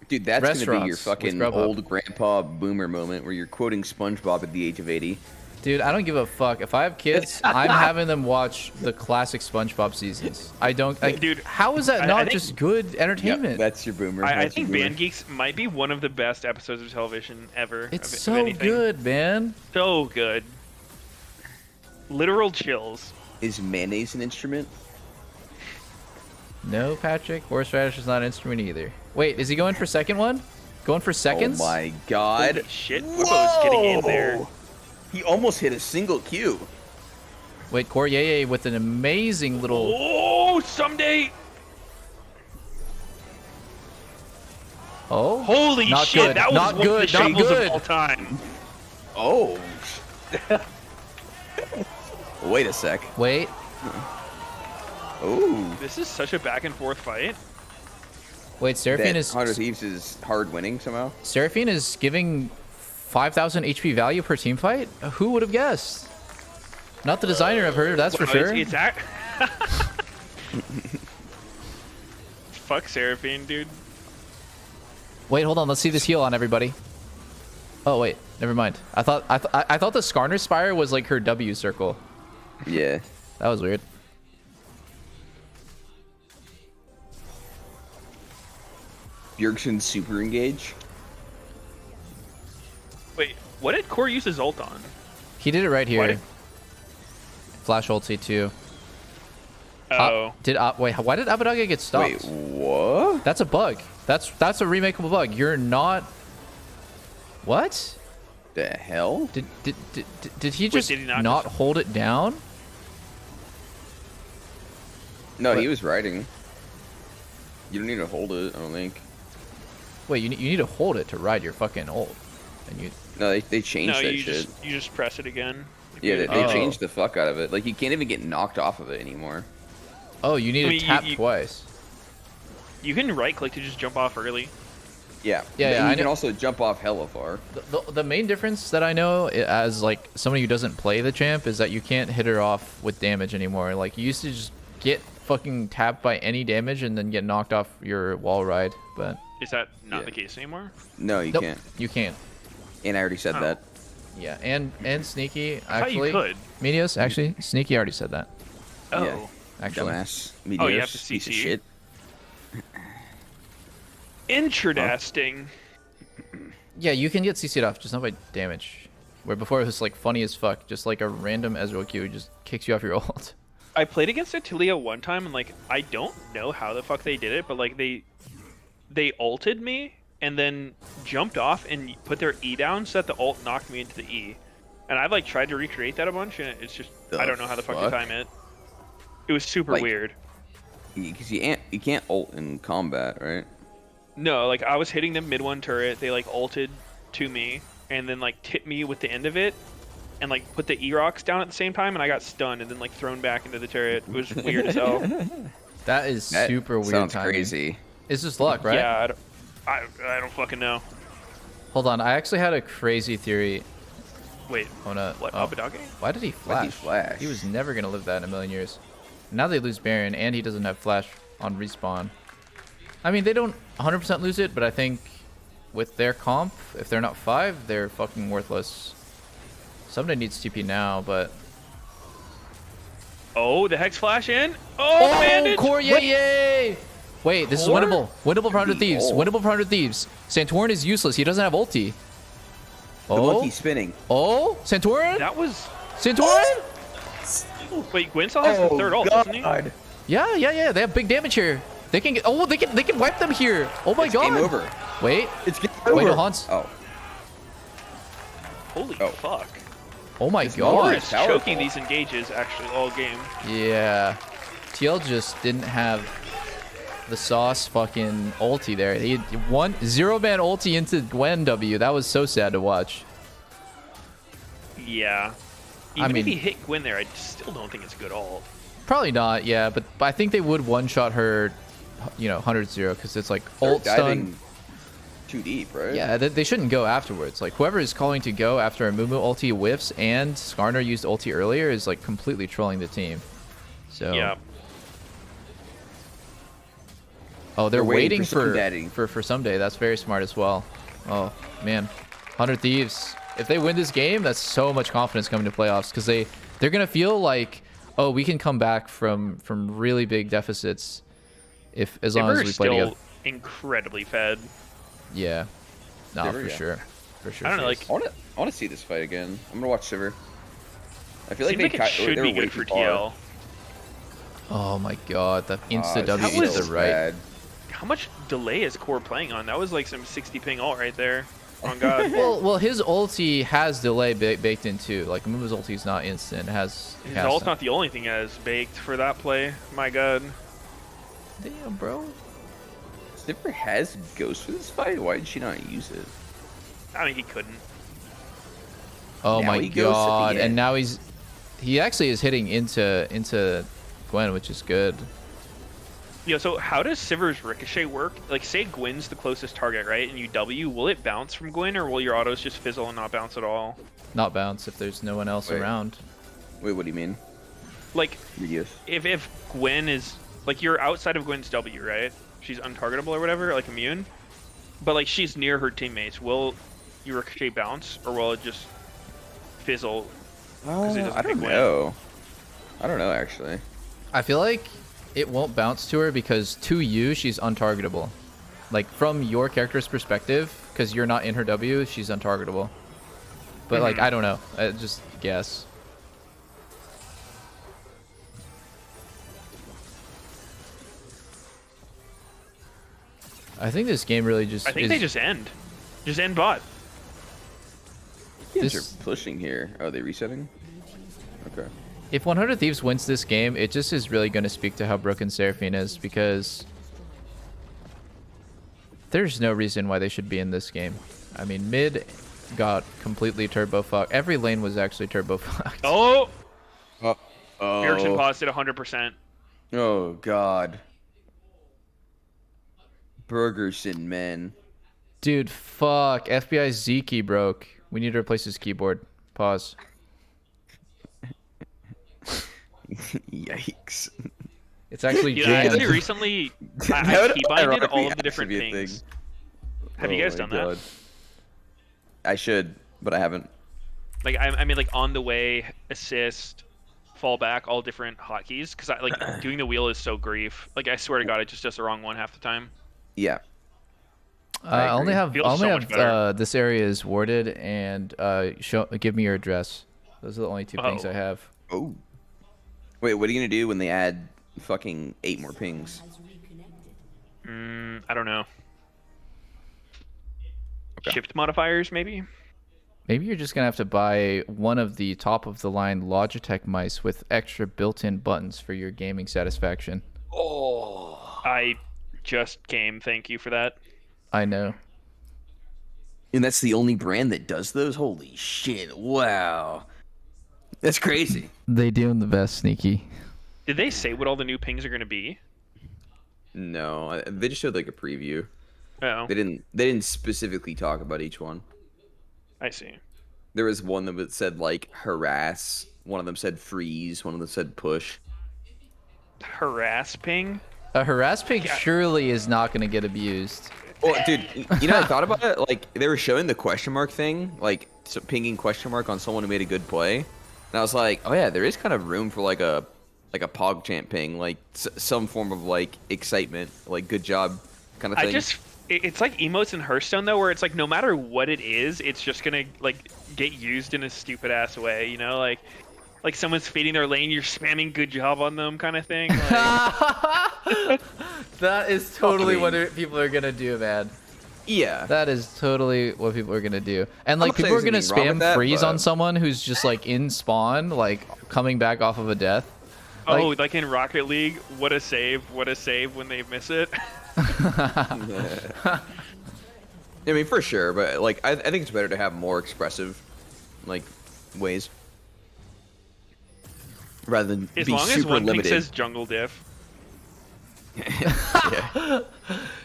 Dude, that's gonna be your fucking old grandpa boomer moment where you're quoting SpongeBob at the age of 80. Dude, I don't give a fuck. If I have kids, I'm having them watch the classic SpongeBob seasons. I don't. Dude, how is that not just good entertainment? Yep, that's your boomer. I think Band Geeks might be one of the best episodes of television ever. It's so good, man. So good. Literal chills. Is mayonnaise an instrument? No, Patrick. Horseradish is not an instrument either. Wait, is he going for second one? Going for seconds? Oh my god. Holy shit, Whippo's getting in there. He almost hit a single Q. Wait, Koryeye with an amazing little... Oh, someday! Oh? Holy not shit, good. that was not one good. of the Not shambles good. of all time. Oh. Wait a sec. Wait. Oh. This is such a back and forth fight. Wait, Seraphine is... Hunter Thieves is hard winning somehow? Seraphine is giving 5,000 HP value per team fight? Who would have guessed? Not the designer of her, that's for sure. It's that. Fuck Seraphine, dude. Wait, hold on. Let's see this heal on everybody. Oh wait, never mind. I thought the Skarner Spire was like her W circle. Yeah, that was weird. Bjergsen super engage. Wait, what did Core use his ult on? He did it right here. Flash ulti too. Oh. Wait, why did Abbedagge get stopped? Wait, what? That's a bug. That's a remakeable bug. You're not. What? The hell? Did he just not hold it down? No, he was riding. You don't need to hold it, I don't think. Wait, you need to hold it to ride your fucking ult. And you. No, they changed No, that you shit. you just press it again. Yeah, they changed the fuck out of it. Like, you can't even get knocked off of it anymore. Oh, you need to tap twice. You can right click to just jump off early. Yeah. Yeah, You can also jump off hella far. The main difference that I know as like somebody who doesn't play the champ is that you can't hit her off with damage anymore. Like you used to just get fucking tapped by any damage and then get knocked off your wall ride, but Is that not the case anymore? No, you Nope, can't. you can't. And I already said that. Yeah, and Sneaky I thought you actually. could. Meteos actually, Sneaky already said that. Oh. Yeah. Actually. Dumbass. Oh, you have Meteos, to piece of CC. shit. Interesting. Yeah, you can get CC'd off, just not by damage. Where before it was like funny as fuck, just like a random Ezreal Q just kicks you off your ult. I played against Atulia one time, and like I don't know how the fuck they did it, but like they ulted me and then jumped off and put their E down so that the ult knocked me into the E. And I've like tried to recreate that a bunch, and it's just I don't know how the fuck to time it. It was super weird. Because you can't ult in combat, right? No, like I was hitting them mid one turret, they like ulted to me, and then like tipped me with the end of it, and like put the E-rocks down at the same time, and I got stunned and then like thrown back into the turret. It was weird as hell. That is super weird. Sounds timing. crazy. It's just luck, right? Yeah, I don't fucking know. Hold on, I actually had a crazy theory. Wait, what? Abbedagge? Why did he flash? Why did he flash? He was never gonna live that in a million years. Now they lose Baron, and he doesn't have flash on respawn. I mean, they don't 100% lose it, but I think with their comp, if they're not 5, they're fucking worthless. Somebody needs TP now, but... Oh, the Hex flash in? Oh, bandage! Core, yay! Wait, this is winnable. Winnable for 100 Thieves. Winnable for 100 Thieves. Santorin is useless. He doesn't have ulti. The monkey's spinning. Oh, Santorin? That was... Santorin? Wait, Gwinsel has the third ult, doesn't he? Yeah. They have big damage here. They can get. Oh, they can wipe them here. Oh my god. Game over. Wait. It's game over. Wait, no, Hans. Oh. Holy fuck. Oh my Core god. is choking these engages actually all game. Yeah. TL just didn't have the sauce fucking ulti there. He had 0-man ulti into Gwen W. That was so sad to watch. Yeah. Even mean- if he hit Gwen there, I still don't think it's a good ult. Probably not, yeah, but I think they would one-shot her, 100-0, because it's like ult stun. Diving too deep, right? Yeah, they shouldn't go afterwards. Like, whoever is calling to go after a Mumu ulti whiffs and Skarner used ulti earlier is, like, completely trolling the team. So... Yeah. Oh, they're waiting for Daddy. for someday. That's very smart as well. Oh, man. 100 Thieves. If they win this game, that's so much confidence coming to playoffs, because they're going to feel like, oh, we can come back from really big deficits as long as we play together. Incredibly fed. Yeah. No, Sivir, for yeah. sure. For sure. I don't know, like I want to see this fight again. I'm gonna watch Sivir. I feel seems like like it should they're be way good for too far. TL. Oh my god, the insta that W was to the right. bad. How much delay is Core playing on? That was like some 60 ping ult right there. On God. Well, his ulti has delay baked in too. Like Mumu's ulti is not instant. It has. His has ult's some. not the only thing that is baked for that play. My God. Damn, bro. Sivir has Ghost for this fight. Why did she not use it? I mean, he couldn't. Oh Now my he goes at the god! And end. now he actually is hitting into Gwen, which is good. So how does Sivir's Ricochet work? Like, say Gwyn's the closest target, right? And you W, will it bounce from Gwyn, or will your autos just fizzle and not bounce at all? Not bounce if there's no one else around. Wait, what do you mean? Like, Meteos. if Gwyn is... Like, you're outside of Gwyn's W, right? She's untargetable or whatever, like immune. But, like, she's near her teammates. Will your Ricochet bounce, or will it just fizzle? I don't know. I don't know, actually. I feel like it won't bounce to her because to you, she's untargetable. Like, from your character's perspective, because you're not in her W, she's untargetable. But, like, I don't know. I just guess. I think this game really just I think they just end. Just end bot. They're pushing here. Oh, are they resetting? Okay. If 100 Thieves wins this game, it just is really going to speak to how broken Seraphine is, because there's no reason why they should be in this game. I mean, mid got completely turbo fucked. Every lane was actually turbo fucked. Oh! Oh. Erickson paused at 100%. Oh, God. Burgerson, man. Dude, fuck. FBI Z key broke. We need to replace his keyboard. Pause. Yikes. It's actually Yeah, jammed. actually recently, I key binded all of the different things. Have you guys done that? I should, but I haven't. Like, I mean, like, on the way, assist, fall back, all different hotkeys. Because, like, doing the wheel is so grief. Like, I swear to God, it just does the wrong one half the time. Yeah. I only have Feels so much better. this area is warded, and give me your address. Those are the only two things I have. Oh. Wait, what are you gonna do when they add fucking 8 more pings? I don't know. Okay. Shift modifiers, maybe? Maybe you're just gonna have to buy one of the top of the line Logitech mice with extra built-in buttons for your gaming satisfaction. Oh. I just came. Thank you for that. I know. And that's the only brand that does those? Holy shit, wow. That's crazy. They do them the best, Sneaky. Did they say what all the new pings are going to be? No, they just showed like a preview. Oh. They didn't specifically talk about each one. I see. There was one that said like harass, one of them said freeze, one of them said push. Harass ping? A harass ping surely is not going to get abused. Well, dude, you know, I thought about it. Like, they were showing the question mark thing, like, so pinging question mark on someone who made a good play. And I was like, oh, yeah, there is kind of room for, like a PogChamp ping, like, some form of, like, excitement, like, good job kind of thing. It's like emotes in Hearthstone, though, where it's like, no matter what it is, it's just going to, like, get used in a stupid-ass way, you know? Like someone's feeding their lane, you're spamming good job on them kind of thing. Like... That is totally what people are gonna do, man. Yeah. That is totally what people are gonna do. And like people are gonna spam freeze on someone who's just like in spawn, like coming back off of a death. Oh, like in Rocket League, what a save when they miss it. I mean, for sure, but like I think it's better to have more expressive like ways. Rather than as be long super as one limited. thing says jungle diff.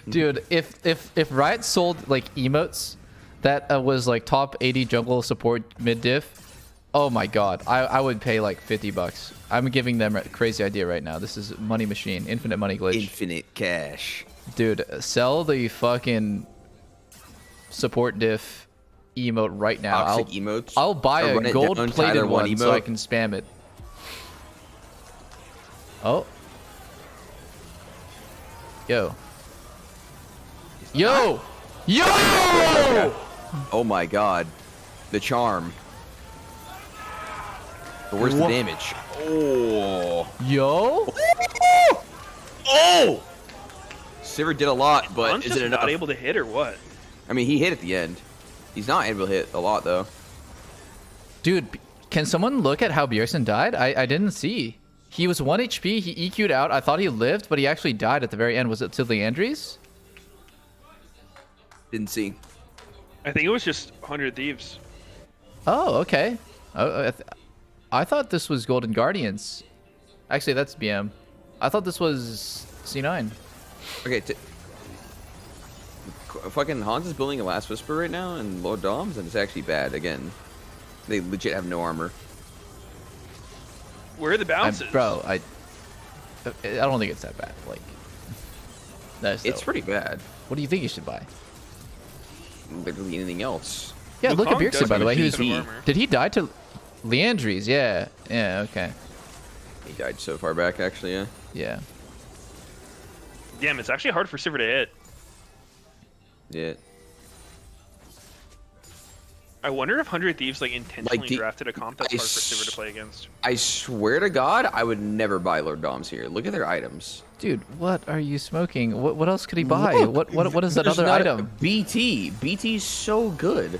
Dude, if Riot sold like emotes that was like top 80 jungle support mid diff, oh my god, I would pay like $50. I'm giving them a crazy idea right now. This is money machine, infinite money glitch. Infinite cash. Dude, sell the fucking support diff emote right now. Toxic emotes. I'll buy a gold-plated one so I can spam it. Oh. Yo. Yo! Yo! Oh my god. The charm. But where's the damage? Oh. Yo? Oh! Sivir did a lot, but Bron's is just it enough? not able to hit or what? I mean, he hit at the end. He's not able to hit a lot, though. Dude, can someone look at how Bjergsen died? I didn't see. He was 1 HP, he EQ'd out. I thought he lived, but he actually died at the very end. Was it to Leandries? Didn't see. I think it was just 100 Thieves. Oh, okay. I thought this was Golden Guardians. Actually, that's BM. I thought this was C9. Okay, fucking Hans is building a Last Whisper right now and low doms, and it's actually bad. Again, they legit have no armor. Where are the bounces? Bro, I don't think it's that bad. Like, It's pretty bad. What do you think you should buy? Literally anything else. Yeah, look at Wukong Bjergsen, does by the have way. a He was, decent armor. did he die to Leandries? Yeah. Yeah, okay. He died so far back, actually, yeah. Yeah. Damn, it's actually hard for Sivir to hit. Yeah. I wonder if 100 Thieves like intentionally drafted a comp that's hard for Sivir to play against. I swear to God, I would never buy Lord Doms here. Look at their items. Dude, what are you smoking? What else could he buy? Look, what is that there's other not item? BT. BT's so good.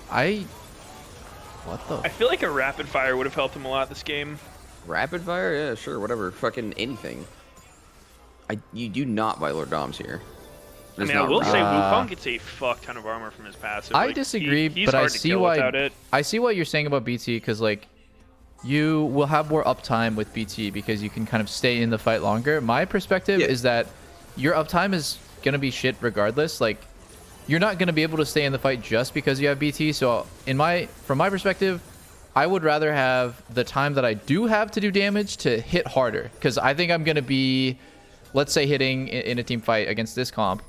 What the? I feel like a rapid fire would have helped him a lot this game. Rapid fire? Yeah, sure, whatever. Fucking anything. You do not buy Lord Doms here. I mean, I will say Wukong gets a fuck ton of armor from his passive. I Like, disagree, he's but I hard to see kill why. without it. I see what you're saying about BT because like, you will have more uptime with BT because you can kind of stay in the fight longer. My perspective is that your uptime is gonna be shit regardless. Like, you're not gonna be able to stay in the fight just because you have BT. So from my perspective, I would rather have the time that I do have to do damage to hit harder because I think I'm gonna be, let's say, hitting in a team fight against this comp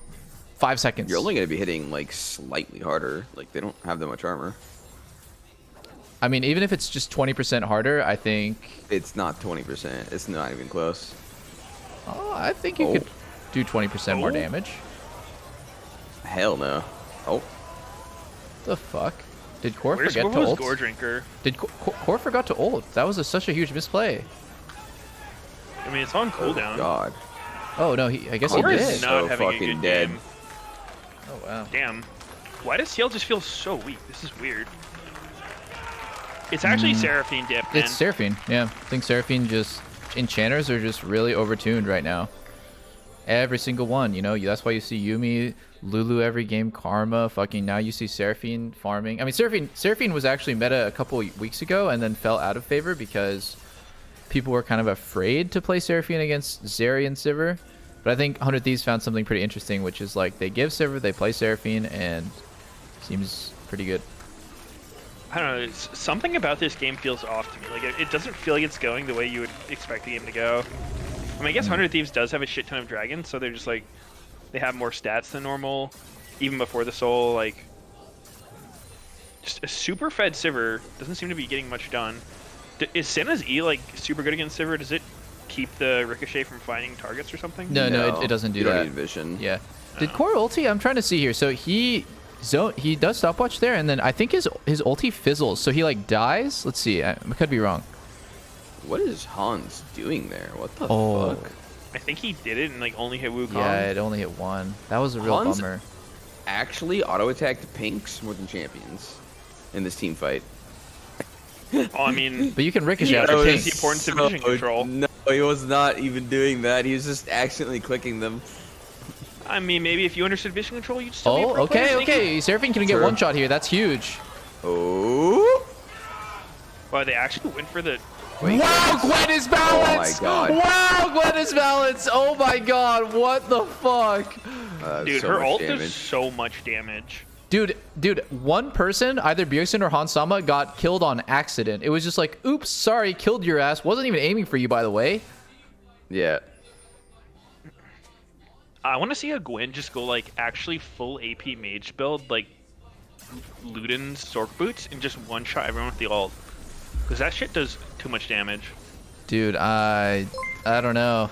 5 seconds. You're only going to be hitting, like, slightly harder. Like, they don't have that much armor. I mean, even if it's just 20% harder, I think... It's not 20%. It's not even close. Oh, I think you could do 20% more damage. Hell no. Oh. The fuck? Did Core Where's forget to Govo's ult? Gore Drinker? Did Core forgot to ult? That was such a huge misplay. I mean, it's on cooldown. Oh, God. Oh, no, I guess Core he is did. not So having a fucking good dead. game. Oh, wow. Damn. Why does CL just feel so weak? This is weird. It's actually Seraphine dip, man. It's Seraphine, yeah. I think Seraphine just... Enchanters are just really overtuned right now. Every single one, you know? That's why you see Yuumi, Lulu every game, Karma, fucking now you see Seraphine farming. I mean, Seraphine was actually meta a couple weeks ago and then fell out of favor because people were kind of afraid to play Seraphine against Zeri and Sivir. But I think 100 Thieves found something pretty interesting, which is like they give Sivir, they play Seraphine, and seems pretty good. I don't know. Something about this game feels off to me. Like it doesn't feel like it's going the way you would expect the game to go. I mean, I guess 100 Thieves does have a shit ton of dragons, so they're just like they have more stats than normal, even before the soul. Like just a super fed Sivir doesn't seem to be getting much done. Is Senna's E like super good against Sivir? Does it keep the ricochet from finding targets or something? No, it doesn't do you that. Don't need vision. Yeah. Did Core ulti? I'm trying to see here. So he does stopwatch there, and then I think his ulti fizzles, so he like dies. Let's see. I could be wrong. What is Hans doing there? What the fuck? I think he did it and like only hit Wukong. Yeah, it only hit one. That was a real Hans bummer. actually auto-attacked Pinks more than champions in this team fight. Oh, I mean, but you can ricochet yeah, after that's Pinks. the importance of vision control. No, he was not even doing that. He was just accidentally clicking them. I mean, maybe if you understood vision control, you'd still be a Oh, pro player, okay. Seraphine can get one shot here. That's huge. Oh. Wow, they actually went for the... Wow, Gwen is balanced! Oh my god. Wow, Gwen is balanced! Oh my god, what the fuck? Dude, so her much ult damage. does so much damage. Dude, one person, either Bjergsen or Hansama, got killed on accident. It was just like, oops, sorry, killed your ass. Wasn't even aiming for you, by the way. Yeah. I want to see a Gwen just go like actually full AP mage build, like Luden's Zork boots, and just one-shot everyone with the ult. Because that shit does too much damage. Dude, I don't know.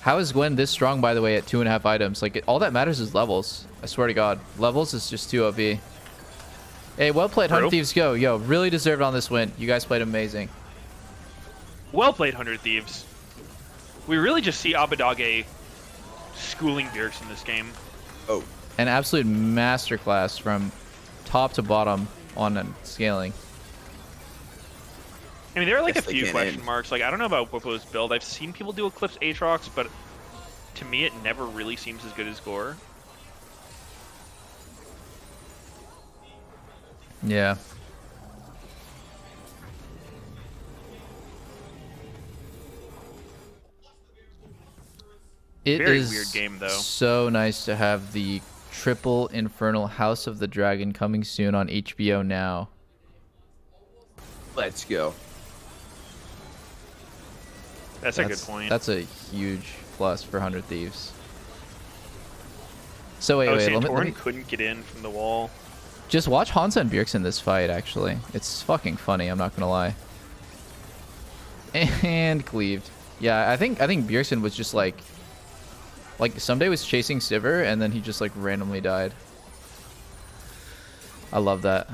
How is Gwen this strong, by the way, at 2.5 items? Like, all that matters is levels. I swear to God. Levels is just too OP. Hey, well played, 100 Thieves. Go. Yo, really deserved on this win. You guys played amazing. Well played, 100 Thieves. We really just see Abadage schooling Bjergsen in this game. Oh. An absolute masterclass from top to bottom on scaling. I mean, there are like Yes, a they few can question aim. marks. Like, I don't know about Popo's build. I've seen people do Eclipse Aatrox, but to me, it never really seems as good as Gore. Yeah. It Very is weird game, though. so nice to have the triple Infernal House of the Dragon coming soon on HBO Now. Let's go. That's a good point. That's a huge plus for 100 Thieves. So wait, oh, let Santorin me couldn't get in from the wall. just watch Hansa and Bjergsen in this fight. Actually, it's fucking funny. I'm not gonna lie. And cleaved. Yeah, I think Bjergsen was just like someday was chasing Sivir and then he just like randomly died. I love that.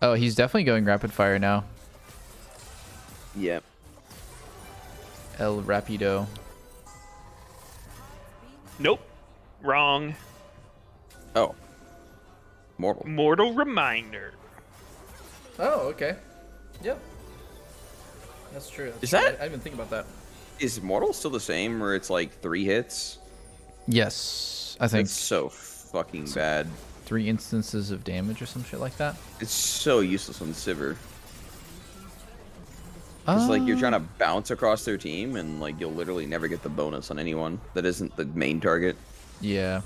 Oh, he's definitely going rapid fire now. Yep. El Rapido. Nope. Wrong. Oh. Mortal. Mortal Reminder. Oh, okay. Yep. That's true. Is that? I didn't think about that. Is Mortal still the same, where it's like 3 hits? Yes, I think. It's so fucking bad. 3 instances of damage or some shit like that. It's so useless on Sivir. It's like you're trying to bounce across their team, and like you'll literally never get the bonus on anyone that isn't the main target. Yeah.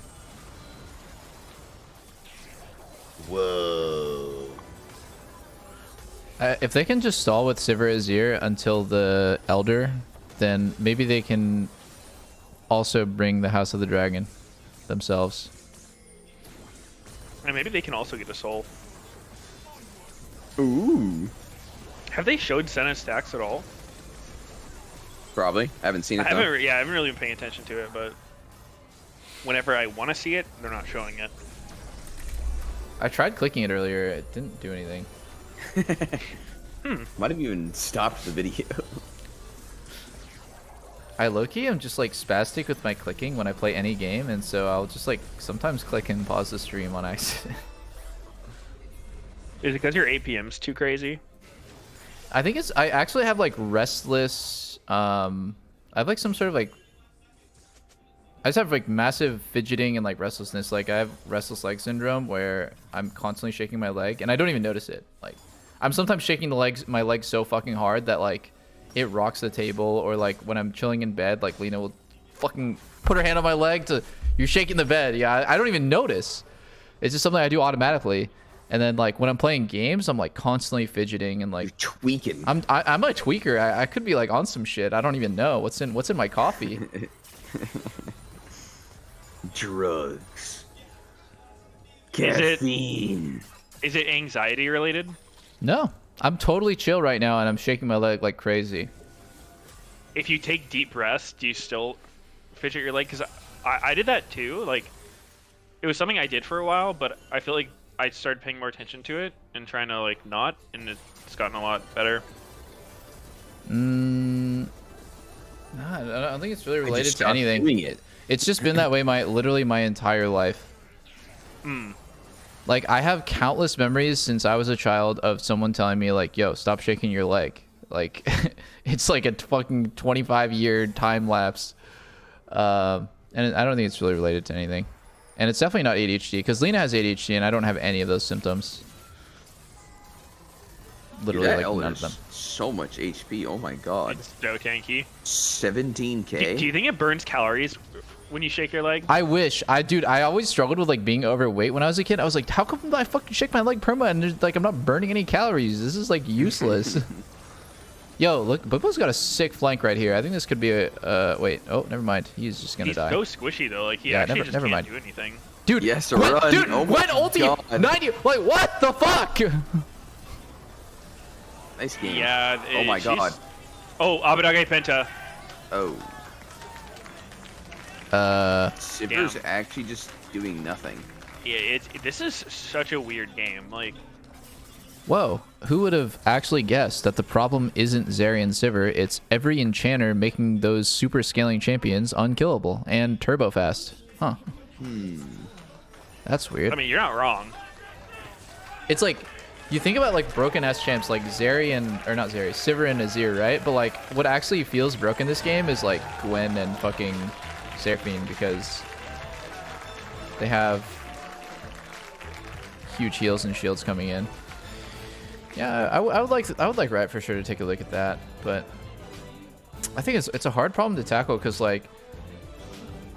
Whoa. If they can just stall with Sivir Azir until the Elder, then maybe they can also bring the House of the Dragon themselves. And maybe they can also get a soul. Ooh. Have they showed Senna stacks at all? Probably. I haven't seen it. I haven't really been paying attention to it, but whenever I want to see it, they're not showing it. I tried clicking it earlier. It didn't do anything. Might have even stopped the video. I low-key am just like spastic with my clicking when I play any game, and so I'll just like sometimes click and pause the stream on accident. Is it because your APM's too crazy? I think it's. I actually have like restless. I have like some sort of like. I just have like massive fidgeting and like restlessness. Like I have restless leg syndrome where I'm constantly shaking my leg and I don't even notice it. Like I'm sometimes shaking my legs so fucking hard that like it rocks the table, or like when I'm chilling in bed, like Lena will fucking put her hand on my leg to, you're shaking the bed. Yeah, I don't even notice. It's just something I do automatically. And then like when I'm playing games, I'm like constantly fidgeting and like you're tweaking. I'm a tweaker. I could be like on some shit. I don't even know what's in my coffee. Drugs. Caffeine. Is it anxiety related? No, I'm totally chill right now and I'm shaking my leg like crazy. If you take deep breaths, do you still fidget your leg? Because I did that too. Like it was something I did for a while, but I feel like I started paying more attention to it and trying to like not, and it's gotten a lot better. Nah, I don't think it's really related to stopped anything. doing it. It's just been that way literally my entire life. Like I have countless memories since I was a child of someone telling me like, "Yo, stop shaking your leg." Like it's like a fucking 25-year time lapse. And I don't think it's really related to anything. And it's definitely not ADHD, because Lena has ADHD and I don't have any of those symptoms. Literally, Dude, like that none of them. so much HP. Oh my god. It's so tanky. 17k. Do you think it burns calories when you shake your leg? I wish. Dude, I always struggled with like being overweight when I was a kid. I was like, how come I fucking shake my leg perma and there's, like I'm not burning any calories? This is like useless. Yo, look, Bubba's got a sick flank right here. I think this could be a wait. Oh, never mind. He's just gonna die. He's so squishy though. Like he actually never can't mind. do anything. Dude, yes, Gwen, run. Dude, oh Gwen my ulti God. 90. Like what the fuck? Nice game. Yeah. Oh my god. Oh, Abadage Penta. Oh. Sivir's actually just doing nothing. Yeah, this is such a weird game. Like, Whoa, who would have actually guessed that the problem isn't Zeri and Sivir, it's every enchanter making those super scaling champions unkillable and turbo fast. Huh. That's weird. I mean, you're not wrong. It's like, you think about like broken ass champs like Zeri and, or not Zeri, Sivir and Azir, right? But like, what actually feels broken this game is like Gwen and fucking Seraphine, because they have huge heals and shields coming in. Yeah, I would like Riot for sure to take a look at that, but I think it's a hard problem to tackle because like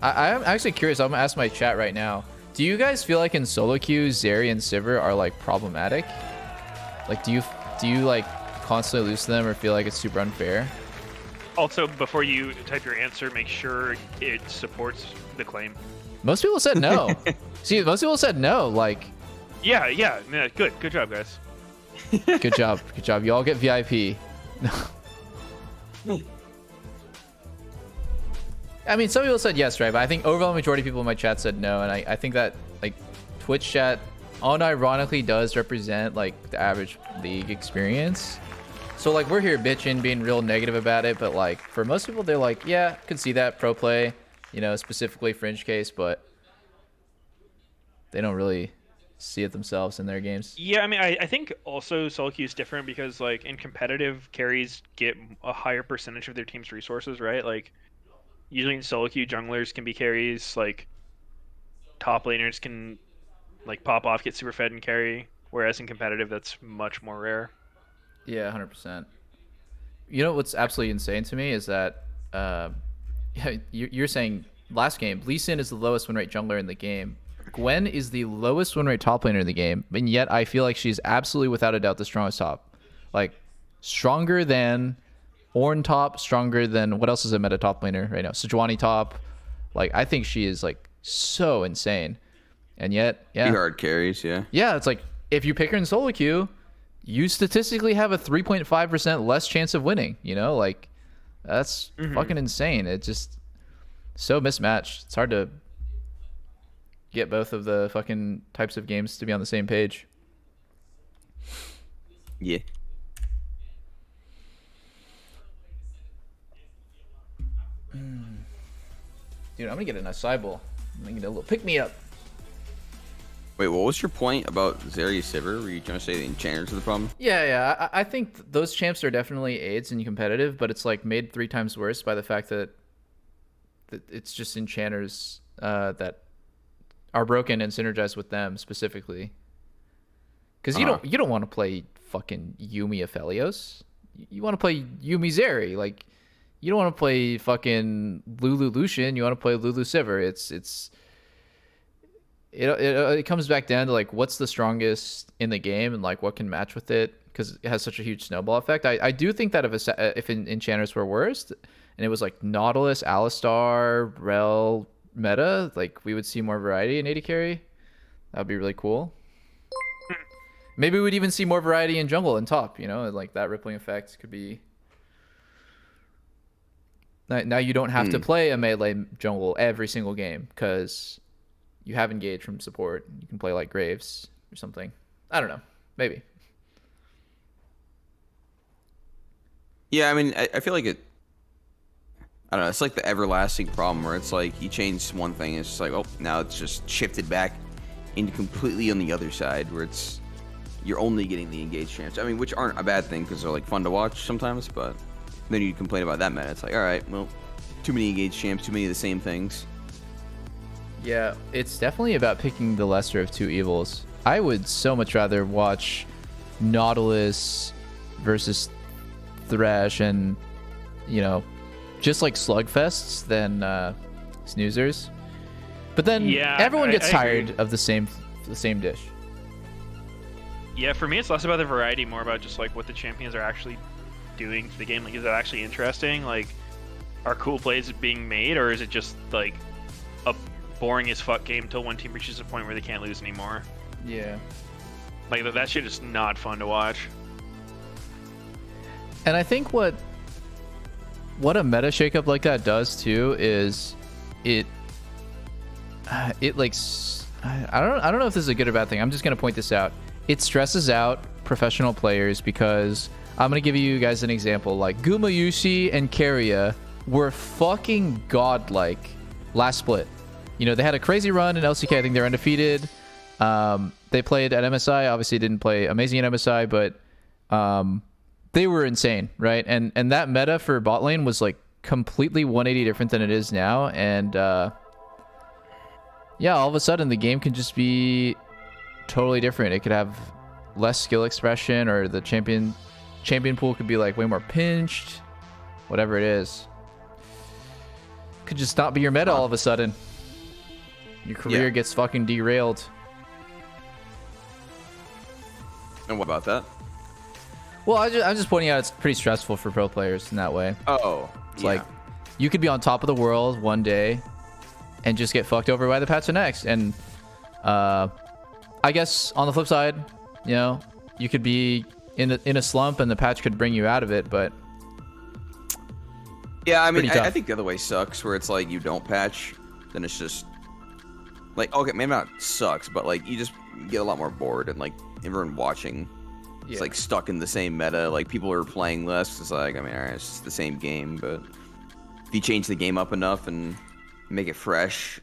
I'm actually curious. I'm gonna ask my chat right now. Do you guys feel like in solo queue, Zeri and Sivir are like problematic? Like, do you like constantly lose to them or feel like it's super unfair? Also, before you type your answer, make sure it supports the claim. Most people said no. See, most people said no. Like, Yeah, good job, guys. good job. You all get VIP. I mean, some people said yes, right? But I think overall majority of people in my chat said no, and I think that like Twitch chat unironically does represent like the average league experience. So like we're here bitching, being real negative about it, but like for most people, they're like, yeah, could see that pro play, you know, specifically Fringe case, but they don't really see it themselves in their games. Yeah, I mean, I think also solo queue is different because like in competitive, carries get a higher percentage of their team's resources, right? Like usually in solo queue, junglers can be carries, like top laners can like pop off, get super fed and carry, whereas in competitive, that's much more rare. Yeah, 100%. You know what's absolutely insane to me is that you're saying last game, Lee Sin is the lowest win rate jungler in the game. Gwen is the lowest win rate top laner in the game, and yet I feel like she's absolutely without a doubt the strongest top. Like, stronger than Ornn top, stronger than, what else is a meta top laner right now? Sejuani top. Like, I think she is, like, so insane. And yet, yeah. Pretty hard carries, yeah. Yeah, it's like, if you pick her in solo queue, you statistically have a 3.5% less chance of winning, you know? Like, that's fucking insane. It's just so mismatched. It's hard to get both of the fucking types of games to be on the same page. Yeah. Dude, I'm gonna get a nice sideball. I'm gonna get a little pick-me-up. Wait, what was your point about Zeri Sivir? Were you trying to say the enchanters are the problem? Yeah. I think those champs are definitely aids in competitive, but it's like made 3 times worse by the fact that it's just enchanters that are broken and synergize with them specifically. Because you don't want to play fucking Yuumi Aphelios. You want to play Yuumi Zeri. Like, you don't want to play fucking Lulu Lucian. You want to play Lulu Sivir. It comes back down to like what's the strongest in the game and like what can match with it, because it has such a huge snowball effect. I do think that if enchanters were worst and it was like Nautilus, Alistar, Rel meta, like we would see more variety in AD carry. That would be really cool. Maybe we'd even see more variety in jungle and top, you know, like that rippling effect could be. Now you don't have to play a melee jungle every single game because you have engage from support. You can play like Graves or something. I don't know. Maybe. Yeah, I mean, I feel like it. I don't know. It's like the everlasting problem where it's like you change one thing, and it's just like, oh, now it's just shifted back into completely on the other side where it's you're only getting the engaged champs. I mean, which aren't a bad thing because they're like fun to watch sometimes, but then you complain about that meta. It's like, all right, well, too many engaged champs, too many of the same things. Yeah, it's definitely about picking the lesser of two evils. I would so much rather watch Nautilus versus Thresh and, you know, just like slugfests than snoozers. But then everyone gets tired of the same dish. Yeah, for me, it's less about the variety, more about just like what the champions are actually doing to the game. Like, is that actually interesting? Like, are cool plays being made, or is it just like a boring as fuck game until one team reaches a point where they can't lose anymore? Yeah. Like, that shit is not fun to watch. And I think what a meta shakeup like that does too is it like, I don't know if this is a good or bad thing. I'm just gonna point this out. It stresses out professional players because I'm gonna give you guys an example. Like Gumayusi and Keria were fucking godlike last split. You know, they had a crazy run in LCK. I think they're undefeated. They played at MSI. Obviously didn't play amazing at MSI, but they were insane, right? And that meta for bot lane was like completely 180 different than it is now. And yeah, all of a sudden the game can just be totally different. It could have less skill expression, or the champion pool could be like way more pinched, whatever it is. Could just not be your meta all of a sudden. Your career gets fucking derailed. And what about that? Well, I'm just pointing out it's pretty stressful for pro players in that way. Oh, it's like you could be on top of the world one day and just get fucked over by the patch the next. And I guess on the flip side, you know, you could be in a slump and the patch could bring you out of it, but yeah, I mean, I think the other way sucks, where it's like you don't patch, then it's just like, okay, maybe not sucks, but like you just get a lot more bored, and like everyone watching is like stuck in the same meta. Like people are playing less. It's like, I mean, all right, it's just the same game, but if you change the game up enough and make it fresh,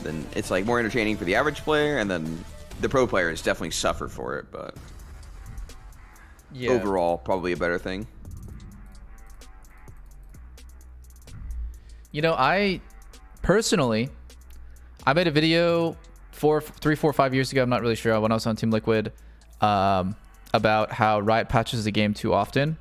then it's like more entertaining for the average player, and then the pro players definitely suffer for it, but overall, probably a better thing. You know, I personally, I made a video 3, 4, 5 years ago, I'm not really sure, when I was on Team Liquid, about how Riot patches the game too often.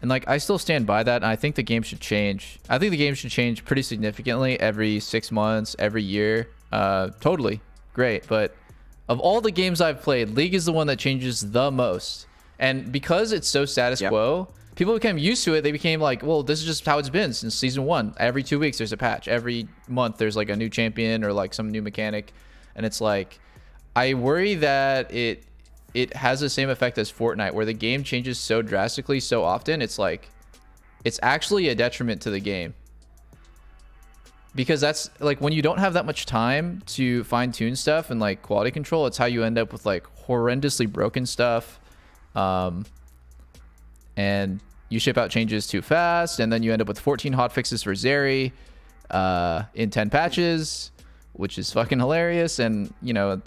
And like, I still stand by that, and I think the game should change. I think the game should change pretty significantly every 6 months, every year. Totally great. But of all the games I've played, League is the one that changes the most. And because it's so status quo, people became used to it. They became like, well, this is just how it's been since season 1. Every 2 weeks there's a patch. Every month there's like a new champion or like some new mechanic. And it's like, I worry that it has the same effect as Fortnite, where the game changes so drastically so often. It's like, it's actually a detriment to the game. Because that's like, when you don't have that much time to fine tune stuff and like quality control, it's how you end up with like horrendously broken stuff. And you ship out changes too fast, and then you end up with 14 hotfixes for Zeri in 10 patches, which is fucking hilarious. And you know,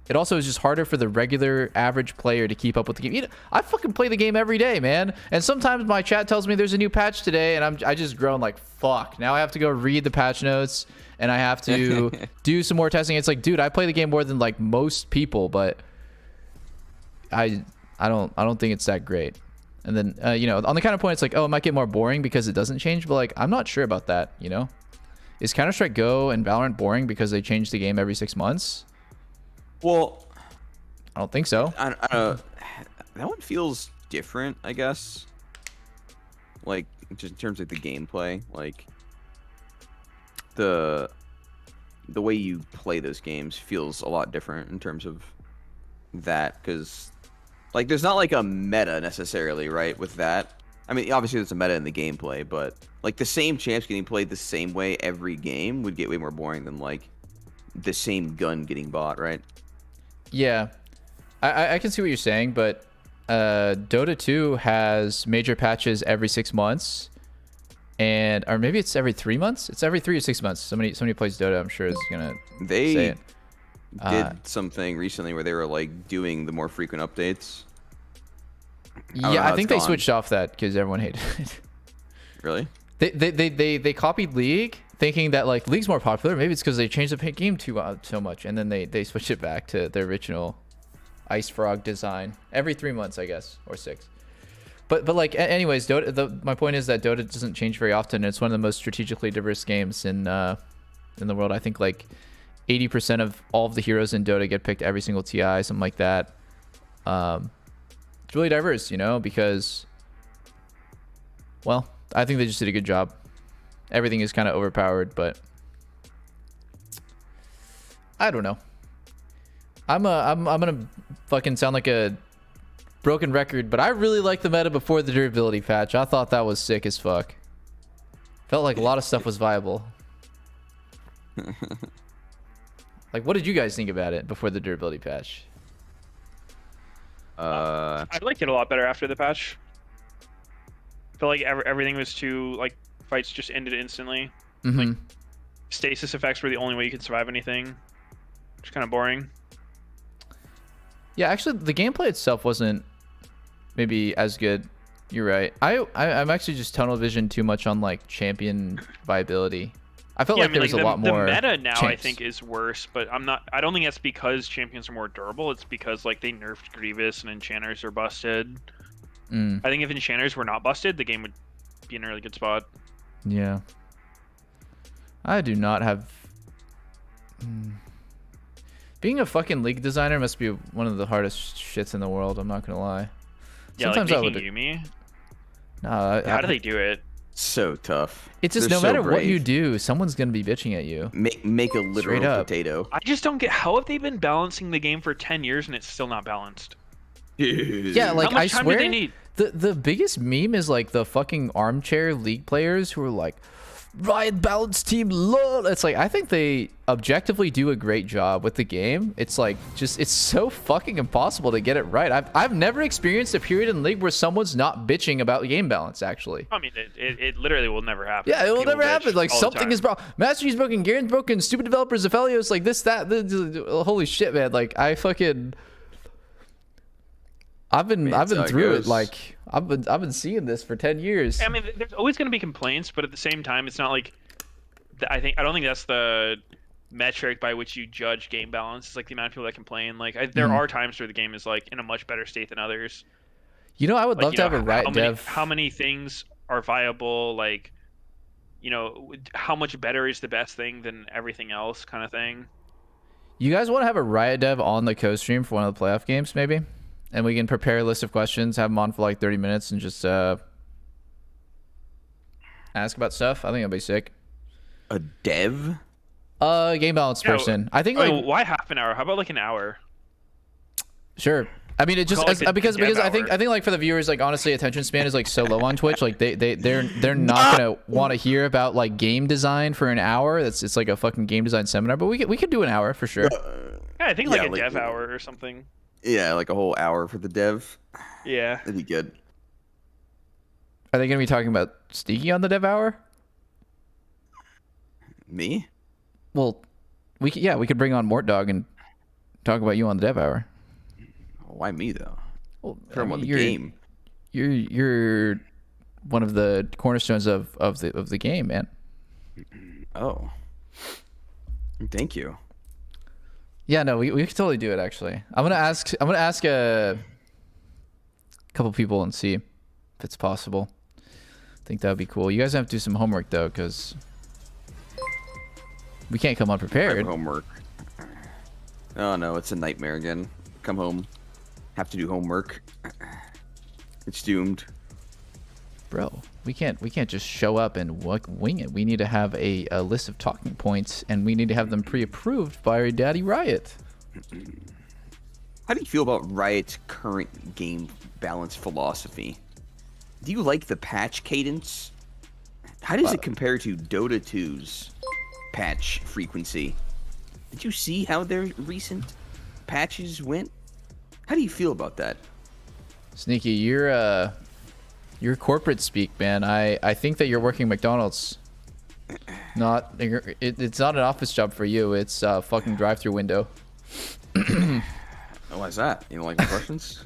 it also is just harder for the regular average player to keep up with the game. You know, I fucking play the game every day, man, and sometimes my chat tells me there's a new patch today, and I just groan like, fuck, now I have to go read the patch notes and I have to do some more testing. It's like, dude, I play the game more than like most people, but I don't think it's that great. And then, you know, on the counterpoint, it's like, oh, it might get more boring because it doesn't change. But, like, I'm not sure about that, you know? Is Counter-Strike Go and Valorant boring because they change the game every 6 months? Well, I don't think so. That one feels different, I guess. Like, just in terms of the gameplay. Like, the way you play those games feels a lot different in terms of that, because like, there's not like a meta necessarily, right, with that. I mean, obviously there's a meta in the gameplay, but like the same champs getting played the same way every game would get way more boring than like the same gun getting bought, right? Yeah, I can see what you're saying, but Dota 2 has major patches every 6 months, and or maybe it's every 3 months. It's every 3 or 6 months. Somebody who plays Dota, I'm sure, is gonna say it. Did something recently where they were like doing the more frequent updates. I think they switched off that because everyone hated it. Really? They copied League, thinking that like League's more popular. Maybe it's because they changed the game so much, and then they switched it back to their original Ice Frog design every 3 months, I guess, or 6. But like, anyways, Dota. My point is that Dota doesn't change very often. It's one of the most strategically diverse games in the world. I think like 80% of all of the heroes in Dota get picked every single TI, something like that. It's really diverse, you know, because, well, I think they just did a good job. Everything is kind of overpowered, but I don't know. I'm gonna fucking sound like a broken record, but I really liked the meta before the durability patch. I thought that was sick as fuck. Felt like a lot of stuff was viable. Like, what did you guys think about it before the durability patch? I liked it a lot better after the patch. Felt like everything was too, like, fights just ended instantly. Like, stasis effects were the only way you could survive anything, which is kind of boring. Yeah, actually, the gameplay itself wasn't maybe as good. You're right. I'm actually just tunnel vision too much on like champion viability. I felt Yeah, like there was a lot more. The meta now, I champs. think, is worse, but I don't think that's because champions are more durable. It's because like they nerfed Grievous and enchanters are busted. Mm, I think if enchanters were not busted, the game would be in a really good spot. yeah. I do not have. Being a fucking league designer must be one of the hardest shits in the world. I'm not gonna lie. Yeah, Sometimes like I making would. Yumi. No, How do they do it? So tough. It's just They're no so matter what brave. you do, someone's gonna be bitching at you. Make a Straight literal up. potato. I just don't get how have they been balancing the game for 10 years and it's still not balanced. Yeah, like how much I time swear, do they need? the biggest meme is like the fucking armchair league players who are like, Riot balance team, lol. It's like I think they objectively do a great job with the game. It's like it's so fucking impossible to get it right. I've never experienced a period in League where someone's not bitching about game balance. Actually, I mean, it literally will never happen. yeah, it will People never bitch happen. Like all the something time. is broken. Master Chief's broken. Garen's broken. Stupid developers, Aphelios, like this, that. Holy shit, man! Like I fucking. I've been through it. Like I've been seeing this for 10 years. I mean, there's always going to be complaints, but at the same time, it's not like I don't think that's the metric by which you judge game balance. It's like the amount of people that complain. Like there are times where the game is like in a much better state than others. You know, I would love to have a Riot dev. How many things are viable? Like, you know, how much better is the best thing than everything else, kind of thing. You guys want to have a Riot dev on the co-stream for one of the playoff games, maybe? And we can prepare a list of questions, have them on for like 30 minutes, and just ask about stuff. I think that'd be sick. A dev? Game balance person. I think like why half an hour? How about like an hour? Sure. I mean, it just Call it the because dev I think like for the viewers, like honestly, attention span is like so low on Twitch. Like they're not gonna want to hear about like game design for an hour. It's like a fucking game design seminar. But we could do an hour for sure. Yeah, I think like Yeah, a like- dev hour or something. Yeah, like a whole hour for the dev. Yeah. That'd be good. Are they gonna be talking about Sneaky on the dev hour? Me? Well, we could bring on Mort Dog and talk about you on the dev hour. Why me though? Well, Put him on the game. You're one of the cornerstones of the game, man. Oh. Thank you. Yeah, no, we could totally do it. Actually, I'm gonna ask a couple people and see if it's possible. I think that would be cool. You guys have to do some homework though, because we can't come unprepared. Homework. Oh no, it's a nightmare again. Come home, have to do homework. It's doomed. Bro, we can't just show up and wing it. We need to have a list of talking points, and we need to have them pre-approved by our daddy Riot. How do you feel about Riot's current game balance philosophy? Do you like the patch cadence? How does it compare to Dota 2's patch frequency? Did you see how their recent patches went? How do you feel about that? Sneaky, you're corporate speak, man. I think that you're working McDonald's. It's not an office job for you. It's a fucking drive-through window. Why is that? You don't like my questions?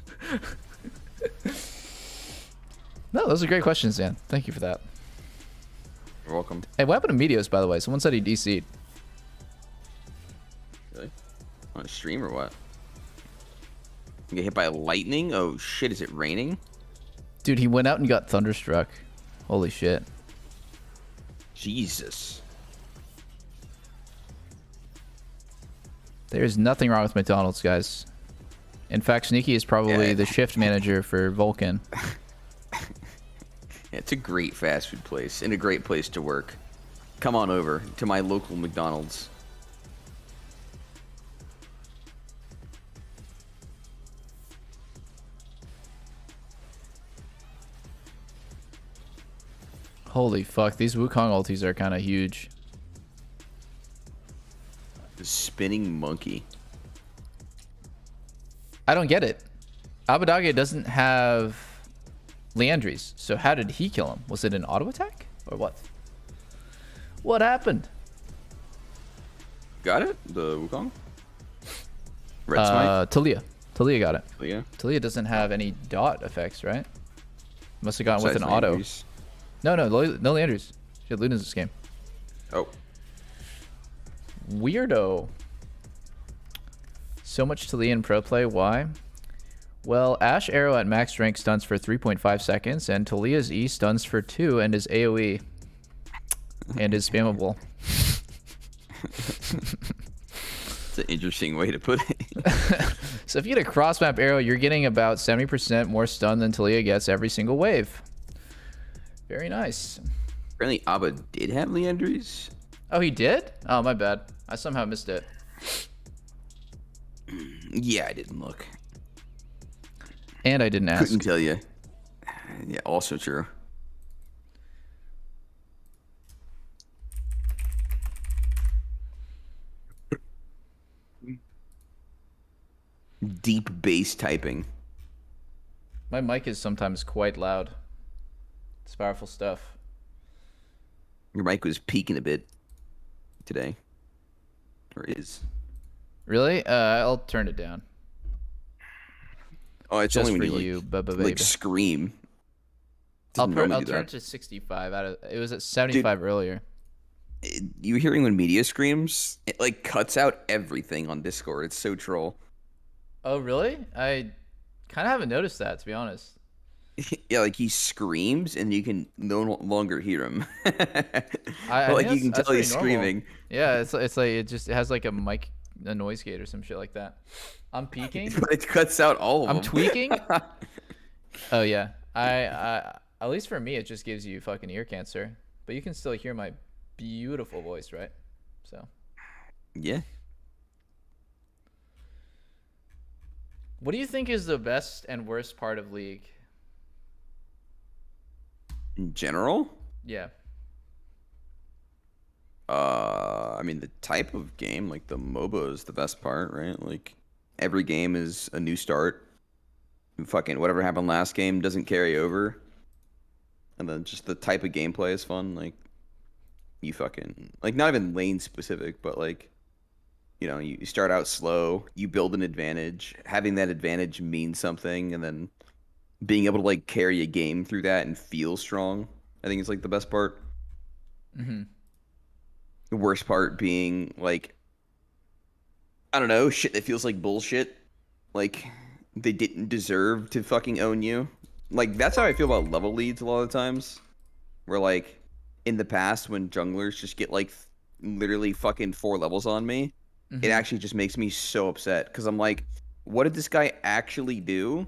No, those are great questions, Dan. Thank you for that. You're welcome. Hey, what happened to Meteos, by the way? Someone said he DC'd. Really? On a stream or what? You get hit by lightning? Oh shit, is it raining? Dude, he went out and got thunderstruck. Holy shit. Jesus. There's nothing wrong with McDonald's, guys. In fact, Sneaky is probably the shift manager for Vulcan. Yeah, it's a great fast food place and a great place to work. Come on over to my local McDonald's. Holy fuck, these Wukong ultis are kind of huge. The spinning monkey. I don't get it. Abadage doesn't have Leandries, so how did he kill him? Was it an auto attack or what? What happened? Got it? The Wukong? Red Smite? Talia got it. Talia doesn't have any dot effects, right? Must have gone with Besides an auto. Leandries. No Leandries. She had Luna's this game. Oh. Weirdo. So much Talia in pro play. Why? Well, Ashe Arrow at max rank stuns for 3.5 seconds, and Talia's E stuns for 2 and is AoE. And is spammable. It's an interesting way to put it. So if you get a cross map arrow, you're getting about 70% more stun than Talia gets every single wave. Very nice. Apparently Abba did have Leandries. Oh, he did? Oh, my bad. I somehow missed it. Yeah, I didn't look. And I didn't ask. Couldn't tell you. Yeah, also true. Deep bass typing. My mic is sometimes quite loud. It's powerful stuff. Your mic was peaking a bit today. Or is. Really? I'll turn it down. Oh, it's just only for when you, like scream. I'll Doesn't normally turn do it that. to 65. It was at 75 earlier. You hearing when Meteos screams? It like cuts out everything on Discord. It's so troll. Oh, really? I kind of haven't noticed that, to be honest. Yeah, like he screams and you can no longer hear him. I But, like think you can that's tell he's pretty normal. screaming. Yeah, it's like it has like a noise gate or some shit like that. I'm peaking. But it cuts out all of them. I'm tweaking. Oh yeah, I at least for me it just gives you fucking ear cancer, but you can still hear my beautiful voice, right? So. Yeah. What do you think is the best and worst part of League? In general? Yeah. I mean the type of game, like the MOBA is the best part, right? Like every game is a new start. And fucking whatever happened last game doesn't carry over. And then just the type of gameplay is fun. Like you fucking like not even lane specific, but like you know, you start out slow, you build an advantage, having that advantage means something, and then being able to like carry a game through that and feel strong, I think is like the best part. Mm-hmm. The worst part being like, I don't know, shit that feels like bullshit. Like they didn't deserve to fucking own you. Like that's how I feel about level leads a lot of times. Where like in the past when junglers just get like literally fucking 4 levels on me, it actually just makes me so upset because I'm like, what did this guy actually do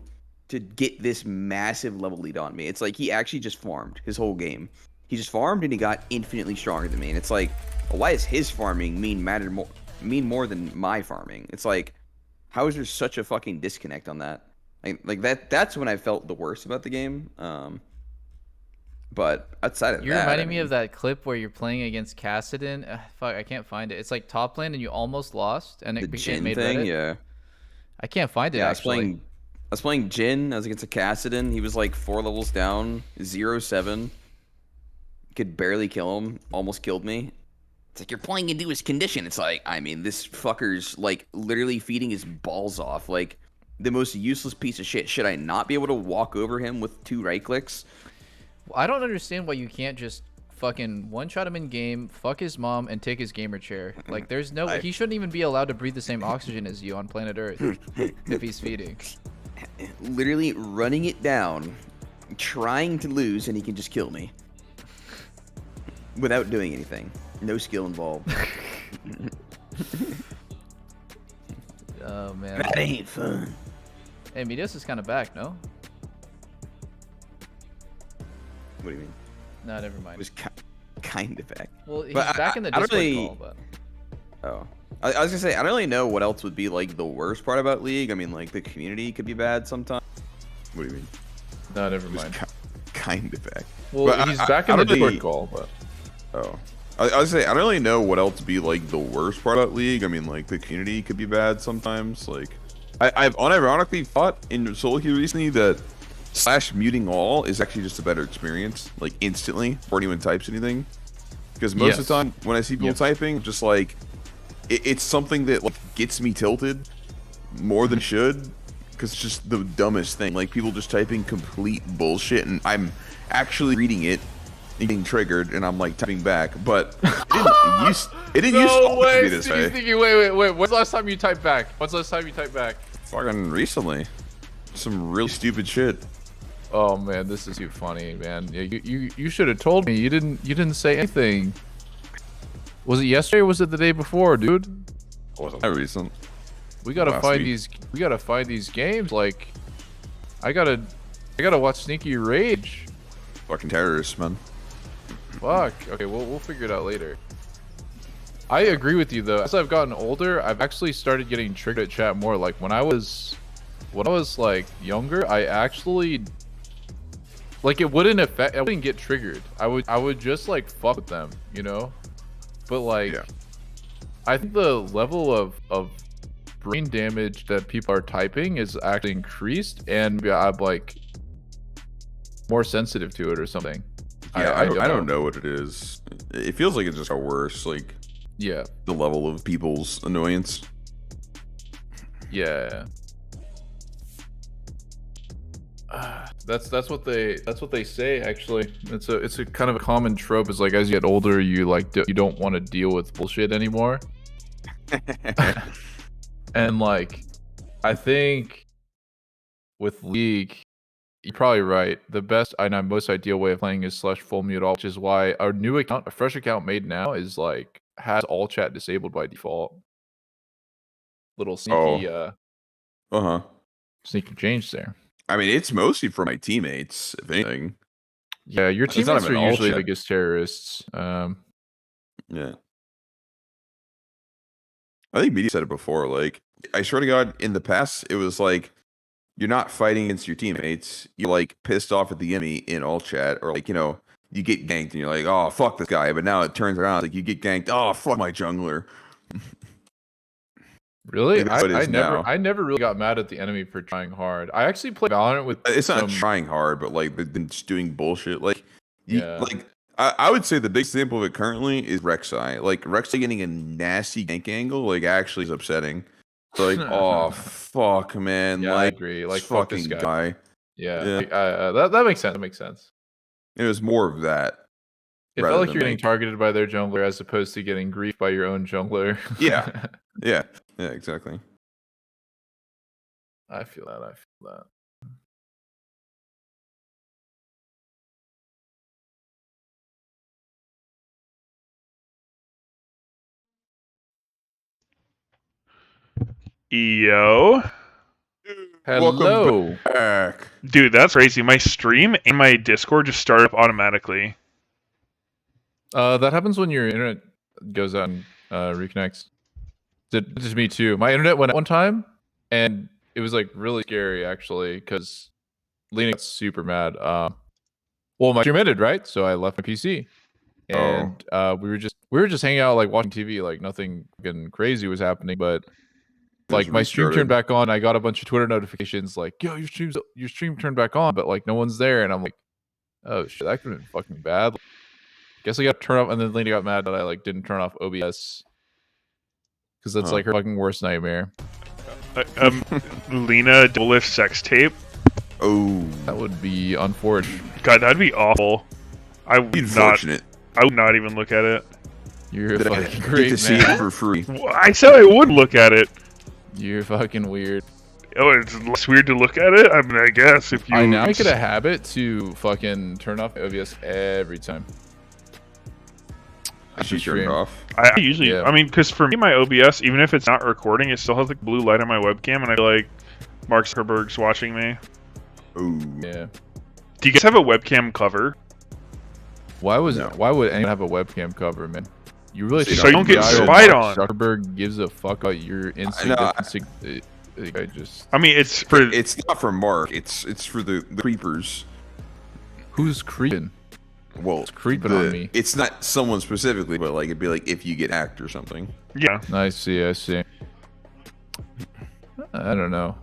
to get this massive level lead on me? It's like he actually just farmed his whole game. He just farmed and he got infinitely stronger than me. And it's like, why is his farming mean more than my farming? It's like, how is there such a fucking disconnect on that? Like that's when I felt the worst about the game. But outside of You're that, reminding me of that clip where you're playing against Kassadin. Fuck, I can't find it. It's like top lane and you almost lost, and it Jhin made thing, Reddit. yeah. I can't find it. Yeah, actually. I was playing Jhin. I was against a Kassadin. He was like 4 levels down, 0-7. Could barely kill him. Almost killed me. It's like you're playing into his condition. It's like, I mean, this fucker's like literally feeding his balls off. Like the most useless piece of shit. Should I not be able to walk over him with 2 right clicks? I don't understand why you can't just fucking one-shot him in game, fuck his mom, and take his gamer chair. Like, there's no... he shouldn't even be allowed to breathe the same oxygen as you on planet Earth if he's feeding. Literally running it down, trying to lose, and he can just kill me. Without doing anything. No skill involved. Oh, man. That ain't fun. Hey, Meteos is kind of back, no? What do you mean? No, never mind. It was kind of back. Well, he's But back in the I don't Discord really- call, but... Oh. I was gonna say, I don't really know what else would be like the worst part about League. I mean, like the community could be bad sometimes. What do you mean? No, never mind. Kind of back. Well, But he's I back in the don't really- Discord call, but... Oh. I was gonna say, I don't really know what else would be like the worst part about League. I mean, like the community could be bad sometimes. Like, I've unironically thought in solo queue recently that / muting all is actually just a better experience, like instantly, before anyone types anything. Because most of the time, when I see people typing, just like, it's something that like gets me tilted more than should, because it's just the dumbest thing. Like people just typing complete bullshit, and I'm actually reading it getting triggered, and I'm like typing back, but it didn't used to be this way. Wait. When's the last time you typed back? Fucking recently. Some real stupid shit. Oh man, this is too funny, man. Yeah, you should have told me. You didn't say anything. Was it yesterday or was it the day before, dude? It wasn't that recent. We gotta find these games. Like, I gotta watch Sneaky Rage. Fucking terrorists, man. Fuck. Okay, we'll figure it out later. I agree with you though. As I've gotten older, I've actually started getting triggered at chat more. Like when I was like younger, I actually like it wouldn't affect. I wouldn't get triggered. I would just like fuck with them, you know. But like, I think the level of brain damage that people are typing is actually increased, and I'm like more sensitive to it or something. Yeah, I don't know what it is. It feels like it just got worse. Like, yeah, the level of people's annoyance. Yeah. That's what they say actually. It's a kind of a common trope. Is like as you get older, you don't want to deal with bullshit anymore. And like, I think with League, you're probably right. The best and most ideal way of playing is /full mute all, which is why our new account, a fresh account made now, is like has all chat disabled by default. Little sneaky sneaky change there. I mean, it's mostly for my teammates, if anything. Yeah, your teammates are usually the biggest terrorists. Yeah. I think Meteos said it before. Like, I swear to God, in the past, it was like, you're not fighting against your teammates. You're like pissed off at the enemy in all chat, or like, you know, you get ganked and you're like, oh, fuck this guy. But now it turns around, like you get ganked. Oh, fuck my jungler. Really? I never really got mad at the enemy for trying hard. I actually play Valorant with. It's not trying hard, but like they've been just doing bullshit. Like, I would say the big example of it currently is Rek'Sai. Like Rek'Sai getting a nasty gank angle, like actually is upsetting. So like, oh fuck, man. Yeah, like, I agree. Like fuck this fucking guy. guy. Yeah. That makes sense. That makes sense. It was more of that. It felt like you're getting targeted by their jungler as opposed to getting griefed by your own jungler. Yeah, exactly. I feel that. Yo. Hello. Welcome back. Dude, that's crazy. My stream and my Discord just started up automatically. That happens when your internet goes out and reconnects. It's just me too. My internet went out one time, and it was like really scary actually, because Lena got super mad. Well, my stream ended, right? So I left my PC, and we were just hanging out, like watching TV, like nothing fucking crazy was happening, but like my stream turned back on. I got a bunch of Twitter notifications like, "Yo, your stream turned back on," but like no one's there, and I'm like, "Oh shit, that could have been fucking bad." Guess I got to turn off, and then Lena got mad that I like didn't turn off OBS because that's like her fucking worst nightmare. Lena double lift sex tape. Oh, that would be unfortunate. God, that'd be awful. I would not even look at it. You're fucking great, man. See it for free. I said I would look at it. You're fucking weird. Oh, it's less weird to look at it? I mean, I guess if you... I now make it a habit to fucking turn off OBS every time. I should turn it off. I usually... I mean, because for me, my OBS, even if it's not recording, it still has like blue light on my webcam, and I feel like Mark Zuckerberg's watching me. Ooh. Yeah. Do you guys have a webcam cover? Why would anyone have a webcam cover, man? You really so you don't get spied on. Zuckerberg gives a fuck about your instinct. I mean, it's for. It's not for Mark. It's for the creepers. Who's creeping? Well, it's creeping on me. It's not someone specifically, but like it'd be like if you get hacked or something. Yeah. I see. I don't know.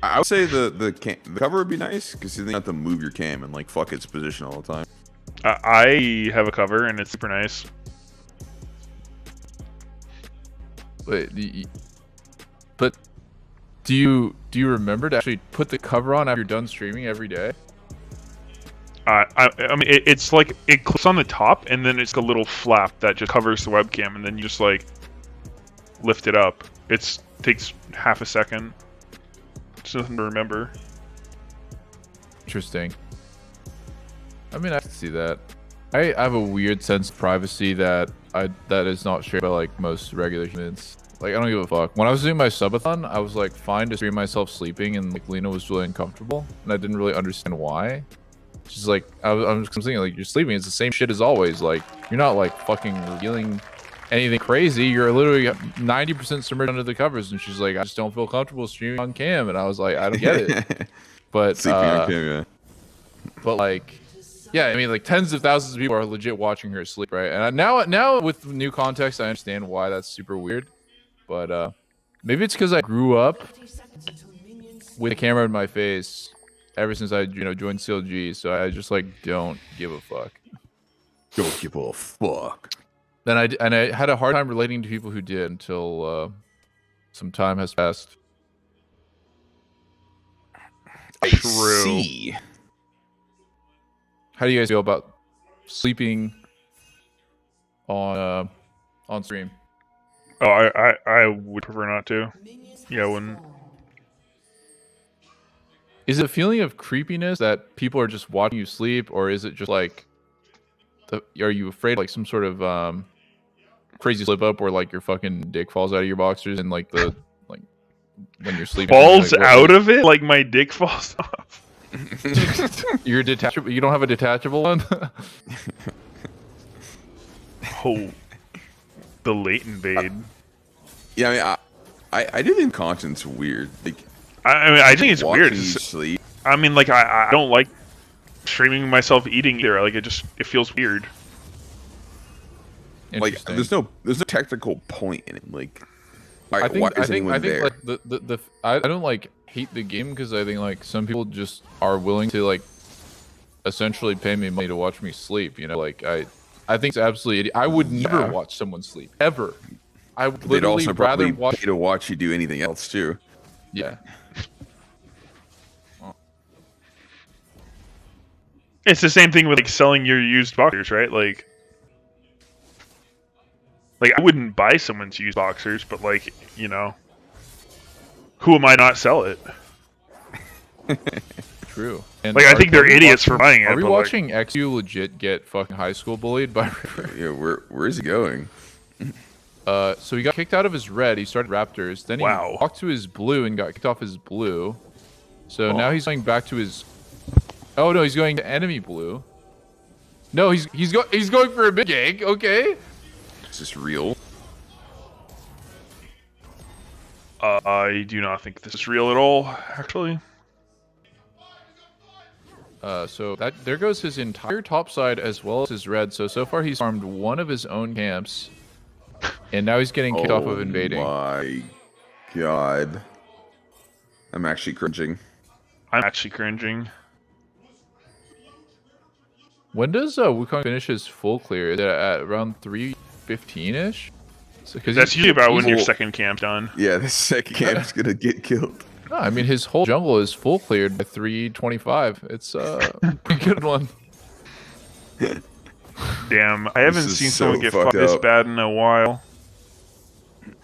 I would say the cover would be nice because you don't have to move your cam and like fuck its position all the time. I have a cover and it's super nice. But do you remember to actually put the cover on after you're done streaming every day? I mean, it's like it clicks on the top, and then it's a little flap that just covers the webcam, and then you just like lift it up. It takes half a second. It's nothing to remember. Interesting. I mean, I can see that. I have a weird sense of privacy that is not shared by like most regular humans. Like, I don't give a fuck. When I was doing my subathon, I was like fine to stream myself sleeping, and like Lena was really uncomfortable, and I didn't really understand why. She's like, I'm just thinking, like, you're sleeping, it's the same shit as always. Like, you're not like fucking revealing anything crazy. You're literally 90% submerged under the covers. And she's like, I just don't feel comfortable streaming on cam. And I was like, I don't get it. But sleeping on cam, yeah. But like, yeah, I mean, like tens of thousands of people are legit watching her sleep, right? And now with new context, I understand why that's super weird. But maybe it's because I grew up with a camera in my face ever since I joined CLG, so I just like don't give a fuck. Don't give a fuck. Then I had a hard time relating to people who did until some time has passed. True. See. How do you guys feel about sleeping on stream? Oh, I would prefer not to. Yeah, when. Is it a feeling of creepiness that people are just watching you sleep, or is it just like, are you afraid like some sort of crazy slip up where like your fucking dick falls out of your boxers and like the like when you're sleeping falls like, out of it like my dick falls off? You're detachable. You don't have a detachable one. Oh, the late invade. Yeah, I mean, I do think content's weird. Like, I mean, I think it's weird. Sleep. I mean, like, I don't like streaming myself eating either. Like, it feels weird. Like, there's no technical point in it. Like, why is anyone there? Like I don't like hate the game because I think like some people just are willing to like essentially pay me money to watch me sleep. You know, like I think it's absolutely. I would never watch someone sleep ever. I would They'd literally also rather probably watch pay to watch you do anything else too. Yeah. It's the same thing with like selling your used boxers, right? Like I wouldn't buy someone's used boxers, but like, you know, who am I not sell it? True. And like I think they're idiots for buying it. Are we but, watching XU legit get fucking high school bullied by River? Yeah, where is he going? So he got kicked out of his red. He started Raptors. Then he walked to his blue and got kicked off his blue. So now he's going back to his. Oh no, he's going to enemy blue. No, he's going for a big gank. Okay. Is this real? I do not think this is real at all, actually. So there goes his entire top side as well as his red. So far he's farmed one of his own camps, and now he's getting kicked off of invading. Oh my god! I'm actually cringing. I'm actually cringing. When does Wukong finish his full clear? Is it at around 3:15ish? So, that's usually about when your second camp's done. Yeah, the second camp's gonna get killed. No, I mean his whole jungle is full cleared by 3:25. It's a pretty good one. Damn, I haven't seen someone get fucked this bad in a while.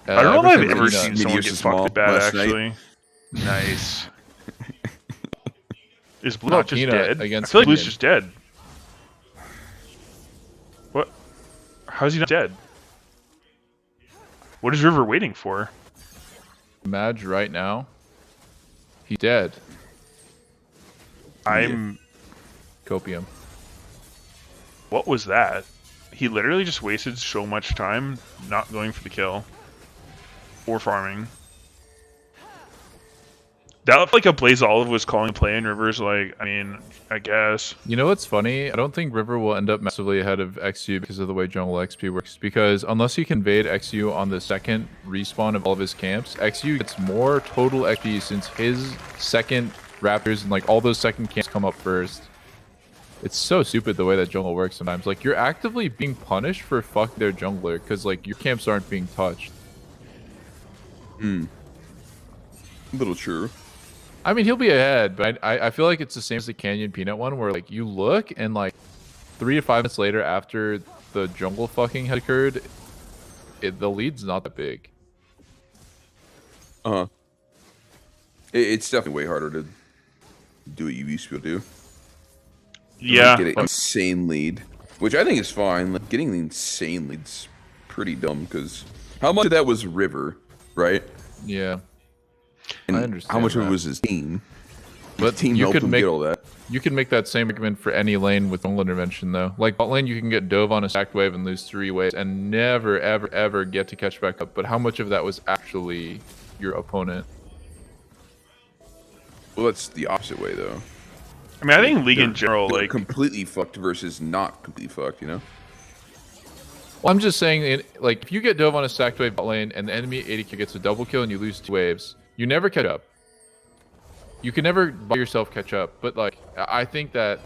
I don't know if I've ever seen someone get fucked this bad, actually. Nice. Is Blue not just dead? I feel like Blue's just dead. What? How's he not dead? What is River waiting for? Madge right now. He's dead. I'm... Copium. What was that? He literally just wasted so much time not going for the kill. Or farming. That looked like a Blaze Olive was calling play and River's like, I mean, I guess. You know what's funny? I don't think River will end up massively ahead of XU because of the way jungle XP works. Because unless he can invade XU on the second respawn of all of his camps, XU gets more total XP since his second Raptors and like all those second camps come up first. It's so stupid the way that jungle works sometimes. Like you're actively being punished for fucking their jungler because like your camps aren't being touched. A little true. I mean, he'll be ahead, but I feel like it's the same as the Canyon Peanut one, where like you look and like 3 to 5 minutes later after the jungle fucking had occurred, the lead's not that big. Uh-huh. It's definitely way harder to do what you used to be able to do. Yeah. Like, get an insane lead, which I think is fine. Like, getting the insane lead's pretty dumb, because how much of that was River, right? Yeah. And I understand how much of that. it was his team? But His team you helped could him make get all that. You can make that same argument for any lane with jungle intervention, though. Like bot lane, you can get dove on a stacked wave and lose 3 waves and never, ever, ever get to catch back up. But how much of that was actually your opponent? Well, that's the opposite way, though. I mean, I think League in They're- general, they're like completely fucked versus not completely fucked, you know? Well, I'm just saying, like, if you get dove on a stacked wave bot lane and the enemy AD gets a double kill and you lose 2 waves, you never catch up. You can never by yourself catch up. But, like, I think that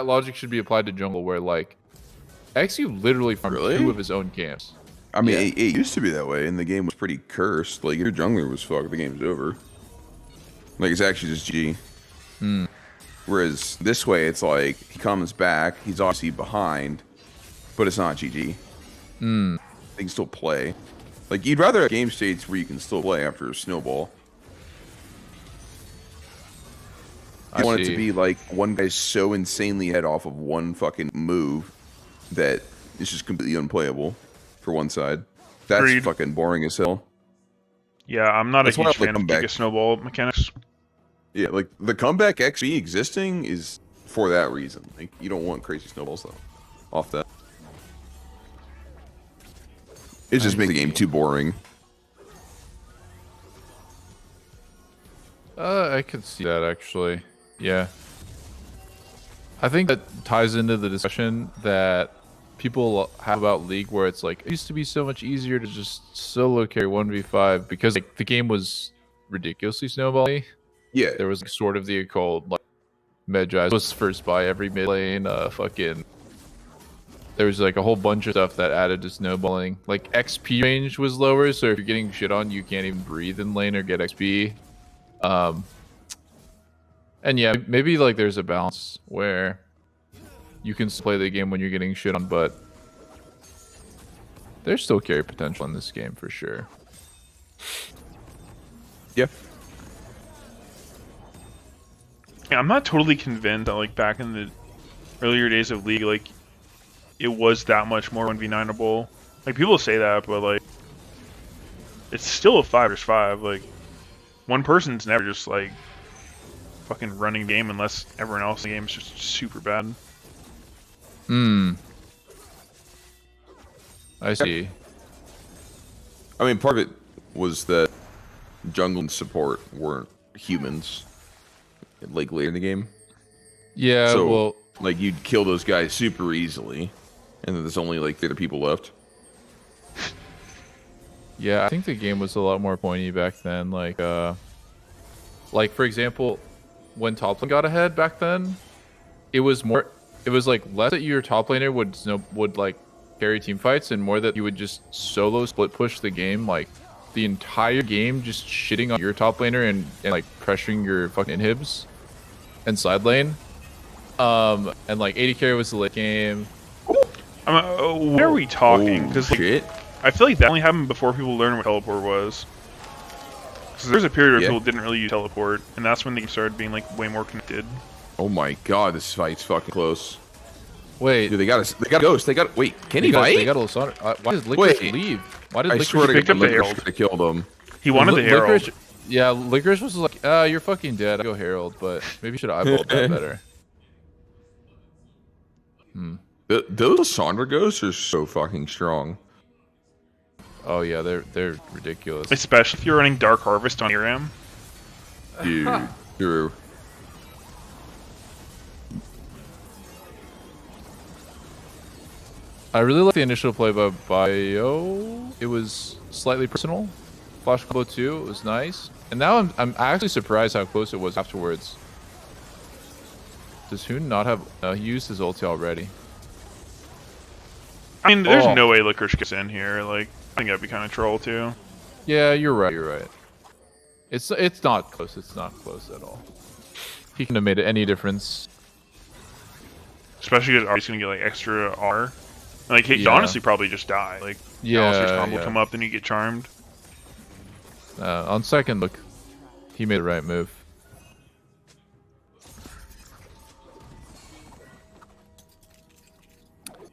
logic should be applied to jungle, where, like, XU literally farmed 2 of his own camps. I mean, it used to be that way, and the game was pretty cursed. Like, if your jungler was fucked, the game's over. Like, it's actually just G. Whereas this way, it's like, he comes back, he's obviously behind, but it's not GG. They can still play. Like, you'd rather have game states where you can still play after a snowball. I want it to be like one guy's so insanely head off of one fucking move that it's just completely unplayable for one side. That's Agreed. fucking boring as hell. yeah, I'm not That's a why I huge like fan of comeback. Giga Snowball mechanics. Yeah, like the comeback XP existing is for that reason. Like, you don't want crazy snowballs though off that. It just makes the game too boring. I could see that, actually. Yeah. I think that ties into the discussion that people have about League, where it's like, it used to be so much easier to just solo carry 1v5 because like the game was ridiculously snowbally. Yeah. There was like, sort of the occult, like, Medjay was first by every mid lane, fucking... There was like a whole bunch of stuff that added to snowballing. Like XP range was lower, so if you're getting shit on, you can't even breathe in lane or get XP. And yeah, maybe like there's a balance where you can play the game when you're getting shit on, but there's still carry potential in this game for sure. Yeah. Yeah, I'm not totally convinced that like back in the earlier days of League, like it was that much more 1v9able. Like people say that, but like it's still a 5v5. Like one person's never just like fucking running the game unless everyone else in the game is just super bad. I see. I mean, part of it was that jungle and support weren't humans, like later in the game. Yeah, so, well, like you'd kill those guys super easily, and then there's only like 30 people left. Yeah, I think the game was a lot more pointy back then. Like for example, when top lane got ahead back then, it was like less that your top laner would like carry team fights, and more that you would just solo split push the game, like the entire game, just shitting on your top laner and like pressuring your fucking inhibs and side lane. And like AD carry was the late game. What are we talking? Because like, I feel like that only happened before people learned what teleport was. Because there's a period where people didn't really use teleport, and that's when they started being like way more connected. Oh my god, this fight's fucking close. Wait, dude, they got a ghost. They got can he fight? They got a Lysandra. Why did Licorice leave? Why did I Licorice swear to pick up God, the Licorice Herald? could have killed him. He wanted the Herald. Licorice, yeah, Licorice was like, you're fucking dead. I go Herald, but maybe you should have eyeballed that better. Those Lysandra ghosts are so fucking strong. Oh yeah, they're ridiculous. Especially if you're running Dark Harvest on Iram. Dude, true. I really like the initial play by Bio. It was slightly personal. Flash combo 2, it was nice. And now I'm actually surprised how close it was afterwards. Does Hoon not have... he used his ulti already. I mean, there's no way Licorice gets in here. Like, I think that'd be kind of troll too. Yeah, you're right. You're right. It's not close. It's not close at all. He couldn't have made any difference. Especially because Ari's gonna get like extra R. Like he'd Yeah. honestly probably just die. Like Alistair's combo will come up, then you get charmed. On second look, he made the right move.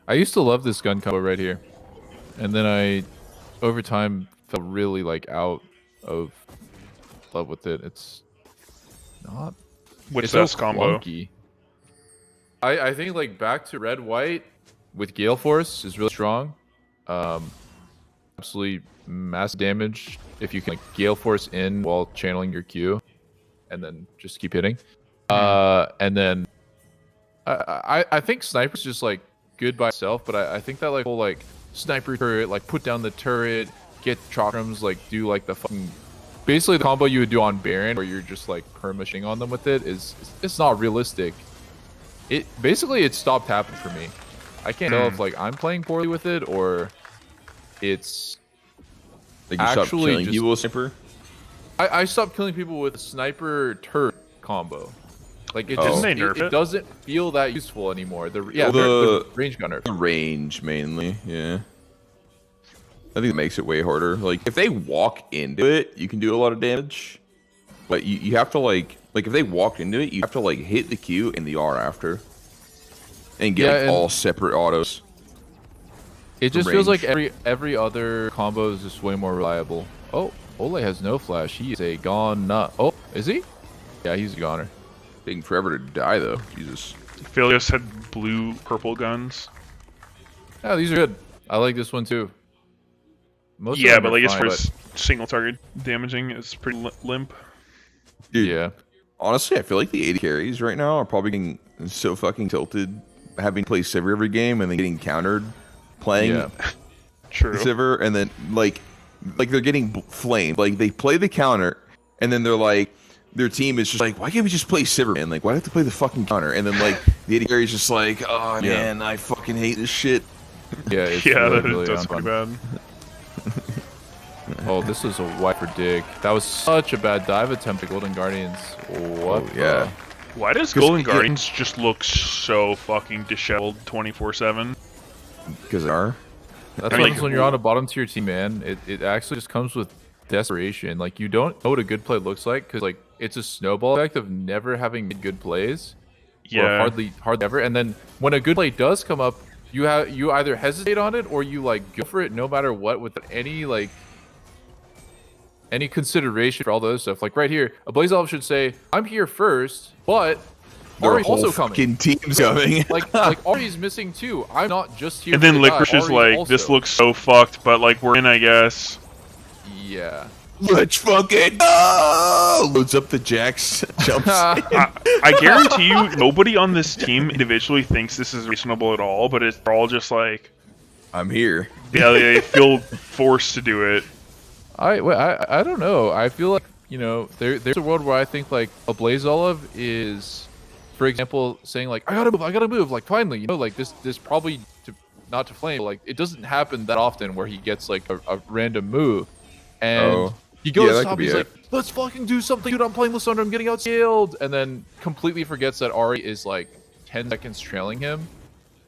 I used to love this gun combo right here, and then I, over time, felt really like out of love with it. It's not. What's it's that so combo? clunky. I think like back to red white with Gale Force is really strong. Absolutely massive damage if you can like Gale Force in while channeling your Q, and then just keep hitting. And then I think Sniper's just like good by itself, but I think that like whole like Sniper turret, like put down the turret, get chakrams, like do like the fucking basically the combo you would do on Baron where you're just like permashing on them with it is it's not realistic. It basically it stopped happening for me. I can't tell if like I'm playing poorly with it or it's like you stopped killing people with Sniper. I stopped killing people with Sniper turret combo. Like it Oh. just Didn't they nerf it it? doesn't feel that useful anymore. The Well, the range gun nerf. The range mainly, yeah. I think it makes it way harder. Like if they walk into it, you can do a lot of damage. But you have to like if they walk into it, you have to like hit the Q and the R after. And get like all separate autos. It just for feels range. like every other combo is just way more reliable. Oh, Ole has no flash. He is a gone nut. Oh, is he? Yeah, he's a goner. Taking forever to die though. Jesus. Philios had blue, purple guns. Yeah, these are good. I like this one too. Most of Yeah, them but are like as fine, far but- as single target damaging, it's pretty limp. Dude, yeah. Honestly, I feel like the AD carries right now are probably getting so fucking tilted, having to play Sivir every game and then getting countered playing Yeah. True. Sivir, and then like they're getting flamed. Like they play the counter, and then they're like, their team is just like, why can't we just play Sivir, man? Like, why do I have to play the fucking counter? And then like the AD carry is just like, oh Yeah. man, I fucking hate this shit. Yeah, it's Yeah, really, that- really that's unfun. pretty bad. Oh, this was a wiper dig. That was such a bad dive attempt at Golden Guardians. What? yeah. Why does 'Cause Golden it- Guardians just look so fucking disheveled 24/7? Because they are. That's I what mean, happens when you're on a bottom tier team, man. It actually just comes with desperation. Like you don't know what a good play looks like because like it's a snowball effect of never having made good plays. Or Yeah. hardly ever. And then when a good play does come up, you either hesitate on it or you like go for it no matter what without any consideration for all the other stuff. Like right here, a Blaze Olive should say, "I'm here first, but Their Ari's whole also coming." fucking team's coming. like Ari's missing too. I'm not just here. And for then the guy. Licorice is Ari's like, this also. looks so fucked, but like we're in, I guess. Yeah. Let's fucking go! Loads up the jacks, jumps. I guarantee you, nobody on this team individually thinks this is reasonable at all, but it's all just like, I'm here. yeah, they feel forced to do it. I don't know. I feel like there's a world where I think like a Blaze Olive is, for example, saying like I gotta move, like finally, like this probably not to flame, like it doesn't happen that often where he gets like a random move, and he goes top, he's like, let's fucking do something, dude. I'm playing Lissandra, I'm getting outscaled, and then completely forgets that Ari is like 10 seconds trailing him.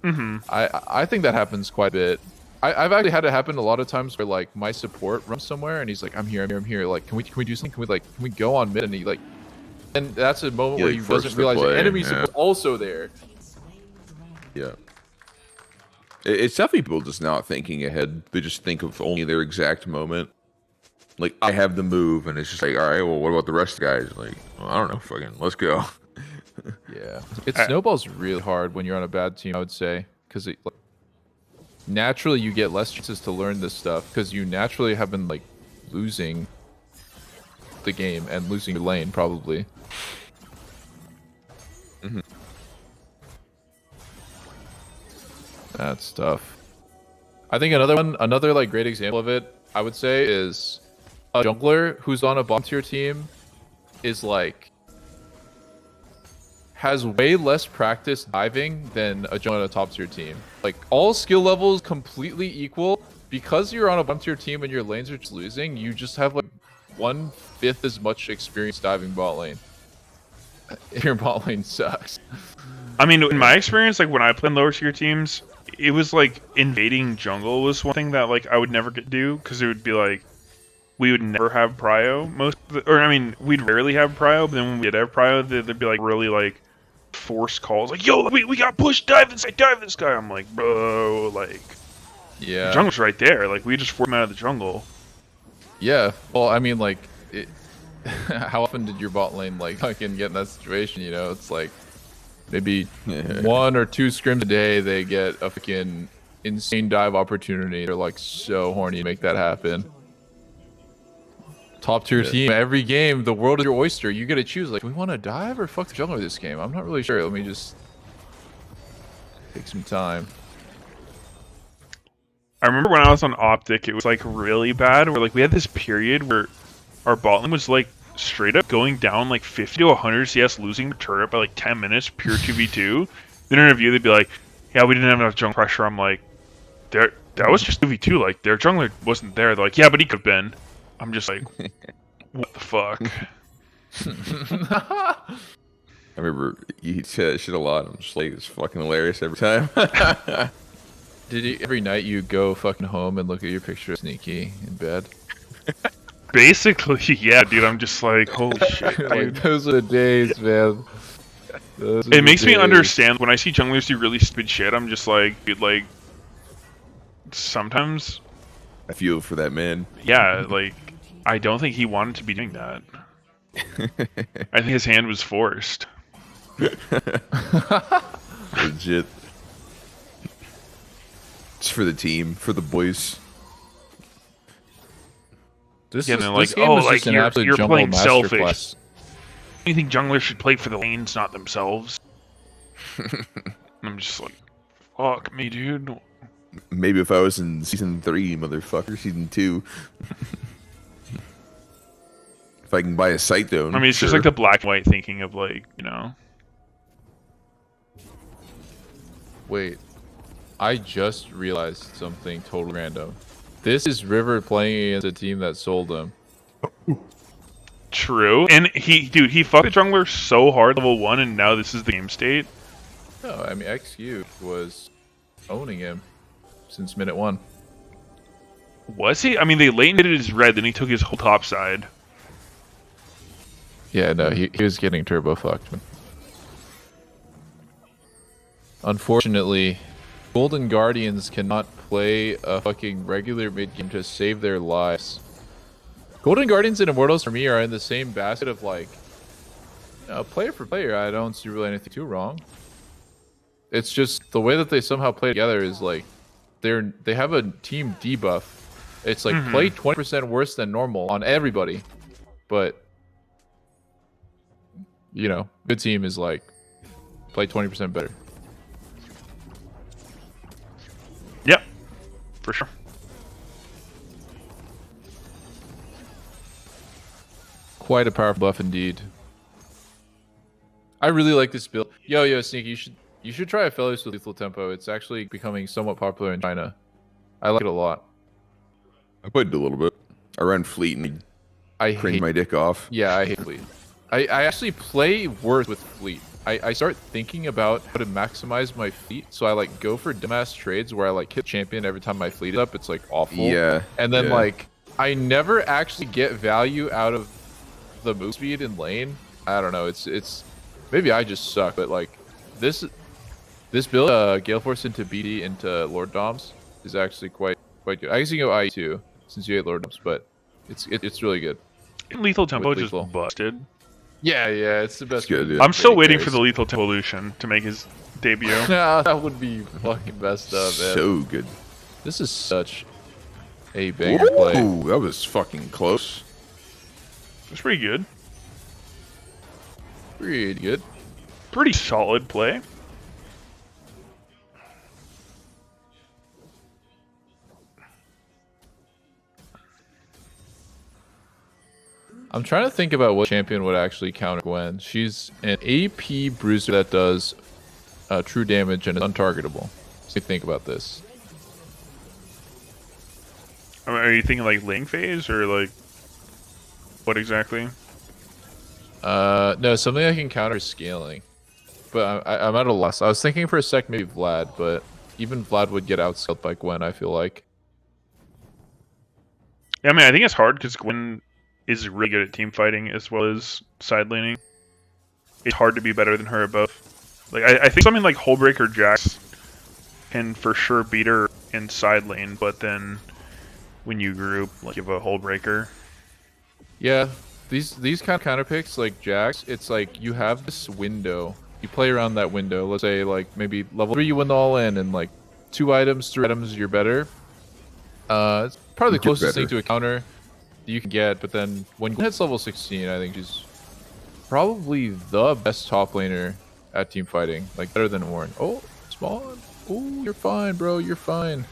Mm-hmm. I think that happens quite a bit. I've actually had it happen a lot of times where like my support runs somewhere and he's like, I'm here. Like, can we do something? Can we go on mid? And he like, and that's a moment where he doesn't realize the enemy support also there. Yeah. It's definitely people just not thinking ahead. They just think of only their exact moment. Like, I have the move, and it's just like, all right, well, what about the rest of the guys? Like, well, I don't know, fucking, let's go. Yeah. It snowballs really hard when you're on a bad team, I would say, because naturally you get less chances to learn this stuff because you naturally have been like losing the game and losing your lane probably. Mm-hmm. That's tough. I think another like great example of it, I would say, is a jungler who's on a bottom tier team is like has way less practice diving than a jungler on a top tier team. Like all skill levels completely equal. Because you're on a bottom tier team and your lanes are just losing, you just have like 1/5 as much experience diving bot lane. Your bot lane sucks. I mean, in my experience, like when I played lower tier teams, it was like invading jungle was one thing that like I would never get to do because it would be like we would never have prio or I mean we'd rarely have prio, but then when we did have prio, there'd be like really like forced calls like, yo, we got pushed, dive this guy. I'm like, bro, like, yeah, the jungle's right there. Like we just forced him out of the jungle. Yeah, well, I mean, like, how often did your bot lane like fucking get in that situation? You know, it's like maybe 1 or 2 scrims a day they get a fucking insane dive opportunity. They're like so horny to make that happen. Top tier team every game. The world is your oyster. You get to choose. Like, do we want to dive or fuck the jungler this game? I'm not really sure. Let me just take some time. I remember when I was on Optic, it was like really bad. Where like we had this period where our bot lane was like straight up going down like 50 to 100 CS, losing the turret by like 10 minutes, pure 2v2. Then in a review, they'd be like, "Yeah, we didn't have enough jungle pressure." I'm like, "That was just 2v2. Like their jungler wasn't there." They're like, "Yeah, but he could have been." I'm just like, "What the fuck?" I remember you said that shit a lot. I'm just like, it's fucking hilarious every time. Did you every night you go fucking home and look at your picture of Sneaky in bed? Basically, yeah, dude. I'm just like, holy shit, dude. Like, those are the days, man. It makes me understand when I see junglers do really stupid shit. I'm just like, dude, like, sometimes I feel for that man. Yeah, like, I don't think he wanted to be doing that. I think his hand was forced. Legit. It's for the team, for the boys. This yeah, is, they're this like, game oh, is like just an you're absolute playing jumble selfish. masterclass. You think junglers should play for the lanes, not themselves? I'm just like, fuck me, dude. Maybe if I was in season 3, motherfucker, season 2. If I can buy a site though. I mean, it's just like the black and white thinking of like, you know. Wait, I just realized something totally random. This is River playing against a team that sold him. True. And he fucked the jungler so hard level 1, and now this is the game state. No, I mean, XQ was owning him since minute 1. Was he? I mean, they late knitted his red, then he took his whole top side. Yeah, no, he was getting turbo fucked. Unfortunately, Golden Guardians cannot play a fucking regular mid game to save their lives. Golden Guardians and Immortals for me are in the same basket of like, player for player. I don't see really anything too wrong. It's just the way that they somehow play together is like, they have a team debuff. It's like play 20% worse than normal on everybody, but you know, good team is like play 20% better. Yep, for sure. Quite a powerful buff indeed. I really like this build. Yo, Sneaky, you should try Aphelios with lethal tempo. It's actually becoming somewhat popular in China. I like it a lot. I played it a little bit. I ran Fleet and I craned my dick off. Yeah, I hate Fleet. I actually play worse with Fleet. I start thinking about how to maximize my Fleet, so I like go for dumbass trades where I like hit champion every time my Fleet is up. It's like awful. Yeah. And then like I never actually get value out of the move speed in lane. I don't know. It's maybe I just suck, but like this build Gale Force into BD into Lord Doms is actually quite good. I guess you can go IE too since you hate Lord Doms, but it's really good. Lethal tempo just busted. Yeah, it's the best. Good, yeah. I'm still waiting for the lethal tempo evolution to make his debut. Nah, that would be fucking best up, man. So good. This is such a banger play. That was fucking close. It's pretty good. Pretty good. Pretty solid play. I'm trying to think about what champion would actually counter Gwen. She's an AP bruiser that does true damage and is untargetable. So think about this. I mean, are you thinking like lane phase or like? What exactly? No, something I can counter is scaling. But I'm at a loss. I was thinking for a sec maybe Vlad, but even Vlad would get outscaled by Gwen, I feel like. Yeah, I mean, I think it's hard because Gwen is really good at team fighting as well as side laning. It's hard to be better than her at both. Like, I think something like Hullbreaker Jax can for sure beat her in side lane, but then when you group, like, you have a Hullbreaker. Yeah, these kind of counter picks like Jax, it's like you have this window. You play around that window. Let's say like maybe level 3 you win the all in, and like 2 items, 3 items you're better. It's probably the closest thing to a counter that you can get. But then when Gwen hits level 16, I think she's probably the best top laner at team fighting, like better than Warren. Oh, Spawn. Oh, you're fine, bro. You're fine.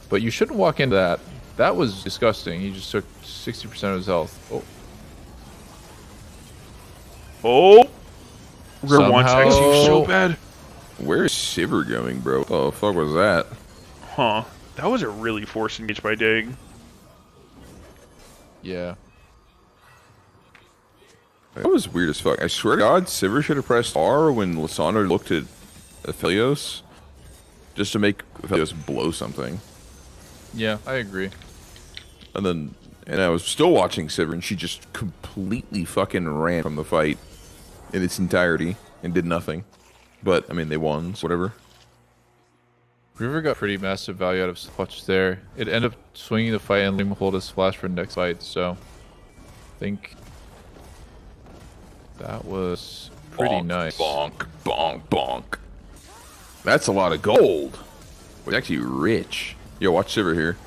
But you shouldn't walk into that. That was disgusting. He just took 60% of his health. Oh. Oh. We're one so bad. Where is Shiver going, bro? What the fuck was that? Huh. That was a really forced engage by Dig. Yeah. That was weird as fuck. I swear to God, Sivir should have pressed R when Lissandra looked at Aphelios just to make Aphelios blow something. Yeah, I agree. And I was still watching Sivir, and she just completely fucking ran from the fight in its entirety and did nothing. But, I mean, they won, so whatever. River got pretty massive value out of clutch there. It ended up swinging the fight and letting him hold his flash for the next fight, so I think that was pretty nice. Bonk, bonk, bonk. That's a lot of gold. It's actually rich. Yo, watch Sivir here.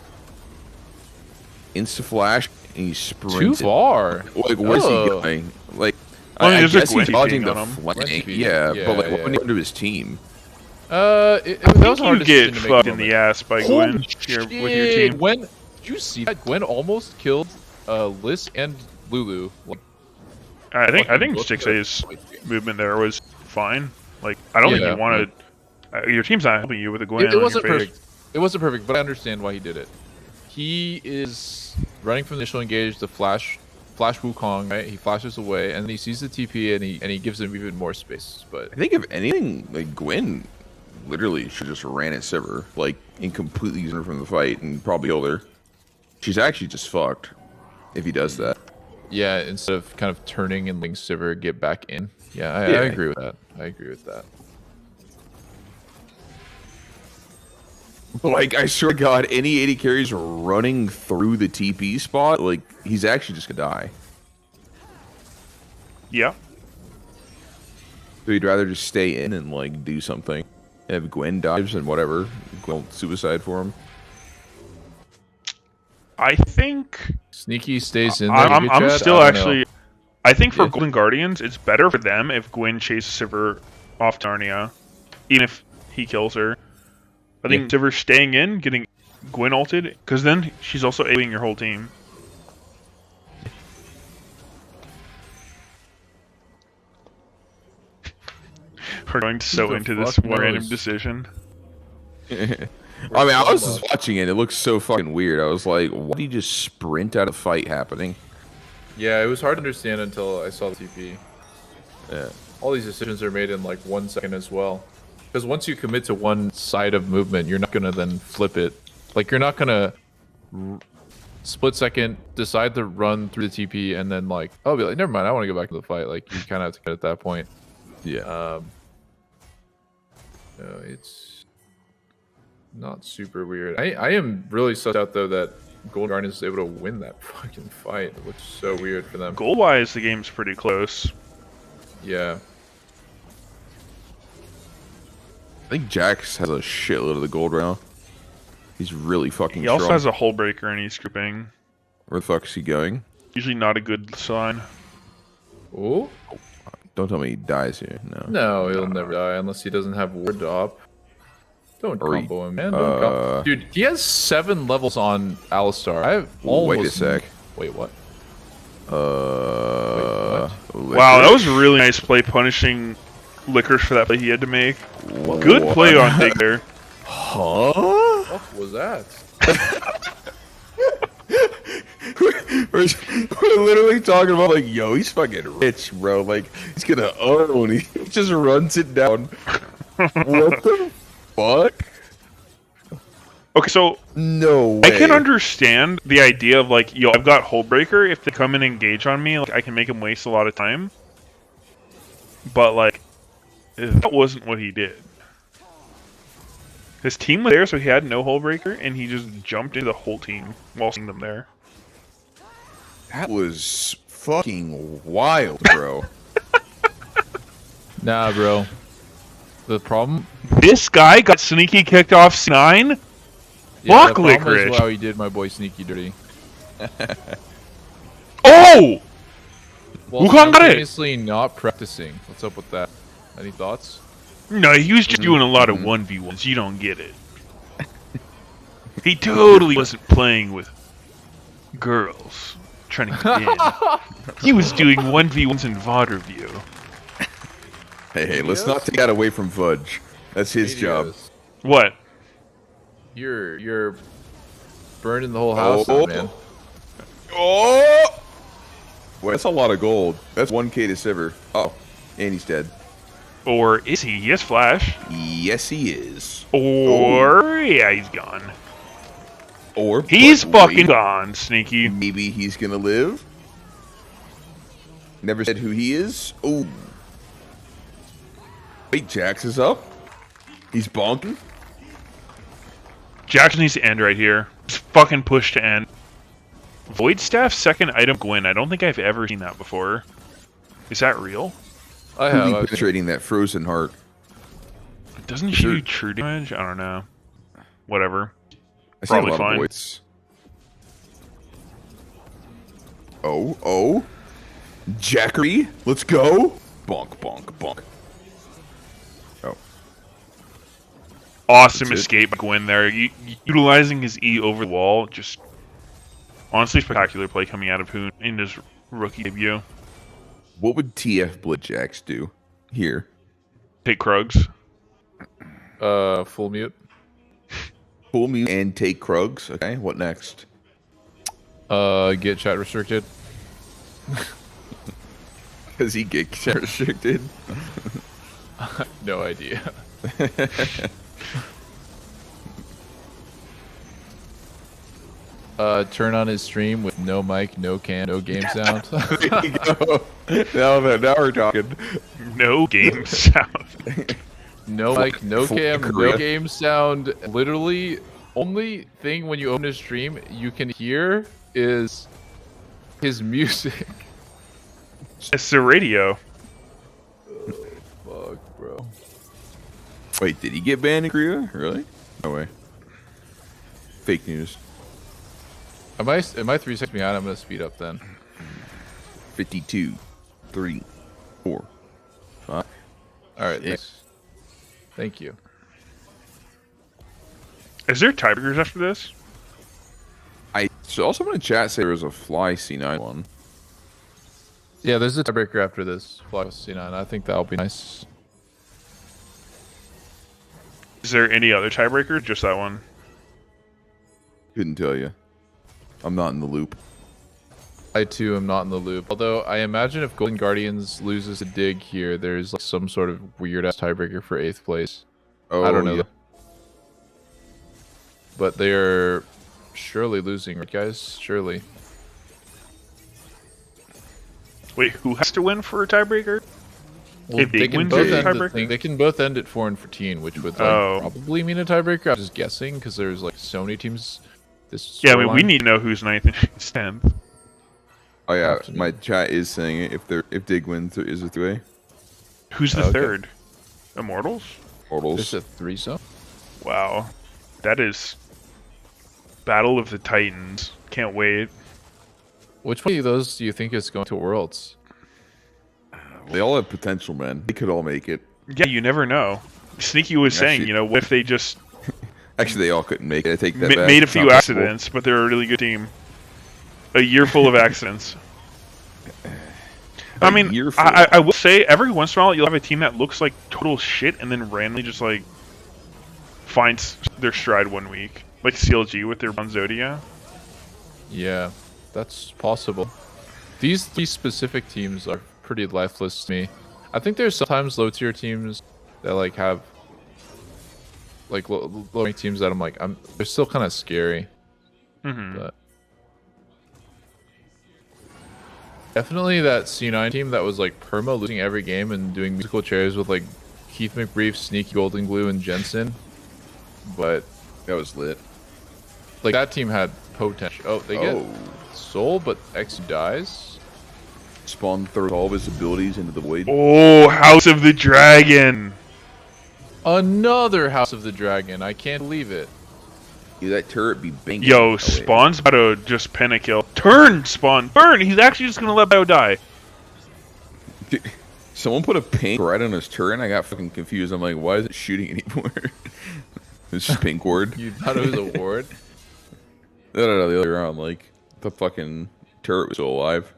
Insta flash, and he sprints. Too far. Like, where's he going? Like, I guess he's dodging the flank. Yeah, but like, what happened to his team? That was hard you get fucked in the ass by Gwen with your team. Gwen, did you see that? Gwen almost killed Liz and Lulu. Like, I think 6A's movement there was fine. Like, I don't think you wanted. Your team's not helping you with a Gwen. It wasn't perfect. It wasn't perfect, but I understand why he did it. He is running from the initial engage, the flash Wukong, right? He flashes away, and he sees the TP, and he gives him even more space. But I think if anything, like Gwen, literally should just ran at Sivir, like, and completely using her from the fight, and probably killed her. She's actually just fucked if he does that. Yeah, instead of kind of turning and letting Sivir get back in. Yeah, I agree with that. I agree with that. Like, I swear to God, any 80 carries running through the TP spot, like, he's actually just gonna die. Yeah. So he'd rather just stay in and, like, do something. Have Gwen dives and whatever. Gwen suicide for him. I think... Sneaky stays in there. I'm still actually... I think for Golden Guardians, it's better for them if Gwen chases Sivir off Narnia. Even if he kills her. I think Sivir staying in, getting Gwen ulted, because then she's also AoEing your whole team. We're going so into this random decision. I mean, I was just watching it. It looks so fucking weird. I was like, why did he just sprint out of fight happening? Yeah, it was hard to understand until I saw the TP. Yeah. All these decisions are made in like 1 second as well. Because once you commit to one side of movement, you're not going to then flip it. Like, you're not going to split second, decide to run through the TP, and then like, oh, be like, never mind, I want to go back to the fight. Like, you kind of have to get at that point. Yeah. No, it's not super weird. I am really sussed out, though, that Golden Guardians is able to win that fucking fight. It looks so weird for them. Goal-wise, the game's pretty close. Yeah. I think Jax has a shitload of the gold right now. He's really fucking strong. He also has a Hullbreaker and he's grouping. Where the fuck is he going? Usually not a good sign. Oh? Don't tell me he dies here. No. No, he'll never die unless he doesn't have ward up. Don't combo him, man. Don't combo. Dude, he has 7 levels on Alistar. I have almost... Wait a sec. Wait, what? Wow, that was a really nice play punishing Lickers for that play he had to make. What? Good play on Dig there. Huh? What was that? We're literally talking about like, yo, he's fucking rich, bro. Like, he's gonna own. He just runs it down. What the fuck? Okay, so no way. I can understand the idea of like, yo, I've got Hullbreaker. If they come and engage on me, like I can make him waste a lot of time. But like, that wasn't what he did. His team was there, so he had no Hullbreaker, and he just jumped into the whole team while seeing them there. That was fucking wild, bro. Nah, bro. The problem? This guy got sneaky kicked off C9? Yeah, Fuck the problem is Licorice. how he did my boy Sneaky dirty. Oh! Well, Wukong got it! simultaneously not practicing. What's up with that? Any thoughts? No, he was just doing a lot of 1v1s. You don't get it. He totally wasn't playing with girls trying to get in. He was doing 1v1s in VOD review. Hey, let's not take that away from Fudge. That's his job. What? You're burning the whole house down, man. Oh! Wait, that's a lot of gold. That's 1k to Sivir. Oh, and he's dead. Or is he? He has flash. Yes, he is. Or yeah, he's gone. Or he's but fucking wait, gone, Sneaky. Maybe he's gonna live. Never said who he is. Oh. Wait, Jax is up. He's bonking. Jackson needs to end right here. Just fucking push to end. Void Staff second item Gwyn. I don't think I've ever seen that before. Is that real? I have. Penetrating that frozen heart. Doesn't she do true damage? I don't know. Whatever. I see a Probably lot fine. of voids. Oh. Jackery. Let's go. Bonk, bonk, bonk. Oh. Awesome escape by Gwyn there. Utilizing his E over the wall. Just honestly spectacular play coming out of Hoon in his rookie debut. What would TF Bloodjacks do here? Take Krugs. Full mute. Full mute and take Krugs. Okay, what next? Get chat restricted. Does he get chat restricted? No idea. Turn on his stream with no mic, no cam, no game sound. There you go. Now we're talking. No game sound. No mic, no cam, no game sound. Literally, only thing when you open a stream you can hear is his music. It's the radio. Fuck, bro. Wait, did he get banned in Korea? Really? No way. Fake news. Am I 3 seconds behind? I'm gonna speed up then. 52, 3, 4, 5. All right, thanks. Thank you. Is there tiebreakers after this? I saw someone in chat say there was a fly C9 one. Yeah, there's a tiebreaker after this. Fly C9. I think that'll be nice. Is there any other tiebreaker? Just that one? Couldn't tell you. I'm not in the loop. I too am not in the loop. Although I imagine if Golden Guardians loses a dig here, there's like some sort of weird ass tiebreaker for 8th place. Oh, I don't know. yeah. But they're surely losing, right, guys? Surely. Wait, who has to win for a tiebreaker? Well, if they they can win both the end tiebreaker? they can both end at 4-14, which would like, probably mean a tiebreaker. I'm just guessing because there's like so many teams. This Yeah, I mean, we storyline. need to know who's 9th and who's 10th. Oh yeah, my chat is saying it. If Dig wins, is a 3-way. Who's the third? Immortals? Immortals. There's a threesome. Wow. That is Battle of the Titans. Can't wait. Which one of those do you think is going to Worlds? They all have potential, man. They could all make it. Yeah, you never know. Sneaky was saying, you know, what if they just Actually, they all couldn't make it. I take that back. made a It's few not possible. accidents, but they're a really good team. A year full of accidents. I mean, I will say, every once in a while, you'll have a team that looks like total shit and then randomly just, like, finds their stride one week. Like CLG with their Zodia. Yeah, That's possible. These three specific teams are pretty lifeless to me. I think there's sometimes low tier teams that like have like low ranked teams that I'm like they're still kind of scary. But definitely that C9 team that was like perma losing every game and doing musical chairs with like Keith McBrief, Sneaky Golden Glue, and Jensen. But that was lit. Like that team had potential. Oh, they get Soul, but X dies. Spawn throws all of his abilities into the void. Oh, House of the Dragon! Another House of the Dragon. I can't believe it. Dude, that turret be banging. Yo, Spawn's about to just pin a kill. Turn, Spawn! Burn! He's actually just gonna let Bio die. Someone put a pink right on his turret and I got fucking confused. I'm like, why is it shooting anymore? It's just pink ward. You thought it was a ward? No, the other way around. Like, the fucking turret was still alive.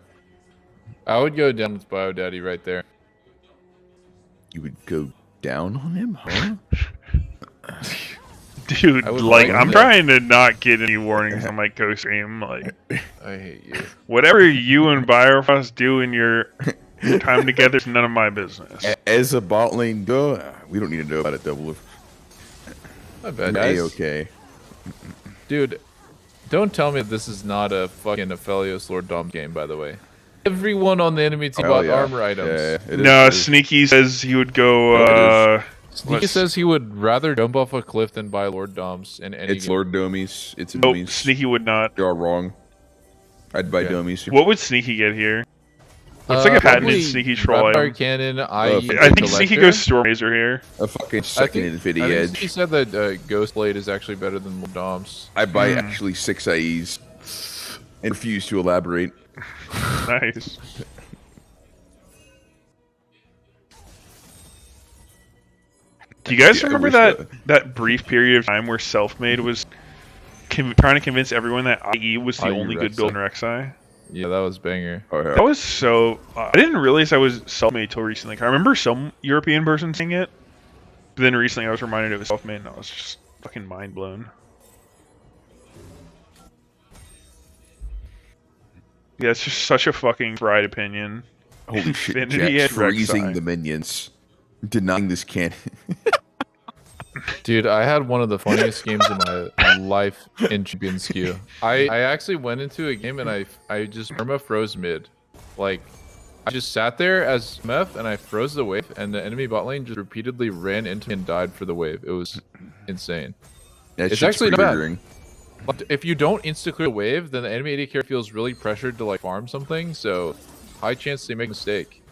I would go down with Bio Daddy right there. You would go down on him, huh? Dude, like, I'm trying to not get any warnings on my co-stream. Like, I hate you. Whatever you and Biofrost do in your time together is none of my business. As a bot lane go, we don't need to know about it, Double. My bad, guys. Okay. Dude, don't tell me this is not a fucking Aphelios Lord Dom game, by the way. Everyone on the enemy team bought armor items. No, Sneaky says he would go, Sneaky says he would rather jump off a cliff than buy Lord Doms in any It's game. Lord Domies. It's Nope, Domies. Sneaky would not. You're all wrong. I'd buy Domies. What would Sneaky get here? Looks like a patented Sneaky troll Vampire item. Cannon, I think Sneaky goes Stormlazer here. A fucking second Infinity Edge. He said that Ghost Blade is actually better than Lord Doms. I buy actually 6 IEs and refuse to elaborate. Nice. Do you guys remember that brief period of time where Selfmade was trying to convince everyone that IE was the only good build in Rek'Sai? Yeah, that was banger. That was so... I didn't realize I was Selfmade till recently. I remember some European person saying it, but then recently I was reminded it was Selfmade and I was just fucking mind blown. Yeah, it's just such a fucking fried opinion. Holy shit, Infinity Jack's Edge freezing Rek'Sai. the minions. Denying this cannon. Dude, I had one of the funniest games of my life in Champions Queue. I actually went into a game and I just perma froze mid. Like, I just sat there as MF and I froze the wave and the enemy bot lane just repeatedly ran into me and died for the wave. It was insane. It's actually not bad. Like, if you don't insta-clear the wave, then the enemy AD carry feels really pressured to like farm something, so high chance they make a mistake.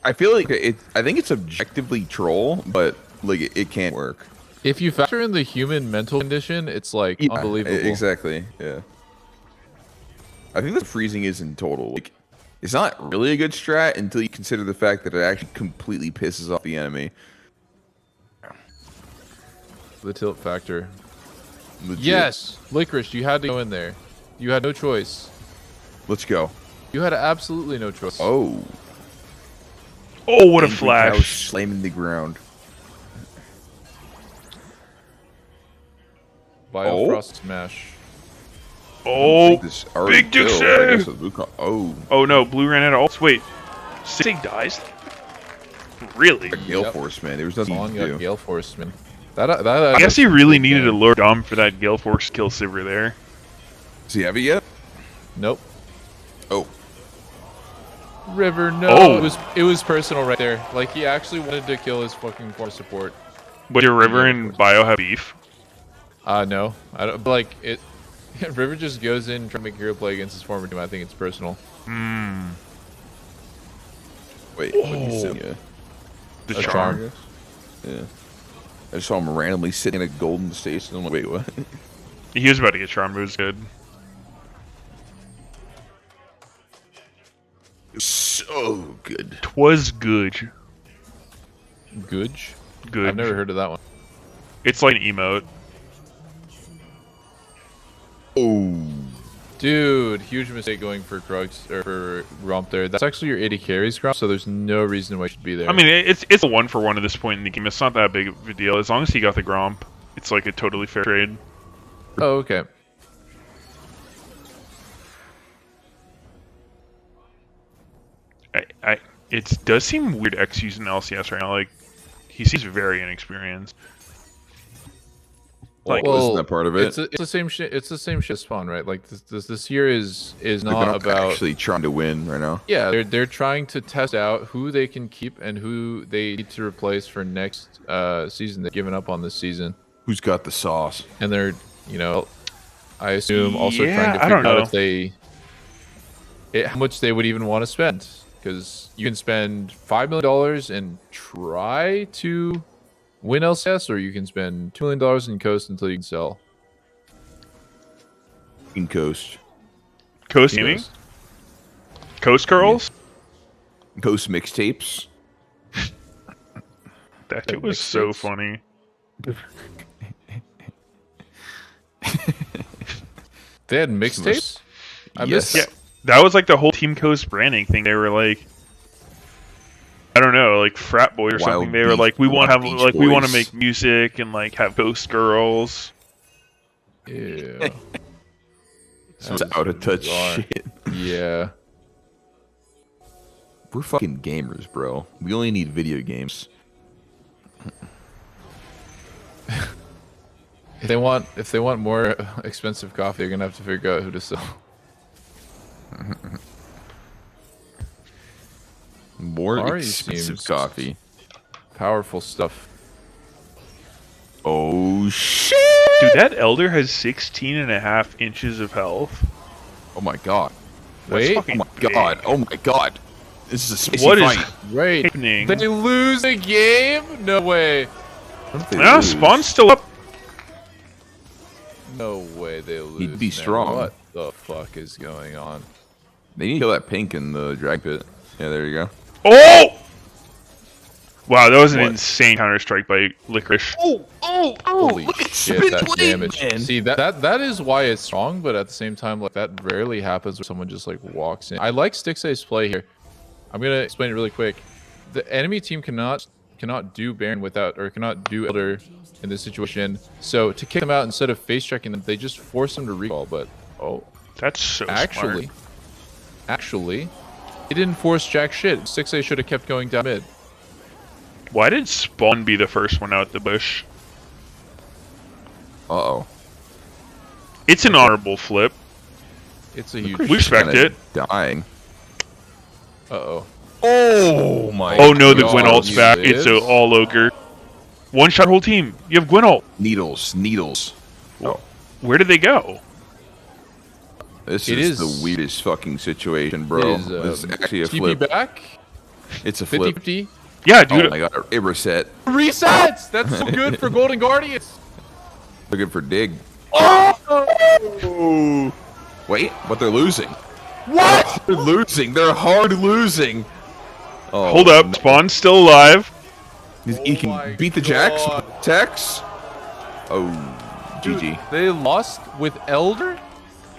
I feel like I think it's objectively troll, but like it can't work. If you factor in the human mental condition, it's like unbelievable. Exactly. Yeah. I think the freezing is in total. Like, it's not really a good strat until you consider the fact that it actually completely pisses off the enemy. The tilt factor. Legit. Yes, Licorice, you had to go in there. You had no choice. Let's go. You had absolutely no choice. Oh. Oh, what a Angry flash. Cow slamming the ground. Biofrost smash. Oh, already big dick killed, I guess, save. with Wukong. Oh. Oh no, Blue ran out of ults. Wait, Sig dies? Really? Gale Force, man. There was nothing Spawn to got do. Gale Force, man. That I guess he really needed a Lord Dom for that Gale Force kill Sivir there. Does he have it yet? Nope. Oh. River, no. Oh. It was personal right there. Like, he actually wanted to kill his fucking core support. But your River and Bio have beef? No. I don't, like, it... River just goes in trying to make hero play against his former team. I think it's personal. Wait, what did you say? Yeah. The A charm. Yeah. I just saw him randomly sitting in a golden station. I'm like, wait, what? He was about to get charm. It was good. So good. Twas good. Googe? Good. I've never heard of that one. It's like an emote. Oh. Dude, huge mistake going for Krugs or for Gromp there. That's actually your 80 carries, Gromp, so there's no reason why you should be there. I mean, it's a 1-for-1 at this point in the game. It's not that big of a deal. As long as he got the Gromp, it's like a totally fair trade. Oh, okay. It does seem weird X using LCS right now. Like, he seems very inexperienced. Like, wasn't that part of it? It's the same shit. It's the same shit Spawn, right? Like this year is Like, not they're not about actually trying to win right now. Yeah, they're trying to test out who they can keep and who they need to replace for next season. They've given up on this season. Who's got the sauce? And they're, you know, I assume also Yeah, trying to I don't figure out know. if how much they would even want to spend, because you can spend $5 million and try to win LCS, or you can spend $2 million and coast until you can sell. You can coast. Coast gaming? Coast girls? Coast mixtapes. That shit was so funny. They had mixtapes? I missed Yeah, that was like the whole Team Coast branding thing. They were like, I don't know, like frat boy or something. They were like, we want to have like we want to make music and like have ghost girls. Yeah. Some out of touch shit. Yeah. We're fucking gamers, bro. We only need video games. If they want more expensive coffee, they're gonna have to figure out who to sell. More Ari expensive seems coffee. Powerful stuff. Oh shit! Dude, that Elder has 16.5 inches of health. Oh my god. That's Wait. fucking Oh my god. big. Oh my god. This is a spicy What is fight. Right. happening? They lose a game? No way. Yeah, Spawn's still up. No way they lose. He'd be man. strong. What the fuck is going on? They need to kill that pink in the drag pit. Yeah, there you go. Oh! Wow, that was an What? insane counter strike by Licorice. Holy look at shit, Spin that Blade, damage. man. See, that is why it's strong, but at the same time, like, that rarely happens when someone just like walks in. I like Stixay's play here. I'm gonna explain it really quick. The enemy team cannot do Baron without, or cannot do Elder in this situation. So to kick them out instead of face checking them, they just force them to recall. But that's so actually, smart. he didn't force jack shit. Stixay should have kept going down mid. Why did Spawn be the first one out the bush? Uh-oh. It's an honorable flip. It's a huge. We respect it. Dying. Uh-oh. Oh my Oh no, the God, Gwen ult's he back. lives? It's a all ogre. One shot whole team. You have Gwen ult. Needles. Oh. Where did they go? This It is is- the weirdest fucking situation, bro. It is, This is actually a TP flip. back. It's a flip. 50-50. Yeah, dude. Oh my god, it reset. Resets! That's so good for Golden Guardians. Looking for dig. Oh! Wait, but they're losing. What? They're losing. They're hard losing. Oh, Hold up. Spawn's still alive. He can beat the Jacks. Tex. Oh, GG. They lost with Elder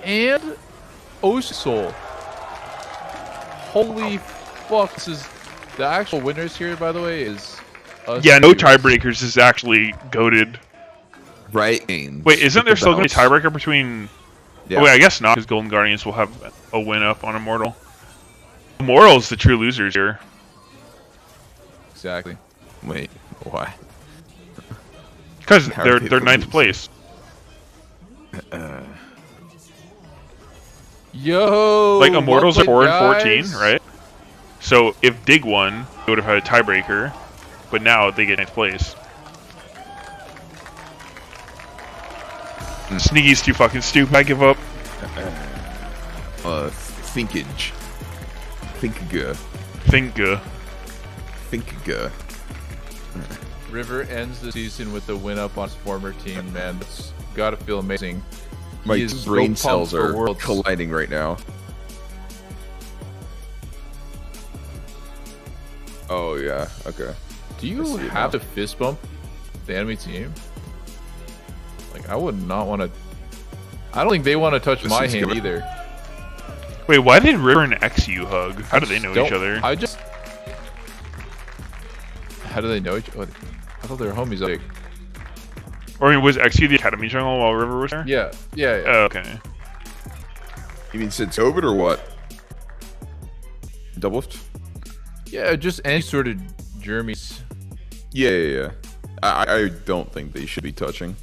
and Soul. Holy fuck! This is the actual winners here. By the way, is us Yeah, no viewers. tiebreakers is actually goated. Right. Wait, isn't there still going to be a tiebreaker between... Yeah. Oh, wait, I guess not, because Golden Guardians will have a win up on Immortal. Immortal's the true losers here. Exactly. Wait, why? Because How are they they're ninth losing? place. Yo. Like, Immortals are well 4 played, and 14, guys. right? So, if Dig won, they would have had a tiebreaker. But now, they get ninth place. Sneaky's too fucking stupid. I give up. Thinkage. Thinkaga. Thinkaga. River ends the season with a win up on his former team. Man, that's gotta feel amazing. My He is so brain pumped cells for are Worlds. colliding right now. Oh yeah, okay. Do you see it have now. to fist bump the enemy team? Like, I would not want to. I don't think they want to touch This my is hand good. either. Wait, why did River and XU hug? How do they know each Don't- other? I just. How do they know each other? I thought they were homies. Like, Or I mean, was XU the Academy jungle while River was there? yeah. Oh, okay. You mean since COVID or what? Doubled? Yeah, just any sort of Jeremy's. Yeah. I don't think they should be touching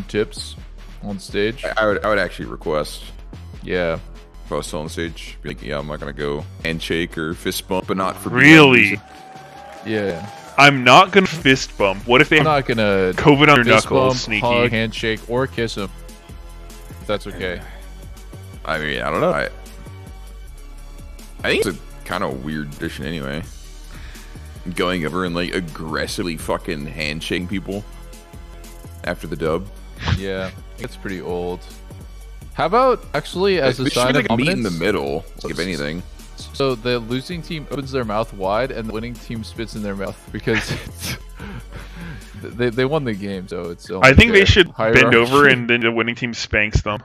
tips on stage. I would actually request. Yeah. If I was still on stage, be like, yeah, I'm not gonna go handshake or fist bump, but not for Really? Yeah. I'm not gonna fist bump. What if they I'm not gonna COVID on their fist knuckles, bump, sneaky? hug, handshake, or kiss him. If that's okay. I mean, I don't know. I think it's a kind of weird tradition anyway. Going over and like aggressively fucking handshaking people after the dub. Yeah, it's pretty old. How about actually as a sign of like meet in dominance? the middle, like, if anything. So the losing team opens their mouth wide, and the winning team spits in their mouth because they won the game. So it's. I think they should hierarchy. bend over and then the winning team spanks them.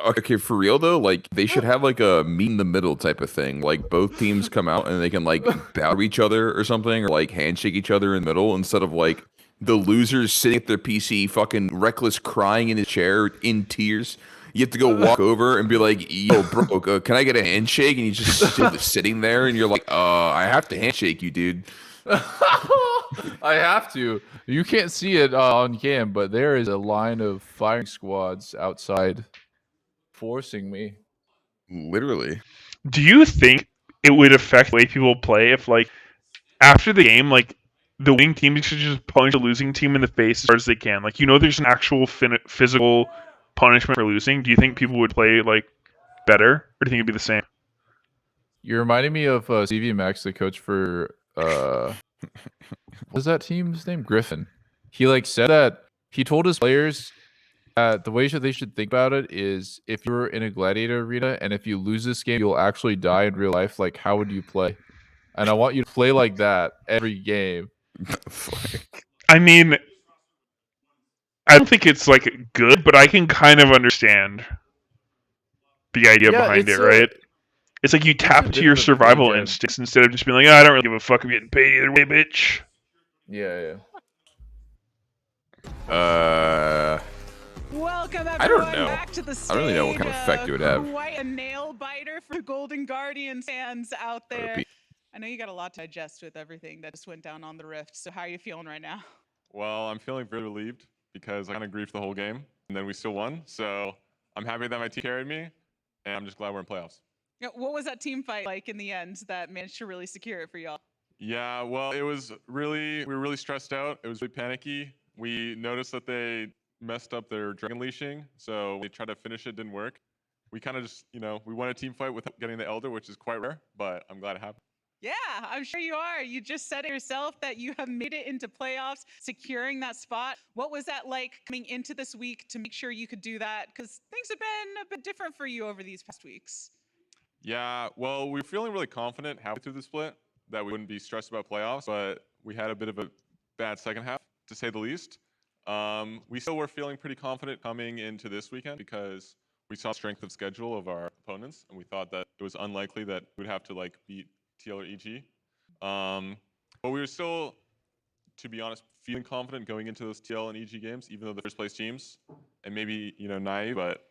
Okay, for real though, like they should have like a meet in the middle type of thing. Like both teams come out and they can like bow to each other or something, or like handshake each other in the middle instead of like the losers sitting at their PC, fucking reckless, crying in his chair in tears. You have to go walk over and be like, "Yo, bro, can I get a handshake?" And you just sitting there, and you're like, I have to handshake you, dude." I have to. You can't see it on cam, but there is a line of firing squads outside, forcing me. Literally. Do you think it would affect the way people play if, like, after the game, like, the winning team should just punch the losing team in the face as hard as they can? Like, there's an actual physical punishment for losing. Do you think people would play, like, better? Or do you think it'd be the same? You're reminding me of CV Max, the coach for what's that team's name? Griffin. He like said that he told his players the way they should think about it is if you're in a gladiator arena and if you lose this game, you'll actually die in real life. Like, how would you play? And I want you to play like that every game. I mean, I don't think it's, like, good, but I can kind of understand the idea behind it, right? It's like you tap into your survival instincts instead of just being like, I don't really give a fuck, I'm getting paid either way, bitch. Yeah. Welcome everyone I don't know. back to the stage. I don't really know what kind of effect it would have. Quite a nail biter for Golden Guardian fans out there. I know you got a lot to digest with everything that just went down on the Rift. So how are you feeling right now? Well, I'm feeling very relieved because I kind of griefed the whole game and then we still won. So I'm happy that my team carried me, and I'm just glad we're in playoffs. What was that team fight like in the end that managed to really secure it for y'all? Yeah, well, we were really stressed out. It was really panicky. We noticed that they messed up their dragon leashing, so we tried to finish it, didn't work. We kind of just, we won a team fight without getting the Elder, which is quite rare, but I'm glad it happened. Yeah, I'm sure you are. You just said it yourself that you have made it into playoffs, securing that spot. What was that like coming into this week to make sure you could do that? Because things have been a bit different for you over these past weeks. Yeah, well, we were feeling really confident halfway through the split that we wouldn't be stressed about playoffs, but we had a bit of a bad second half, to say the least. We still were feeling pretty confident coming into this weekend because we saw strength of schedule of our opponents, and we thought that it was unlikely that we'd have to beat TL or EG. But we were still, to be honest, feeling confident going into those TL and EG games, even though the first place teams, and maybe naive, but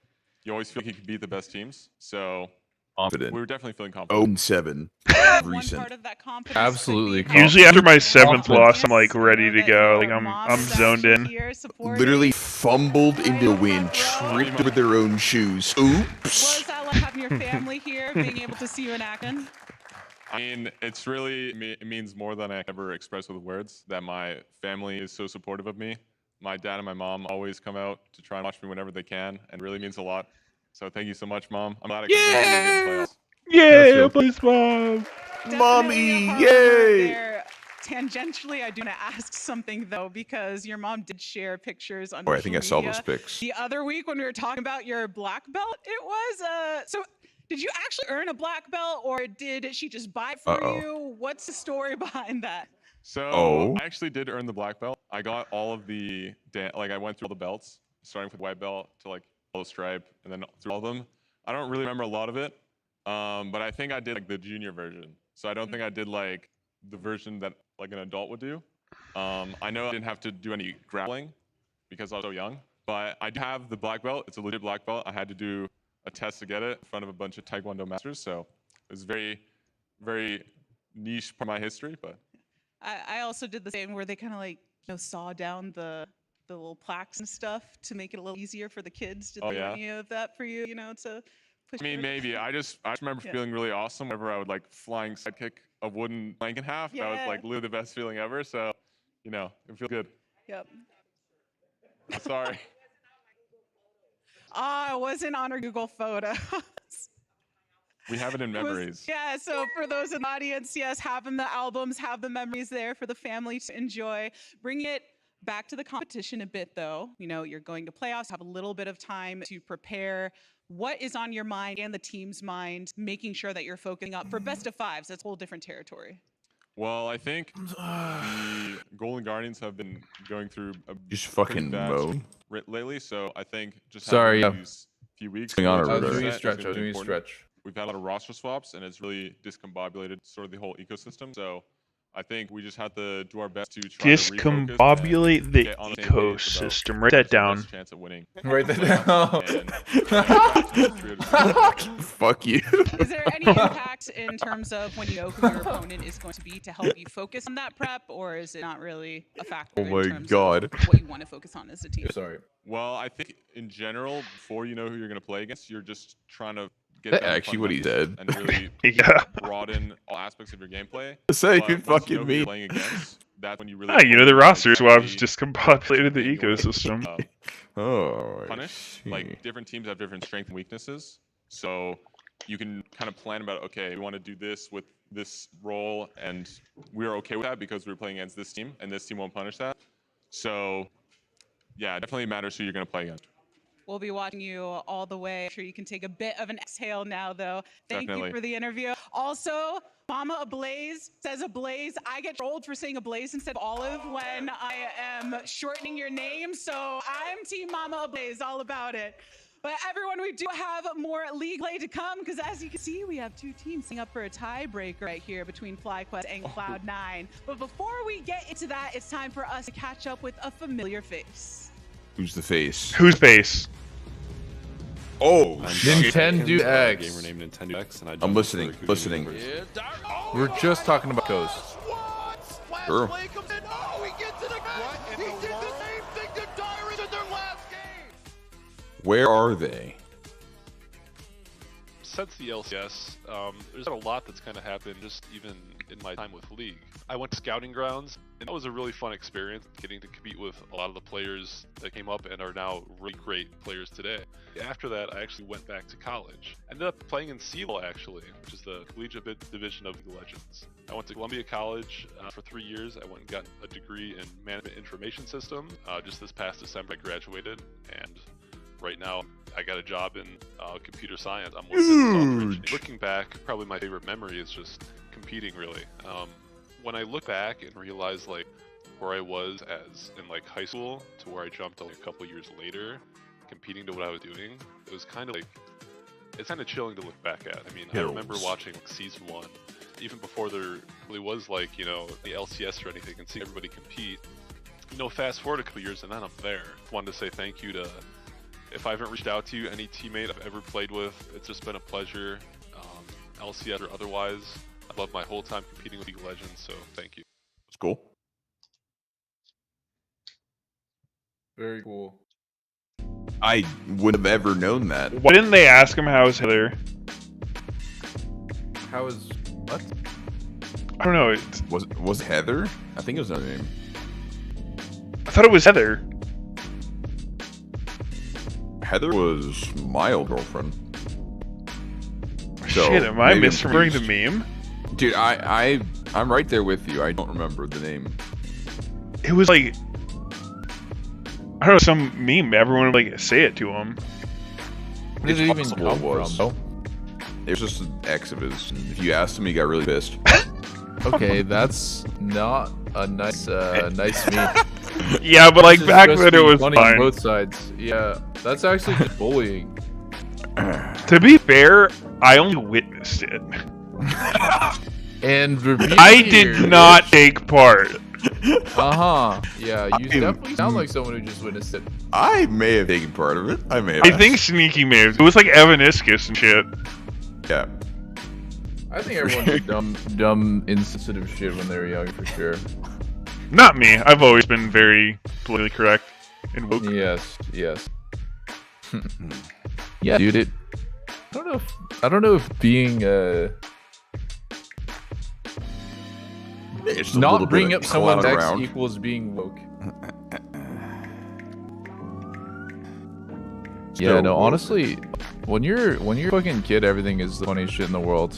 you always feel like you could beat the best teams. So confident. We were definitely feeling confident. 0-7. Recent. Absolutely. Usually after my 7th loss, I'm ready to go. Like I'm zoned in. Literally fumbled into a win, tripped over their own shoes. Oops. What is that like having your family here, being able to see you in action? I mean, it means more than I ever express with words that my family is so supportive of me. My dad and my mom always come out to try and watch me whenever they can, and it really means a lot. So thank you so much, Mom. I'm glad I could Yeah, please, Mom. Mommy, yay! Tangentially, I do want to ask something though, because your mom did share pictures on I think I saw media those pics. the other week when we were talking about your black belt. It was so. Did you actually earn a black belt, or did she just buy it for you? What's the story behind that? So I actually did earn the black belt. I got all of the I went through all the belts, starting with white belt to yellow stripe, and then through all of them. I don't really remember a lot of it, but I think I did the junior version. So I don't think I did the version that an adult would do. I know I didn't have to do any grappling because I was so young, but I do have the black belt. It's a legit black belt. I had to do a test to get it in front of a bunch of Taekwondo masters, so it was very, very niche part of my history, but I also did the same where they kind of like saw down the little plaques and stuff to make it a little easier for the kids. Did they do any of that for you? To push. I mean, maybe. I just remember feeling really awesome whenever I would like flying sidekick a wooden plank in half. That was like literally the best feeling ever. So, it feels good. Yep. Sorry. It wasn't on our Google Photos. We have it in memories. Yeah, so for those in the audience, yes, have them the albums, have the memories there for the family to enjoy. Bring it back to the competition a bit, though. You're going to playoffs, have a little bit of time to prepare. What is on your mind and the team's mind, making sure that you're focusing up for best of fives? That's a whole different territory. Well, I think the Golden Guardians have been going through a just fucking mow lately, so I think just sorry, these few weeks. I was doing a stretch. We've had a lot of roster swaps, and it's really discombobulated sort of the whole ecosystem. So I think we just have to do our best to try discombobulate the ecosystem. Write that down. Chance at winning. Write that down. Fuck you. Is there any impact in terms of when you know who your opponent is going to be to help you focus on that prep, or is it not really a factor? Oh my in terms god. Of what you want to focus on as a team? Sorry. Well, I think in general, before you know who you're going to play against, you're just trying to get that actually what he said. And really broaden all aspects of your gameplay. Say you fucking me. Playing against, that's when you really the roster swaps discombobulated the ecosystem. Punish. Like different teams have different strengths and weaknesses, so you can kind of plan about, okay, we want to do this with this role, and we're okay with that because we're playing against this team, and this team won't punish that. So, yeah, it definitely matters who you're going to play against. We'll be watching you all the way. I'm sure you can take a bit of an exhale now, though. Thank you for the interview. Also, Mama Ablaze says Ablaze. I get trolled for saying Ablaze instead of Olive when I am shortening your name. So I'm Team Mama Ablaze, all about it. But everyone, we do have more league play to come because as you can see, we have two teams sitting up for a tiebreaker right here between FlyQuest and Cloud9. But before we get into that, it's time for us to catch up with a familiar face. Who's the face? Whose face? Oh, Nintendo X. Gamer named Nintendo X, and I'm listening. We're just talking about Ghost. Sure. Oh, he gets it again. He did the same thing to Tyrant in their last game. Where are they? Since the LCS, there's been a lot that's kind of happened just even in my time with League. I went to Scouting Grounds, and that was a really fun experience, getting to compete with a lot of the players that came up and are now really great players today. After that, I actually went back to college. I ended up playing in CEVIL, actually, which is the collegiate division of League of Legends. I went to Columbia College for 3 years. I went and got a degree in Management Information System. Just this past December, I graduated, and right now, I got a job in computer science. I'm looking back, probably my favorite memory is just competing, really. When I look back and realize like where I was as in like high school to where I jumped like a couple years later, competing to what I was doing, it was kind of like, it's kind of chilling to look back at. I mean, I remember watching season 1, even before there really was like, the LCS or anything, and seeing everybody compete. Fast forward a couple years and then I'm there. Wanted to say thank you to, if I haven't reached out to you, any teammate I've ever played with, it's just been a pleasure, LCS or otherwise. I love my whole time competing with League of Legends, so thank you. It's cool. Very cool. I wouldn't have ever known that. Why didn't they ask him how is Heather? How is what? I don't know. Was it Heather? I think it was another name. I thought it was Heather. Heather was my old girlfriend. So shit, am I misremembering the meme? Dude, I'm right there with you. I don't remember the name. It was like, I don't know, some meme. Everyone would like say it to him. Where did it even come from? It was just an ex of his. If you asked him, he got really pissed. Okay, that's not a nice meme. Yeah, but like back then it was funny fine. On both sides. Yeah, that's actually just bullying. To be fair, I only witnessed it. And I did not take part. Yeah, you definitely sound like someone who just witnessed it. I may have taken part of it. I think Sneaky may have. It was like Evaniscus and shit. Yeah. I think everyone did dumb, insensitive shit when they were young, for sure. Not me. I've always been very politically correct and woke. Yes. Yeah, dude. I don't know if being not bringing up someone's ex equals being woke. Yeah, no, honestly, when you're a fucking kid, everything is the funniest shit in the world.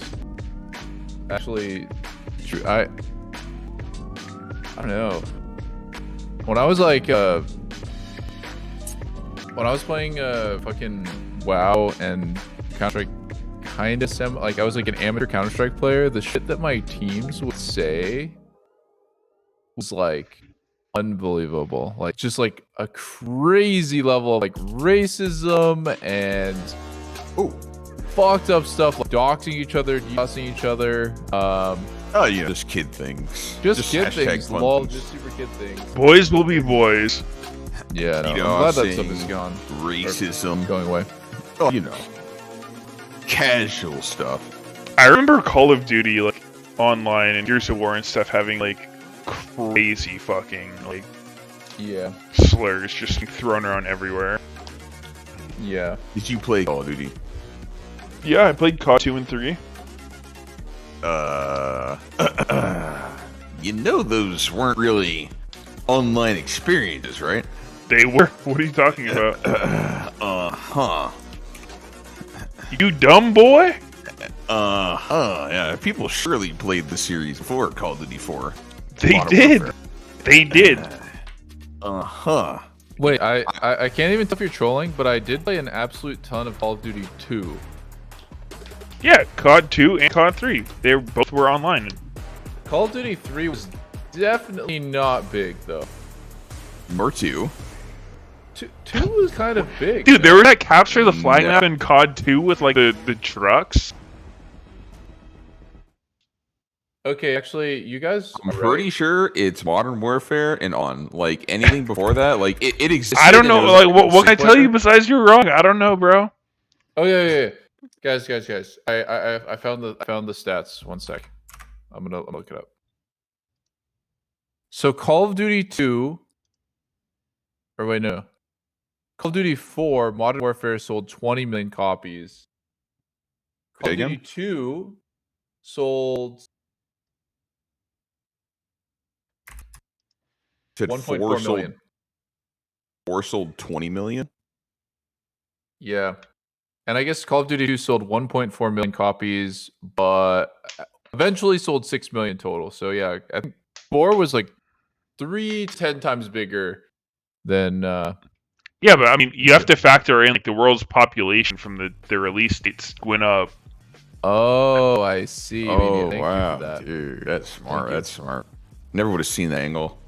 Actually, true. I don't know. When I was like, when I was playing fucking WoW and Counter-Strike, kind of like I was like an amateur Counter-Strike player, the shit that my teams would say was like unbelievable. Like just like a crazy level of like racism and fucked up stuff like doxing each other, doxing each other. Oh yeah, just kid things. Just kid things. Lol, just super kid things. Boys will be boys. Yeah, no, You know, I'm glad I'm that stuff is saying gone. Racism Going away. Oh, you know, casual stuff. I remember Call of Duty like online and Gears of War and stuff having like crazy fucking like slurs just thrown around everywhere. Yeah. Did you play Call of Duty? Yeah, I played COD 2 and 3. You know those weren't really online experiences, right? They were. What are you talking about? You dumb boy? Yeah, people surely played the series before Call of Duty 4. They did. They did. Wait, I can't even tell if you're trolling, but I did play an absolute ton of Call of Duty 2. Yeah, COD 2 and COD 3. They both were online. Call of Duty 3 was definitely not big, though. Or 2. 2 was kind of big. Dude, there was that capture the flag map in COD 2 with like the trucks. Okay, actually, you guys. I'm pretty sure it's Modern Warfare and on. Like anything before that, like it existed. I don't know. Like what can I tell you besides you're wrong? I don't know, bro. Oh yeah. Guys. I found the stats. One sec. I'm gonna look it up. So Call of Duty 2, or wait, no. Call of Duty 4, Modern Warfare sold 20 million copies. Call of Duty 2 sold 1.4 million. 4 sold 20 million? Yeah. And I guess Call of Duty 2 sold 1.4 million copies, but eventually sold 6 million total. So yeah, I think 4 was like 10 times bigger than Yeah, but I mean, you have to factor in like the world's population from the release dates went up. Oh, I see. Oh, Thank wow, you for that. dude, that's smart. That's smart. Never would have seen the angle.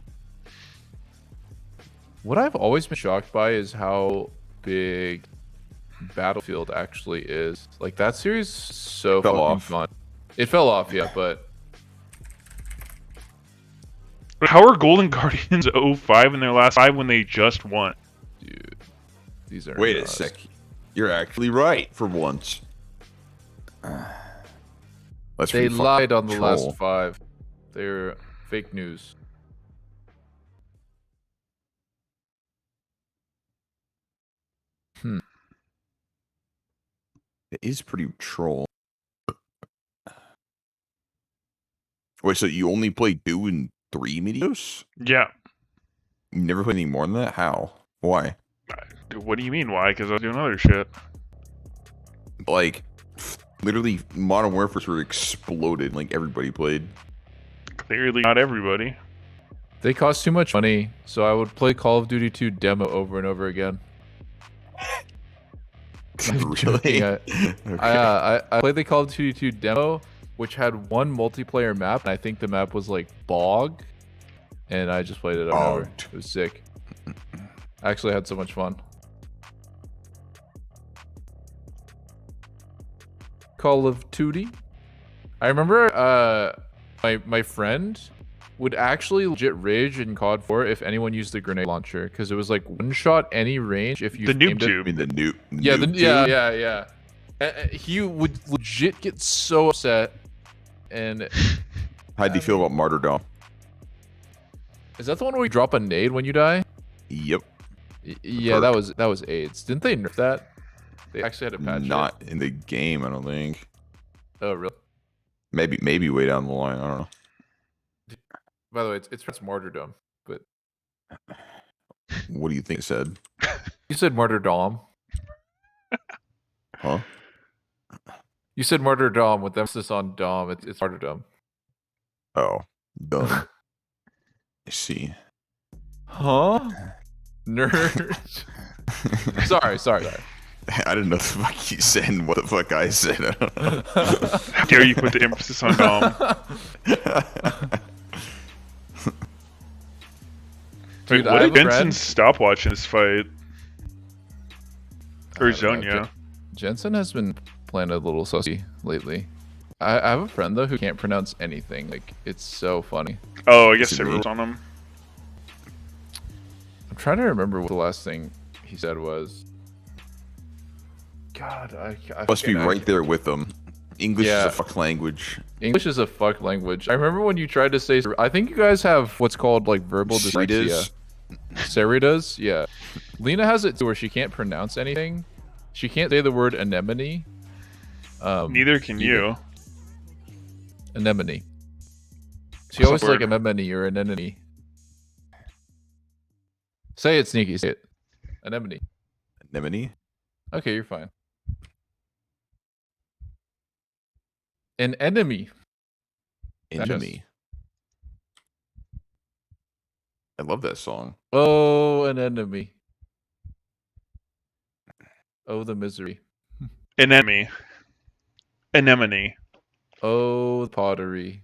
What I've always been shocked by is how big Battlefield actually is. Like that series is so fucking fun. It fell off, yeah, but how are Golden Guardians 05 in their last 5 when they just won? Dude, these are. Wait a sec. You're actually right for once. They lied on the last 5. They're fake news. It is pretty troll. Wait, so you only play 2 and 3 Meteos? Yeah. You never played any more than that? How? Why? What do you mean, why? Because I was doing other shit. Like, literally, Modern Warfare sort of exploded. Like, everybody played. Clearly not everybody. They cost too much money, so I would play Call of Duty 2 demo over and over again. Really? I played the Call of Duty 2 demo, which had one multiplayer map, and I think the map was like Bog, and I just played it over and over. It was sick. I actually had so much fun. Call of Duty. I remember my friend would actually legit rage in COD 4 if anyone used the grenade launcher, because it was like one shot any range if you the noob aimed it. tube. I mean the noob. Yeah, he would legit get so upset And how do you feel about Martyrdom? Is that the one where you drop a nade when you die? Yep. Yeah, that was AIDS. Didn't they nerf that? They actually had to patch Not in the game, I don't think. Oh, really? Maybe way down the line. I don't know. By the way, it's martyrdom, but what do you think it said? You said martyrdom. Huh? You said martyrdom with emphasis on dom. It's martyrdom. Oh, done. I see. Huh? Nerd. sorry. I didn't know the fuck you said and what the fuck I said. I don't know. How dare you put the emphasis on dom? Dude, wait, what did Jensen stop watching this fight? Or Zonia? Jensen has been playing a little sussy lately. I have a friend though who can't pronounce anything. Like, it's so funny. Oh, I guess servers on him. I'm trying to remember what the last thing he said was. God, I must be right there with them. English is a fuck language. English is a fuck language. I remember when you tried to say. I think you guys have what's called like verbal dyslexia. Sari does, yeah. Lena has it too, where she can't pronounce anything. She can't say the word anemone. Neither can you. Anemone. She always like anemone or anemone. Say it, Sneaky. Say it. Anemone. Anemone? Okay, you're fine. An enemy. Enemy. I love that song. Oh, an enemy. Oh, the misery. Anemone. Anemone. Oh, the pottery.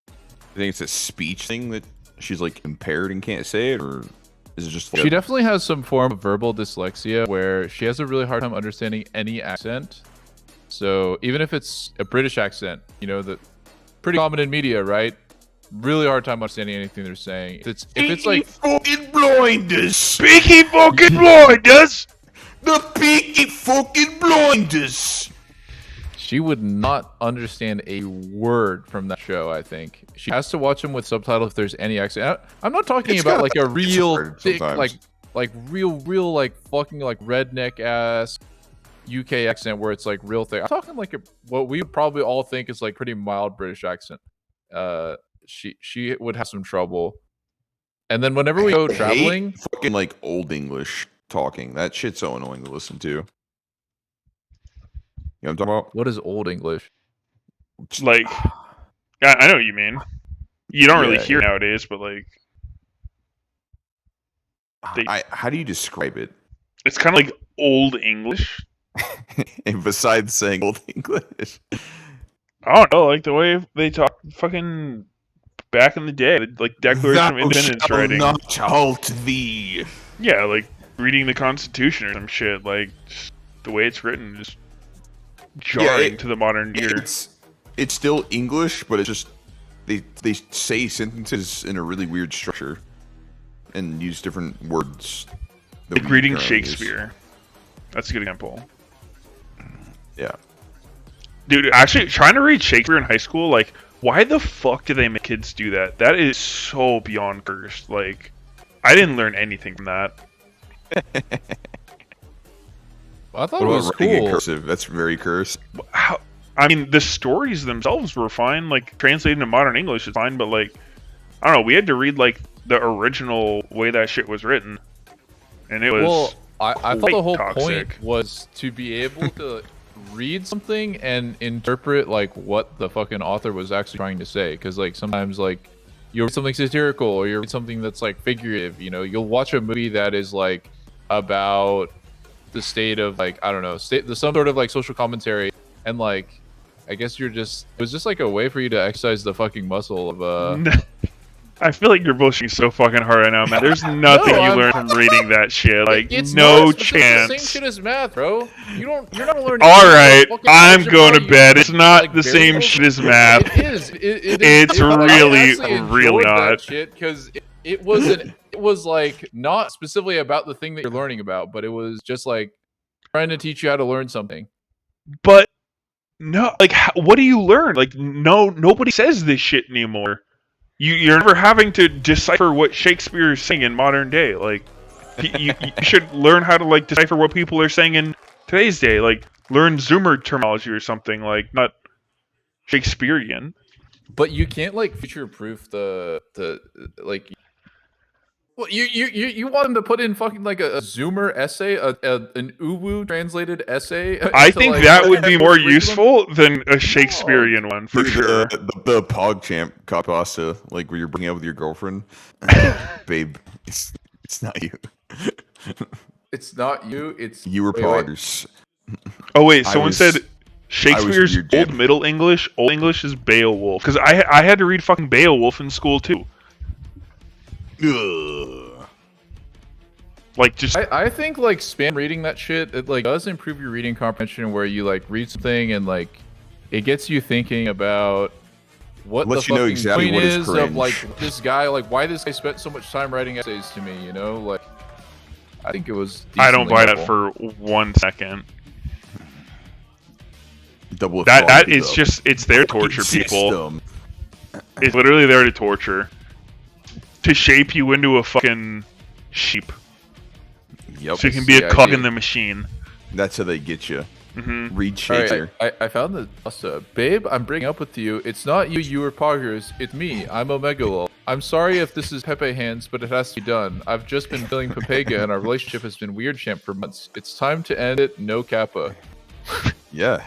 I think it's a speech thing that she's like impaired and can't say it, or is it just? She definitely has some form of verbal dyslexia where she has a really hard time understanding any accent. So even if it's a British accent, you know, that pretty common in media, right? Really hard time understanding anything they're saying. If it's like fucking blinders, Peaky fucking blinders, the Peaky fucking blinders. She would not understand a word from that show. I think she has to watch them with subtitles if there's any accent. I'm not talking about like a real thick, like real like fucking like redneck ass UK accent where it's like real thick. I'm talking like what we would probably all think is like pretty mild British accent. She would have some trouble. And then whenever we go traveling, fucking like old English talking. That shit's so annoying to listen to. You know what I'm talking about? What is old English? Like, I know what you mean. You don't really hear nowadays, but like, how do you describe it? It's kind of like old English. And besides saying old English, I don't know, like the way they talk, fucking back in the day, like Declaration of Independence writing. Not halt thee. Yeah, like reading the Constitution or some shit. Like just the way it's written is jarring to the modern ear. It's still English, but it's just they say sentences in a really weird structure and use different words. Like reading Shakespeare. That's a good example. Yeah. Dude, actually, trying to read Shakespeare in high school, like, why the fuck do they make kids do that? That is so beyond cursed. Like, I didn't learn anything from that. I thought it was cool. Cursive? That's very cursed. How? I mean, the stories themselves were fine. Like, translating to modern English is fine, but, like, I don't know. We had to read, like, the original way that shit was written. And it was... Well, I thought the whole toxic. point was to be able to read something and interpret like what the fucking author was actually trying to say, because like sometimes like you read something satirical or you read something that's like figurative, you know, you'll watch a movie that is like about the state of like, I don't know, some sort of like social commentary, and like I guess it was just like a way for you to exercise the fucking muscle of I feel like you're bullshitting so fucking hard right now, man. There's nothing you learn from reading that shit. Like, it's no chance. It's chance. the same shit as math, bro. You're not learning. All right, I'm going to bed. It's not like the same shit as math. It is. It's really not. Because it was like not specifically about the thing that you're learning about, but it was just like trying to teach you how to learn something. But No, like, what do you learn? Like, nobody says this shit anymore. You're never having to decipher what Shakespeare is saying in modern day. Like, you should learn how to like decipher what people are saying in today's day. Like, learn Zoomer terminology or something. Like, not Shakespearean. But you can't like future-proof the like. Well, you want him to put in fucking like a Zoomer essay, an Uwu translated essay? I think like, that would be more useful than a Shakespearean one for sure. The PogChamp pasta, like where you're bringing out with your girlfriend, babe. It's not you. It's not you. It's you were poggers. Oh wait, someone said Shakespeare's Old Middle English. Old English is Beowulf. Because I had to read fucking Beowulf in school too. Ugh. Like just I think like spam reading that shit, it like does improve your reading comprehension where you like read something and like it gets you thinking about what the fucking exactly point what is of like this guy, like why this guy spent so much time writing essays to me, you know? Like I think it was I don't buy helpful. that for 1 second. Double that is just it's there to torture people. It's literally there to torture. To shape you into a fucking sheep. Yep. So you can be a cog in the machine. That's how they get you. Mm-hmm. Read Shakespeare. Right, I found the pasta. Babe, I'm bringing up with you. It's not you were poggers. It's me. I'm Omegalol. I'm sorry if this is Pepe hands, but it has to be done. I've just been feeling Pepega and our relationship has been weird champ for months. It's time to end it. No kappa. Yeah.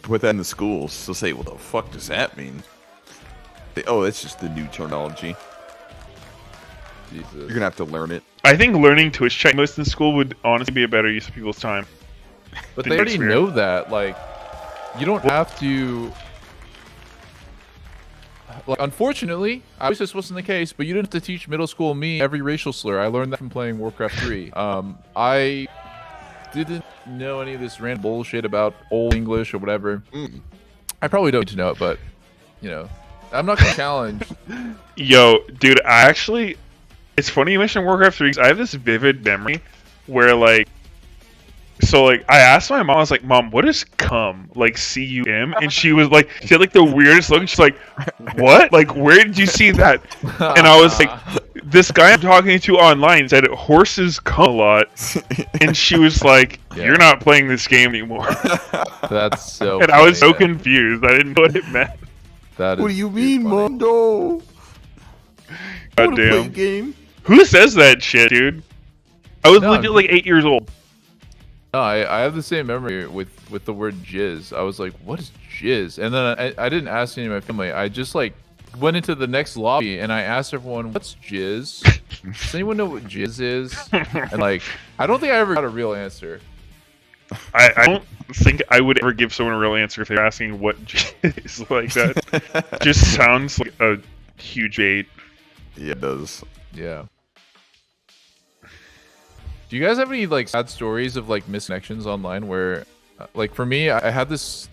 Put that in the schools. They'll say, what the fuck does that mean? Oh, that's just the new terminology. Jesus. You're gonna have to learn it. I think learning Twitch chat most in school would honestly be a better use of people's time. But they already know that. Like, you don't have to. Like, unfortunately, I wish this wasn't the case, but you didn't have to teach middle school me every racial slur. I learned that from playing Warcraft 3. I didn't know any of this random bullshit about Old English or whatever. I probably don't need to know it, but you know, I'm not gonna challenge. Yo, dude, I actually. It's funny you mentioned Warcraft 3 because I have this vivid memory where, like, so, like, I asked my mom, I was like, Mom, what is cum? Like, C-U-M? And she was like, she had, like, the weirdest look. She's like, what? Like, where did you see that? And I was like, this guy I'm talking to online said horses cum a lot. And she was like, you're not playing this game anymore. That's so And I was so confused. I didn't know what it meant. That is what do you mean, Mondo? Goddamn. Game? Who says that shit, dude? I was legit like 8 years old. No, I have the same memory with the word jizz. I was like, what is jizz? And then I didn't ask any of my family. I just like went into the next lobby and I asked everyone, what's jizz? Does anyone know what jizz is? And like, I don't think I ever got a real answer. I don't think I would ever give someone a real answer if they're asking what jizz is like that. Just sounds like a huge bait. Yeah, it does. Yeah. Do you guys have any like sad stories of like misconnections online where, like for me, I had this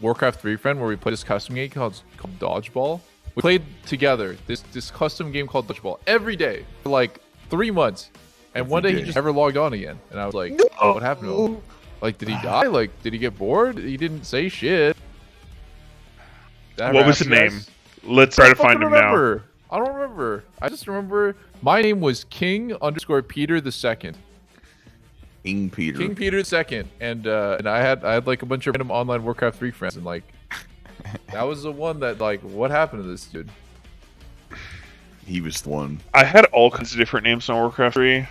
Warcraft 3 friend where we played this custom game called Dodgeball. We played together this custom game called Dodgeball every day for like 3 months, and one day he just never logged on again, and I was like, no! What happened to him? Like, did he die? Like, did he get bored? He didn't say shit. What was the name? Let's try to find him now. I don't remember. I just remember my name was King_Peter II. King Peter. King Peter II, and I had like a bunch of random online Warcraft 3 friends, and like that was the one that like what happened to this dude? He was the one. I had all kinds of different names on Warcraft 3.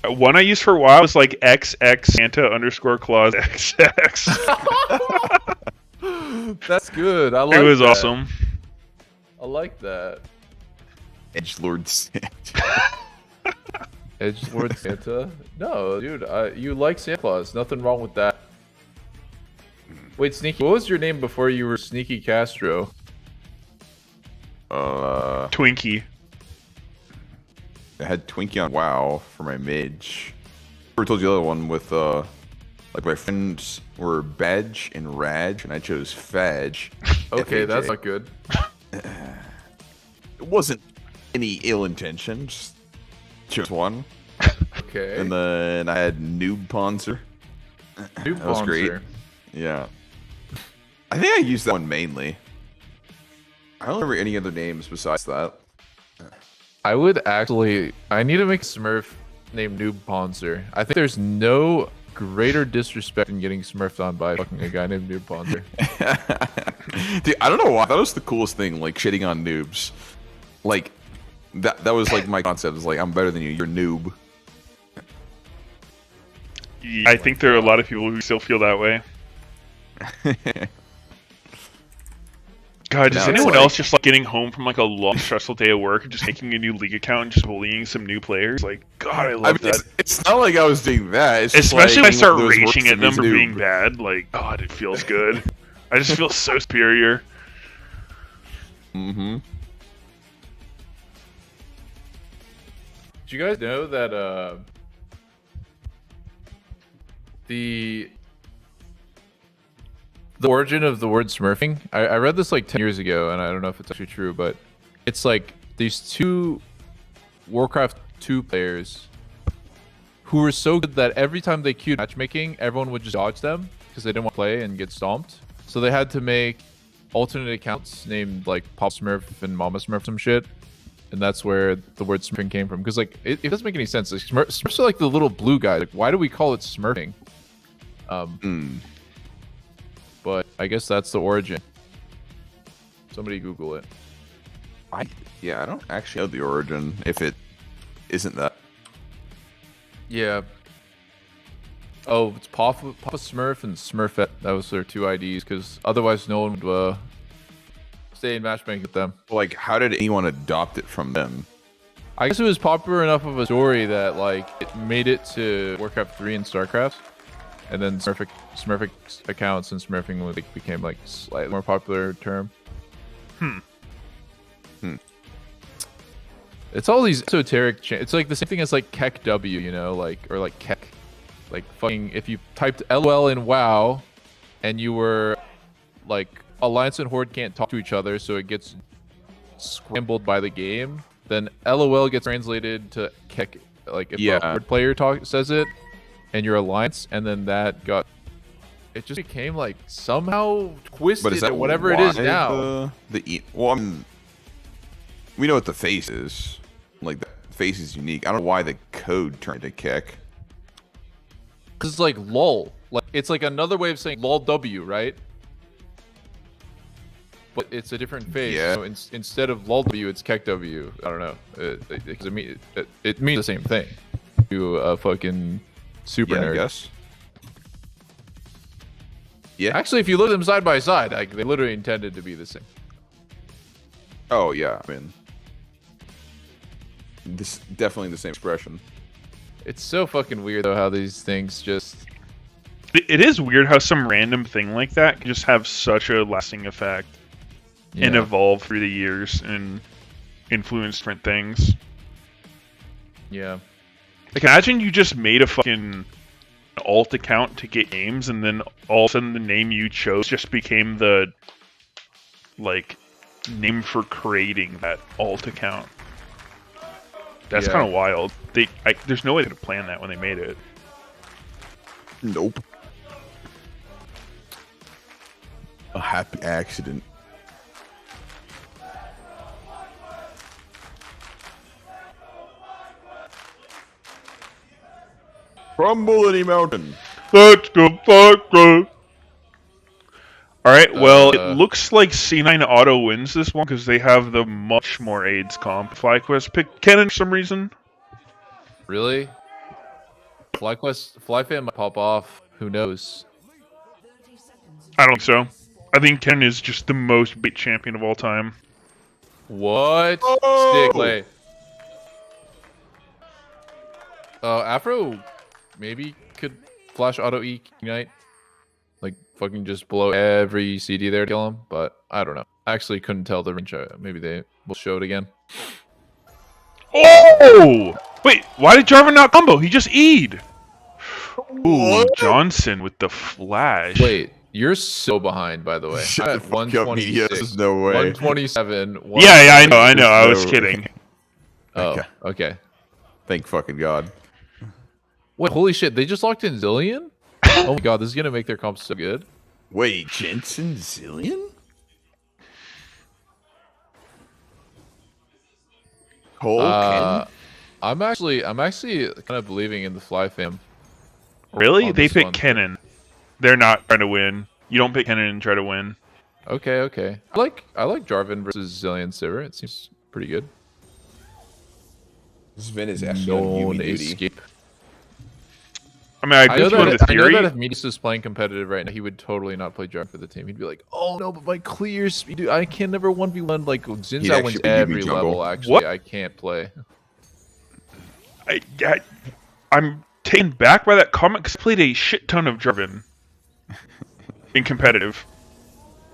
One I used for a while was like XX Santa_Claus XX. That's good. I like it. Was that. Awesome. I like that. Edgelord Santa. Edgelord Santa? No, dude. You like Santa Claus. Nothing wrong with that. Wait, Sneaky. What was your name before you were Sneaky Castro? Twinkie. I had Twinkie on WoW for my mage. I told you the other one with like my friends were Badge and Raj, and I chose Fadge. Okay, that's not good. It wasn't any ill intention, just chose one. Okay. And then I had Noob Ponzer. Noob That was great. Ponzer. Yeah. I think I used that one mainly. I don't remember any other names besides that. I would actually. I need to make a Smurf named Noob Ponzer. I think there's no greater disrespect than getting smurfed on by fucking a guy named Noob Ponzer. Dude, I don't know why. That was the coolest thing, like shitting on noobs. Like that was like my concept. It was like, I'm better than you. You're a noob. I think there are a lot of people who still feel that way. God, does anyone else just like getting home from like a long stressful day of work and just making a new league account and just bullying some new players? Like, God, I love that. It's not like I was doing that. It's especially like if I start raging at them for being noob. bad. Like, God, it feels good. I just feel so superior. Mm-hmm. Did you guys know that the origin of the word smurfing? I read this like 10 years ago, and I don't know if it's actually true, but it's like these two Warcraft 2 players who were so good that every time they queued matchmaking, everyone would just dodge them because they didn't want to play and get stomped. So they had to make alternate accounts named like Pop Smurf and Mama Smurf, some shit. And that's where the word smurfing came from. Because like it doesn't make any sense. Like, Smurfs are like the little blue guy. Like, why do we call it smurfing? But I guess that's the origin. Somebody Google it. Yeah, I don't actually know the origin if it isn't that. Yeah. Oh, it's Papa Smurf and Smurfette. That was their two IDs, because otherwise no one would stay in matchmaking with them. Like, how did anyone adopt it from them? I guess it was popular enough of a story that like it made it to Warcraft 3 and StarCraft, and then Smurfic accounts and smurfing like became like slightly more popular term. It's all these esoteric. It's like the same thing as like Kek W, you know, like or like Kek, like fucking. If you typed LOL in WoW, and you were like Alliance and Horde can't talk to each other, so it gets scrambled by the game. Then LOL gets translated to Kek, like if a Horde player says it, and your Alliance, and then that got. It just became like somehow twisted, But is that or whatever it is now. Well, I mean, we know what the face is. Like the face is unique. I don't know why the code turned to Kek. Because it's like lol. Like it's like another way of saying lol W, right? But it's a different face. Yeah. So instead of lol W, it's Kek W. I don't know. Because it means the same thing. You a fucking super nerd. I guess. Yeah. Actually, if you look at them side by side, like they literally intended to be the same. Oh yeah, I mean, this definitely the same expression. It's so fucking weird though how these things just. It is weird how some random thing like that can just have such a lasting effect and evolve through the years and influence different things. Yeah. Like imagine you just made a fucking alt account to get games, and then all of a sudden the name you chose just became the like name for creating that alt account. That's kind of wild. There's no way to plan that when they made it. Nope. A happy accident. Crumble any mountain. Let's go, fuck go. Alright, well, it looks like C9 Auto wins this one because they have the much more AIDS comp. FlyQuest picked Kennen for some reason. Really? FlyFan might pop off. Who knows? I don't think so. I think Kennen is just the most bait champion of all time. What? Oh! Stick play. Afro maybe could flash auto E Ignite. Like fucking just blow every CD there to kill him, but I don't know. I actually couldn't tell the range. Maybe they will show it again. Oh! Wait, why did Jarvan not combo? He just E'd. Ooh, Johnson with the flash. Wait, you're so behind, by the way. I'm at 126. There's no way. 127. Yeah, I know. I was kidding. Oh, okay. Thank fucking God. Wait, holy shit! They just locked in Zillion. Oh my God, this is gonna make their comp so good. Wait, Jensen Zillion? I'm actually kind of believing in the Fly fam. Really? on They this pick one. Kennen. They're not trying to win. You don't pick Kennen and try to win. Okay. I like Jarvan versus Zillion Sivir. It seems pretty good. Sven is actually on Yumi duty. Escape. I mean, I agree with you on the theory. I know that if Meteos was playing competitive right now, he would totally not play Jarvan for the team. He'd be like, "Oh no, but my clear speed, dude, I can never 1v1 like Xin Zhao wins every level. Actually, What? I can't play." I'm taken back by that comment because I played a shit ton of Jarvan in competitive.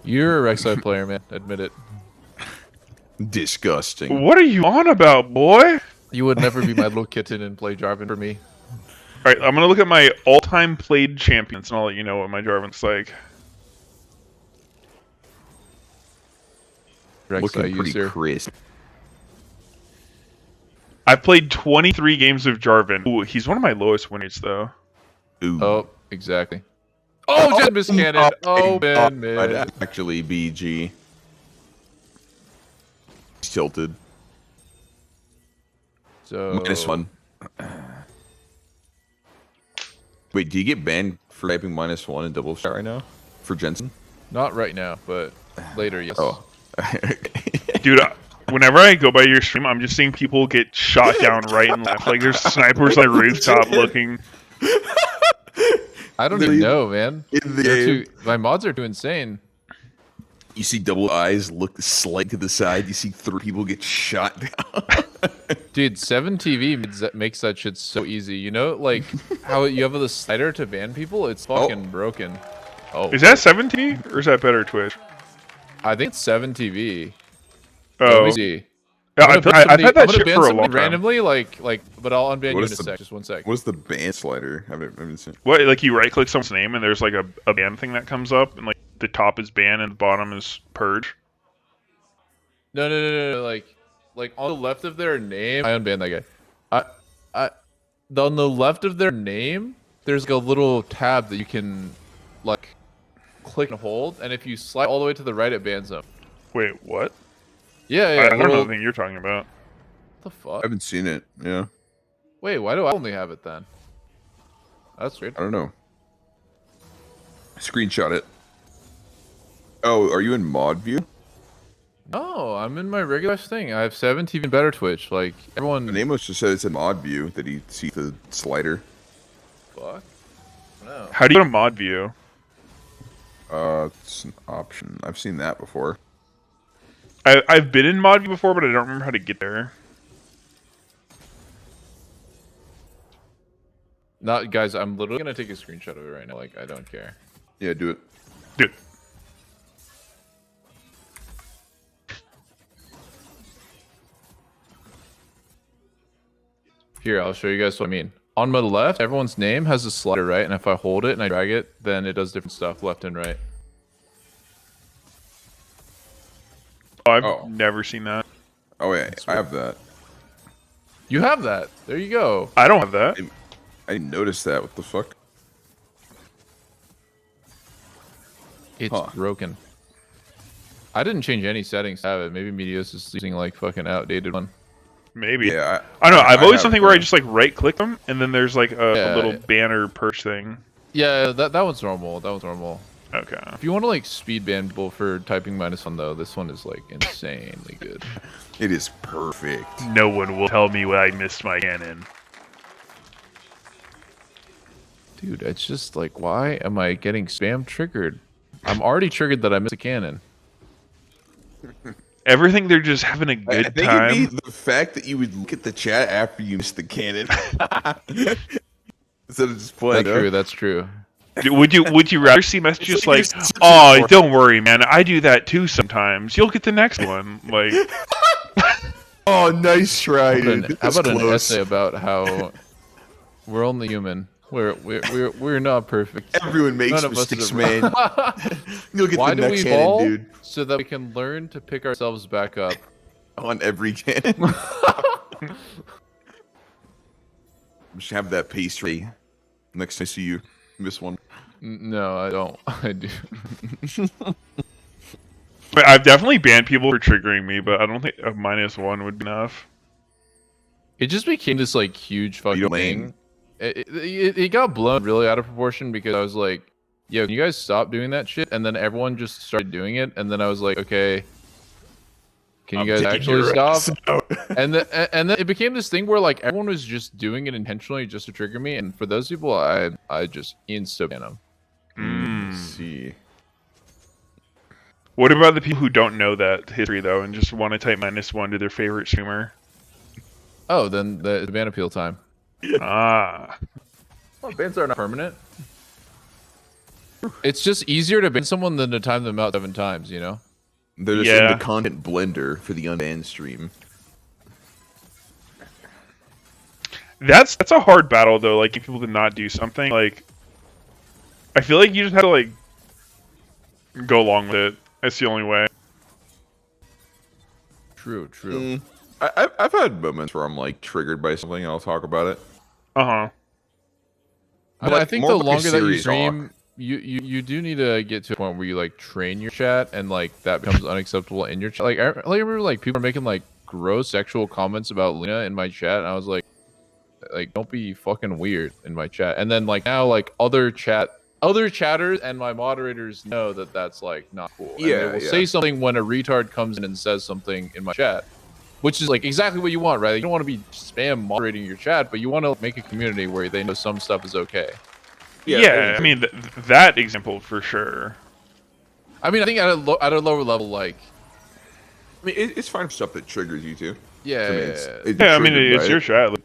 You're a Rek'Sai player, man. Admit it. Disgusting. What are you on about, boy? You would never be my little kitten and play Jarvan for me. Alright, I'm gonna look at my all-time played champions and I'll let you know what my Jarvan's like. Looking pretty crisp. I've played 23 games of Jarvan. Ooh, he's one of my lowest win rates, though. Ooh. Oh, exactly. Oh, Jen missed cannon. Oh, man, man. I'd actually BG. He's tilted. So -1. Wait, do you get banned for typing -1 in double shot right now? For Jensen? Not right now, but later, yes. Oh. Dude, whenever I go by your stream, I'm just seeing people get shot down right and left. Like, there's snipers on the rooftop looking. I don't even know, man. In the game. My mods are too insane. You see double eyes look slight to the side. You see 3 people get shot down. Dude, 7TV makes that shit so easy. You know, like how you have the slider to ban people? It's fucking broken. Oh, Is that 7TV or is that better Twitch? I think it's 7TV. Oh. Let me see. Yeah, I've had that shit for a long time. Randomly, but I'll unban you in a sec. Just one sec. What's the ban slider? I haven't seen. What, like you right-click someone's name and there's like a ban thing that comes up and like the top is ban and the bottom is purge? No. Like on the left of their name, I unbanned that guy. On the left of their name, there's like a little tab that you can like click and hold, and if you slide all the way to the right, it bans them. Wait, what? Yeah. I don't know the thing you're talking about. What the fuck? I haven't seen it. Yeah. Wait, why do I only have it then? That's weird. I don't know. Screenshot it. Oh, are you in mod view? No, I'm in my regular thing. I have 7TV and better Twitch. Like everyone. Amos just said it's in mod view that he sees the slider. Fuck. No. How do you go to mod view? It's an option. I've seen that before. I've been in mod view before, but I don't remember how to get there. Not guys. I'm literally gonna take a screenshot of it right now. Like I don't care. Yeah, do it. Dude. Here, I'll show you guys what I mean. On my left, everyone's name has a slider, right? And if I hold it and I drag it, then it does different stuff left and right. Oh, I've never seen that. Oh, yeah, I have that. You have that. There you go. I don't have that. I didn't notice that. What the fuck? It's broken. I didn't change any settings to have it. Maybe Meteos is using like fucking outdated one. Maybe. Yeah, I don't know. I've always something where I just like right click them and then there's like a little Yeah. banner perch thing. Yeah, that one's normal. That one's normal. Okay. If you want to like speed ban people for typing -1 though, this one is like insanely good. It is perfect. No one will tell me when I missed my cannon. Dude, it's just like, why am I getting spam triggered? I'm already triggered that I missed a cannon. Everything they're just having a good I think time. it'd be the fact that you would look at the chat after you missed the cannon. Instead of just playing. That's true, that's true. Dude, would you rather see messages like, "Oh, don't worry, man. I do that too sometimes. You'll get the next one." Like, oh, nice try, dude. How about an essay about how we're only human? We're not perfect. Everyone makes None of us mistakes, are- man. You'll get Why the do next we cannon, evolve? dude. So that we can learn to pick ourselves back up. On every cannon. Just have that pace ready. Next time I see you miss one. No, I don't. I do. But I've definitely banned people for triggering me, but I don't think a -1 would be enough. It just became this like huge fucking thing. It got blown really out of proportion because I was like, yo, can you guys stop doing that shit? And then everyone just started doing it, and then I was like, okay, can you guys actually stop? And then it became this thing where like everyone was just doing it intentionally just to trigger me, and for those people, I just insta-ban them. See. What about the people who don't know that history though and just want to type -1 to their favorite streamer? Oh, then the ban appeal time. Ah. Well, bans are not permanent. It's just easier to ban someone than to time them out 7 times, you know? They're just in the content blender for the unbanned stream. That's a hard battle though, like if people to not do something. Like I feel like you just have to like go along with it. That's the only way. True. I've had moments where I'm like triggered by something and I'll talk about it. Uh-huh. I think the longer that you stream, you do need to get to a point where you like train your chat and like that becomes unacceptable in your chat. Like I remember like people are making like gross sexual comments about Lena in my chat, and I was like don't be fucking weird in my chat. And then like now like other chatters and my moderators know that that's like not cool. And they will say something when a retard comes in and says something in my chat, which is like exactly what you want, right? You don't want to be spam moderating your chat, but you want to make a community where they know some stuff is okay. Yeah, I mean that example for sure. I mean, I think at a lower level, like, I mean, it's fine for stuff that triggers you too. Yeah, I mean, it's your chat. Like,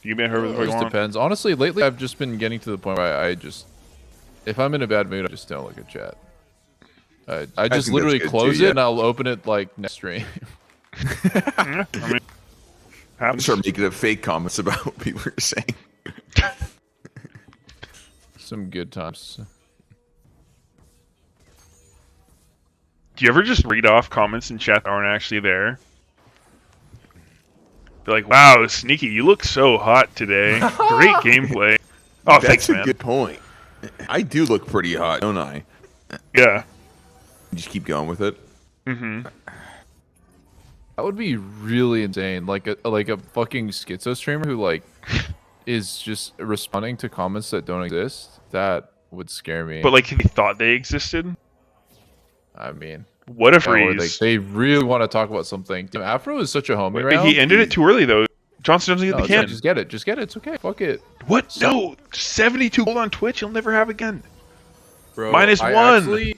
you been heard it just depends. Honestly, lately I've just been getting to the point where I just, if I'm in a bad mood, I just don't look at chat. I just literally close it and I'll open it like next stream. I mean, start making up fake comments about what people are saying. Some good times. Do you ever just read off comments in chat that aren't actually there? Be like, wow, Sneaky, you look so hot today. Great gameplay. Oh, thanks, man. That's a good point. I do look pretty hot, don't I? Yeah. You just keep going with it. Mm-hmm. That would be really insane. Like a fucking schizo streamer who like is just responding to comments that don't exist. That would scare me. But like, he thought they existed. I mean, what a freeze! Like, they really want to talk about something. Damn, Afro is such a homie right now. He ended it too early though. Johnson doesn't get the can. Just get it. Just get it. It's okay. Fuck it. What? No, 72 gold on Twitch. He'll never have again. Bro, -1.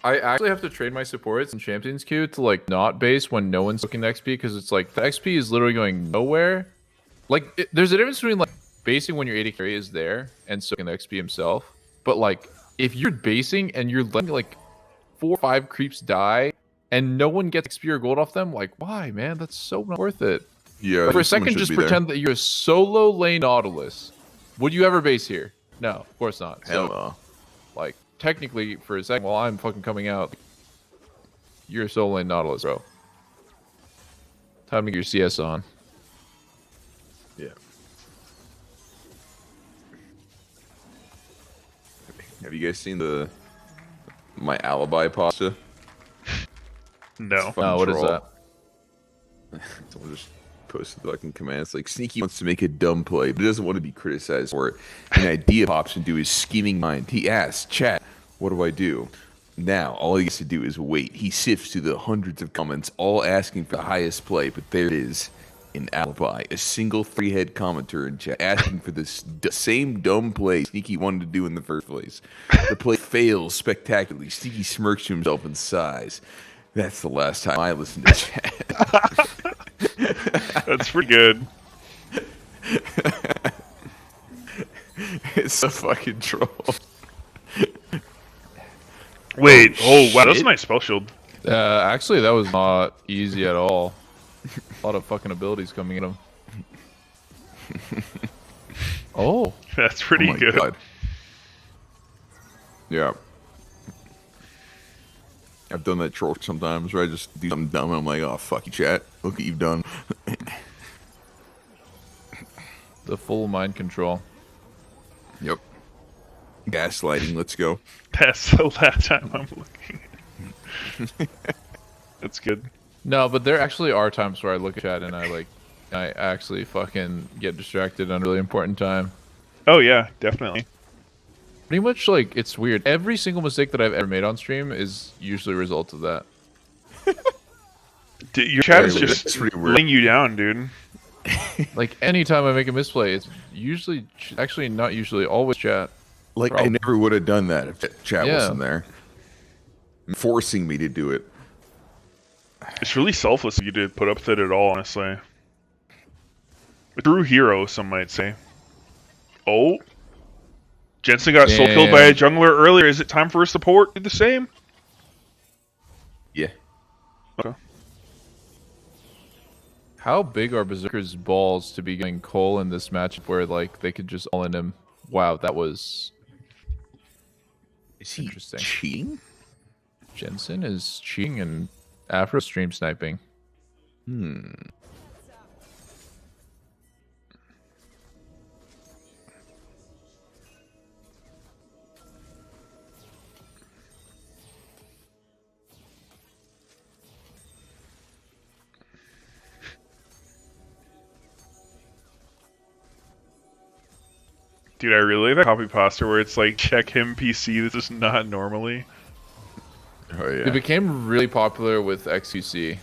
I actually have to trade my supports in Champions Queue to like not base when no one's looking XP because it's like the XP is literally going nowhere. Like there's a difference between like basing when your AD carry is there and soaking the XP himself. But like if you're basing and you're letting like 4 or 5 creeps die and no one gets XP or gold off them, like why, man? That's so not worth it. Yeah. For a second, just pretend that you're a solo lane Nautilus. Would you ever base here? No, of course not. Hell no. Like technically, for a second, while I'm fucking coming out, you're a solo lane Nautilus, bro. Time to get your CS on. Yeah. Have you guys seen my alibi pasta? No. No, what is that? Someone just posted the fucking comments like Sneaky wants to make a dumb play, but he doesn't want to be criticized for it. An idea pops into his scheming mind. He asks, chat, what do I do? Now, all he has to do is wait. He sifts through the hundreds of comments, all asking for the highest play, but there it is. In alibi, a single 3-head commenter in chat asking for this same dumb play Sneaky wanted to do in the first place. The play fails spectacularly. Sneaky smirks to himself and sighs. That's the last time I listened to chat. That's pretty good. It's a fucking troll. Wait, oh wow, that's a nice spell shield. Actually, that was not easy at all. A lot of fucking abilities coming at him. Oh, that's pretty good. God. Yeah. I've done that troll sometimes where I just do something dumb and I'm like, oh, fuck you, chat. Look what you've done. The full mind control. Yep. Gaslighting. Let's go. That's the last time I'm looking. That's good. No, but there actually are times where I look at chat and I actually fucking get distracted on a really important time. Oh yeah, definitely. Pretty much like it's weird. Every single mistake that I've ever made on stream is usually a result of that. Dude, your chat is just laying you down, dude. Like anytime I make a misplay, it's usually actually not usually always chat. Like I never would have done that if chat Yeah. wasn't there, forcing me to do it. It's really selfless of you to put up with it at all, honestly. A true hero, some might say. Oh. Jensen got soul killed by a jungler earlier. Is it time for a support to do the same? Yeah. Okay. How big are Berserker's balls to be getting Cole in this matchup where like they could just all in him? Wow, that was interesting. Cheating? Jensen is cheating and Afro stream sniping. Dude, I really like that copy pasta where it's like, check him PC, this is not normally. Oh yeah. It became really popular with XQC.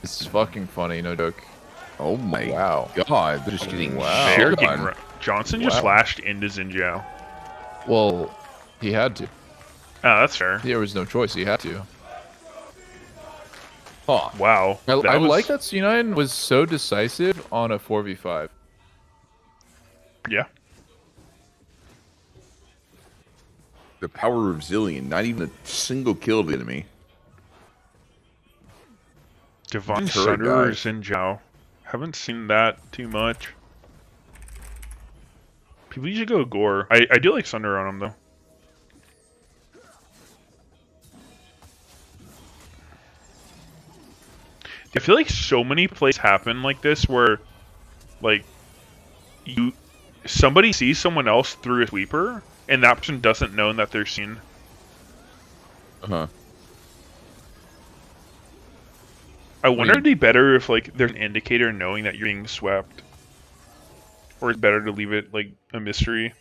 It's fucking funny, no joke. Oh my god. They're just getting They're getting Johnson just flashed into Xin Zhao. Well, he had to. Oh, that's fair. There was no choice, he had to. Oh, wow. I like that C9 was so decisive on a 4v5. Yeah. The power of Zillion, not even a single kill to the enemy. Divine Turret Sunder or guy. Xin Zhao. Haven't seen that too much. People usually go Gore. I do like Sunder on him though. I feel like so many plays happen like this where, like, somebody sees someone else through a sweeper, and that person doesn't know that they're seen. Uh-huh. I wonder if it'd be better if, like, there's an indicator knowing that you're being swept. Or it's better to leave it, like, a mystery.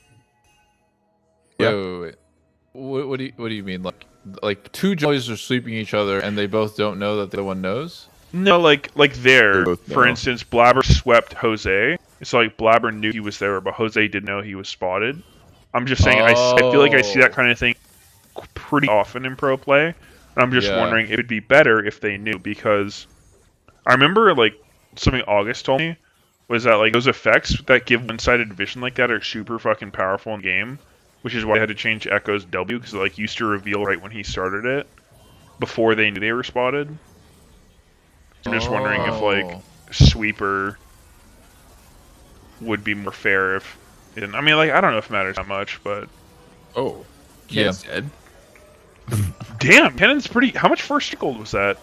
Yeah. Wait. What do you mean? Like two jollies are sleeping each other and they both don't know that the other one knows? No, like there, both for know. instance, Blabber swept Jose. So, like, Blabber knew he was there, but Jose didn't know he was spotted. I'm just saying, I feel like I see that kind of thing pretty often in pro play. And I'm just wondering if it would be better if they knew, because I remember, like, something August told me was that, like, those effects that give one-sided vision like that are super fucking powerful in game, which is why I had to change Echo's W, because it, like, used to reveal right when he started it, before they knew they were spotted. So I'm just wondering if, like, Sweeper would be more fair if... I mean, like, I don't know if it matters that much, but... Oh. Yeah. Dead? Damn, Cannon's pretty... How much first gold was that?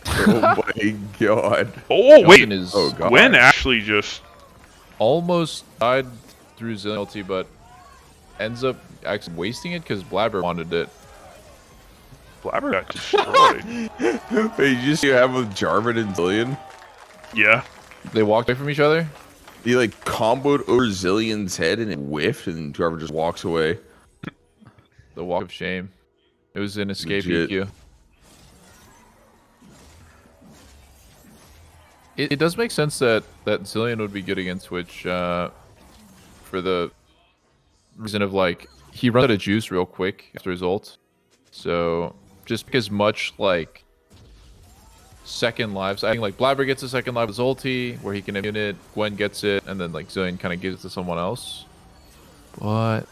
Oh my god. Oh, wait! Oh god. Gwen actually just... Almost died through Zillion, but ends up actually wasting it because Blabber wanted it. Blabber got destroyed. Wait, you just have with Jarvan and Zillion? Yeah. They walked away from each other? He like comboed over Zillion's head and it whiffed and Jarvan just walks away. The walk of shame. It was an escape Legit. EQ. It does make sense that Zillion would be good against Twitch for the reason of, like, he runs out of juice real quick after his ult. So just because much like second lives, I think like Blabber gets a second life with his ulti where he can immune it, Gwen gets it, and then like Zillion kind of gives it to someone else. But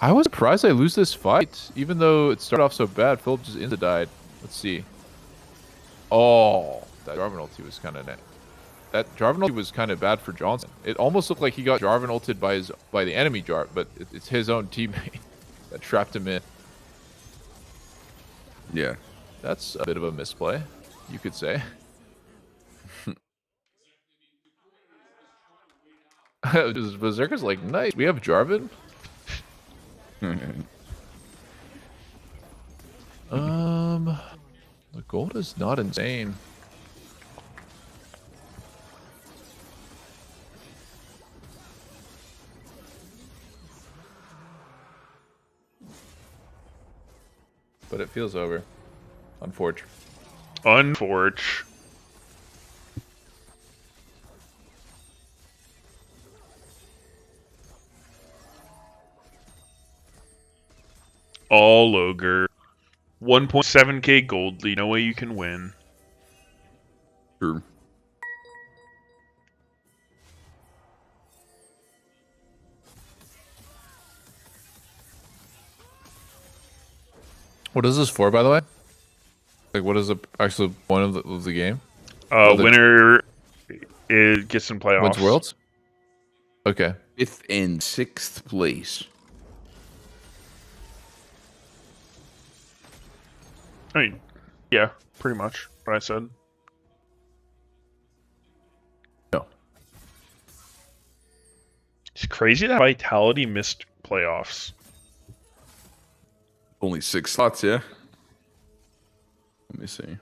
I was surprised I lose this fight, even though it started off so bad. Philip just insta died. Let's see. Oh, that Jarvan ulti was kind of that Jarvan ulti was kind of bad for Johnson. It almost looked like he got Jarvan ulted by the enemy Jarvan, but it's his own teammate that trapped him in. Yeah. That's a bit of a misplay, you could say. Berserker's like, nice, we have Jarvan? The gold is not insane. But it feels over. Unfortunate. Unforge. All ogre. 1.7k gold lead. No way you can win. True. What is this for, by the way? Like, what is the actual point of the game? Winner gets some playoffs. Wins Worlds? Okay. 5th and 6th place. I mean, yeah, pretty much what I said. No. It's crazy that Vitality missed playoffs. Only 6 slots, yeah. Let me see.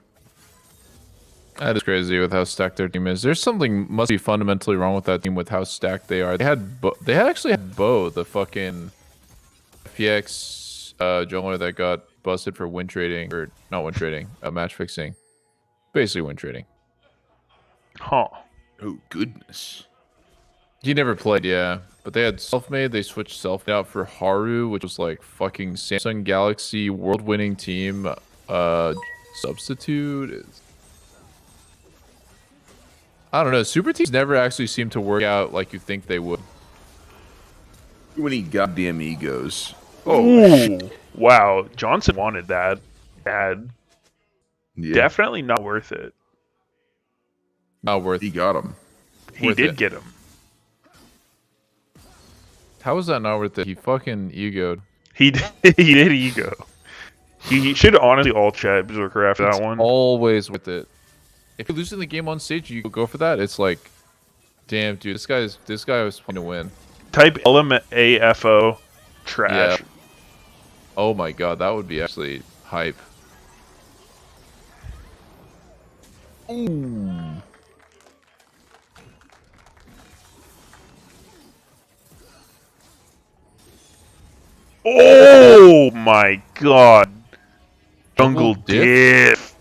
That is crazy with how stacked their team is. There's something must be fundamentally wrong with that team with how stacked they are. They actually had Bo, the fucking FPX jungler that got busted for win trading, or not win trading, match fixing. Basically win trading. Huh. Oh goodness. He never played, yeah. But they had Selfmade. They switched Selfmade out for Haru, which was like fucking Samsung Galaxy world-winning team substitute. I don't know. Super teams never actually seem to work out like you think they would. Too many goddamn egos. Oh, wow. Johnson wanted that bad. Yeah. Definitely not worth it. Not worth. He got him. He did get him. How is that not worth it? He fucking egoed. He did ego. He should honestly all chat Berserker after that one. Always worth it. If you're losing the game on stage, you go for that. It's like, damn, dude, this guy was playing to win. Type LMAFO trash. Yeah. Oh my god, that would be actually hype. Ooh. Oh my god. Jungle diff.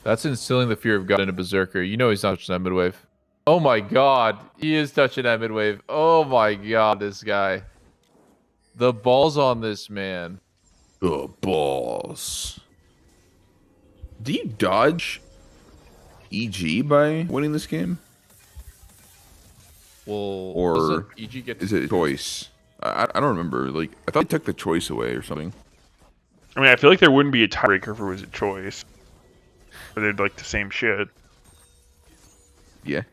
That's instilling the fear of God in a Berserker. You know he's not touching that mid wave. Oh my god, he is touching that mid wave. Oh my god, this guy. The balls on this man. The balls. Do you dodge EG by winning this game? Well, or EG get is it a choice? I don't remember. Like, I thought they took the choice away or something. I mean, I feel like there wouldn't be a tiebreaker if it was a choice. But they'd like the same shit. Yeah.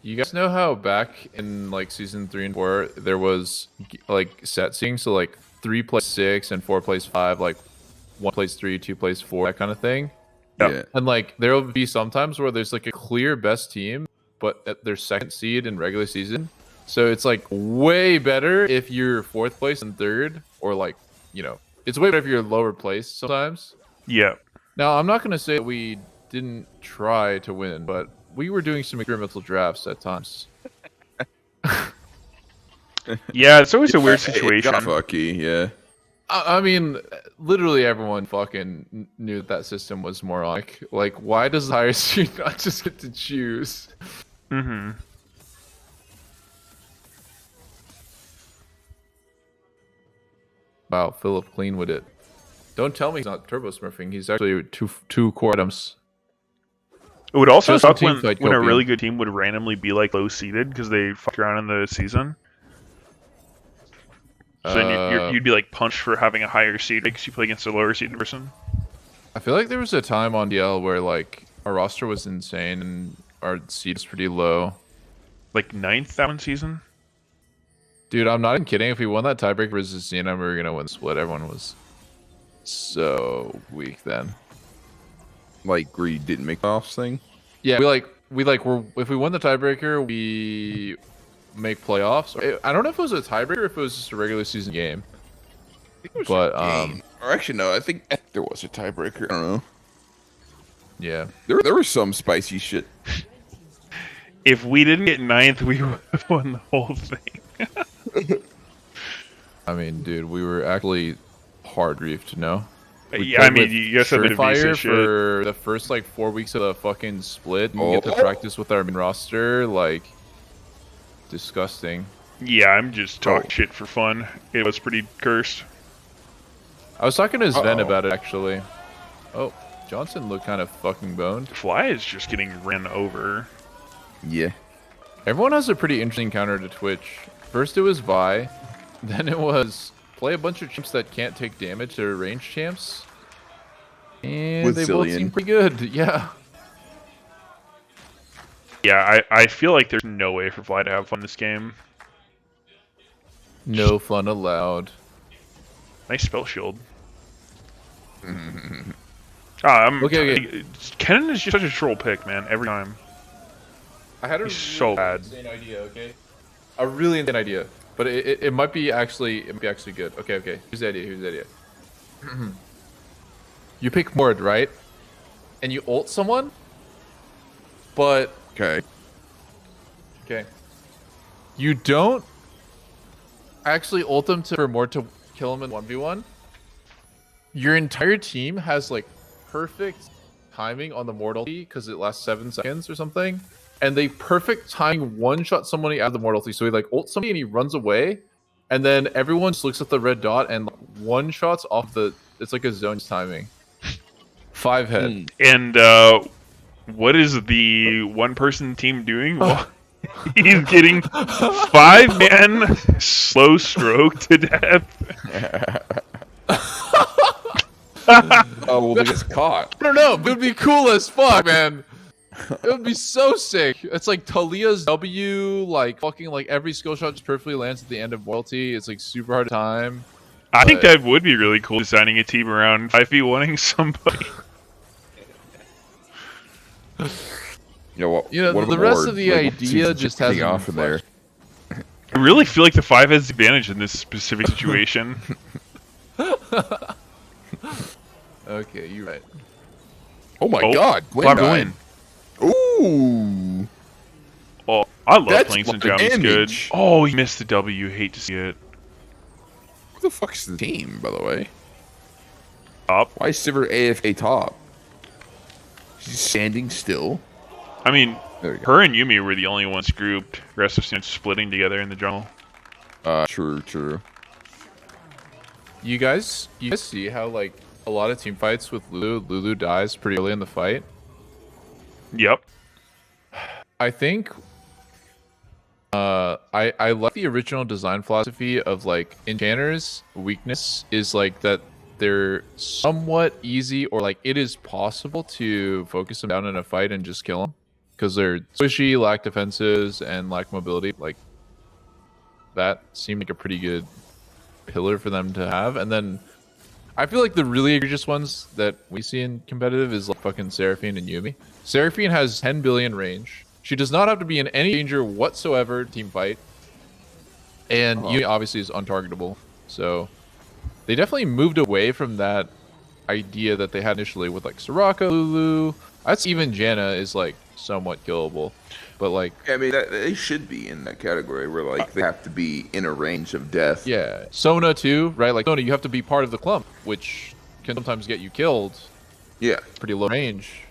You guys know how back in like season 3 and 4 there was like set seeing, so like 3 plays 6 and 4 plays 5, like 1 plays 3, 2 plays 4, that kind of thing. Yeah. And like there will be sometimes where there's like a clear best team, but at their second seed in regular season. So it's like way better if you're 4th place and 3rd, or like, you know, it's way better if you're lower place sometimes. Yeah. Now I'm not gonna say that we didn't try to win, but we were doing some experimental drafts at times. Yeah, it's always a weird situation. Got fucky, yeah. I mean, literally everyone fucking knew that system was moronic. Like, why does the higher seed not just get to choose? Mm-hmm. Wow, Philip clean with it. Don't tell me he's not turbo smurfing. He's actually two core items. It would also Just some suck when teamfight a copium. really good team would randomly be like low seeded because they fucked around in the season. So then you'd be like punched for having a higher seed because you play against a lower seeded person. I feel like there was a time on DL where like our roster was insane and our seed was pretty low. Like 9th that one season? Dude, I'm not even kidding. If we won that tiebreak versus Cena, we were gonna win the split. Everyone was so weak then. Like where you didn't make the offs thing? Yeah, we like if we win the tiebreaker, we make playoffs. I don't know if it was a tiebreaker or if it was just a regular season game. But or actually no, I think there was a tiebreaker. I don't know. Yeah, there was some spicy shit. If we didn't get 9th, we would have won the whole thing. I mean, dude, we were actually hard griefed, no? Yeah, I mean, you guys have been Surefire for the first like 4 weeks of the fucking split. We get to practice with our main roster, like disgusting. Yeah, I'm just talking shit for fun. It was pretty cursed. I was talking to Sven about it actually. Oh, Johnson looked kind of fucking boned. Fly is just getting ran over. Yeah. Everyone has a pretty interesting counter to Twitch. First it was Vi, then it was play a bunch of champs that can't take damage. They're ranged champs. And they both seem pretty good, yeah. Yeah, I feel like there's no way for Fly to have fun this game. No fun allowed. Nice spell shield. I'm okay. Kennen is just such a troll pick, man, every time. I had a He's so bad. insane idea, okay? A really insane idea. But it might be actually good. Okay. Here's the idea. You pick Mord, right? And you ult someone, but okay. You don't actually ult them for Mord to kill him in 1v1. Your entire team has like perfect timing on the Mord ulti because it lasts 7 seconds or something. And they perfect timing one-shot somebody out of the Mord ulti. So he like ults somebody and he runs away. And then everyone just looks at the red dot and one-shots off the... It's like a zone timing. 5 head. And what is the one-person team doing? Well, he's getting 5-man slow stroke to death. Oh, well, they just caught. I don't know, but it would be cool as fuck, man. It would be so sick. It's like Talia's W, like fucking like every skill shot just perfectly lands at the end of royalty. It's like super hard to time. I think that would be really cool, designing a team around 5v1ing somebody. The rest of the idea just hasn't off of there. I really feel like the 5 has the advantage in this specific situation. Okay, you're right. Oh my god, Gwen. Ooh. Oh, I love That's playing St. fucking John's good. damage. Oh, he missed the W. Hate to see it. Who the fuck's the team, by the way? Top. Why is Sivir AFK top? She's standing still. I mean, her and Yumi were the only ones grouped. The rest of them splitting together in the jungle. True. You guys see how like a lot of team fights with Lulu dies pretty early in the fight? Yep. I think I like the original design philosophy of like enchanters' weakness is like that they're somewhat easy, or like it is possible to focus them down in a fight and just kill them because they're squishy, lack defenses, and lack mobility. Like that seemed like a pretty good pillar for them to have. And then I feel like the really egregious ones that we see in competitive is like fucking Seraphine and Yumi. Seraphine has 10 billion range. She does not have to be in any danger whatsoever team fight. And Yumi obviously is untargetable. So they definitely moved away from that idea that they had initially with like Soraka, Lulu. That's even Janna is like somewhat killable. But like, I mean, they should be in that category where like they have to be in a range of death. Yeah, Sona too, right? Like Sona, you have to be part of the clump, which can sometimes get you killed. Yeah, pretty low range.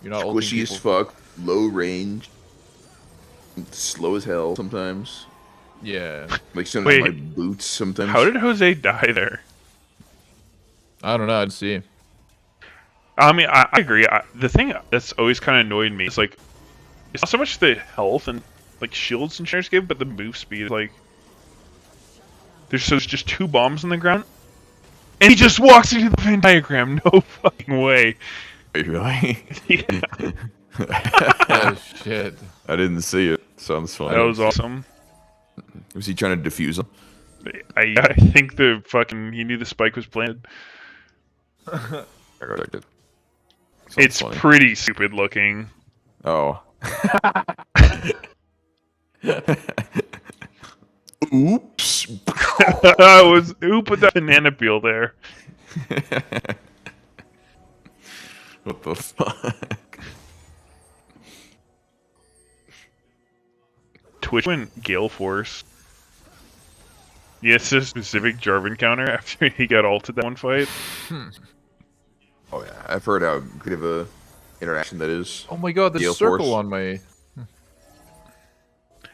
You're not squishy as fuck, low range, slow as hell sometimes. Yeah, like Sona's my boots sometimes. How did Jose die there? I don't know. I'd see. I mean, I agree. The thing that's always kind of annoyed me is like, it's not so much the health and like shields and shares give, but the move speed. Like, there's just 2 bombs on the ground, and he just walks into the Venn diagram. No fucking way. Wait, really? Yeah. Oh shit! I didn't see it. Sounds funny. That was awesome. Was he trying to defuse him? I think he knew the spike was planted. It's pretty stupid looking. Oh. Oops. I was oop with that banana peel there. What the fuck? Twitch went Gale Force. Yes, a specific Jarvan counter after he got ulted that one fight. Oh yeah, I've heard how good of a interaction that is. Oh my god, the Gale circle Force. on my...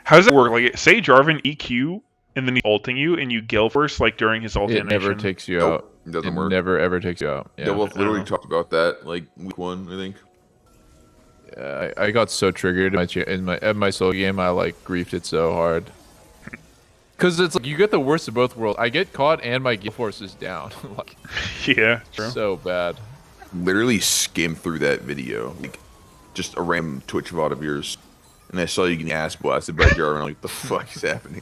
How does that work? Like, say Jarvan EQ, and then he's ulting you, and you Gale Force, like, during his ult It animation. never takes you Nope, out. it doesn't It work. never ever takes you out. Yeah. Yeah, we've literally talked about that like week 1, I think. Yeah, I got so triggered in my solo game. I like griefed it so hard. Cause it's like you get the worst of both worlds. I get caught and my Gale Force is down. Like, yeah, true. So bad. Literally skimmed through that video, like just a random Twitch VOD of yours, and I saw you getting ass blasted by Jarvan. I'm like, the fuck is happening?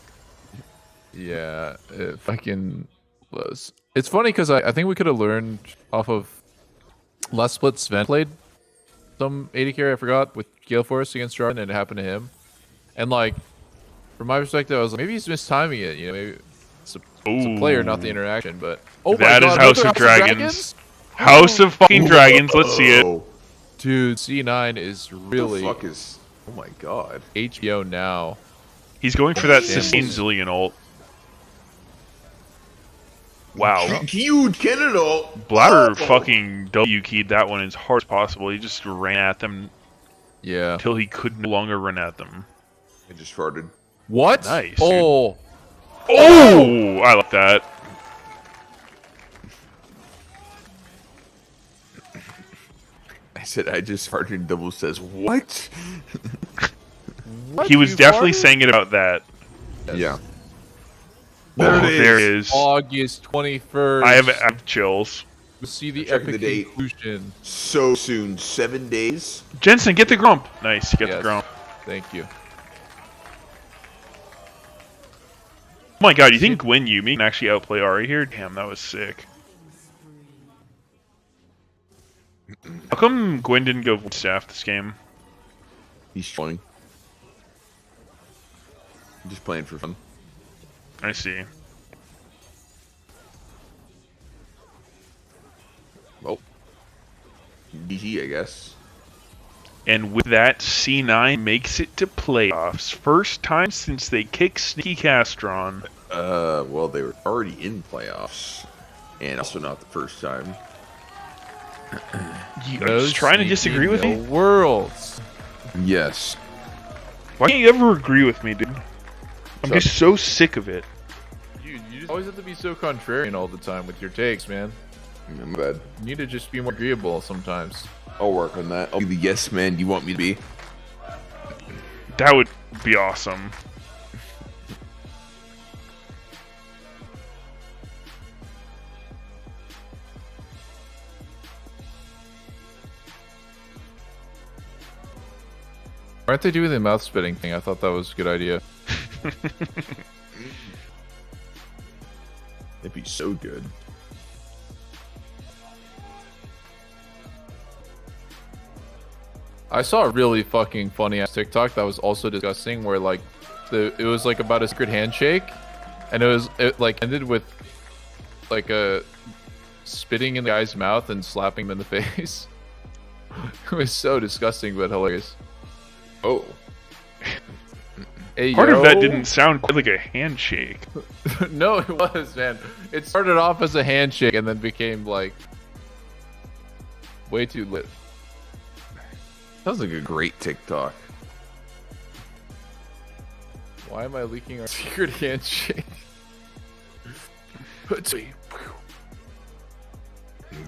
Yeah, it fucking was. It's funny because I think we could have learned off of last split. Sven played some AD carry, I forgot, with Gale Force against Jarvan, and it happened to him. And like, from my perspective, I was like, maybe he's mistiming it. You know, maybe it's a player, not the interaction. But oh that my is god, House another of Dragons. House of fucking Dragons. Let's see it. Dude, C9 is really. What the fuck is? Oh my god. HBO now. He's going for that sustained zillion ult. Wow. Huge cannon ult. Bladder fucking W keyed that one as hard as possible. He just ran at them. Yeah. Until he could no longer run at them. I just farted. What? Nice. Oh. Oh! I like that. I said I just farted, and Double says, what? What? He was You definitely farted? saying it about that. Yeah. There it is. August 21st. I have chills. We'll see the Checking epic the date. conclusion. So soon, 7 days. Jensen, get the Grump. Nice, get the Yes. Grump. Thank you. Oh my god, you think Gwen Yumi can actually outplay Ari here? Damn, that was sick. How come Gwen didn't go staff this game? He's trolling. Just playing for fun. I see. Well, GG, I guess. And with that, C9 makes it to playoffs. First time since they kicked Sneaky Castron. Well, they were already in playoffs. And also not the first time. You're just trying to disagree with me? Worlds. Yes. Why can't you ever agree with me, dude? I'm just so sick of it. Dude, you just always have to be so contrarian all the time with your takes, man. I'm bad. You need to just be more agreeable sometimes. I'll work on that. I'll be the yes man you want me to be. That would be awesome. Why aren't they doing the mouth spitting thing? I thought that was a good idea. That'd be so good. I saw a really fucking funny ass TikTok that was also disgusting, where like it was like about a secret handshake, and it like ended with like a spitting in the guy's mouth and slapping him in the face. It was so disgusting but hilarious. Oh. Hey, Part yo. of that didn't sound quite like a handshake. No, it was, man. It started off as a handshake and then became like way too lit. Sounds like a great TikTok. Why am I leaking our secret handshake?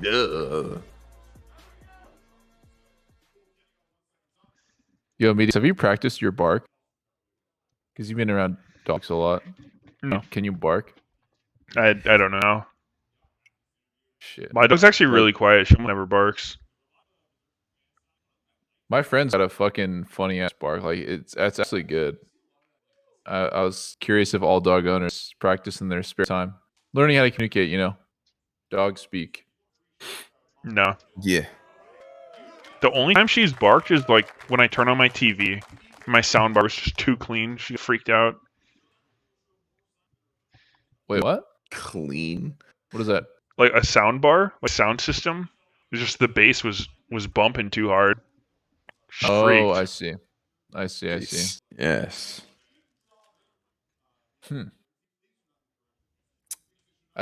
Ugh. Yo, Meteos, have you practiced your bark? Because you've been around dogs a lot. No. Can you bark? I don't know. Shit. My dog's actually really quiet. She never barks. My friend's got a fucking funny ass bark. Like it's actually good. I was curious if all dog owners practice in their spare time, learning how to communicate. You know, dog speak. No. Yeah. The only time she's barked is like when I turn on my TV. My soundbar is just too clean. She freaked out. Wait, what? Clean? What is that? Like a soundbar, like sound system. It's just the bass was bumping too hard. She Oh, freaked. I see. I see. Yes. I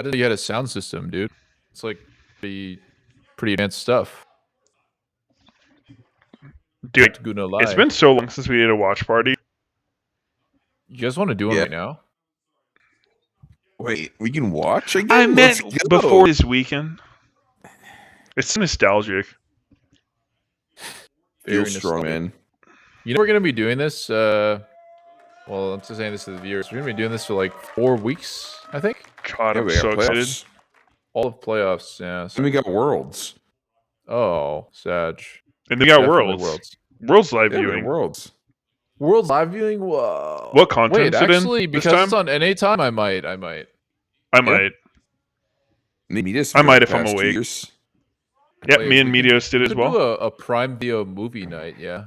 didn't know you had a sound system, dude. It's like pretty advanced stuff. Dude, Gonna lie. it's been so long since we did a watch party. You guys want to do one right now? Wait, we can watch again? I meant Let's go. before this weekend. It's nostalgic. Feel strong, man. You know we're gonna be doing this. Well, I'm just saying this to the viewers. We're gonna be doing this for like 4 weeks, I think. God, I'm so excited. All of playoffs, yeah. And we got Worlds. Oh, Sag. And we got Definitely Worlds. Worlds live Yeah, viewing. Worlds. Worlds live viewing. Whoa. What content Wait, is it in actually, this because time? it's on NA time, I might. I might. Maybe this. I might if I'm past 2 awake. years. Yeah, Wait, me and we can- Meteos did we as could well. Do a Prime Video movie night, yeah.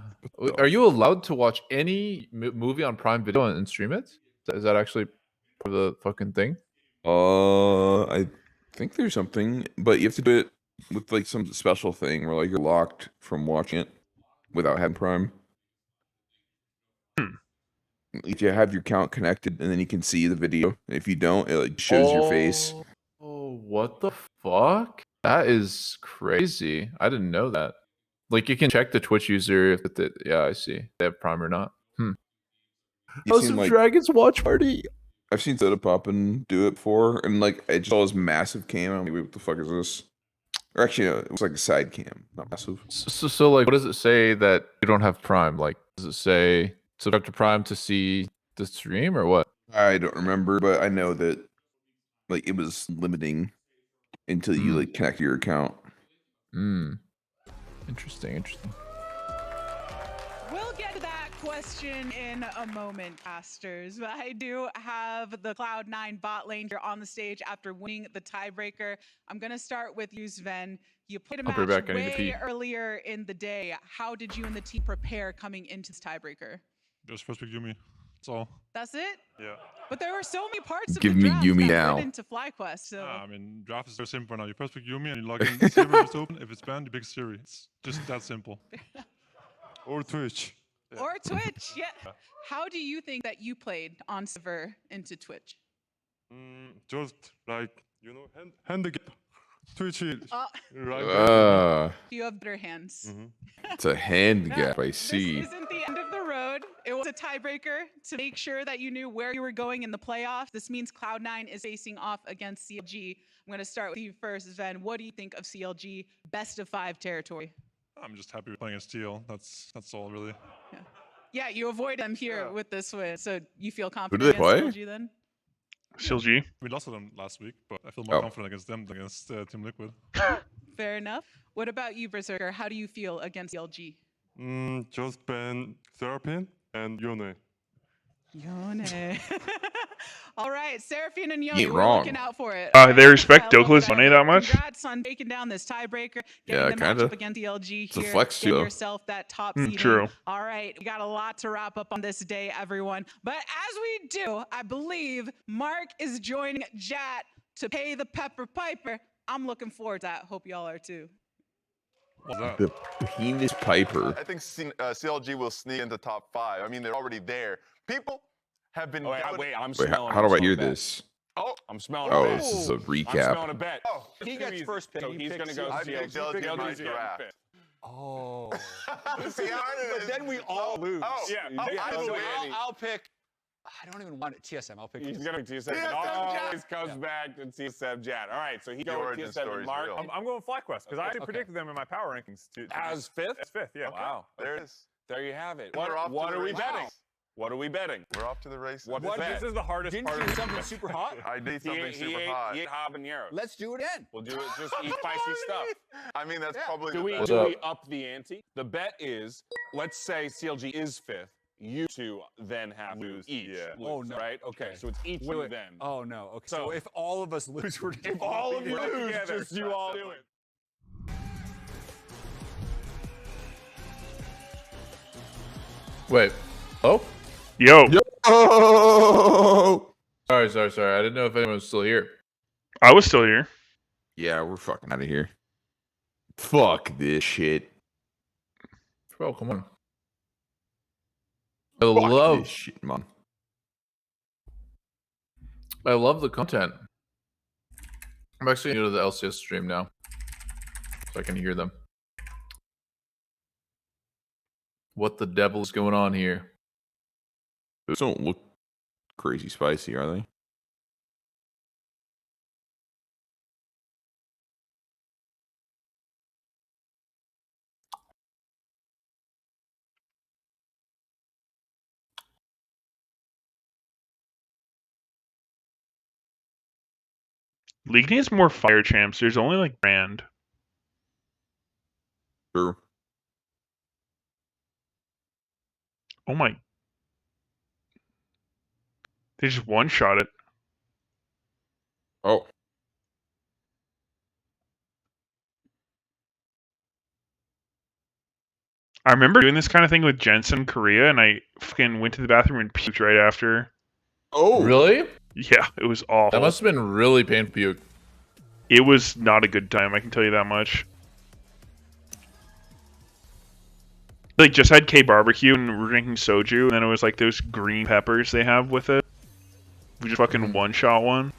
Are you allowed to watch any movie on Prime Video and stream it? Is that actually part of the fucking thing? I think there's something, but you have to do it with like some special thing where like you're locked from watching it without having Prime. If you have your account connected, and then you can see the video. And if you don't, it like shows your face. Oh, what the fuck? That is crazy. I didn't know that. Like you can check the Twitch user if yeah, I see. They have Prime or not. You've seen, Dragons watch party. I've seen Soda Pop and do it before, and like I just saw this massive cam. I'm like, wait, what the fuck is this? Or actually, no, it was like a side cam, not massive. So like, what does it say that you don't have Prime? Like, does it say subscribe to Prime to see the stream or what? I don't remember, but I know that like it was limiting until you like connect your account. Interesting. We'll get to that question in a moment, casters. But I do have the Cloud9 bot lane here on the stage after winning the tiebreaker. I'm going to start with you, Sven. You played a I'll be match back, I need to pee. way earlier in the day. How did you and the team prepare coming into this tiebreaker? Just first pick Yumi. That's all. That's it? Yeah. But there were so many parts of Give the me draft Yumi that now. went into FlyQuest. So. I mean, draft is very simple now. You first pick Yumi and you log in Siri is open. If it's banned, you pick Siri. It's just that simple. Or Twitch. Yeah. Or Twitch, yeah. How do you think that you played on server into Twitch? Just like, hand the gap. Twitch it. Right Do you have better hands? It's a hand gap, I see. This isn't the end of the road. It was a tiebreaker to make sure that you knew where you were going in the playoffs. This means Cloud9 is facing off against CLG. I'm going to start with you first, Sven. What do you think of CLG best of 5 territory? I'm just happy with playing a steal. That's all really. Yeah, you avoid them here with this win, so you feel Who confident do they play? against CLG then? CLG. We lost to them last week, but I feel more Oh. confident against them than against Team Liquid. Fair enough. What about you, Berserker? How do you feel against CLG? Just ban Therapin and Yone. Yone. All right, Seraphine and Yone, You ain't we're wrong. looking out for it. They respect Douglas money that much? Congrats on taking down this tiebreaker, getting Yeah, the kinda. matchup against DLG It's a here, flex getting too. yourself that top Mm, seeding. true. All right, we got a lot to wrap up on this day, everyone. But as we do, I believe Mark is joining Jat to pay the Pepper Piper. I'm looking forward to that. Hope y'all are too. What's that? The penis piper. I think CLG will sneak into top 5. I mean, they're already there. People have been. I'm Wait, smelling. how do I I'm hear smelling this? Oh, I'm smelling. Oh, a bet. this is a I'm recap. smelling a bet. Oh, He gets first pick. So he's going to go I picked LG in my CLG. draft. Oh. See how it is. But then we all lose. Oh, yeah. I So will win. I'll pick. I don't even want it. TSM. I'll pick. He's going to pick TSM. TSM It always Jat. comes back to TSM Jat. All right, so he The goes origin with TSM story's and Mark. real. I'm going FlyQuest because I actually predicted them in my power rankings. As 5th? As 5th, yeah. Okay. Wow. There it is. There you have it. We're off to What the are we races. betting? What are we betting? We're off to the races. What this is the hardest Didn't part you of eat something super hot? I need something super hot. He ate habaneros. Let's do it again. We'll do it. Just eat spicy stuff. I mean, that's probably Do the we best. do we up the ante? The bet is, let's say CLG is 5th. You two then have to each. Yeah. Lose, Oh, no. Right? Okay. So it's each Wait, you wait. then. Oh no. Okay. So- So if all of us lose, we're If all of you lose, together. just you all do it. Wait. Oh? Yo. Oh! Sorry. I didn't know if anyone was still here. I was still here. Yeah, we're fucking out of here. Fuck this shit. Bro, come on. Fuck this shit, man. I love the content. I'm actually going to the LCS stream now, so I can hear them. What the devil is going on here? Those don't look crazy spicy, are they? League needs more fire champs. There's only like Brand. True. Oh my. They just one-shot it. Oh. I remember doing this kind of thing with Jensen in Korea, and I fucking went to the bathroom and puked right after. Oh. Really? Yeah, it was awful. That must have been really painful puke. It was not a good time, I can tell you that much. Like, just had K barbecue and we're drinking soju, and then it was like those green peppers they have with it. We just fucking one-shot one.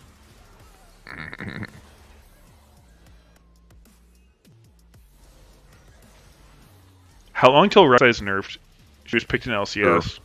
How long till Rexai is nerfed? She was picked in LCS.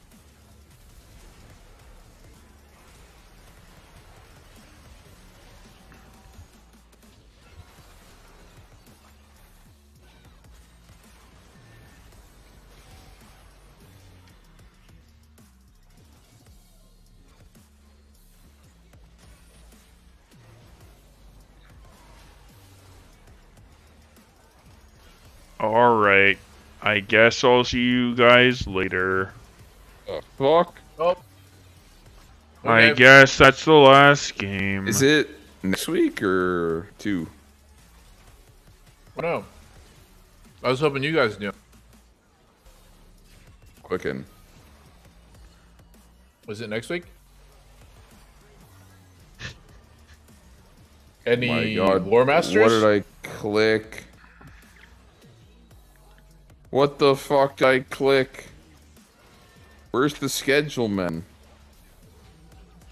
Alright. I guess I'll see you guys later. Fuck. Oh. I guess that's the last game. Is it next week or 2? I don't know. I was hoping you guys knew. Clicking. Was it next week? Any My God. Lore Masters? What did I click? What the fuck did I click? Where's the schedule, man?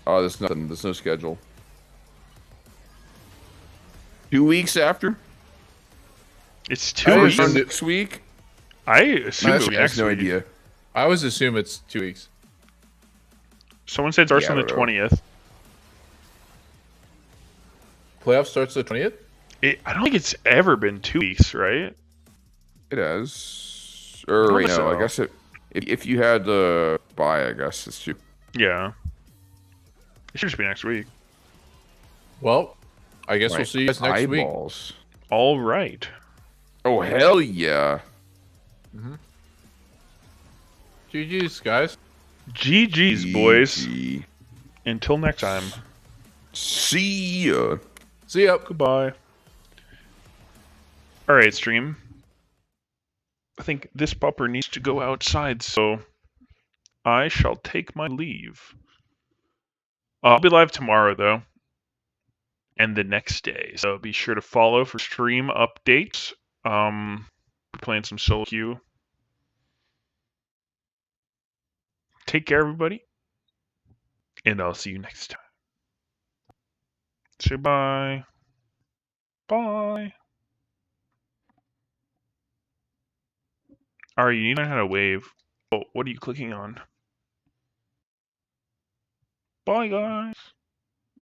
Oh, there's nothing. There's no schedule. 2 weeks after? It's 2 weeks. Next week? I assume it I have no week. idea. I always assume it's 2 weeks. Someone said it starts Yeah, on the I don't know. 20th. Playoff starts the 20th? I don't think it's ever been 2 weeks, right? It has. Or wait, no. I guess if you had the bye, I guess it's 2. Yeah. It should just be next week. Well, I guess we'll see you guys next week. Eyeballs. All right. Oh, hell yeah. GG's, guys. GG's, boys. GG. Until next time. See ya. See ya. Goodbye. Alright, stream. I think this bupper needs to go outside, so I shall take my leave. I'll be live tomorrow, though. And the next day. So be sure to follow for stream updates. We're playing some solo queue. Take care, everybody. And I'll see you next time. Say bye. Bye. Alright, you need to know how to wave. Oh, what are you clicking on? Bye, guys.